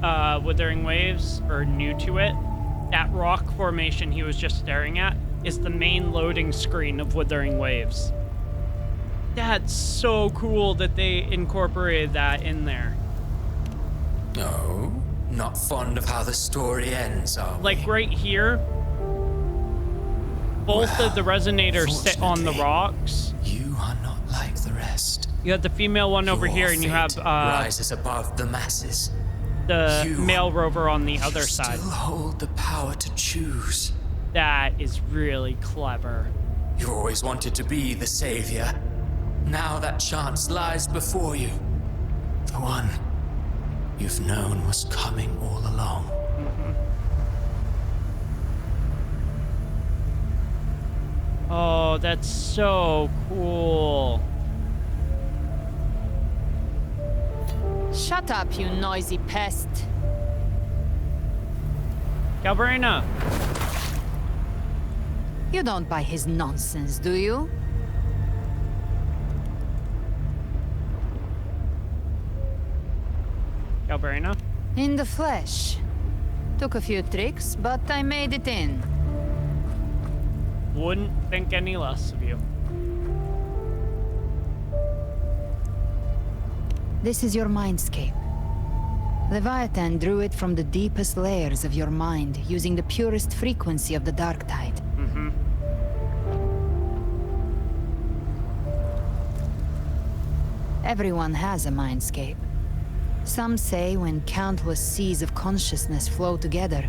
Wuthering Waves, or new to it, that rock formation he was just staring at is the main loading screen of Wuthering Waves. That's so cool that they incorporated that in there. No, not fond of how the story ends, are we? Like right here, both of the resonators sit on the rocks. You are not like the rest. You have the female one over here, and you have rises above the masses. The male rover on the other side. Still hold the power to choose. That is really clever. You always wanted to be the savior. Now that chance lies before you. The one you've known was coming all along. Oh, that's so cool. Shut up, you noisy pest. Galbrena. You don't buy his nonsense, do you? Galbrena? In the flesh. Took a few tricks, but I made it in. Wouldn't think any less of you. This is your mindscape. Leviathan drew it from the deepest layers of your mind, using the purest frequency of the dark tide. Everyone has a mindscape. Some say when countless seas of consciousness flow together,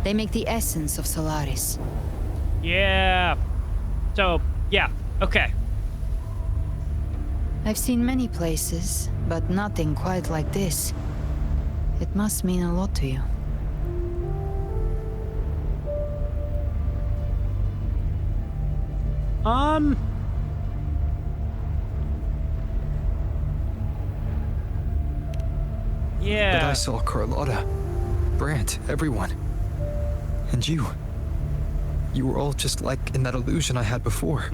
they make the essence of Solaris. Yeah. So, yeah, okay. I've seen many places, but nothing quite like this. It must mean a lot to you. Yeah. But I saw Carlotta, Brant, everyone. And you. You were all just like in that illusion I had before.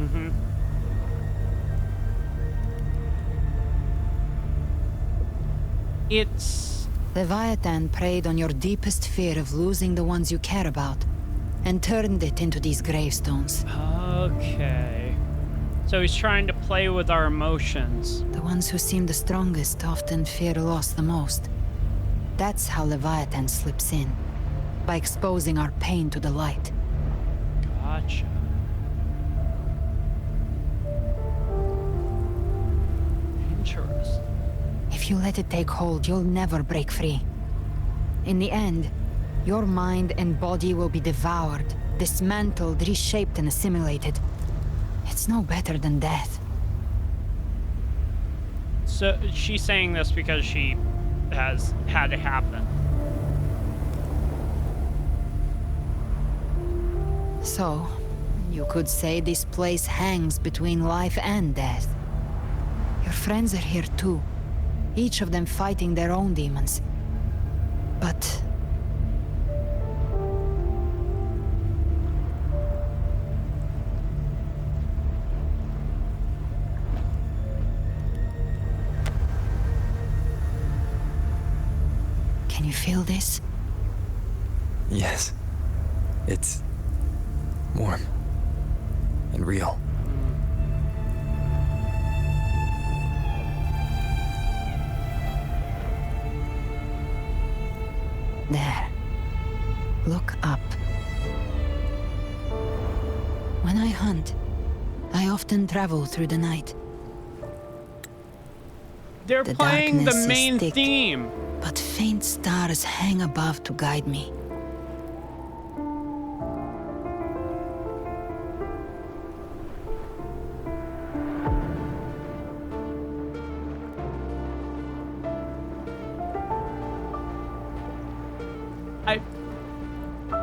It's... Leviathan preyed on your deepest fear of losing the ones you care about, and turned it into these gravestones. Okay. So he's trying to play with our emotions. The ones who seem the strongest often fear loss the most. That's how Leviathan slips in, by exposing our pain to the light. Gotcha. Interesting. If you let it take hold, you'll never break free. In the end, your mind and body will be devoured, dismantled, reshaped, and assimilated. It's no better than death. So she's saying this because she has had it happen. So, you could say this place hangs between life and death. Your friends are here too, each of them fighting their own demons. But... Can you feel this? Yes. It's warm and real. There. Look up. When I hunt, I often travel through the night. They're The playing the darkness is main thick, theme. But faint stars hang above to guide me.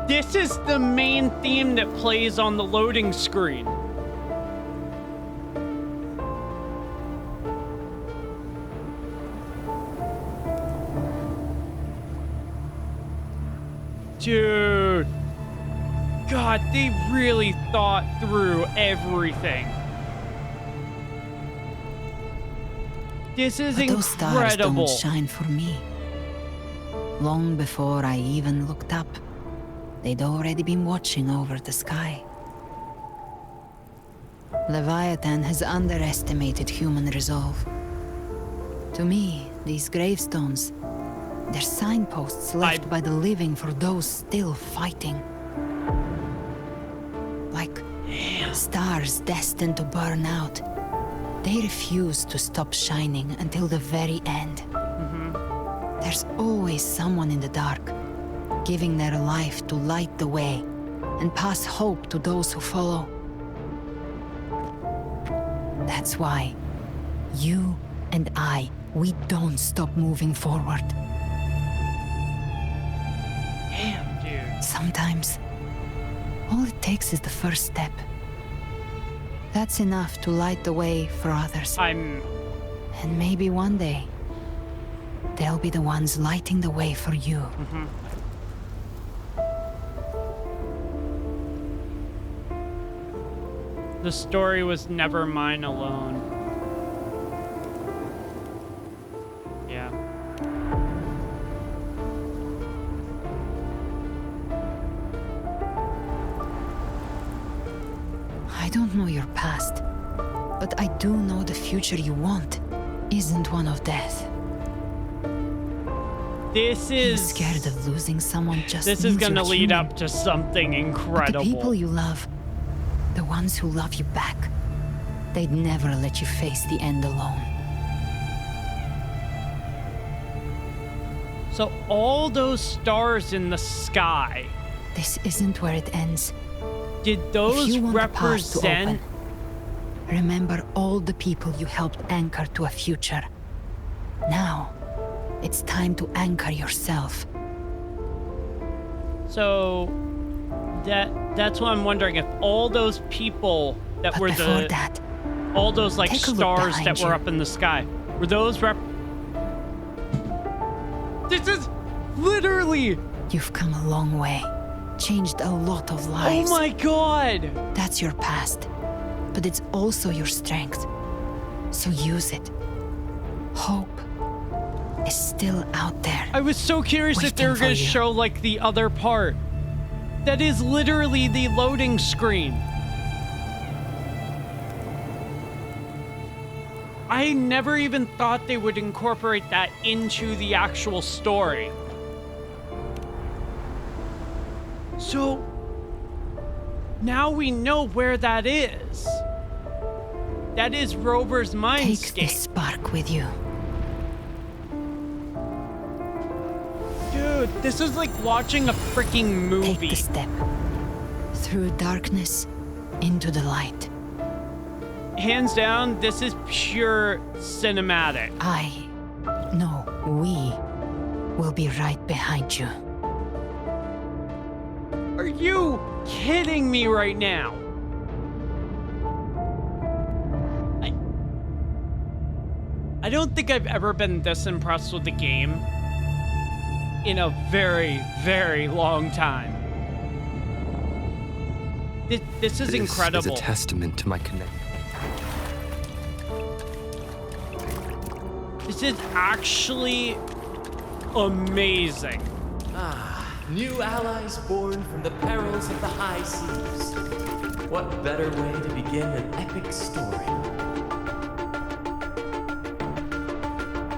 This is the main theme that plays on the loading screen. Dude. God, they really thought through everything. This is But those stars incredible. don't shine for me. Long before I even looked up, they'd already been watching over the sky. Leviathan has underestimated human resolve. To me, these gravestones, they're signposts left by the living for those still fighting. Like stars destined to burn out. They refuse to stop shining until the very end. There's always someone in the dark, giving their life to light the way and pass hope to those who follow. That's why you and I, we don't stop moving forward. Damn, dude. Sometimes, all it takes is the first step. That's enough to light the way for others. And maybe one day, they'll be the ones lighting the way for you. The story was never mine alone. Yeah. I don't know your past, but I do know the future you want isn't one of death. This Being is scared of losing someone just this is means gonna you're lead human. up to something But incredible. the people you love, the ones who love you back, they'd never let you face the end alone. So all those stars in the sky, This isn't where it ends. did If those you want the path to represent? open, remember all the people you helped anchor to a future. Now, it's time to anchor yourself. So that's what I'm wondering, if all those people that But were before the that, all those like take a look stars behind that were you. up in the sky, were those This is literally. You've come a long way, changed a lot of lives. Oh my god! That's your past, but it's also your strength. So use it. Hope is still out there. I was so curious if they were waiting going for to you. show like the other part. That is literally the loading screen. I never even thought they would incorporate that into the actual story. So now we know where that is. That is Rover's Take mindscape. this spark with you. Dude, this is like watching a freaking movie. Take the step. Through darkness, into the light. Hands down, this is pure cinematic. We will be right behind you. Are you kidding me right now? I don't think I've ever been this impressed with the game in a very, very long time. This is incredible. This is a testament to my connection. This is actually amazing. New allies born from the perils of the high seas. What better way to begin an epic story?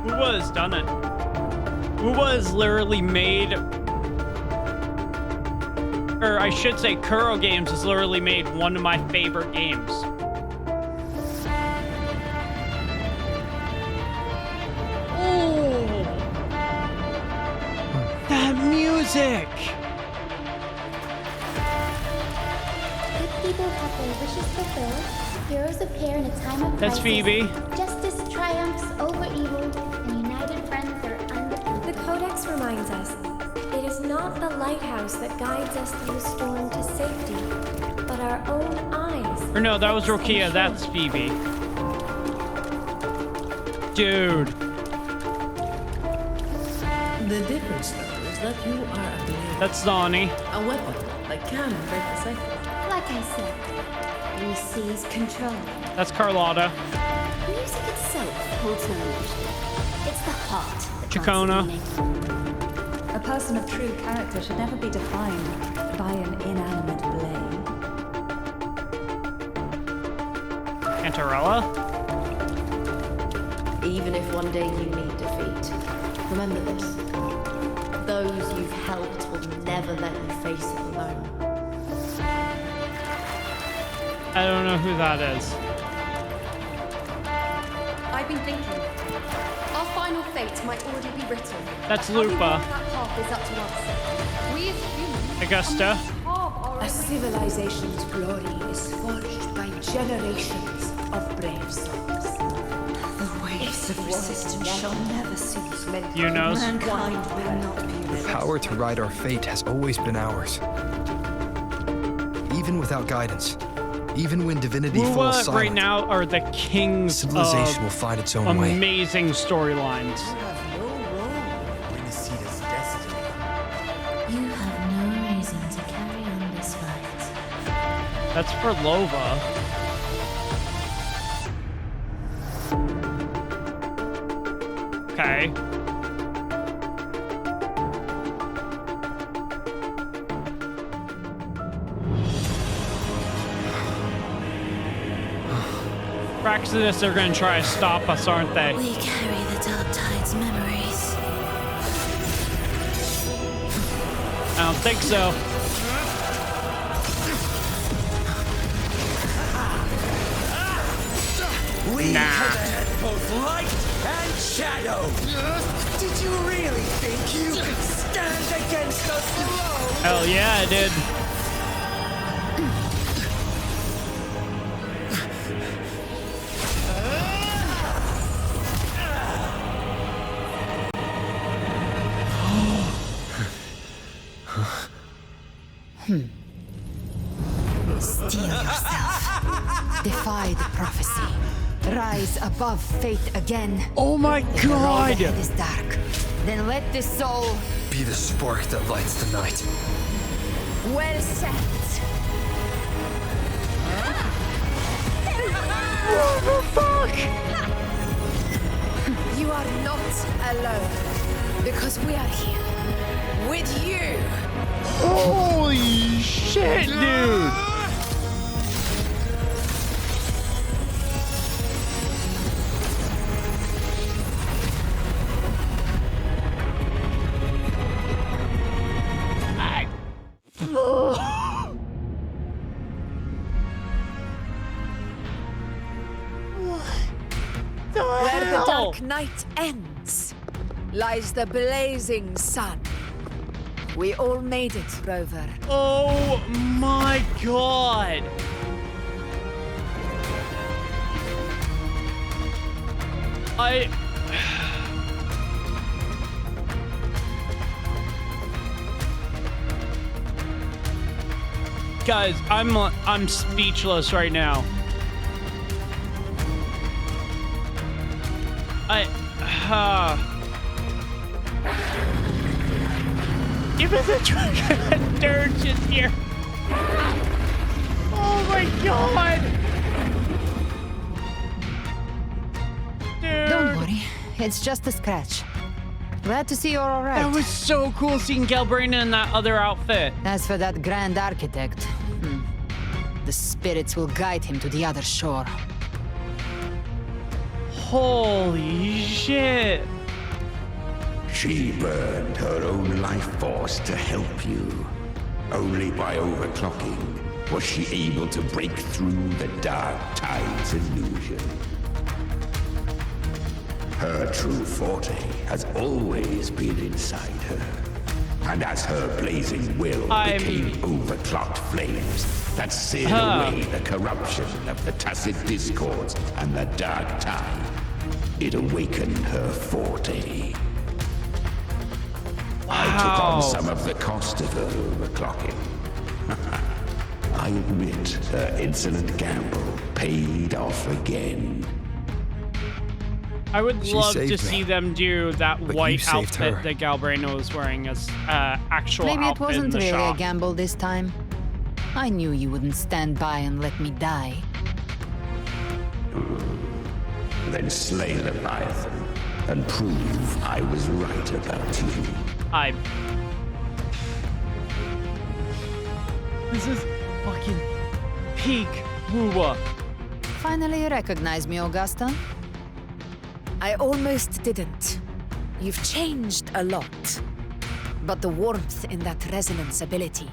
Wuwa has done it. Wuwa has literally made, or I should say Kuro Games has literally made one of my favorite games. Oh, that music! Good people have their wishes fulfilled. Heroes appear in a time of That's crisis. Phoebe. Justice triumphs over evil, and united friends are undefeated. The Codex reminds us, it is not the lighthouse that guides us through the storm to safety, but our own eyes. Or no, that was Rokia, that's Phoebe. Dude. The difference, though, is that you are a blade. That's Donnie. A weapon that can break the cycle. Like I said, we seize control. That's Carlotta. Music itself holds no emotion. It's the heart that Chacona. grants meaning. A person of true character should never be defined by an inanimate blade. Cantarella? Even if one day you meet defeat, remember this. Those you've helped will never let you face it alone. I don't know who that is. I've been thinking. Our final fate might already be written. That's But how we Lupa. walk that path is up to us. We as humans Augusta. carve our A civilization's glory is forged by generations of brave souls. The waves of resistance shall never cease. You knows. Mankind will not be The power to ride our fate has always been ours. Even without guidance, even when divinity falls Wuwa silent, right now are the kings civilization of will find its own way. amazing storylines. You have no reason to carry on this fight. That's for Lova. Okay. Praxidus are gonna try to stop us, aren't they? We carry the Dark Tide's memories. think so. We command both light and shadow. Did you really think you could stand against us alone? Hell yeah, I did. Steel yourself. Defy the prophecy. Rise above fate again. Oh my If the road god! ahead is dark, then let the soul Be the spark that lights the night. Well said. What the fuck? You are not alone, because we are here with you. Holy shit, dude! Where the dark night ends lies the blazing sun. We all made it, Rover. Oh my god! Guys, I'm speechless right now. Give us a dirge in here. Oh my god. Dude. Don't worry, it's just a scratch. Glad to see you're all right. That was so cool seeing Galbrena in that other outfit. As for that grand architect, the spirits will guide him to the other shore. Holy shit. She burned her own life force to help you. Only by overclocking was she able to break through the dark tide's illusion. Her true forte has always been inside her. And as her blazing will became overclocked flames that seared away the corruption of the tacit discords and the dark tide, it awakened her forte. I took on some of the cost of her overclocking. I admit her insolent gamble paid off again. I would love to see them do that white outfit that Galbrena was wearing as actual Maybe it outfit in wasn't the really shop. a gamble this time. I knew you wouldn't stand by and let me die. Then slay Leviathan and prove I was right about you. This is fucking peak Wuwa. Finally you recognize me, Augusta? I almost didn't. You've changed a lot. But the warmth in that resonance ability,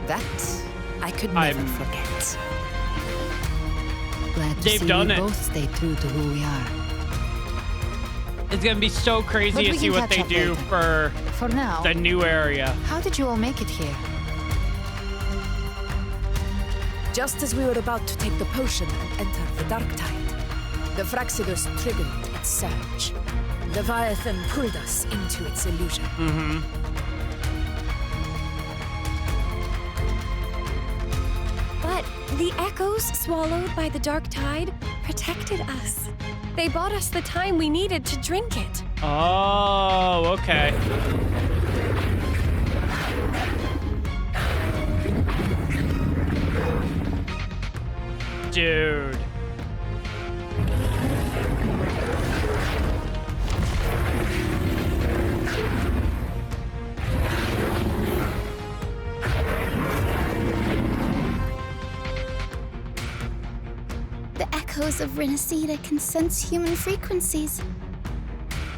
that I could never forget. Glad to They've see done we it. both stay true to who we are. It's gonna be so crazy But to we see can what catch they up do later. For now, the new area. how did you all make it here? Just as we were about to take the potion and enter the dark tide, the Fraxidus triggered its surge. Leviathan pulled us into its illusion. But the echoes swallowed by the dark tide protected us. They bought us the time we needed to drink it. Oh, okay. Dude. The echoes of Renacida can sense human frequencies.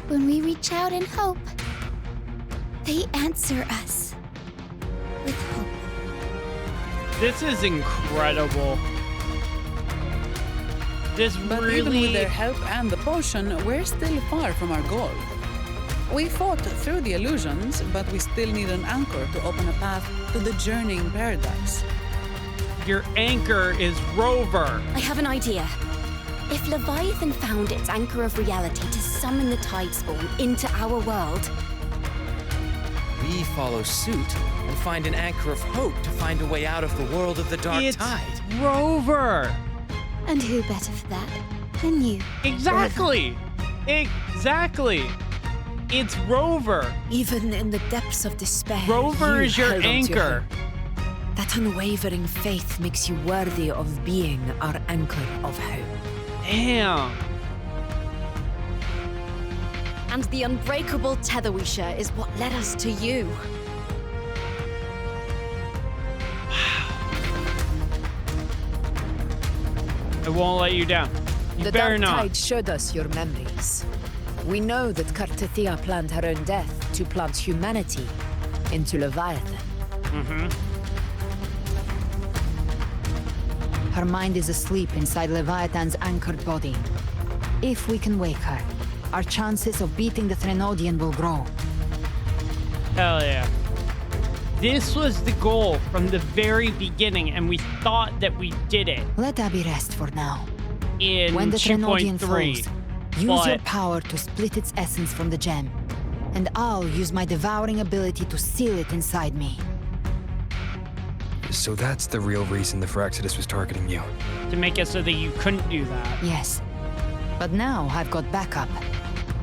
When we reach out in hope, they answer us. This is incredible. This But really... even with their help and the potion, we're still far from our goal. We fought through the illusions, but we still need an anchor to open a path to the journeying paradise. Your anchor is Rover. I have an idea. If Leviathan found its anchor of reality to summon the Tidespawn into our world, We follow suit and find an anchor of hope to find a way out of the world of the dark It's tide. Rover. and who better for that than you? Exactly. Exactly. It's Rover. Even in the depths of despair, Rover you is your held on to anchor. hope. That unwavering faith makes you worthy of being our anchor of hope. Damn. And the unbreakable tether we share is what led us to you. I won't let you down. You The better dark not. tide showed us your memories. We know that Cartethyia planned her own death to plant humanity into Leviathan. Mm-hmm. Her mind is asleep inside Leviathan's anchored body. If we can wake her, our chances of beating the Trenodian will grow. Hell yeah. This was the goal from the very beginning, and we thought that we did it Let Abby rest for now. in When the Trenodian 2.3. falls, use your But power to split its essence from the gem. And I'll use my devouring ability to seal it inside me. So that's the real reason the Phyrexidus was targeting you. to make it so that you couldn't do that. Yes. But now I've got backup.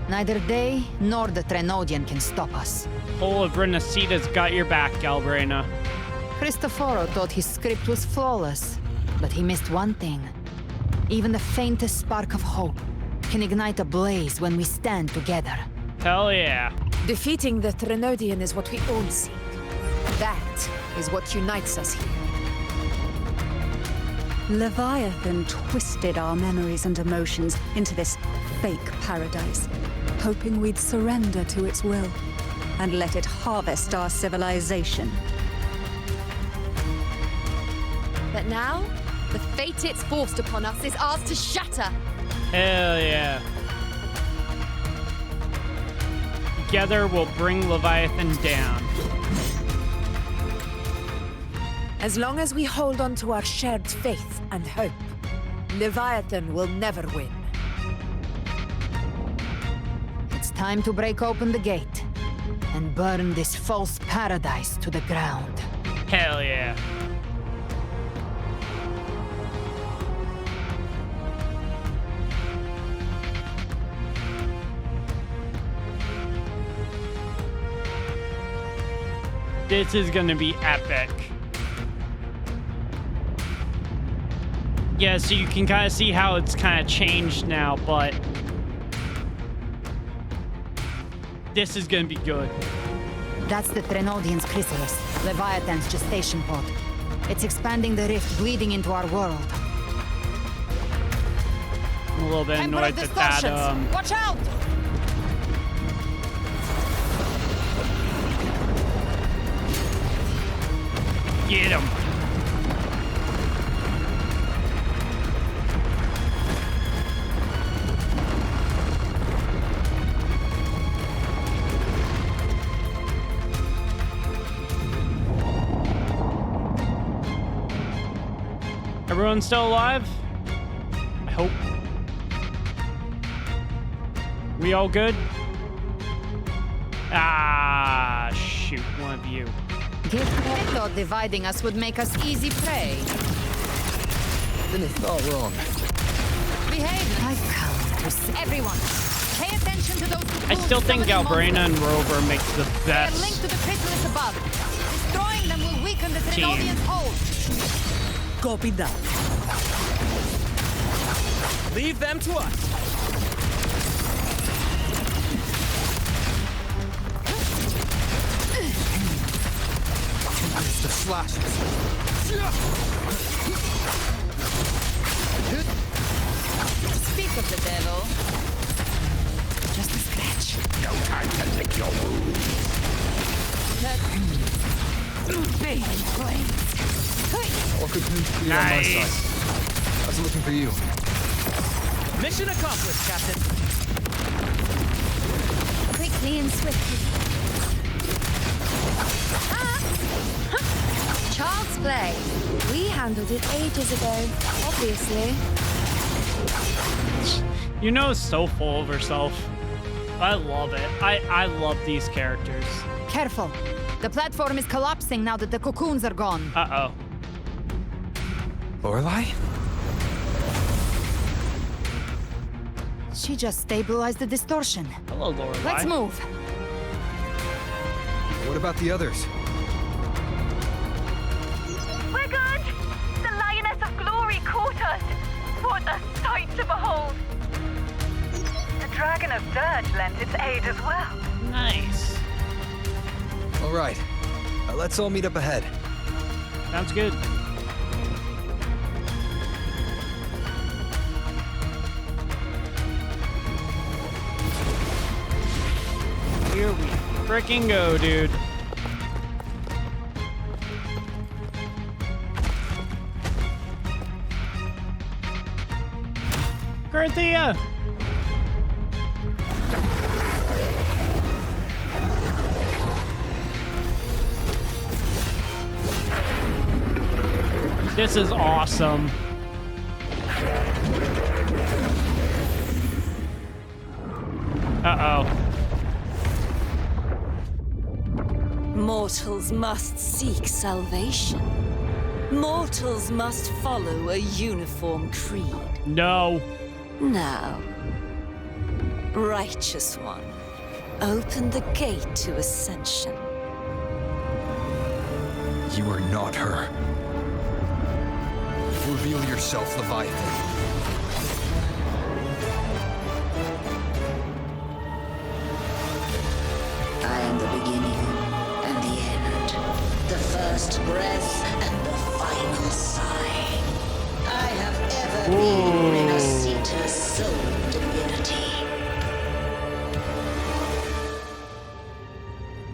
Neither they nor the Trenodian can stop us. Whole of Renacita's got your back, Galbrena. Cristoforo thought his script was flawless, but he missed one thing. Even the faintest spark of hope can ignite a blaze when we stand together. Hell yeah. Defeating the Trenodian is what we all seek. That is what unites us here. Leviathan twisted our memories and emotions into this fake paradise, hoping we'd surrender to its will and let it harvest our civilization. But now, the fate it's forced upon us is ours to shatter. Hell yeah. Together we'll bring Leviathan down. As long as we hold on to our shared faith and hope, Leviathan will never win. It's time to break open the gate and burn this false paradise to the ground. Hell yeah. This is gonna be epic. Yeah, so you can kind of see how it's kind of changed now, but this is gonna be good. That's the Trenodian's chrysalis, Leviathan's gestation pod. It's expanding the rift bleeding into our world. I'm a little bit annoyed that that, Watch out! Get him. Everyone still alive? I hope. We all good? Ah, shoot, one of you. I thought dividing us would make us easy prey. Then it's all wrong. Behave! I've come to see everyone. Pay attention to those I still think Galbrena and Rover makes the They are best linked to the chrysalis above. Destroying them will weaken the team. Trenodian's hold. Copy that. Leave them to us. It's the flashes. Speak of the devil. Just a scratch. No time to lick your wounds. Big flames. target on my side. How's it looking for you? Mission accomplished, Captain. Quickly and swiftly. Child's play. We handled it ages ago, obviously. You know, so full of herself. I love it. I love these characters. Careful. The platform is collapsing now that the cocoons are gone. Uh-oh. Lorelei? She just stabilized the distortion. Hello, Lorelei. Let's move. What about the others? We're good! The Lioness of Glory caught us! What a sight to behold! The Dragon of Dirge lent its aid as well. Nice. All right. Let's all meet up ahead. Sounds good. Here we frickin' go, dude. Cartethyia! This is awesome. Uh-oh. Mortals must seek salvation. Mortals must follow a uniform creed. No. Now, Righteous One, open the gate to ascension. You are not her. Reveal yourself, Leviathan. I am the beginning and the end, the first breath and the final sigh. I have ever been Renacita's sole divinity.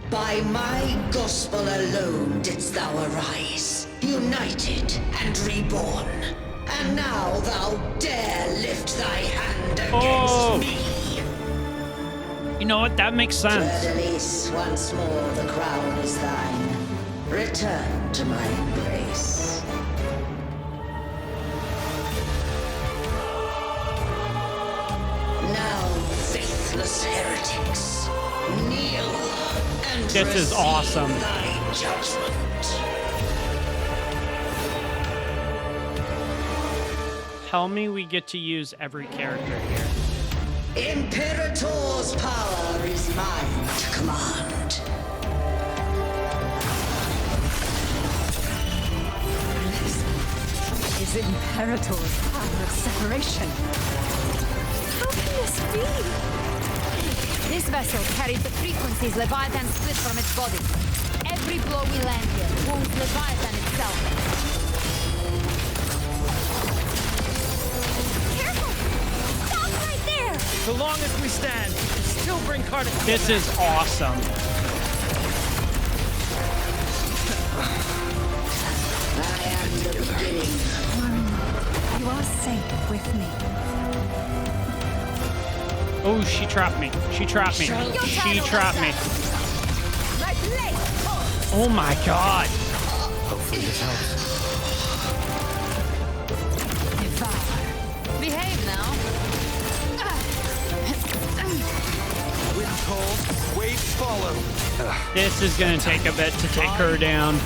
By my gospel alone didst thou arise, united and reborn. And now thou dare lift thy hand against me. You know what? That makes sense. Release once more, the crown is thine. Return to my embrace. Now, faithless heretics, kneel and This is awesome. thy judgment. Tell me we get to use every character here. Imperator's power is mine to command. This is Imperator's power of separation. How can this be? This vessel carries the frequencies Leviathan split from its body. Every blow we land here wounds Leviathan itself. So long as we stand, we can still bring Cartethyia. This is awesome. I am the beginning. You are safe with me. Oh, she trapped me. She trapped me. She trapped me. Oh my god. Hopefully this helps. Behave now. Wind cold, waves follow. This is gonna take a bit to take her down.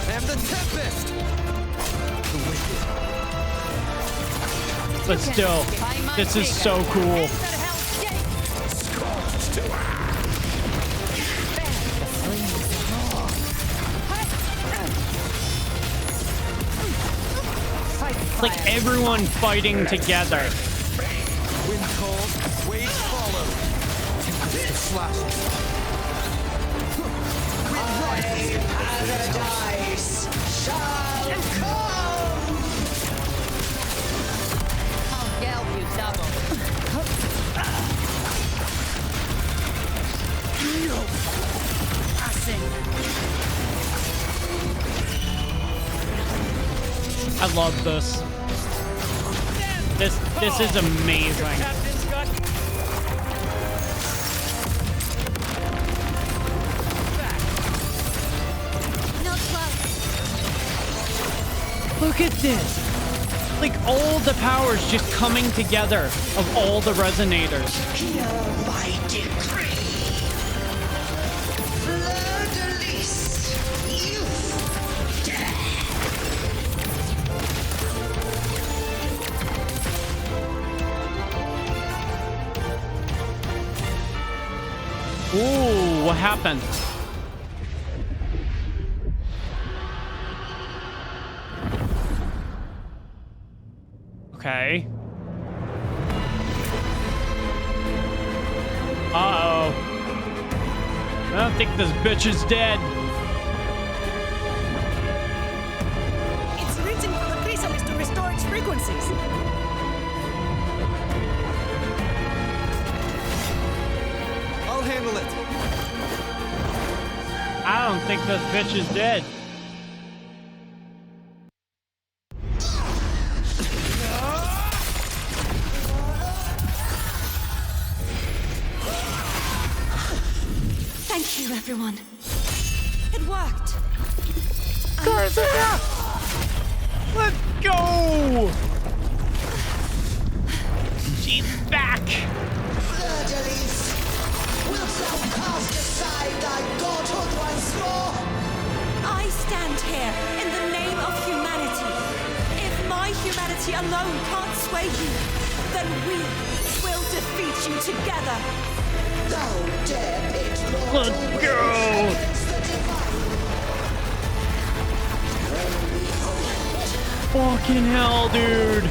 And the tempest. The wicked. But still, this is so cool. It's like everyone fighting together. Wind cold, waves follow. Tempest of slashes. Paradise shall come. I'll gelb you double. Passing. love this. This is amazing. Look at this. Like all the powers just coming together of all the resonators. Hear my decree. Fleur-de-lis, youth, death. Ooh, what happened? Okay. Uh-oh. I don't think this bitch is dead. It's written for the chrysalis to restore its frequencies. I'll handle it. I don't think this bitch is dead. Thank you, everyone. It worked. Cartethyia! Let's go! She's back! Fleur-de-lis, wilt thou cast aside thy godhood once more? I stand here in the name of humanity. If my humanity alone can't sway you, then we will defeat you together. Thou dare pit mortal Let's go! against the divine. Fucking hell, dude! The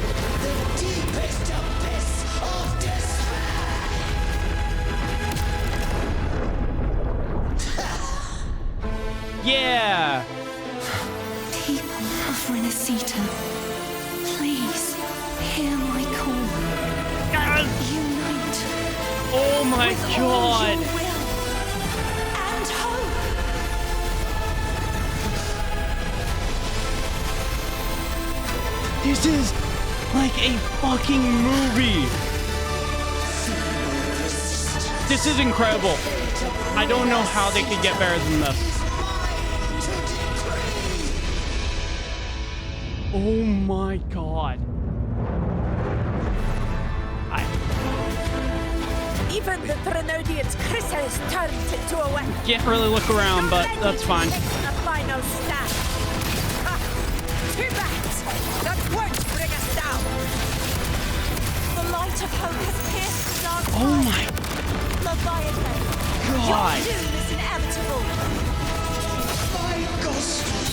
deepest abyss of despair. Yeah! People of Renacita, please hear my call. Unite. Oh my with god! all your will and hope. This is like a fucking movie. This is incredible. I don't know how they could get better than this. Oh my god. Even the Trenodian's chrysalis turned into a weapon. Can't really look around, but that's fine. A final stand. Ah, too bad. That won't bring us down. The light of hope has pierced the dark Oh night. my Leviathan, god. your doom is inevitable. My gospel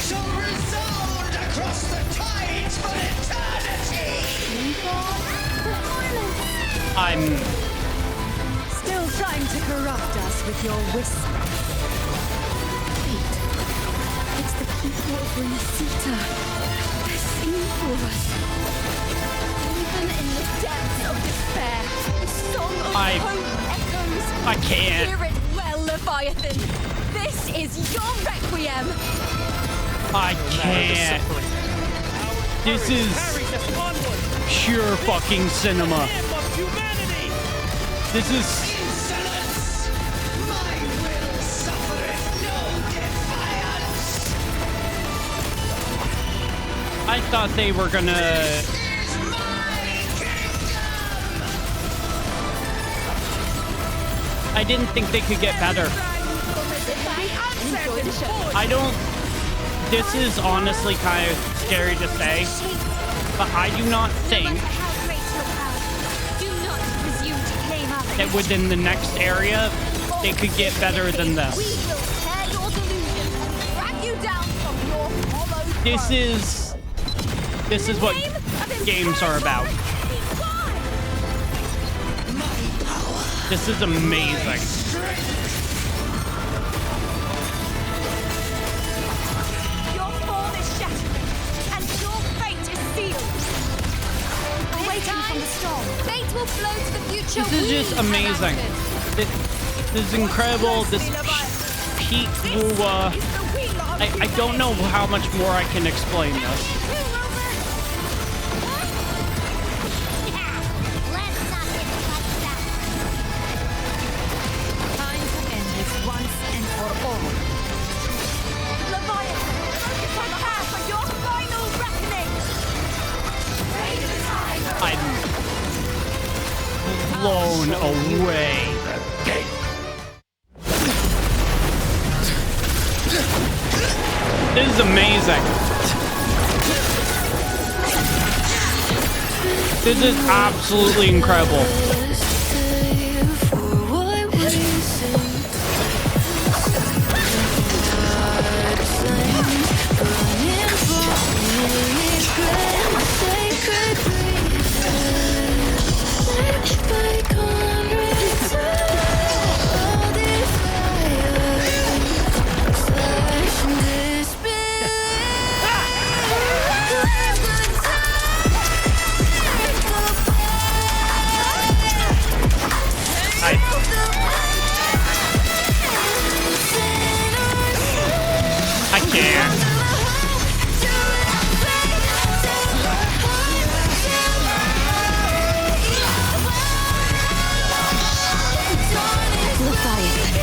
shall resound across the tides for eternity. I'm Still trying to corrupt us with your whisper. Wait. It's the people of Renacita. They're singing for us. Even in the depths of despair, the song of hope echoes. I can't. Hear it well, Leviathan. This is your requiem. I can't. This is pure fucking cinema. This is Insolence! My will suffereth no defiance! I thought they were gonna I didn't think they could get better. I don't this is honestly kind of scary to say, but I do not think that within the next area they could get better than this. This is what games are about. This is amazing. Your form is shattered, and your fate is sealed. Awaken from the storm. Fate will flow to the future. This is just amazing. This is incredible. This peak Wuwa. I don't know how much more I can explain this. blown away. This is amazing. This is absolutely incredible. I can't.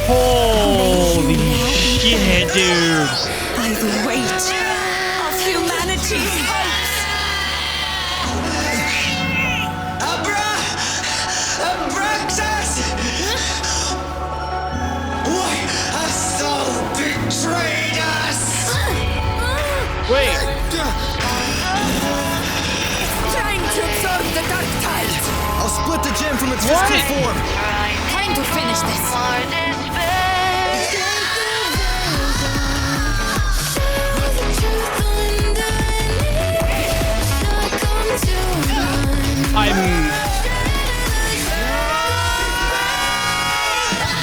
Holy shit, dude. By the weight of humanity's hopes. Abraxas! Why has Saul betrayed us? Wait. It's time to absorb the dark tide. I'll split the gem from its physical form. Time to finish this.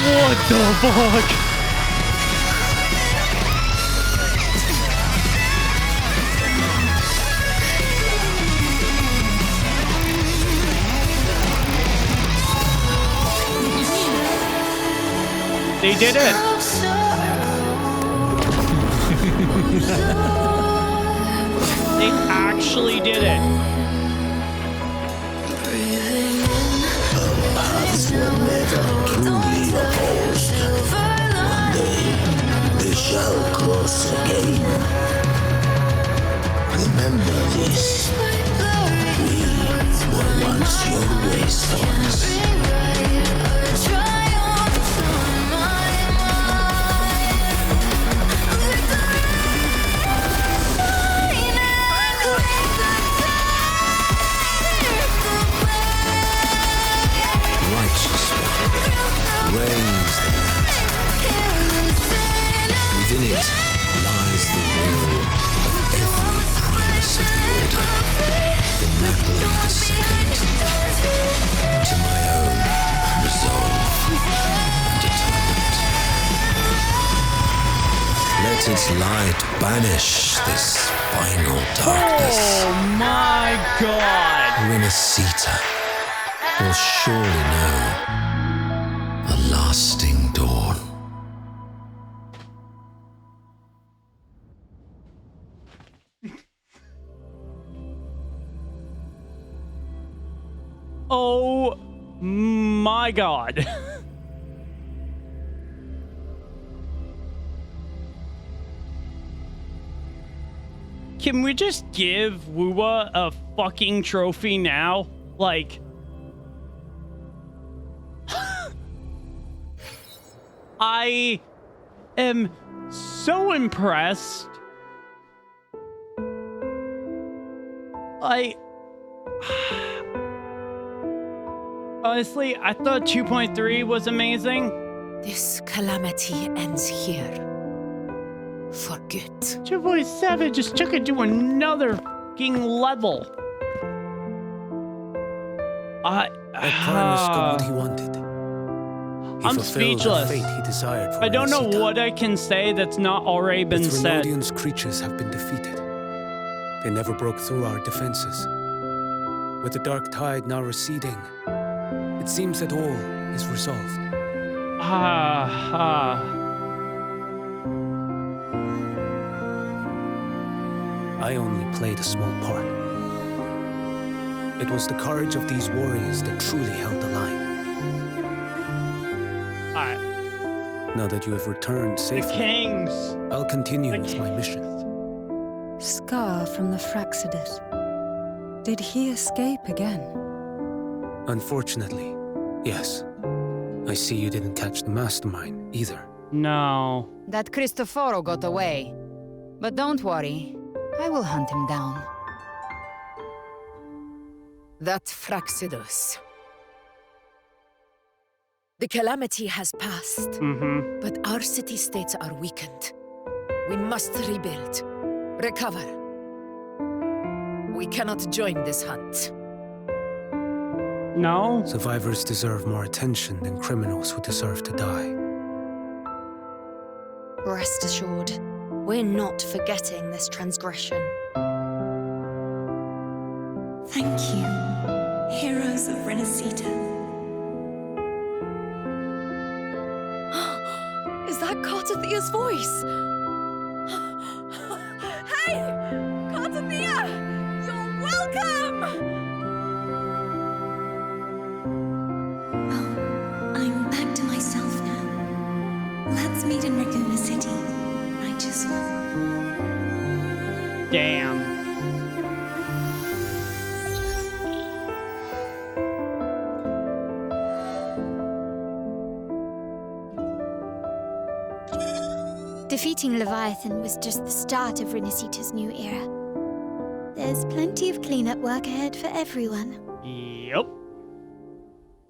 What the fuck? They did it. They actually did it. Paths were never truly opposed. One day, they shall cross again. Remember this. We were once your wastelands. Reigns the night. Within it lies the will of every primus of the order, the knuckling the second, to my own resolve and determined. Let its light banish this final darkness. Oh my god! Renacita will surely know a lasting dawn. Oh my god. Can we just give Wuwa a fucking trophy now? Like... I am so impressed. Honestly, I thought 2.3 was amazing. This calamity ends here. For good. 2.7 just took it to another fucking level. That Primus got what he wanted. I'm speechless. The fate he desired for I don't know Renacita. what I can say that's not already been said. Thrinaudion's creatures have been defeated. They never broke through our defenses. With the dark tide now receding, it seems that all is resolved. I only played a small part. It was the courage of these warriors that truly held the line. Now that you have returned safely, The Kings! I'll continue with my mission. Scar from the Fraxidus. Did he escape again? Unfortunately, Yes. I see you didn't catch the mastermind either. No. That Cristoforo got away. But don't worry, I will hunt him down. That Fraxidus. The calamity has passed, but our city-states are weakened. We must rebuild, recover. We cannot join this hunt. No? Survivors deserve more attention than criminals who deserve to die. Rest assured, we're not forgetting this transgression. Thank you, heroes of Renacita. Is that Cartethia's voice? Hey! Cartethyia! You're welcome! Oh, I'm back to myself now. Let's meet in Raguna City, righteous one. Damn. Defeating Leviathan was just the start of Renacita's new era. There's plenty of cleanup work ahead for everyone. Yep.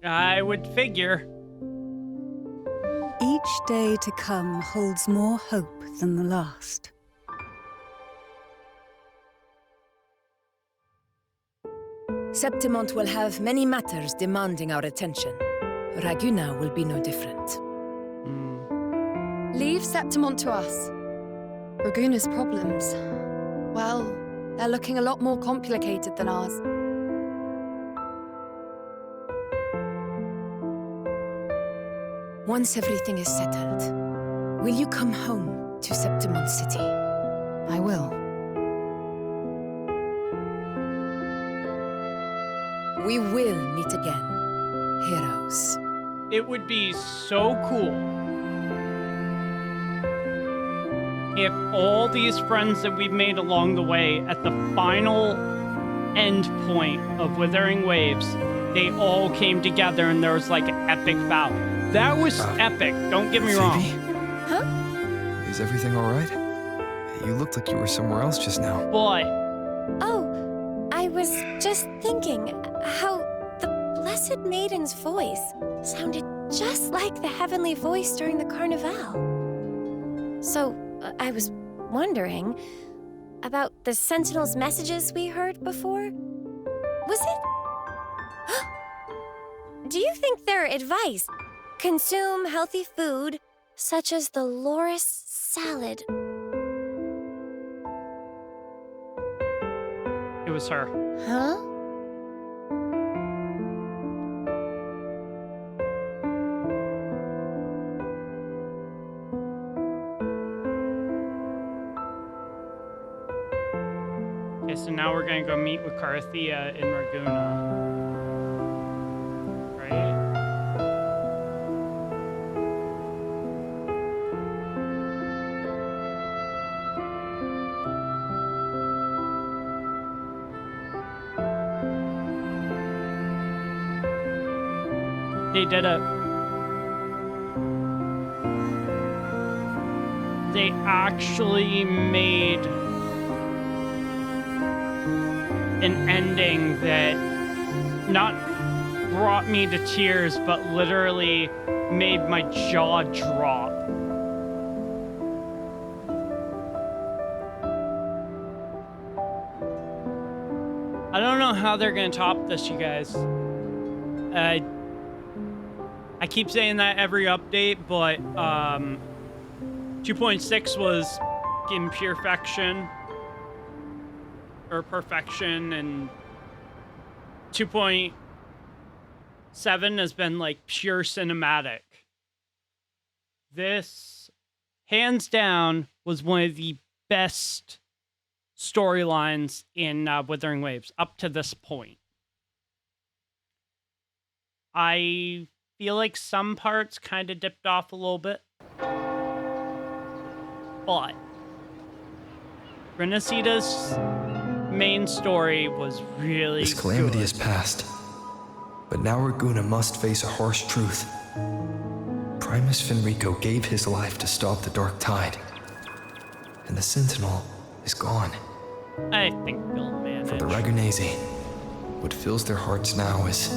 I would figure. Each day to come holds more hope than the last. Septimont will have many matters demanding our attention. Raguna will be no different. Leave Septimont to us. Raguna's problems, well, they're looking a lot more complicated than ours. Once everything is settled, will you come home to Septimont City? I will. We will meet again, heroes. It would be so cool if all these friends that we've made along the way, at the final end point of Wuthering Waves, they all came together and there was like an epic battle. That was epic, don't get me wrong. Huh? Is everything all right? You looked like you were somewhere else just now. Boy. Oh, I was just thinking how the Blessed Maiden's voice sounded just like the heavenly voice during the Carnival. So, I was wondering about the Sentinel's messages we heard before. Was it? Do you think their advice? Consume healthy food, such as the loris salad. It was her. Huh? Okay, so now we're gonna go meet with Cartethyia in Raguna. Right? They did it. They actually made an ending that not brought me to tears, but literally made my jaw drop. I don't know how they're gonna top this, you guys. I keep saying that every update, but 2.6 was imperfection or perfection, and 2.7 has been like pure cinematic. This, hands down, was one of the best storylines in Wuthering Waves up to this point. I feel like some parts kind of dipped off a little bit, but Renacita's main story was really This calamity good. has passed, But now Raguna must face a harsh truth. Primus Fenrico gave his life to stop the Dark Tide. And the Sentinel is gone. I think we'll manage. For the Ragunesi, what fills their hearts now is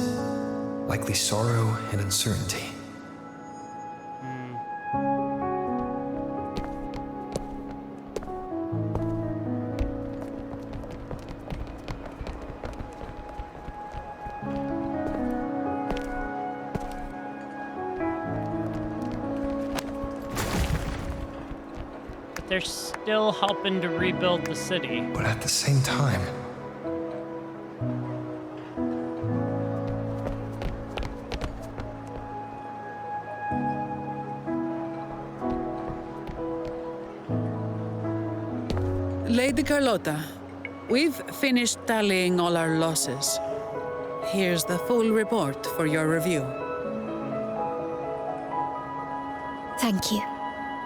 likely sorrow and uncertainty. They're still helping to rebuild the city. But at the same time, Lady Carlotta, we've finished tallying all our losses. Here's the full report for your review. Thank you.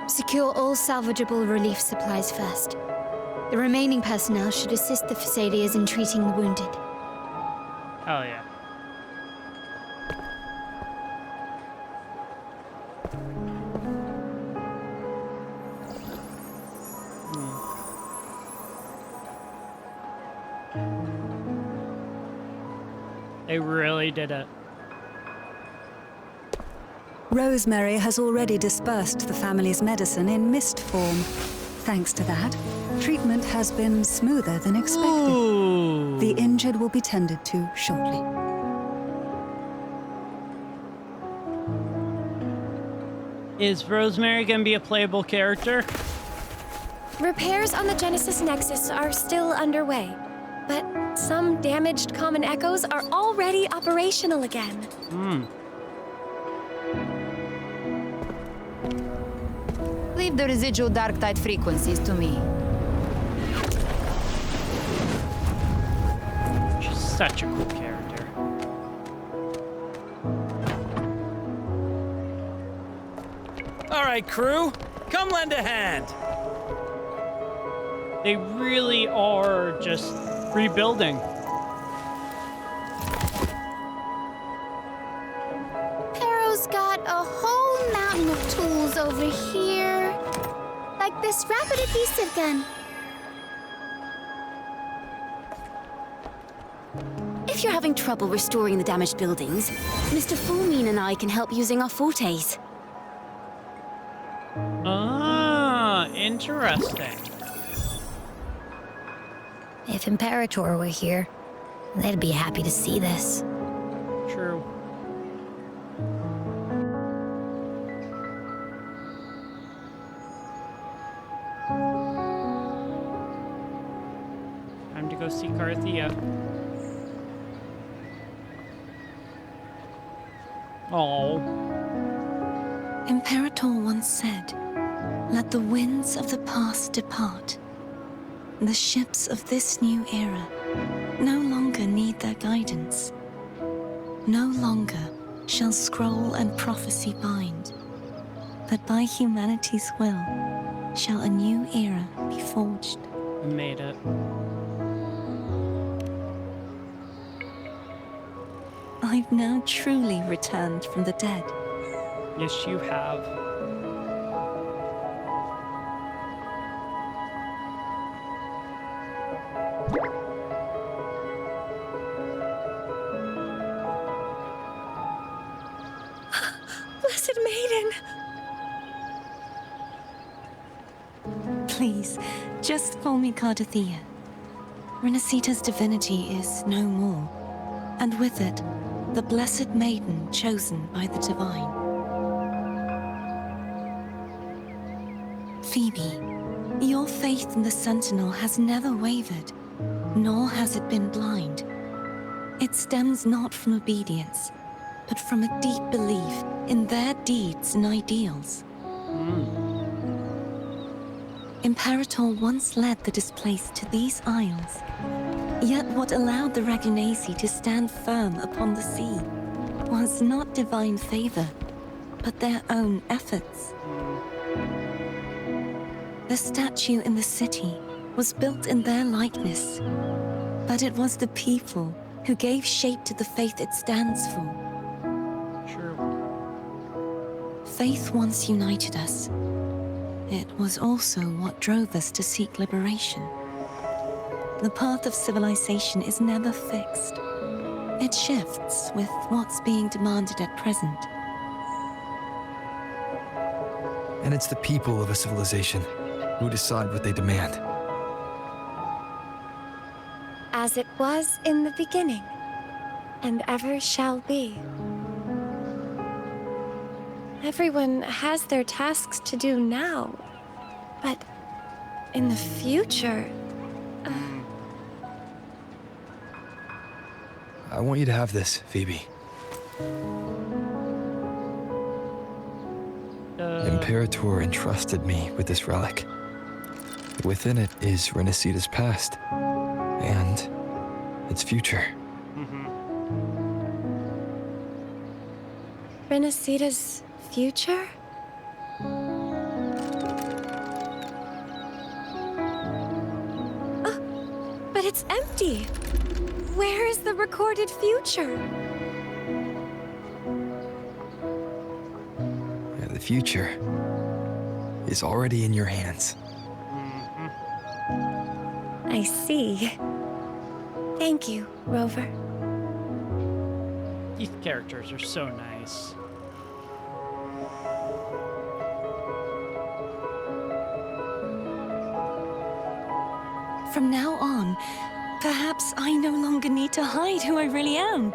Secure all salvageable relief supplies first. The remaining personnel should assist the Phasaelias in treating the wounded. Oh yeah. They really did it. Rosemary has already dispersed the family's medicine in mist form. Thanks to that, treatment has been smoother than expected. Ooh. The injured will be tended to shortly. Is Rosemary gonna be a playable character? Repairs on the Genesis Nexus are still underway, but some damaged common echoes are already operational again. Leave the residual dark tide frequencies to me. She's such a cool character. All right, crew, come lend a hand. They really are just rebuilding. Pero's got a whole mountain of tools over here. Like this rapid adhesive gun. If you're having trouble restoring the damaged buildings, Mr. Fulmine and I can help using our fortes. Ah, interesting. If Imperator were here, they'd be happy to see this. True. Time to go see Cartethyia. Oh. Imperator once said, "Let the winds of the past depart. The ships of this new era no longer need their guidance. No longer shall scroll and prophecy bind, but by humanity's will shall a new era be forged." I made it. I've now truly returned from the dead. Yes, you have. Blessed Maiden! Please, just call me Cartethyia. Renacita's divinity is no more, and with it, the Blessed Maiden chosen by the Divine. Phoebe, your faith in the Sentinel has never wavered, nor has it been blind. It stems not from obedience, but from a deep belief in their deeds and ideals. Imperator once led the displaced to these isles. Yet what allowed the Ragunesi to stand firm upon the sea was not divine favor, but their own efforts. The statue in the city was built in their likeness, but it was the people who gave shape to the faith it stands for. True. Faith once united us. It was also what drove us to seek liberation. The path of civilization is never fixed. It shifts with what's being demanded at present. And it's the people of a civilization who decide what they demand. As it was in the beginning, and ever shall be. Everyone has their tasks to do now, but in the future... I want you to have this, Phoebe. Imperator entrusted me with this relic. Within it is Renacita's past and its future. Renacita's future? But it's empty. Where is the recorded future? The future is already in your hands. I see. Thank you, Rover. These characters are so nice. From now on, perhaps I no longer need to hide who I really am.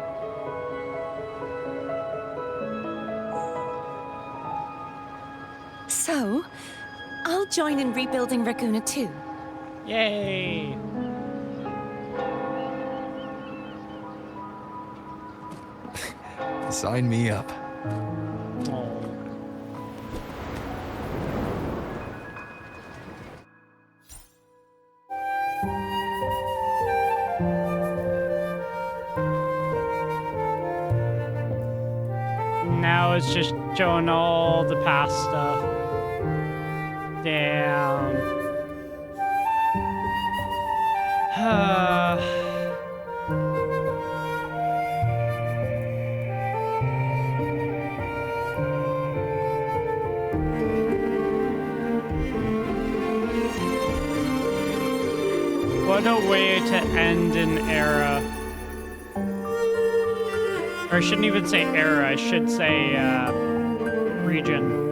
So, I'll join in rebuilding Raguna too. Yay! Sign me up. Now it's just showing all the past stuff. Damn. What a way to end an era. Or I shouldn't even say era, I should say region.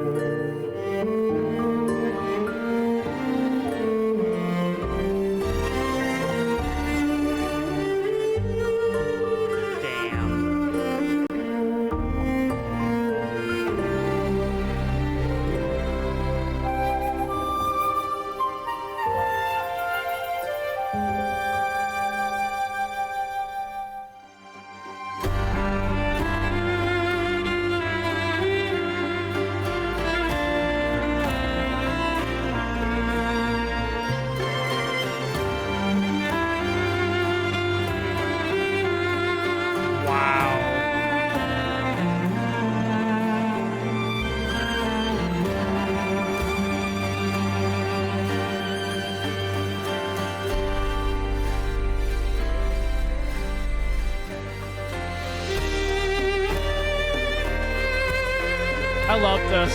I love this.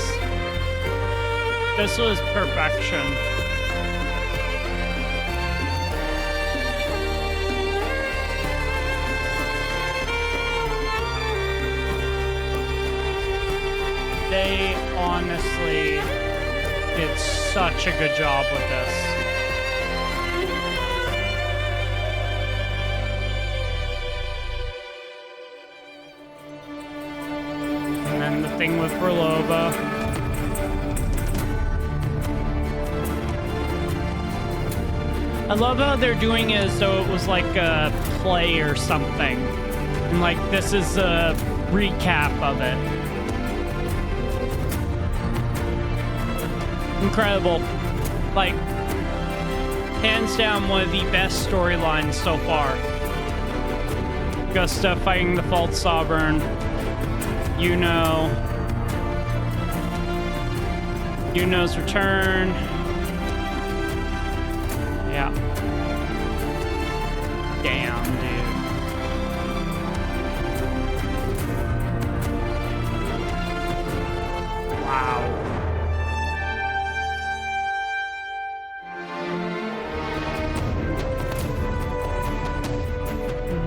This was perfection. They honestly did such a good job with this. Thing with Berlova. I love how they're doing it as though it was like a play or something. And like this is a recap of it. Incredible. Like, hands down one of the best storylines so far. Gusta fighting the False Sovereign. Yuno's return. Yeah. Damn, dude.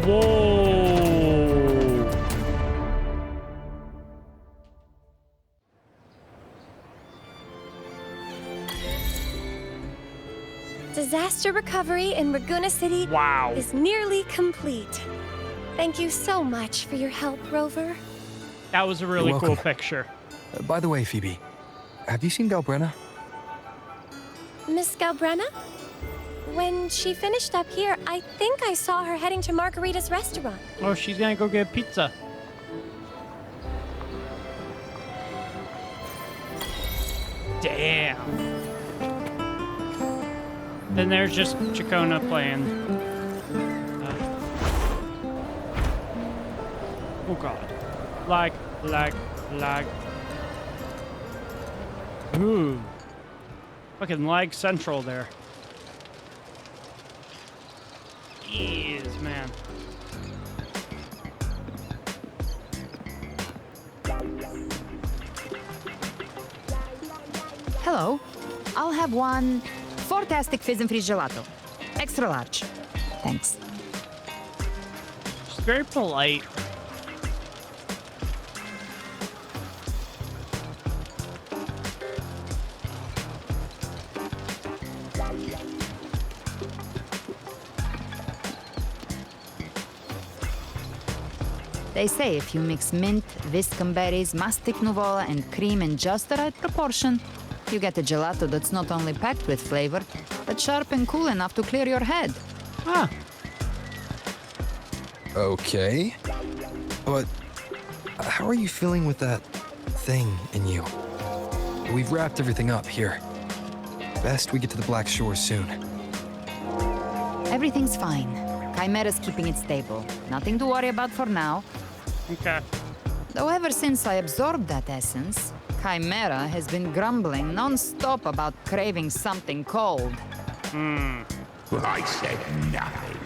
Whoa. Disaster recovery in Raguna City is nearly complete. Thank you so much for your help, Rover. That was a really You're cool welcome. picture. By the way, Phoebe, have you seen Galbrena? Miss Galbrena? When she finished up here, I think I saw her heading to Margarita's restaurant. Oh, she's gonna go get pizza. Damn. Then there's just Chacona playing. Oh god. Lag. Ooh. Fucking lag central there. Jeez, man. Hello. I'll have one fantastic fizz and freeze gelato. Extra large. Thanks. She's very polite. They say if you mix mint, viscum berries, mastic nuvola, and cream in just the right proportion, you get a gelato that's not only packed with flavor, but sharp and cool enough to clear your head. Huh. Okay. But how are you feeling with that thing in you? We've wrapped everything up here. Best we get to the Black Shore soon. Everything's fine. Chimera's keeping it stable. Nothing to worry about for now. Okay. Though ever since I absorbed that essence, Chimera has been grumbling non-stop about craving something cold. Well, I said nothing.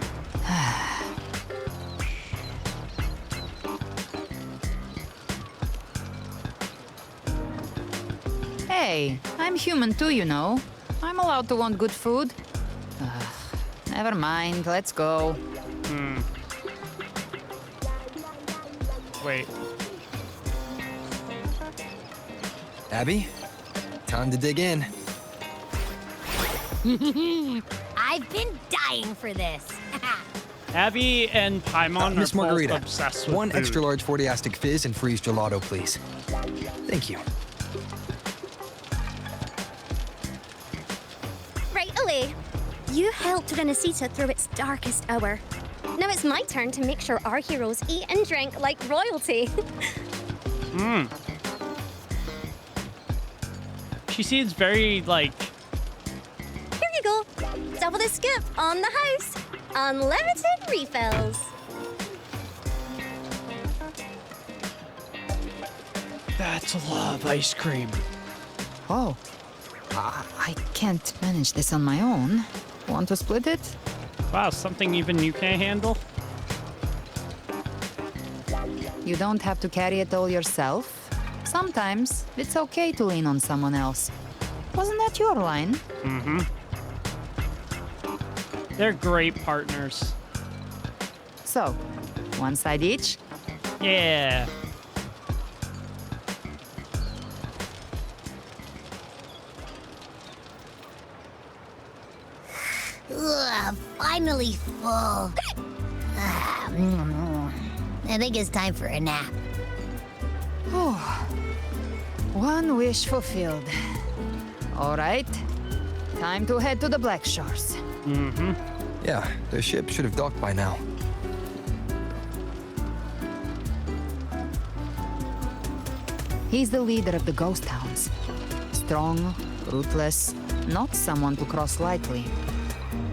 Hey, I'm human too, you know. I'm allowed to want good food. Never mind, let's go. Wait. Abby, time to dig in. I've been dying for this. Abby and Paimon are Miss both Margarita, obsessed with one food. extra large 40-astic fizz and freeze gelato, please. Thank you. Right away. You helped Renesita through its darkest hour. Now it's my turn to make sure our heroes eat and drink like royalty. She seems very, like... Here you go. Double the scoop on the house. Unlimited refills. That's a lot of ice cream. Oh. I can't manage this on my own. Want to split it? Wow, something even you can't handle? You don't have to carry it all yourself. Sometimes it's okay to lean on someone else. Wasn't that your line? Mm-hmm. They're great partners. So, one side each? Yeah. Ugh, finally full. I think it's time for a nap. One wish fulfilled. All right. Time to head to the Black Shores. Mm-hmm. Yeah, the ship should have docked by now. He's the leader of the Ghost Hounds. Strong, ruthless, not someone to cross lightly.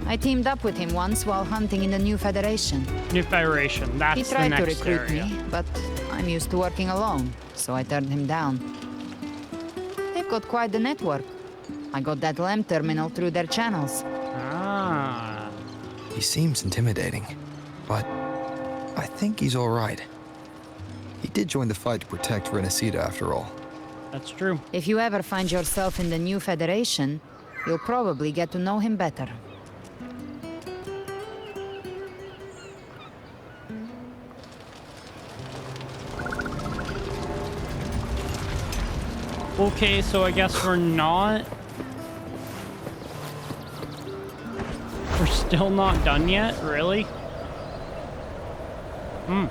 I teamed up with him once while hunting in the New Federation. New Federation, that's He the tried to next recruit area. me, but I'm used to working alone, so I turned him down. They've got quite the network. I got that LEM terminal through their channels. Ah. He seems intimidating, but I think he's all right. He did join the fight to protect Renesita after all. That's true. If you ever find yourself in the New Federation, you'll probably get to know him better. Okay, so I guess we're not... We're still not done yet? Really? Hmm.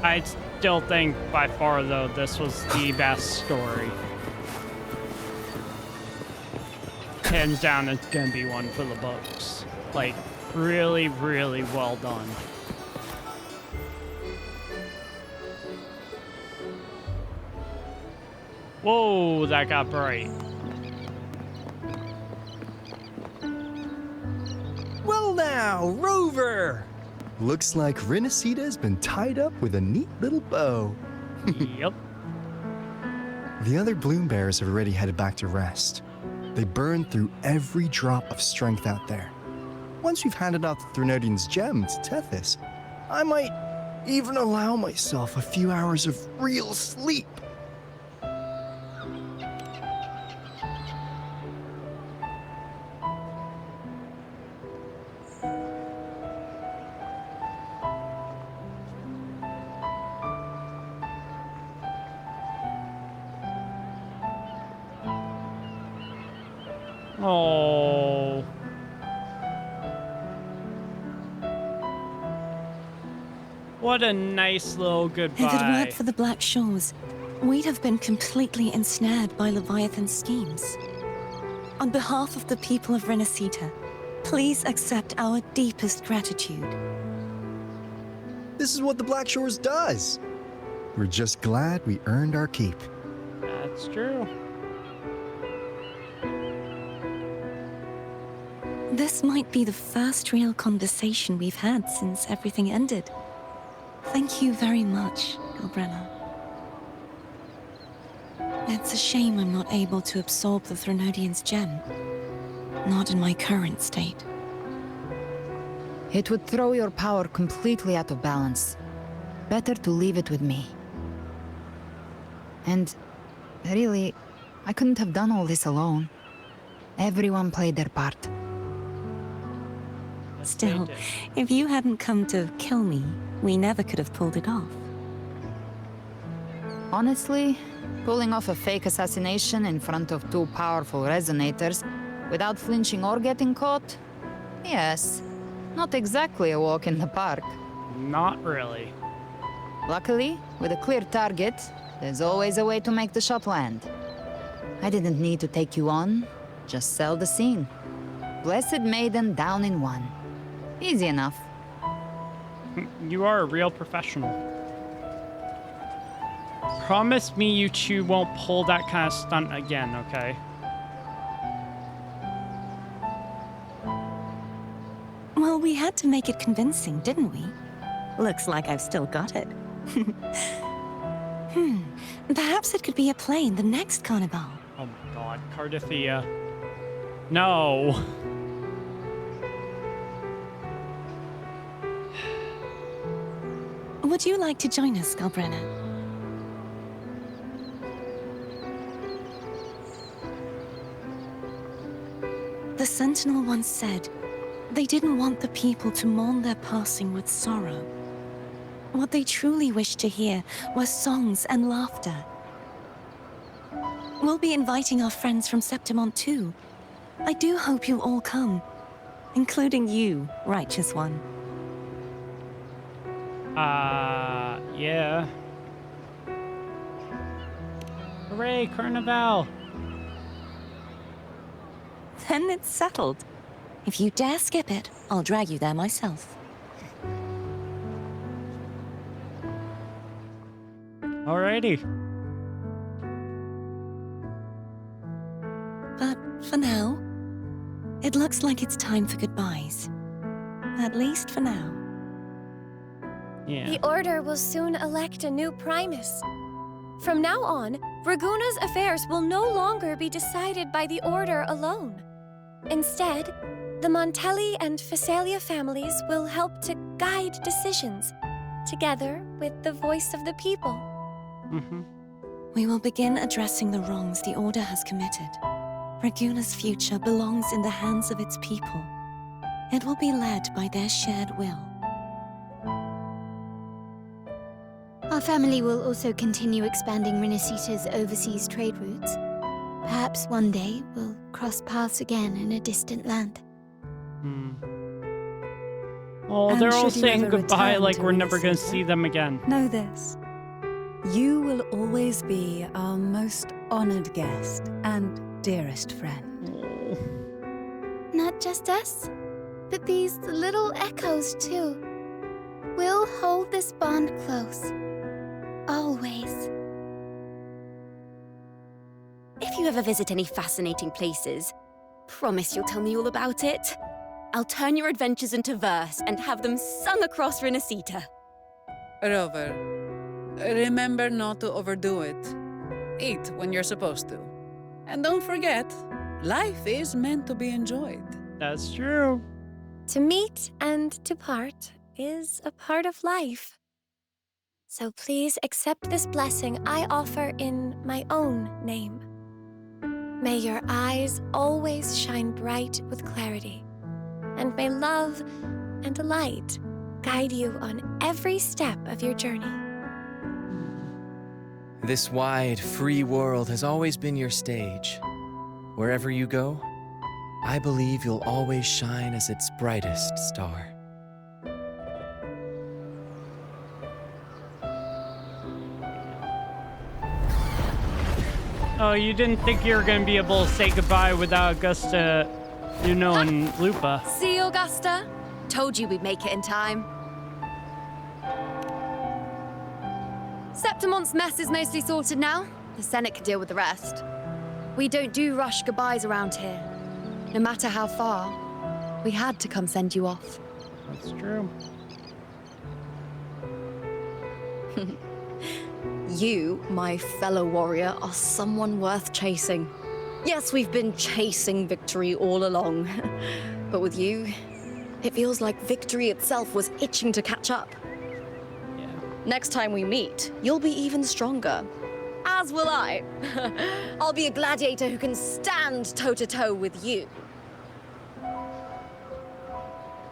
I still think, by far, though, this was the best story. Hands down, it's gonna be one for the books. Like, really, really well done. Whoa, that got bright. Well now, Rover! Looks like Renacita's been tied up with a neat little bow. Yep. The other bloom bearers have already headed back to rest. They burned through every drop of strength out there. Once we've handed out the Threnodian's gem to Tethys, I might even allow myself a few hours of real sleep. Oh. What a nice little goodbye. If it weren't for the Black Shores, we'd have been completely ensnared by Leviathan's schemes. On behalf of the people of Renacita, please accept our deepest gratitude. This is what the Black Shores does. We're just glad we earned our keep. That's true. This might be the first real conversation we've had since everything ended. Thank you very much, Galbrena. It's a shame I'm not able to absorb the Threnodian's gem. Not in my current state. It would throw your power completely out of balance. Better to leave it with me. And really, I couldn't have done all this alone. Everyone played their part. Still, if you hadn't come to kill me, we never could have pulled it off. Honestly, pulling off a fake assassination in front of two powerful resonators without flinching or getting caught? Yes. Not exactly a walk in the park. Not really. Luckily, with a clear target, there's always a way to make the shot land. I didn't need to take you on, just sell the scene. Blessed Maiden down in one. Easy enough. You are a real professional. Promise me you two won't pull that kind of stunt again, okay? Well, we had to make it convincing, didn't we? Looks like I've still got it. Perhaps it could be a play in the next carnival. Oh my god, Cartethyia. No. Would you like to join us, Galbrena? The Sentinel once said they didn't want the people to mourn their passing with sorrow. What they truly wished to hear were songs and laughter. We'll be inviting our friends from Septimont too. I do hope you'll all come, including you, Righteous One. Yeah. Hooray, Carnival! Then it's settled. If you dare skip it, I'll drag you there myself. Alrighty. But for now, it looks like it's time for goodbyes. At least for now. Yeah. The Order will soon elect a new Primus. From now on, Raguna's affairs will no longer be decided by the Order alone. Instead, the Montelli and Phasalia families will help to guide decisions, together with the voice of the people. We will begin addressing the wrongs the Order has committed. Raguna's future belongs in the hands of its people. It will be led by their shared will. Our family will also continue expanding Renacita's overseas trade routes. Perhaps one day we'll cross paths again in a distant land. Oh, And they're all should you saying ever goodbye return like to we're never going to Renacita, see them again. Know this. You will always be our most honored guest and dearest friend. Not just us, but these little echoes too. We'll hold this bond close. Always. If you ever visit any fascinating places, promise you'll tell me all about it. I'll turn your adventures into verse and have them sung across Renacita. Rover, remember not to overdo it. Eat when you're supposed to. And don't forget, life is meant to be enjoyed. That's true. To meet and to part is a part of life. So please accept this blessing I offer in my own name. May your eyes always shine bright with clarity, and may love and light guide you on every step of your journey. This wide, free world has always been your stage. Wherever you go, I believe you'll always shine as its brightest star. Oh, you didn't think you were going to be able to say goodbye without Augusta, and Lupa. See, Augusta? Told you we'd make it in time. Septimont's mess is mostly sorted now. The Senate can deal with the rest. We don't do rush goodbyes around here. No matter how far, we had to come send you off. That's true. You, my fellow warrior, are someone worth chasing. Yes, we've been chasing victory all along. But with you, it feels like victory itself was itching to catch up. Yeah. Next time we meet, you'll be even stronger. As will I. I'll be a gladiator who can stand toe-to-toe with you.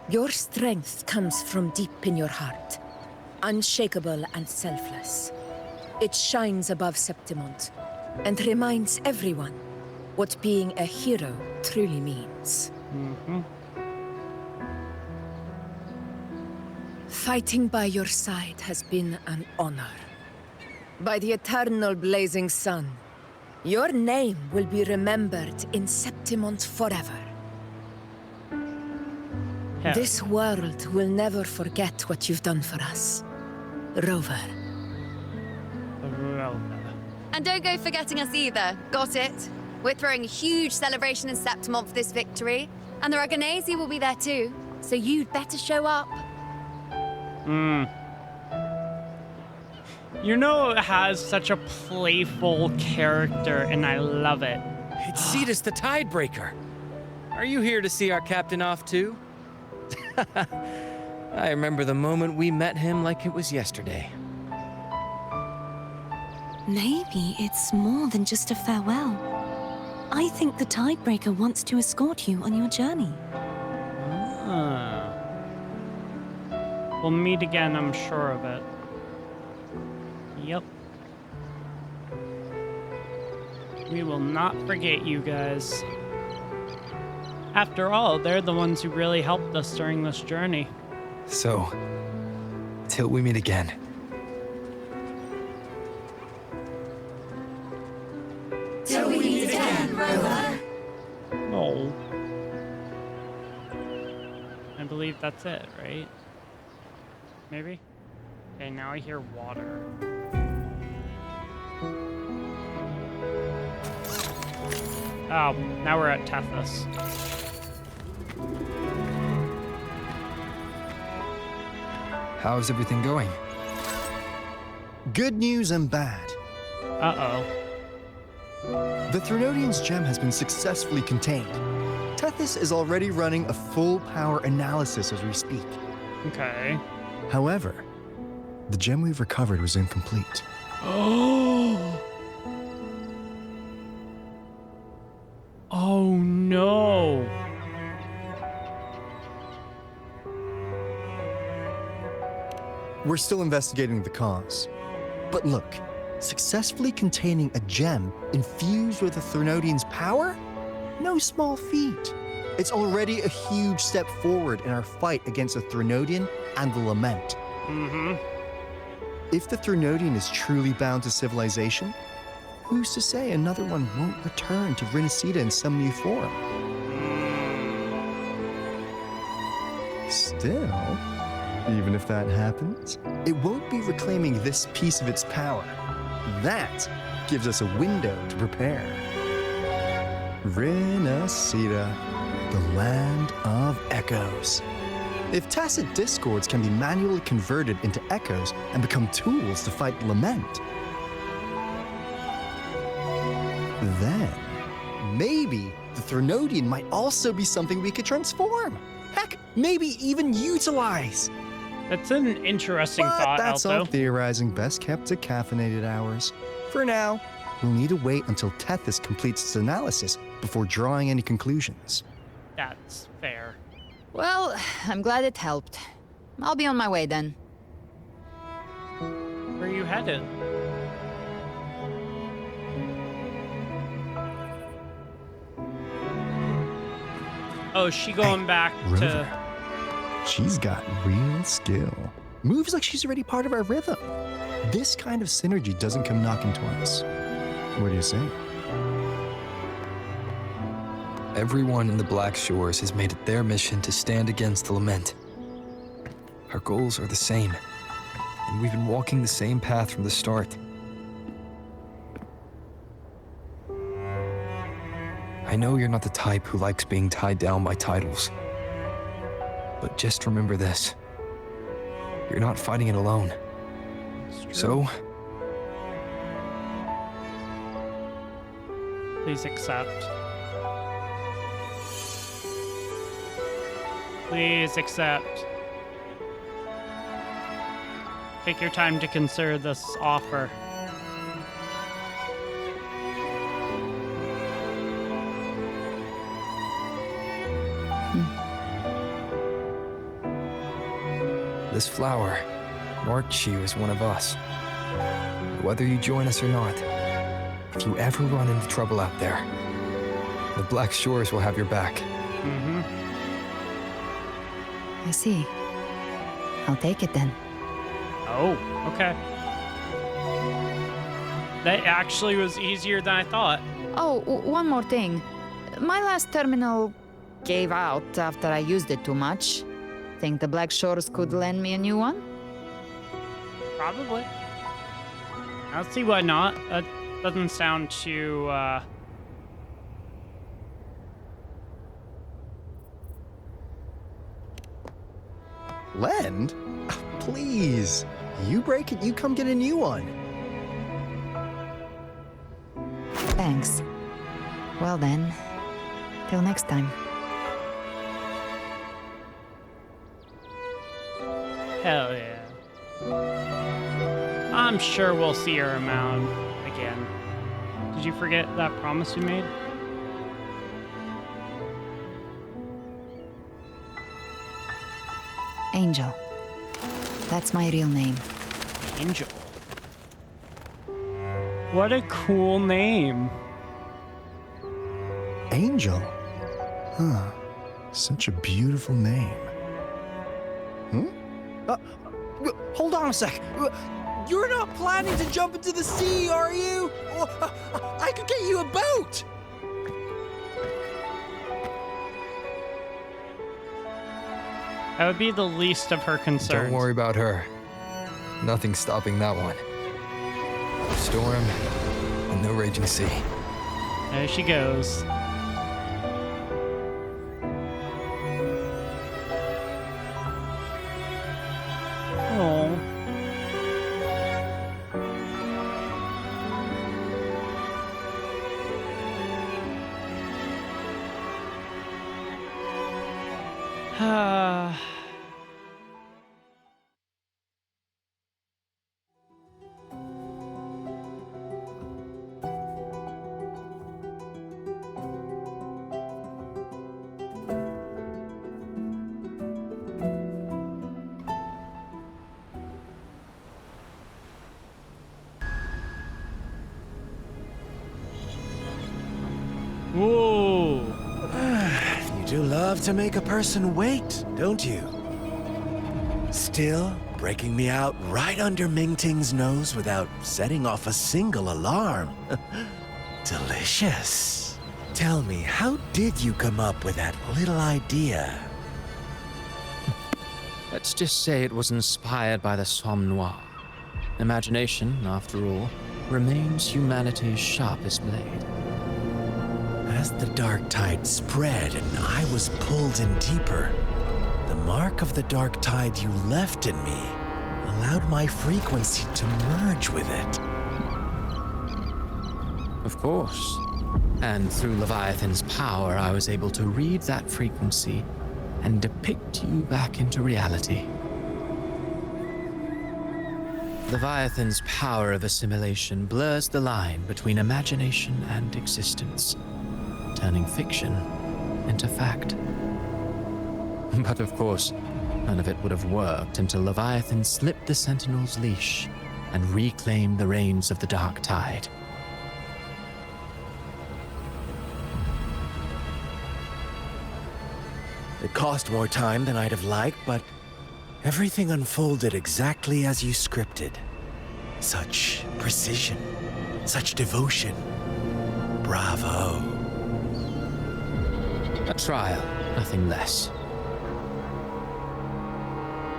Your strength comes from deep in your heart, unshakable and selfless. It shines above Septimont and reminds everyone what being a hero truly means. Fighting by your side has been an honor. By the eternal blazing sun, your name will be remembered in Septimont forever. Yeah. This world will never forget what you've done for us, Rover. And don't go forgetting us either. Got it? We're throwing a huge celebration in Septimont for this victory. And the Raganesi will be there too. So you'd better show up. It has such a playful character, and I love it. It's Cetus the Tidebreaker. Are you here to see our captain off too? I remember the moment we met him like it was yesterday. Maybe it's more than just a farewell. I think the Tidebreaker wants to escort you on your journey. We'll meet again, I'm sure of it. Yep. We will not forget you guys. After all, they're the ones who really helped us during this journey. So, till we meet again. Till we meet again, Rover. Oh. I believe that's it, right? Maybe? Okay, now I hear water. Oh, now we're at Tethys. How's everything going? Good news and bad. Uh-oh. The Threnodian's gem has been successfully contained. Tethys is already running a full power analysis as we speak. Okay. However, the gem we've recovered was incomplete. Oh. Oh no. We're still investigating the cause. But look, successfully containing a gem infused with a Threnodian's power? No small feat. It's already a huge step forward in our fight against the Threnodian and the Lament. If the Threnodian is truly bound to civilization, who's to say another one won't return to Renacida in some new form? Still, even if that happens, it won't be reclaiming this piece of its power. That gives us a window to prepare. Renacida, the land of echoes. If tacit discords can be manually converted into echoes and become tools to fight Lament, then maybe the Threnodian might also be something we could transform. Heck, maybe even utilize. That's an interesting But thought, that's Alto. all theorizing best kept to caffeinated hours. For now, we'll need to wait until Tethys completes its analysis before drawing any conclusions. That's fair. Well, I'm glad it helped. I'll be on my way then. Where are you headed? Oh, is she going back to... Rover. She's got real skill. Moves like she's already part of our rhythm. This kind of synergy doesn't come knocking twice. What do you say? Everyone in the Black Shores has made it their mission to stand against the Lament. Our goals are the same, and we've been walking the same path from the start. I know you're not the type who likes being tied down by titles, but just remember this. You're not fighting it alone. So, Please accept. Please accept. Take your time to consider this offer. this flower marks you as one of us. Whether you join us or not, if you ever run into trouble out there, the Black Shores will have your back. I see. I'll take it then. Oh, okay. That actually was easier than I thought. Oh, one more thing. My last terminal gave out after I used it too much. Think the Black Shores could lend me a new one? Probably. I'll see why not. That doesn't sound too, Lend? Please. You break it, you come get a new one. Thanks. Well then, till next time. Hell yeah. I'm sure we'll see her around again. Did you forget that promise we made? Angel. That's my real name. Angel. What a cool name. Angel? Huh. Such a beautiful name. Hold on a sec. You're not planning to jump into the sea, are you? I could get you a boat. That would be the least of her concerns. Don't worry about her. Nothing's stopping that one. Storm and no raging sea. There she goes. Oh. to make a person wait, don't you? Still, breaking me out right under Mingting's nose without setting off a single alarm. Delicious. Tell me, how did you come up with that little idea? Let's just say it was inspired by the Somme Noir. Imagination, after all, remains humanity's sharpest blade. As the dark tide spread and I was pulled in deeper, the mark of the dark tide you left in me allowed my frequency to merge with it. Of course. And through Leviathan's power, I was able to read that frequency and depict you back into reality. Leviathan's power of assimilation blurs the line between imagination and existence, turning fiction into fact. But of course, none of it would have worked until Leviathan slipped the Sentinel's leash and reclaimed the reins of the dark tide. It cost more time than I'd have liked, but everything unfolded exactly as you scripted. Such precision, such devotion. Bravo. A trial, nothing less.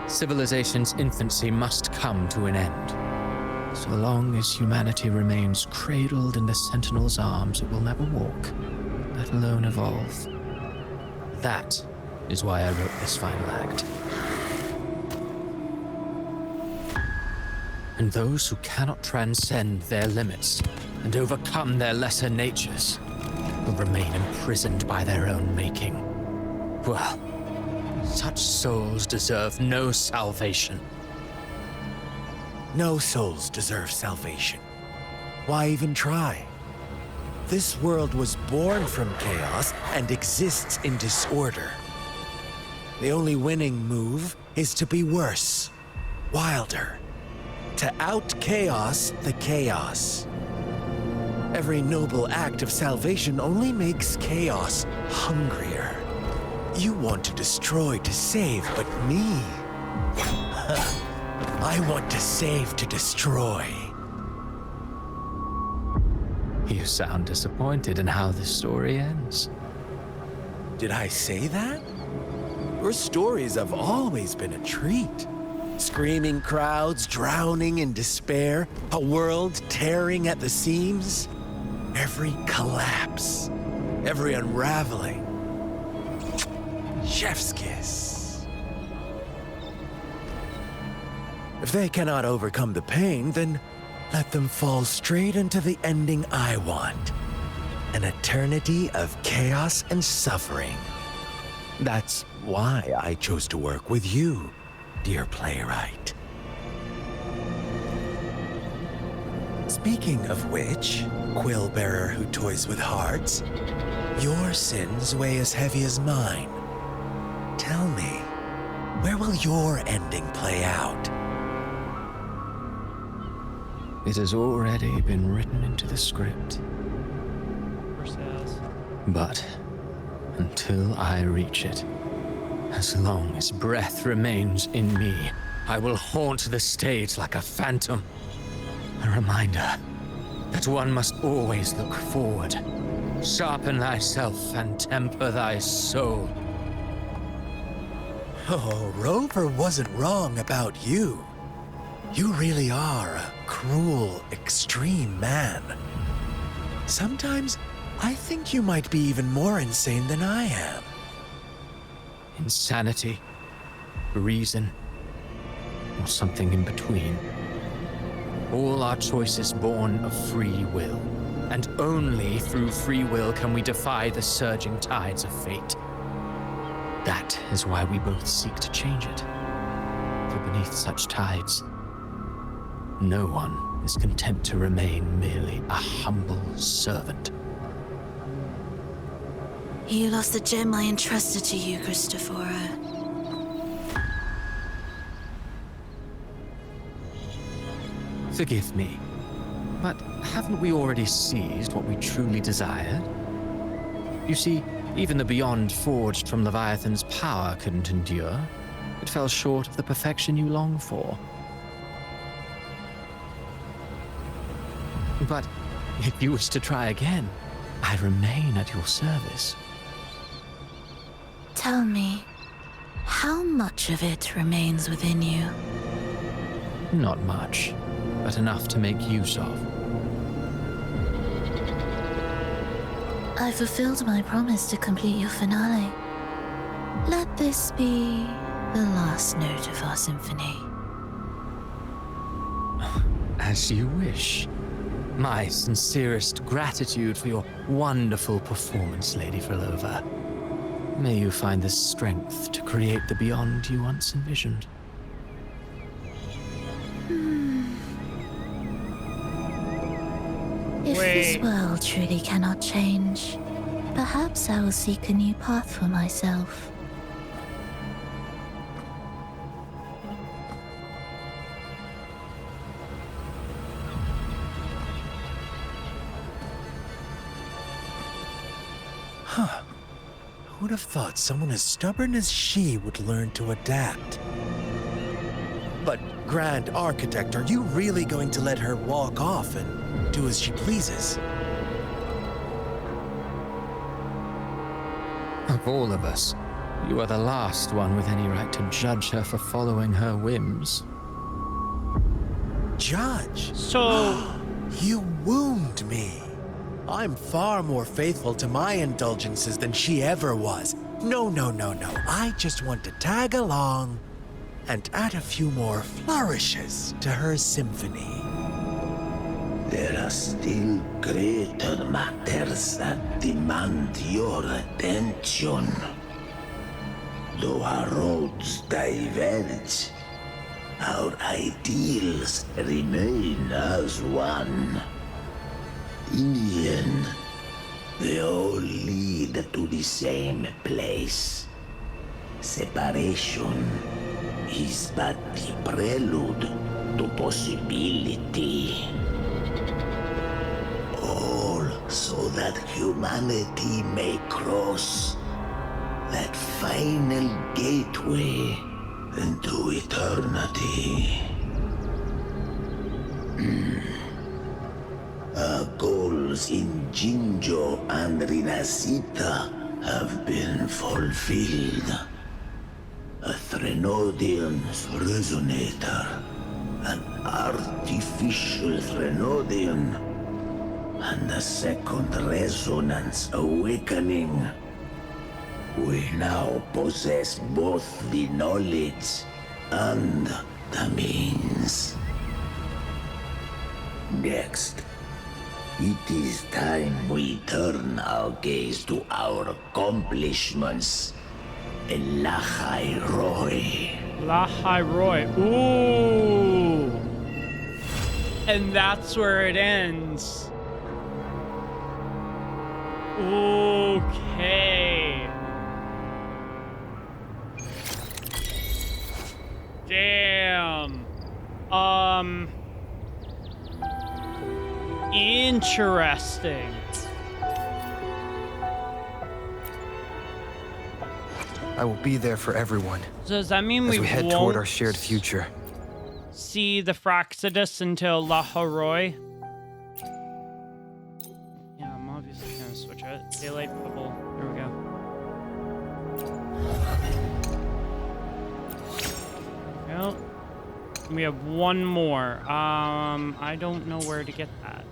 Civilization's infancy must come to an end. So long as humanity remains cradled in the Sentinel's arms, it will never walk, let alone evolve. That is why I wrote this final act. And those who cannot transcend their limits and overcome their lesser natures will remain imprisoned by their own making. Well, such souls deserve no salvation. No souls deserve salvation. Why even try? This world was born from chaos and exists in disorder. The only winning move is to be worse, wilder, to out-chaos the chaos. Every noble act of salvation only makes chaos hungrier. You want to destroy to save, but me? I want to save to destroy. You sound disappointed in how this story ends. Did I say that? Your stories have always been a treat. Screaming crowds drowning in despair, a world tearing at the seams. Every collapse, every unraveling. Chef's kiss. If they cannot overcome the pain, then let them fall straight into the ending I want. An eternity of chaos and suffering. That's why I chose to work with you, dear playwright. Speaking of which, quill bearer who toys with hearts, your sins weigh as heavy as mine. Tell me, where will your ending play out? It has already been written into the script. But until I reach it, as long as breath remains in me, I will haunt the stage like a phantom. A reminder that one must always look forward. Sharpen thyself and temper thy soul. Oh, Rover wasn't wrong about you. You really are a cruel, extreme man. Sometimes I think you might be even more insane than I am. Insanity, reason, or something in between. All our choices born of free will, and only through free will can we defy the surging tides of fate. That is why we both seek to change it. For beneath such tides, no one is content to remain merely a humble servant. You lost the gem I entrusted to you, Christopher. Forgive me, but haven't we already seized what we truly desired? You see, Even the beyond forged from Leviathan's power couldn't endure. It fell short of the perfection you long for. But if you wish to try again, I remain at your service. Tell me, how much of it remains within you? Not much, but enough to make use of. I fulfilled my promise to complete your finale. Let this be the last note of our symphony. As you wish. My sincerest gratitude for your wonderful performance, Lady Frolova. May you find the strength to create the beyond you once envisioned. If this world truly cannot change, perhaps I will seek a new path for myself. Huh. Who'd have thought someone as stubborn as she would learn to adapt? But, Grand Architect, are you really going to let her walk off and do as she pleases? Of all of us, you are the last one with any right to judge her for following her whims. Judge? So... You wound me. I'm far more faithful to my indulgences than she ever was. No. I just want to tag along and add a few more flourishes to her symphony. There are still greater matters that demand your attention. Though our roads diverge, our ideals remain as one. In the end, they all lead to the same place. Separation is but the prelude to possibility. All so that humanity may cross that final gateway into eternity. Our goals in Jinjo and Rinascita have been fulfilled. A Threnodian's resonator, an artificial Threnodian, and a second resonance awakening. We now possess both the knowledge and the means. Next, it is time we turn our gaze to our accomplishments in Lahai Roi. Lahai Roi. Ooh. And that's where it ends. Okay. Damn. Interesting. I will be there for everyone. So does that mean as we head toward our won't shared future? see the Fraxidus until Lahai Roi? Yeah, I'm obviously gonna switch it. Daylight bubble. There we go. Well, we have one more. I don't know where to get that.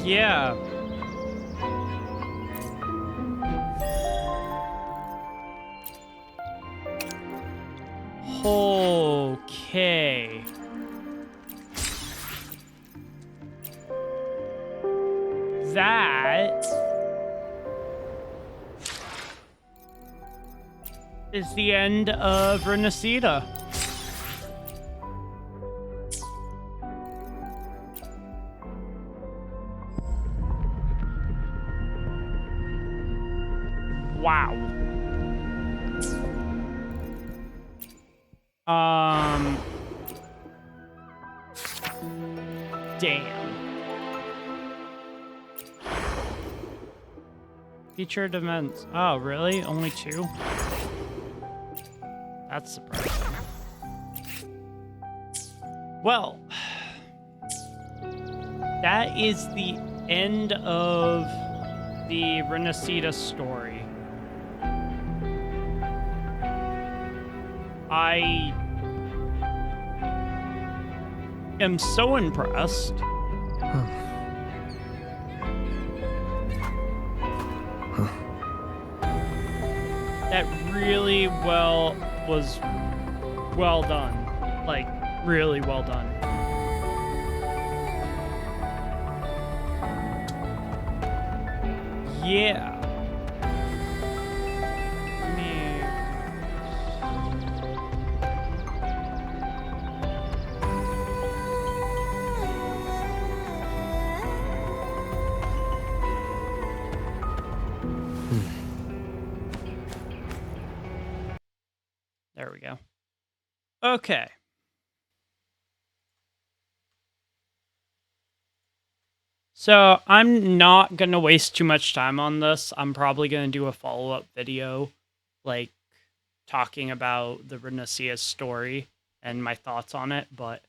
Yeah. Okay. That is the end of Rinascita. Wow. Damn. Featured events. Oh, really? Only 2? That's surprising. Well, that is the end of the Renacita story. I am so impressed. That really was well done. Like, really well done. Yeah. There we go. Okay. So I'm not going to waste too much time on this. I'm probably going to do a follow-up video, like talking about the Renacita story and my thoughts on it. But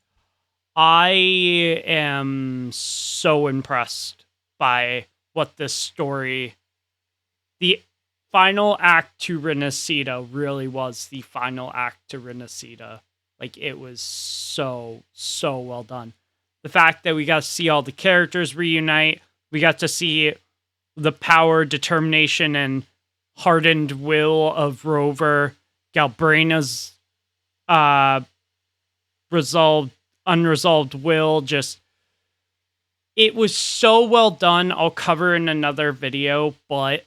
I am so impressed by what this story, the final act to Renacita really was the final act to Renacita. Like, it was so well done. The fact that we got to see all the characters reunite, we got to see the power, determination, and hardened will of Rover, Galbrena's unresolved will, just, it was so well done. I'll cover in another video, but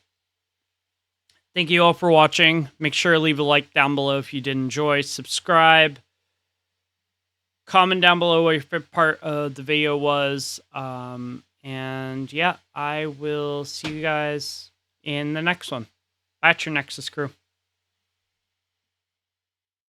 thank you all for watching. Make sure to leave a like down below if you did enjoy. Subscribe. Comment down below what your favorite part of the video was. And yeah, I will see you guys in the next one. Bye, Trenexus crew.